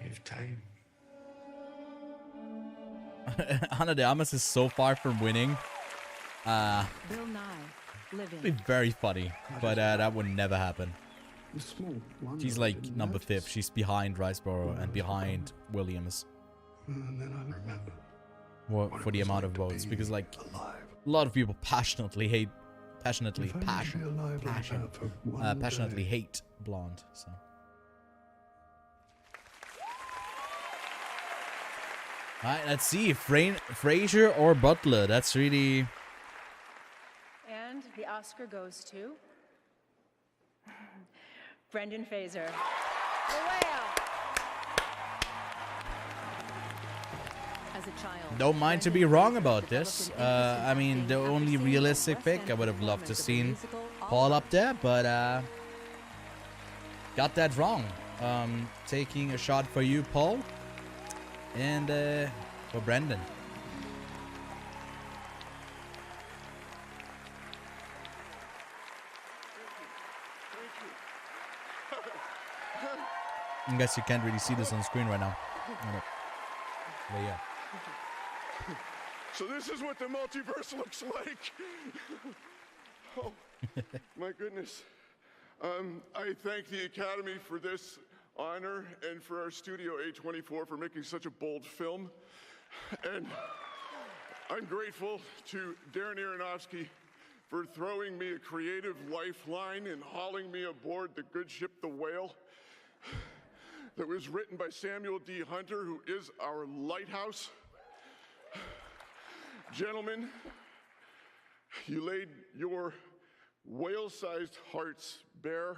You have time. Ana de Armas is so far from winning. Bill Nye, Living. It'd be very funny, but that would never happen. She's like number 5. She's behind Riceboro and behind Williams. And then I remember. For the amount of votes, because like a lot of people passionately hate Blonde. So. All right, let's see. Fraser or Butler. That's really. And the Oscar goes to Brendan Fraser. The Whale. As a child. Don't mind to be wrong about this. I mean, the only realistic pick, I would have loved to seen Paul up there, but got that wrong. Taking a shot for you, Paul, and for Brendan. I guess you can't really see this on screen right now. But yeah. So this is what the multiverse looks like. Oh, my goodness. I thank the Academy for this honor and for our studio A24 for making such a bold film. And I'm grateful to Darren Aronofsky for throwing me a creative lifeline and hauling me aboard the good ship, The Whale, that was written by Samuel D. Hunter, who is our lighthouse. Gentlemen, you laid your whale-sized hearts bare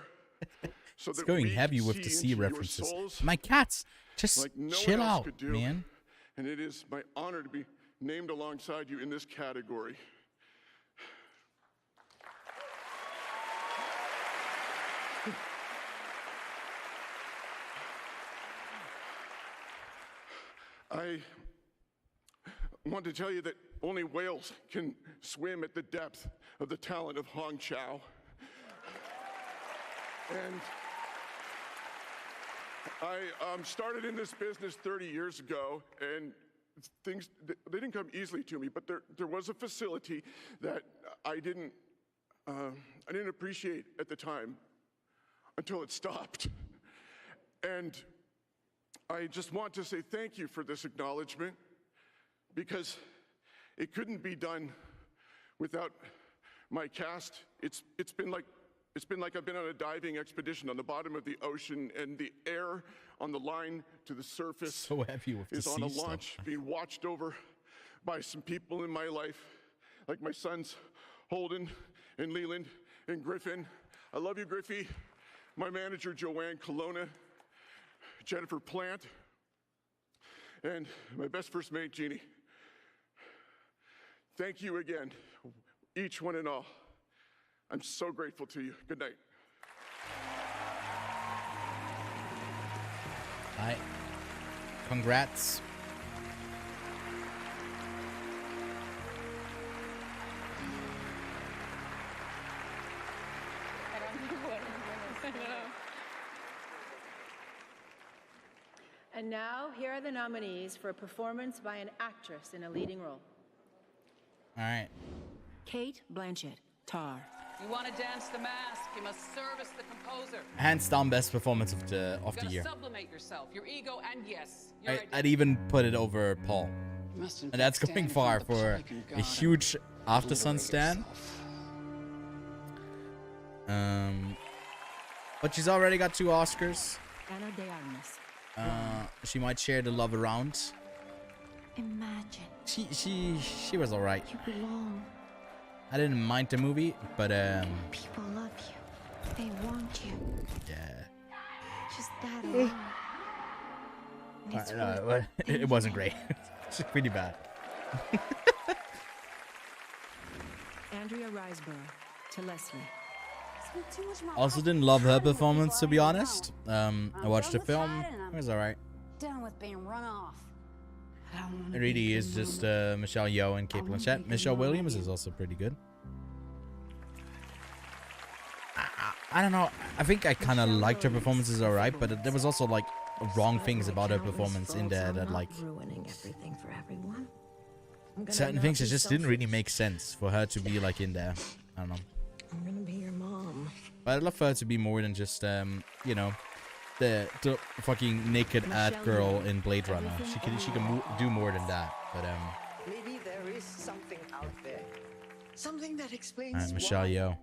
so It's that going we heavy could with the see sea into your references. souls My cats, just like no chill one else out, could do. man. And it is my honor to be named alongside you in this category. I want to tell you that only whales can swim at the depth of the talent of Hong Chow. And I started in this business 30 years ago, and things, they didn't come easily to me, but there was a facility that I didn't appreciate at the time until it stopped. And I just want to say thank you for this acknowledgement, because it couldn't be done without my cast. It's been like I've been on a diving expedition on the bottom of the ocean, and the air on the line to the surface So heavy with the is on a sea launch stuff. being watched over by some people in my life, like my sons Holden and Leland and Griffin. I love you, Griffey. My manager, Joanne Colonna, Jennifer Plant, and my best first mate, Jeannie. Thank you again, each one and all. I'm so grateful to you. Good night. Hi. Congrats. And now, here are the nominees for a performance by an actress in a leading role. All right. Kate Blanchett, Tar. You want to dance the mask, you must service the composer. Hands down, best performance of the You gotta year. sublimate yourself, your ego, and yes, I'd even put it over Paul. must And that's going far for a huge After Sun stan. But she's already got 2 Oscars. Ana de Armas. She might share the love around. Imagine. She was alright. You belong. I didn't mind the movie, but People love you. They want you. yeah. Just that alone. And it's worth It wasn't great. It's pretty bad. Andrea Riseborough to Leslie. Also didn't love her performance, to be honest. I watched the film. It was alright. Done with being run off. It really is just Michelle Yeoh and Kate Blanchett. Michelle Williams is also pretty good. I don't know. I think I kind of liked her performances alright, but there was also like wrong things about her performance in there that like Ruining everything for everyone. certain things that just didn't really make sense for her to be like in there. I don't know. I'm gonna be your mom. But I'd love for her to be more than just you know, the fucking naked ad girl in Blade Runner. She can do more than that. But maybe there is something out there, something that explains alright, Michelle Yeoh.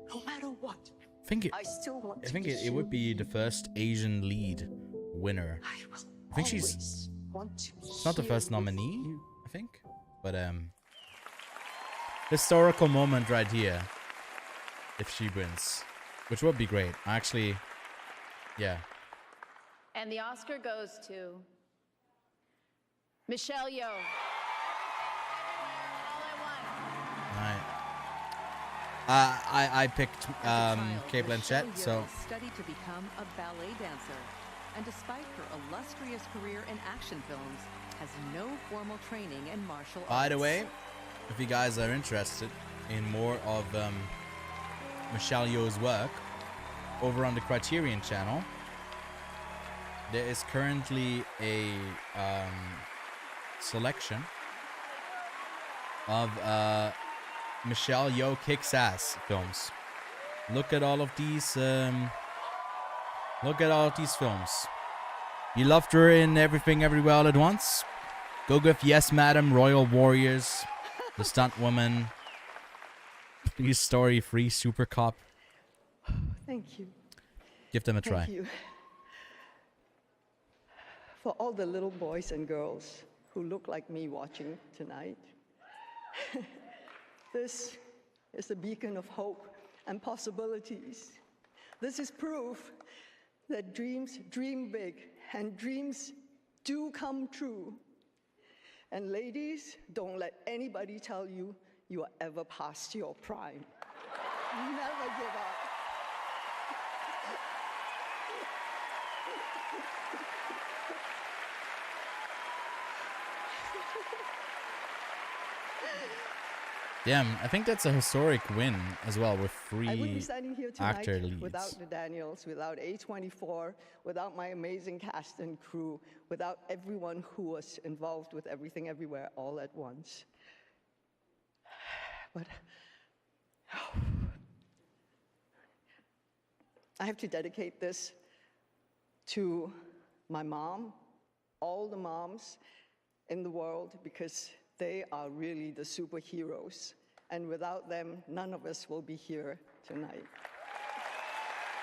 no matter what. I think it would be the first Asian lead winner. I think she's not the first nominee, I think. But historical moment right here if she wins, which would be great. Actually, yeah. And the Oscar goes to Michelle Yeoh. Alright. I picked Kate Blanchett, so Studied to become a ballet dancer, and despite her illustrious career in action films, has no formal training in martial arts. by the way, if you guys are interested in more of Michelle Yeoh's work, over on the Criterion channel, there is currently a selection of Michelle Yeoh kicks ass films. Look at all of these. Look at all of these films. You loved her in Everything Everywhere All at Once. Go with Yes Madam, Royal Warriors, The Stunt Woman, Police Story 3, Super Cop. Thank you. Give them a try. Thank you. For all the little boys and girls who look like me watching tonight, this is a beacon of hope and possibilities. This is proof that dreams dream big and dreams do come true. And ladies, don't let anybody tell you you are ever past your prime. Never give up. Damn, I think that's a historic win as well with I wouldn't be 3 standing here tonight actor leads. without the Daniels, without A24, without my amazing cast and crew, without everyone who was involved with Everything Everywhere All at Once. But I have to dedicate this to my mom, all the moms in the world, because they are really the superheroes. And without them, none of us will be here tonight.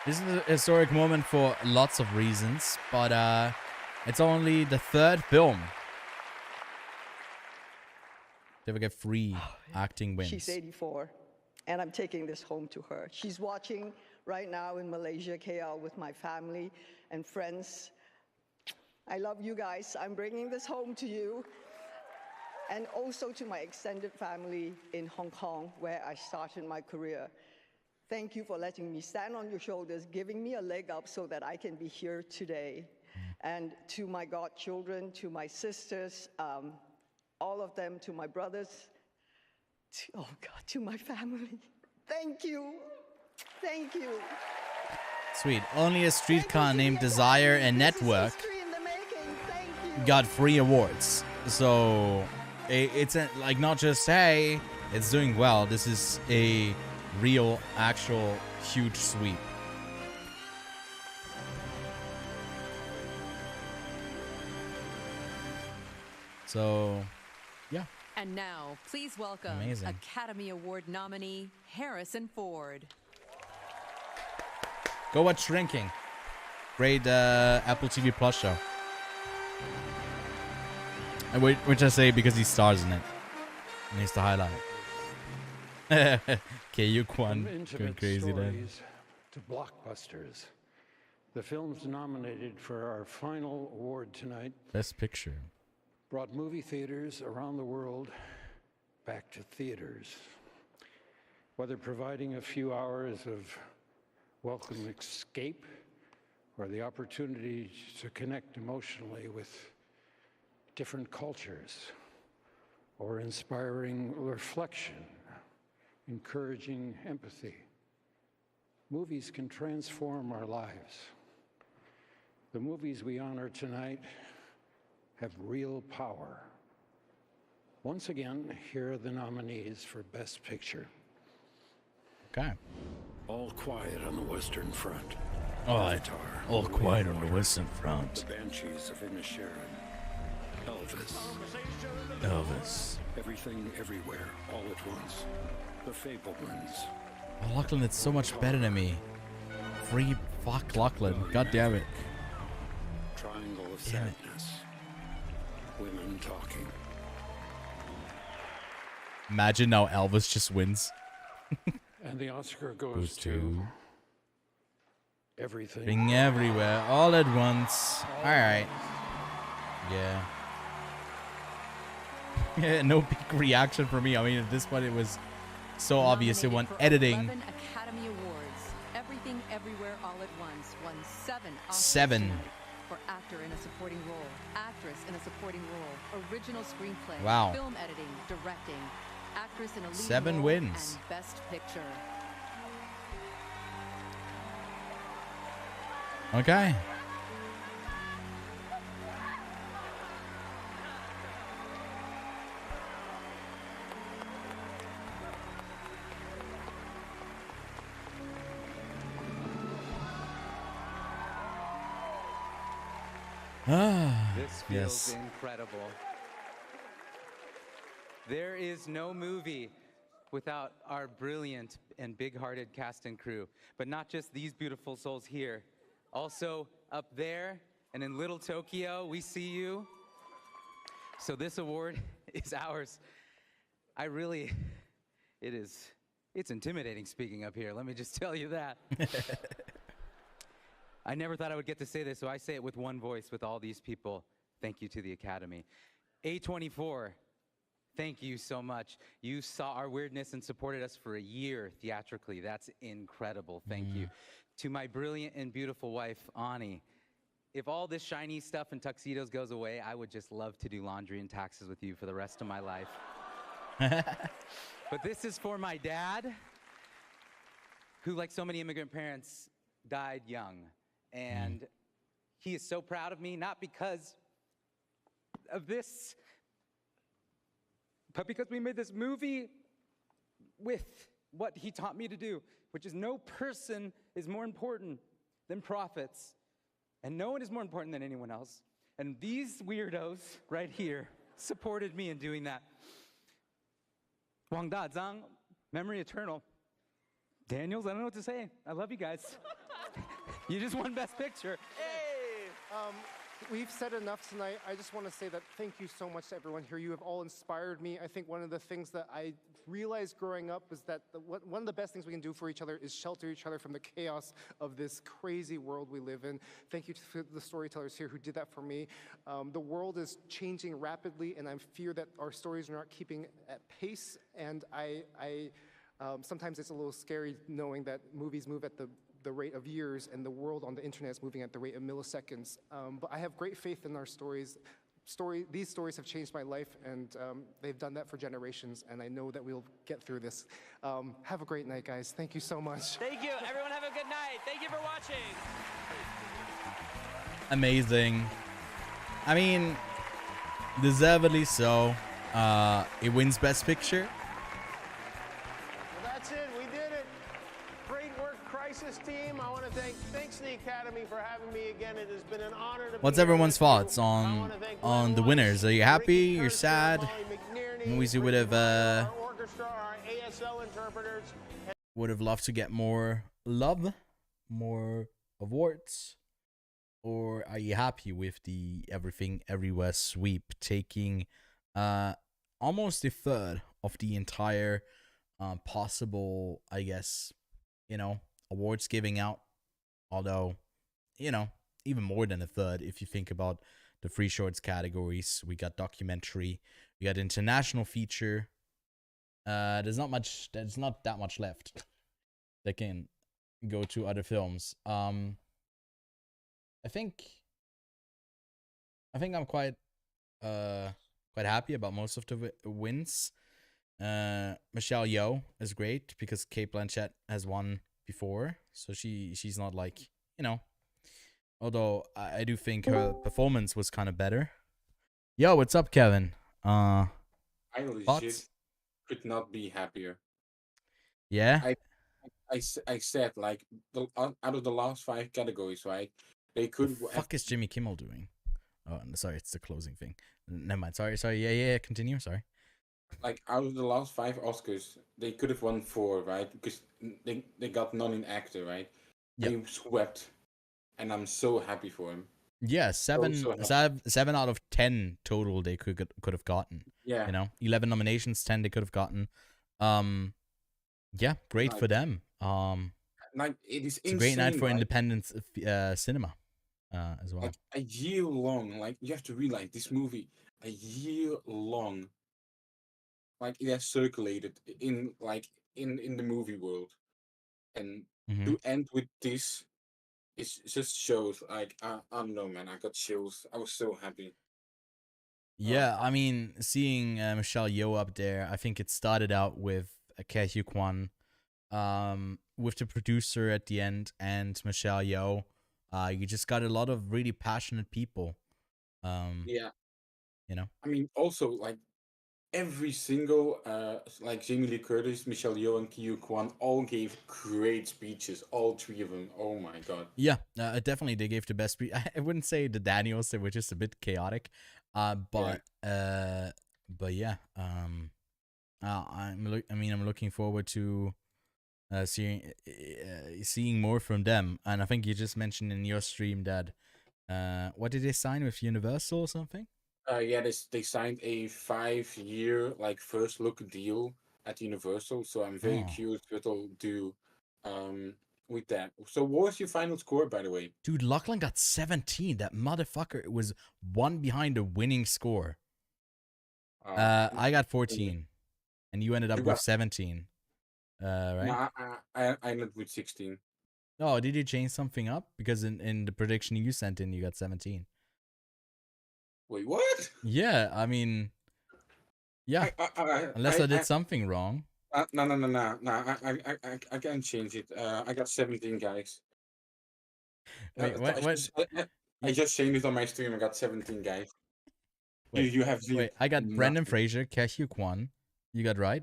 This is a historic moment for lots of reasons, but it's only the 3rd film to ever get 3 acting wins. She's 84, and I'm taking this home to her. She's watching right now in Malaysia, KL, with my family and friends. I love you guys. I'm bringing this home to you. And also to my extended family in Hong Kong, where I started my career. Thank you for letting me stand on your shoulders, giving me a leg up so that I can be here today. And to my godchildren, to my sisters, all of them, to my brothers, to my family. Thank you. Thank you. Sweet. Only a streetcar named Desire and Network got 3 awards. So it's like not just, hey, it's doing well. This is a real, actual, huge sweep. So, yeah. And now, please welcome Amazing. Academy Award nominee Harrison Ford. Go watch Shrinking. Great Apple TV Plus show. And which I say because he stars in it. And he's the highlight. Okay, you Kwan going crazy then. Stories to blockbusters. The films nominated for our final award tonight Best Picture. brought movie theaters around the world back to theaters. Whether providing a few hours of welcome escape or the opportunity to connect emotionally with different cultures, or inspiring reflection, encouraging empathy. Movies can transform our lives. The movies we honor tonight have real power. Once again, here are the nominees for Best Picture. Okay. All Quiet on the Western Front. Oh, Avatar. All Quiet on the Western Front. The Banshees of Inisherin. Elvis. Everything, Everywhere, All at Once. The Fablemans. Oh, Lachlan, it's so much better than me. Free fuck Lachlan. God damn it. Triangle of Damn it. Sadness. Women Talking. Imagine now Elvis just wins. And the Oscar goes Goes to to Everything. Being Everywhere, All at Once. Alright. Yeah. Yeah, no big reaction for me. I mean, at this point, it was so obvious. It won For editing. 11 Academy Awards. Everything, Everywhere, All at Once won 7 Oscars 7. tonight. For actor in a supporting role, actress in a supporting role, original screenplay, Wow. film editing, directing, actress in a lead 7 role, wins. and Best Picture. Okay. This feels Yes. incredible. There is no movie without our brilliant and big-hearted cast and crew. But not just these beautiful souls here. Also up there and in Little Tokyo, we see you. So this award is ours. It's intimidating speaking up here. Let me just tell you that. I never thought I would get to say this, so I say it with one voice with all these people. Thank you to the Academy. A24, thank you so much. You saw our weirdness and supported us for a year theatrically. That's incredible. Thank you. To my brilliant and beautiful wife, Ani. If all this shiny stuff and tuxedos goes away, I would just love to do laundry and taxes with you for the rest of my life. But this is for my dad, who, like so many immigrant parents, died young. And he is so proud of me, not because of this, but because we made this movie with what he taught me to do, which is no person is more important than profits, and no one is more important than anyone else. And these weirdos right here supported me in doing that. Wang Da Zhang, memory eternal. Daniels, I don't know what to say. I love you guys. You just won Best Picture. We've said enough tonight. I just want to say that thank you so much to everyone here. You have all inspired me. I think one of the things that I realized growing up is that one of the best things we can do for each other is shelter each other from the chaos of this crazy world we live in. Thank you to the storytellers here who did that for me. The world is changing rapidly, and I fear that our stories are not keeping at pace. And sometimes it's a little scary knowing that movies move at the rate of years, and the world on the internet is moving at the rate of milliseconds. But I have great faith in our stories. These stories have changed my life, and they've done that for generations, and I know that we'll get through this. Have a great night, guys. Thank you so much. Thank you. Everyone have a good night. Thank you for watching. Amazing. I mean, deservedly so. It wins Best Picture. Well, that's it. We did it. It has been an honor to What's be here everyone's with you. thoughts I wanna thank on the winners? Are you happy? You're sad? Movies you would have our orchestra, our ASL interpreters. would have loved to get more love, more awards, or are you happy with the Everything Everywhere sweep, taking almost a third of the entire possible, I guess, awards giving out? Although, even more than a third if you think about the free shorts categories. We got documentary, we got international feature. There's not that much left that can go to other films. I think I'm quite happy about most of the wins. Michelle Yeoh is great because Kate Blanchett has won before, so she's not like, although I do think her performance was kind of better. Yo, what's up, Kevin? I legit Thoughts? could not be happier. Yeah? I said, like, out of the last 5 categories, right? They could The fuck is Jimmy Kimmel doing? Oh, sorry, it's the closing thing. Never mind. Sorry. Yeah. Continue. Sorry. Like, out of the last 5 Oscars, they could have won 4, right? Because they got none in actor, right? Yeah. He swept, and I'm so happy for him. Yeah, So happy. 7 out of 10 total they could have gotten. Yeah. 11 nominations, 10 they could have gotten. Yeah, great for them. Like, it is It's a great night insane, for right? independent cinema as well. Like, a year long. Like, you have to realize this movie, a year long. Like, it has circulated in the movie world, and to end with this, it just shows, like, I don't know, man. I got chills. I was so happy. Yeah, I mean, seeing Michelle Yeoh up there, I think it started out with Ke Huy Quan, with the producer at the end and Michelle Yeoh. You just got a lot of really passionate people. Yeah. You know? I mean, also, like, every single, like, Jamie Lee Curtis, Michelle Yeoh, and Ke Huy Quan all gave great speeches. All 3 of them. Oh my god. Yeah, definitely they gave the best speech. I wouldn't say the Daniels, they were just a bit chaotic. But yeah, I'm looking forward to seeing more from them. And I think you just mentioned in your stream that what did they sign with Universal or something? Yeah, they signed a 5-year, like, first look deal at Universal, so I'm very curious what they'll do with that. So what was your final score, by the way? Dude, Lachlan got 17. That motherfucker was one behind the winning score. I got 14, and you ended up with 17. Right? No, I ended with 16. Oh, did you change something up? Because in the prediction you sent in, you got 17. Wait, what? Yeah, I mean, yeah. Unless I did something wrong. No. I can't change it. I got 17, guys. Wait, what? I just changed it on my stream. I got 17, guys. You have zero. Wait, I got Brendan Fraser, Ke Huy Quan. You got right?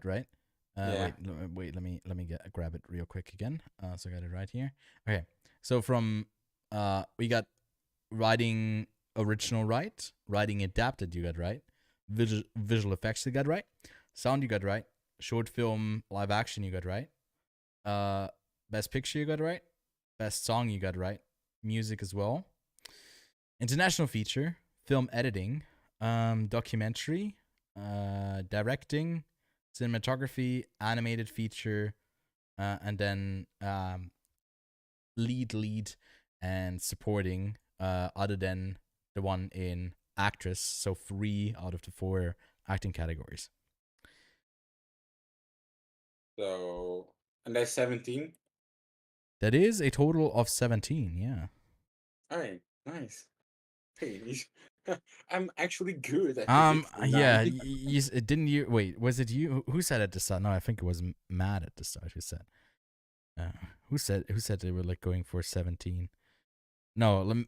Yeah. Wait. Let me grab it real quick again. So I got it right here. Okay. So from we got writing original right, writing adapted you got right, visual effects you got right, sound you got right, short film live action you got right, best picture you got right, best song you got right, music as well, international feature, film editing, documentary, directing, cinematography, animated feature, and then lead and supporting, other than the one in actress. So 3 out of the 4 acting categories. So, and that's 17? That is a total of 17, yeah. Alright, nice. Hey, I'm actually good at Yeah, didn't you, wait, was it you who said at the start? No, I think it was Matt at the start who said. Who said they were like going for 17? No,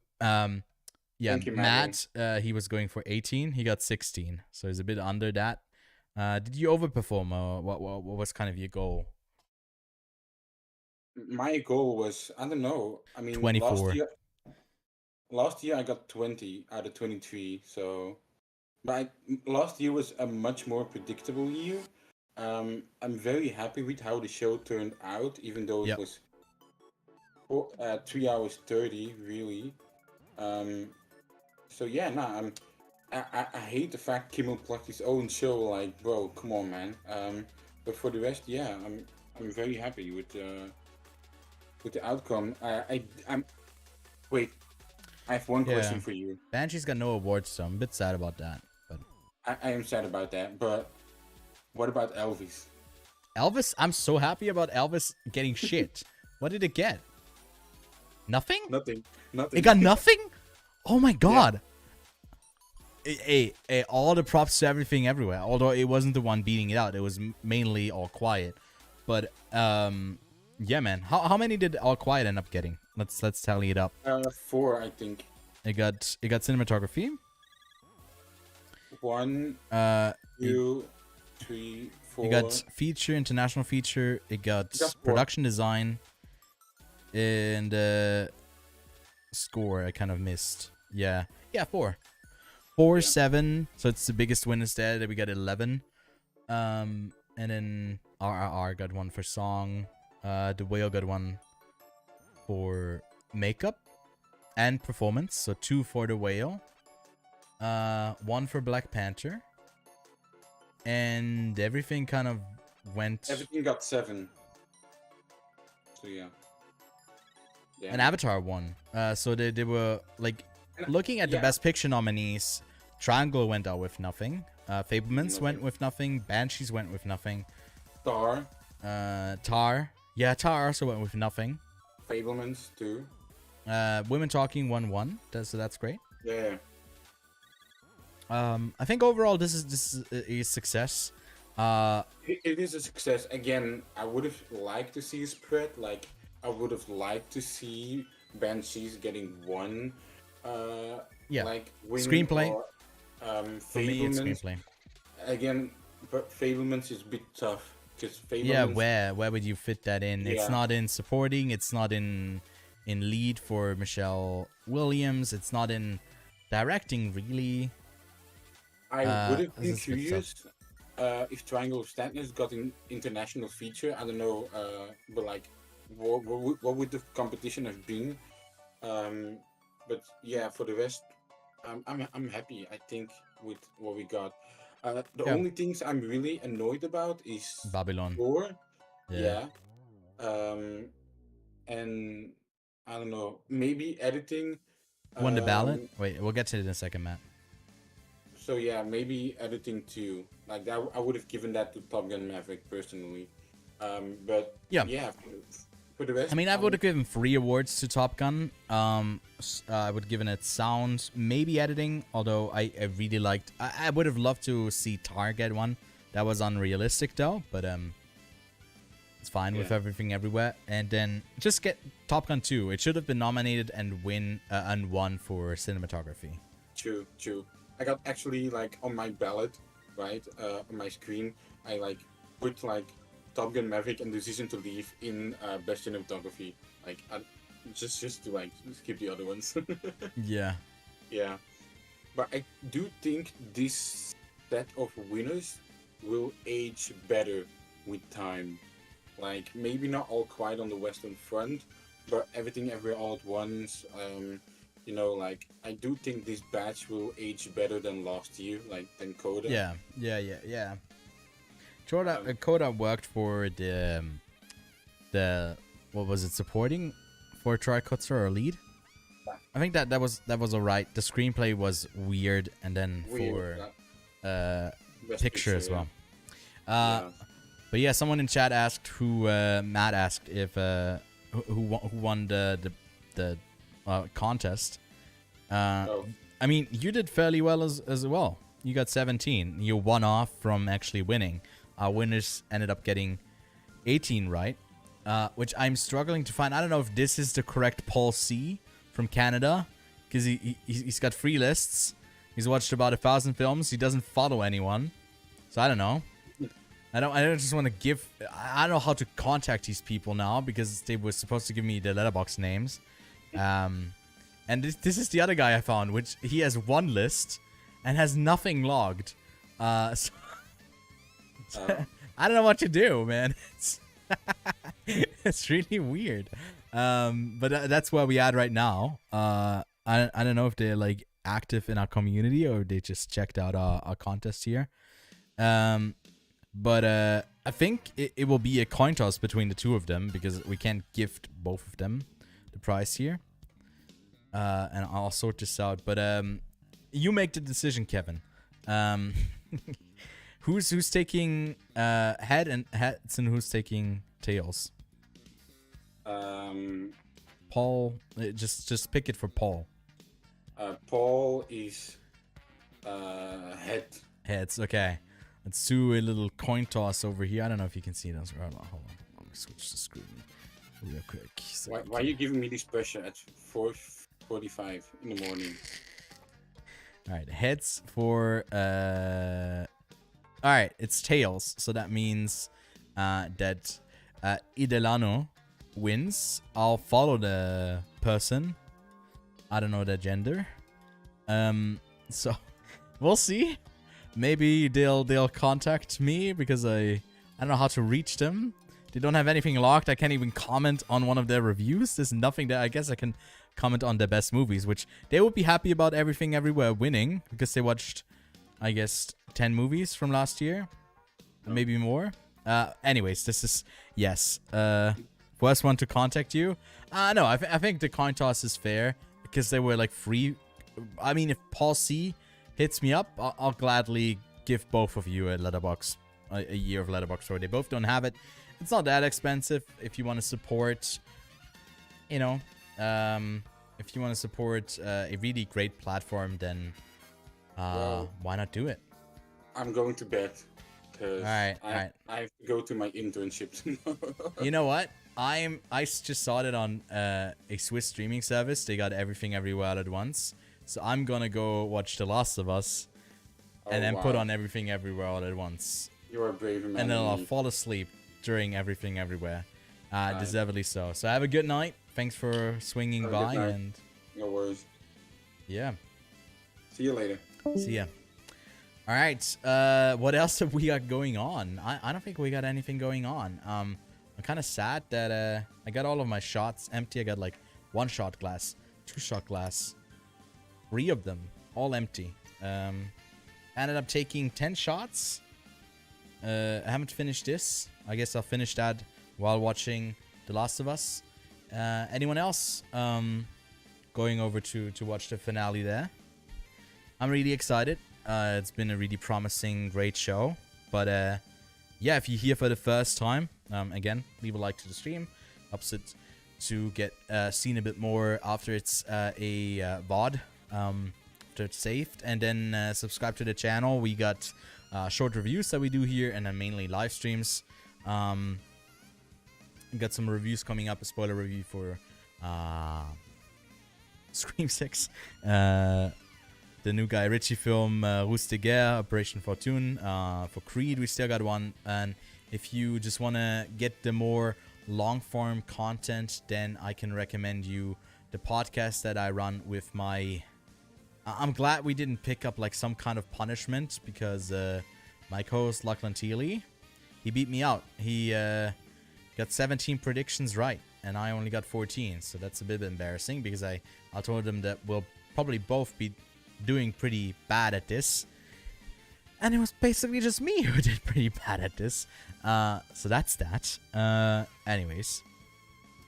yeah, Thank you, Matt, he was going for 18. He got 16, so he's a bit under that. Did you overperform, or what was kind of your goal? My goal was, I don't know. I mean, 24. last year I got 20 out of 23. So, but last year was a much more predictable year. I'm very happy with how the show turned out, even though it was 3 hours 30, really. So yeah, nah, I hate the fact Kimmel plucked his own show. Like, bro, come on, man. But for the rest, yeah, I'm very happy with the outcome. Wait, I have one question for you. Banshee's got no awards, so I'm a bit sad about that. But I am sad about that. But what about Elvis? Elvis, I'm so happy about Elvis getting shit. What did it get? Nothing? Nothing. It got nothing? Oh my god. Hey, all the props to Everything Everywhere. Although it wasn't the one beating it out. It was mainly All Quiet. But yeah, man. How many did All Quiet end up getting? Let's tally it up. 4, I think. It got cinematography. 1, 2, 3, 4. It got feature, international feature. It got production design. And score I kind of missed. Yeah, 4. 4, 7. So it's the biggest win instead. We got 11. And then RRR got 1 for song. The Whale got 1 for makeup and performance. So 2 for The Whale. 1 for Black Panther. And everything kind of went... Everything got 7. So yeah. And Avatar won. So they were like looking at the Best Picture nominees. Triangle went out with nothing. Fablemans went with nothing. Banshees went with nothing. Tar. Yeah, Tar also went with nothing. Fablemans too. Women Talking won 1. So that's great. Yeah. I think overall this is a success. It is a success. Again, I would have liked to see a spread. Like, I would have liked to see Banshees getting 1. Like win Screenplay. Or, for me, it's Screenplay. Again, but Fablemans is a bit tough because Yeah, where would you fit that in? It's not in supporting. It's not in lead for Michelle Williams. It's not in directing, really. I would have been curious if Triangle of Sadness got an international feature. I don't know, but like, what would the competition have been? But yeah, for the rest, I'm happy. I think with what we got. The only things I'm really annoyed about is Babylon. 4. Yeah. And I don't know, maybe editing. Won the ballot? Wait, we'll get to it in a second, Matt. So yeah, maybe editing too. Like that, I would have given that to Top Gun Maverick personally. But yeah, for the rest, I mean, I would have given 3 awards to Top Gun. I would have given it sound, maybe editing. Although I really liked. I would have loved to see Tar get 1. That was unrealistic though. But it's fine with Everything Everywhere. And then just get Top Gun 2. It should have been nominated and won for cinematography. True. I got actually like on my ballot, right, on my screen, I like put like Top Gun Maverick and Decision to Leave in Best Cinematography, like just to like skip the other ones. Yeah. But I do think this set of winners will age better with time. Like maybe not All Quiet on the Western Front, but Everything Everywhere All at Once. You know, like, I do think this batch will age better than last year, like, than Coda. Yeah. Coda worked for the what was it, supporting for Troy Kutzer or lead? I think that was alright. The screenplay was weird, and then for picture as well. But yeah, someone in chat asked Matt asked if who won the contest. I mean, you did fairly well as well. You got 17. You're 1 off from actually winning. Our winners ended up getting 18 right, which I'm struggling to find. I don't know if this is the correct Paul C from Canada, because he's got 3 lists. He's watched about 1,000 films. He doesn't follow anyone, so I don't know. I don't just want to give. I don't know how to contact these people now because they were supposed to give me the letterbox names. And this is the other guy I found, which he has one list and has nothing logged. So I don't know what to do, man. It's it's really weird. But that's where we at right now. I don't know if they're like active in our community or they just checked out our contest here. But I think it will be a coin toss between the two of them because we can't gift both of them the prize here. And I'll sort this out. But you make the decision, Kevin. Who's taking heads and who's taking tails? Paul, just pick it for Paul. Paul is head. Heads, okay. Let's do a little coin toss over here. I don't know if you can see this. Hold on. Let me switch the screen real quick. So Why are you giving me this pressure at 4:45 in the morning? All right, heads for all right, it's tails. So that means that Idelano wins. I'll follow the person. I don't know their gender. So we'll see. Maybe they'll contact me because I don't know how to reach them. They don't have anything locked. I can't even comment on one of their reviews. There's nothing that I guess I can comment on their best movies, which they would be happy about Everything Everywhere winning because they watched, I guess, 10 movies from last year, maybe more. Anyways, this is yes. First one to contact you. No, I think the coin toss is fair because they were like free. I mean, if Paul C hits me up, I'll gladly give both of you a letterbox, a year of letterbox store. They both don't have it. It's not that expensive if you want to support, you know, if you want to support a really great platform, then why not do it? I'm going to bed because I have to go to my internship tomorrow. You know what? I just saw it on a Swiss streaming service. They got Everything Everywhere all at once. So I'm gonna go watch The Last of Us and then put on Everything Everywhere all at once. You are a brave man. And then I'll fall asleep during Everything Everywhere. Deservedly so. So have a good night. Thanks for swinging by and no worries. Yeah. See you later. See ya. All right. What else have we got going on? I don't think we got anything going on. I'm kind of sad that I got all of my shots empty. I got like 1 shot glass, 2 shot glass, 3 of them all empty. Ended up taking 10 shots. I haven't finished this. I guess I'll finish that while watching The Last of Us. Anyone else going over to watch the finale there? I'm really excited. It's been a really promising, great show. But yeah, if you're here for the first time, again, leave a like to the stream. Helps it to get seen a bit more after it's a VOD. After it's saved. And then subscribe to the channel. We got short reviews that we do here, and then mainly live streams. We got some reviews coming up. A spoiler review for Scream 6. The new Guy Ritchie film, Ruse de Guerre, Operation Fortune. For Creed, we still got one. And if you just want to get the more long-form content, then I can recommend you the podcast that I run with my... I'm glad we didn't pick up like some kind of punishment because my co-host, Lachlan Teely, he beat me out. He got 17 predictions right, and I only got 14. So that's a bit embarrassing because I told him that we'll probably both be doing pretty bad at this. And it was basically just me who did pretty bad at this. So that's that. Anyways.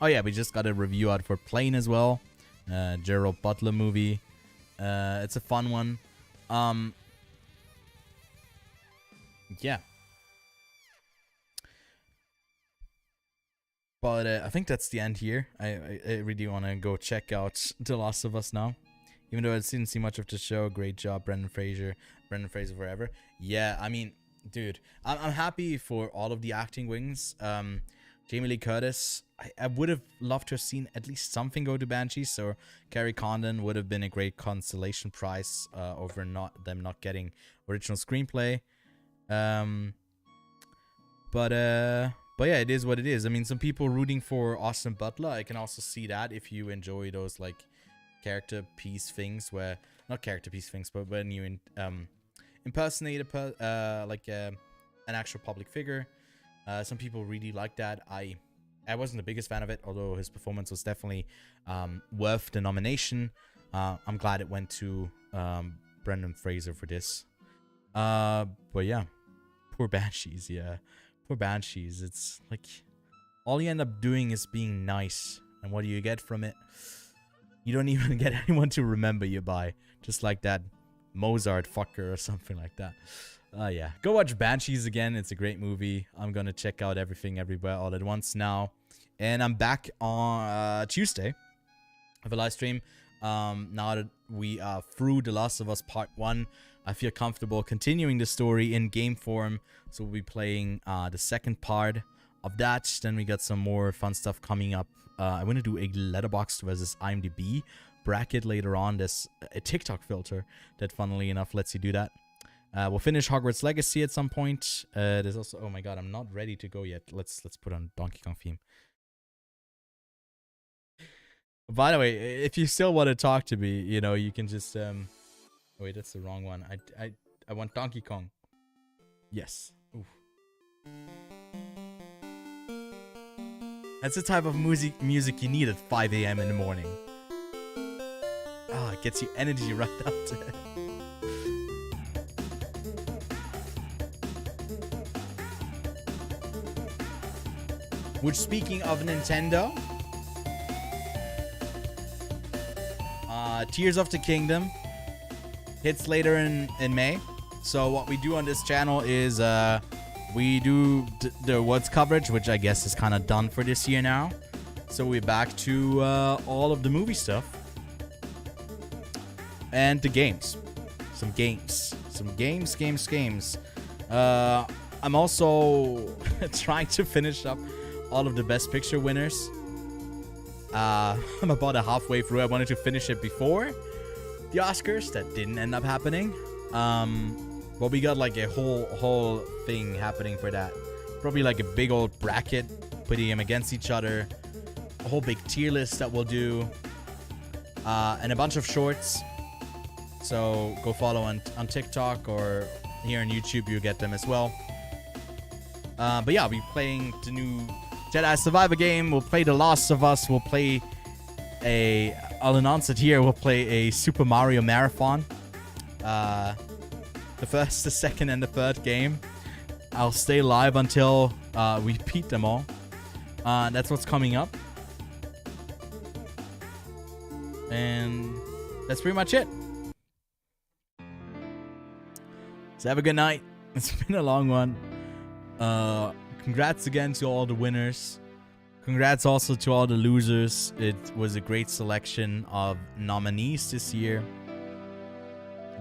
Oh yeah, we just got a review out for Plane as well. Gerald Butler movie. It's a fun one. Yeah. But I think that's the end here. I really want to go check out The Last of Us now. Even though I didn't see much of the show. Great job, Brendan Fraser forever. Yeah, I mean, dude, I'm happy for all of the acting wings. Jamie Lee Curtis, I would have loved to have seen at least something go to Banshees. So Carrie Condon would have been a great consolation prize over them not getting original screenplay. But yeah, it is what it is. I mean, some people rooting for Austin Butler. I can also see that if you enjoy those like character piece things where, not character piece things, but when you impersonate an actual public figure. Some people really like that. I wasn't the biggest fan of it, although his performance was definitely worth the nomination. I'm glad it went to Brendan Fraser for this. But yeah, poor Banshees. Yeah, poor Banshees. It's like all you end up doing is being nice, and what do you get from it? You don't even get anyone to remember you by, just like that Mozart fucker or something like that. Yeah, go watch Banshees again. It's a great movie. I'm gonna check out Everything Everywhere All at Once now, and I'm back on Tuesday with a live stream. Now that we are through The Last of Us Part 1, I feel comfortable continuing the story in game form. So we'll be playing the second part of that. Then we got some more fun stuff coming up. I want to do a Letterboxd versus IMDb bracket later on. There's a TikTok filter that, funnily enough, lets you do that. We'll finish Hogwarts Legacy at some point. There's also, oh my god, I'm not ready to go yet. Let's put on Donkey Kong theme. By the way, if you still want to talk to me, you know, you can just oh wait, that's the wrong one. I want Donkey Kong. Yes. Oof. That's the type of music you need at 5 a.m. in the morning. Ah, it gets you energy right up to it. Which, speaking of Nintendo, Tears of the Kingdom hits later in May. So what we do on this channel is we do the awards coverage, which I guess is kind of done for this year now. So we're back to all of the movie stuff. And the games. Some games. I'm also trying to finish up all of the Best Picture winners. I'm about halfway through. I wanted to finish it before the Oscars. That didn't end up happening. But we got like a whole thing happening for that. Probably like a big old bracket, putting them against each other. A whole big tier list that we'll do. And a bunch of shorts. So go follow on TikTok or here on YouTube. You'll get them as well. But yeah, we're playing the new Jedi Survivor game. We'll play The Last of Us. We'll play I'll announce it here. We'll play a Super Mario Marathon. The first, the second, and the third game. I'll stay live until we beat them all. That's what's coming up. And that's pretty much it. So have a good night. It's been a long one. Congrats again to all the winners. Congrats also to all the losers. It was a great selection of nominees this year.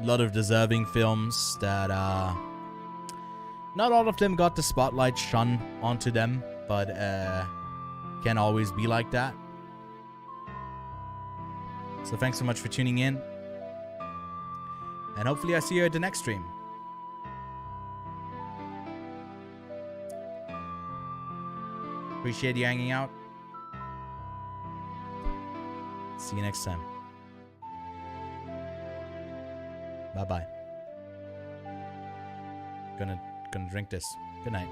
A lot of deserving films that not all of them got the spotlight shone onto them, but can't always be like that. So thanks so much for tuning in, and hopefully I see you at the next stream. Appreciate you hanging out. See you next time. Bye bye. Gonna drink this. Good night.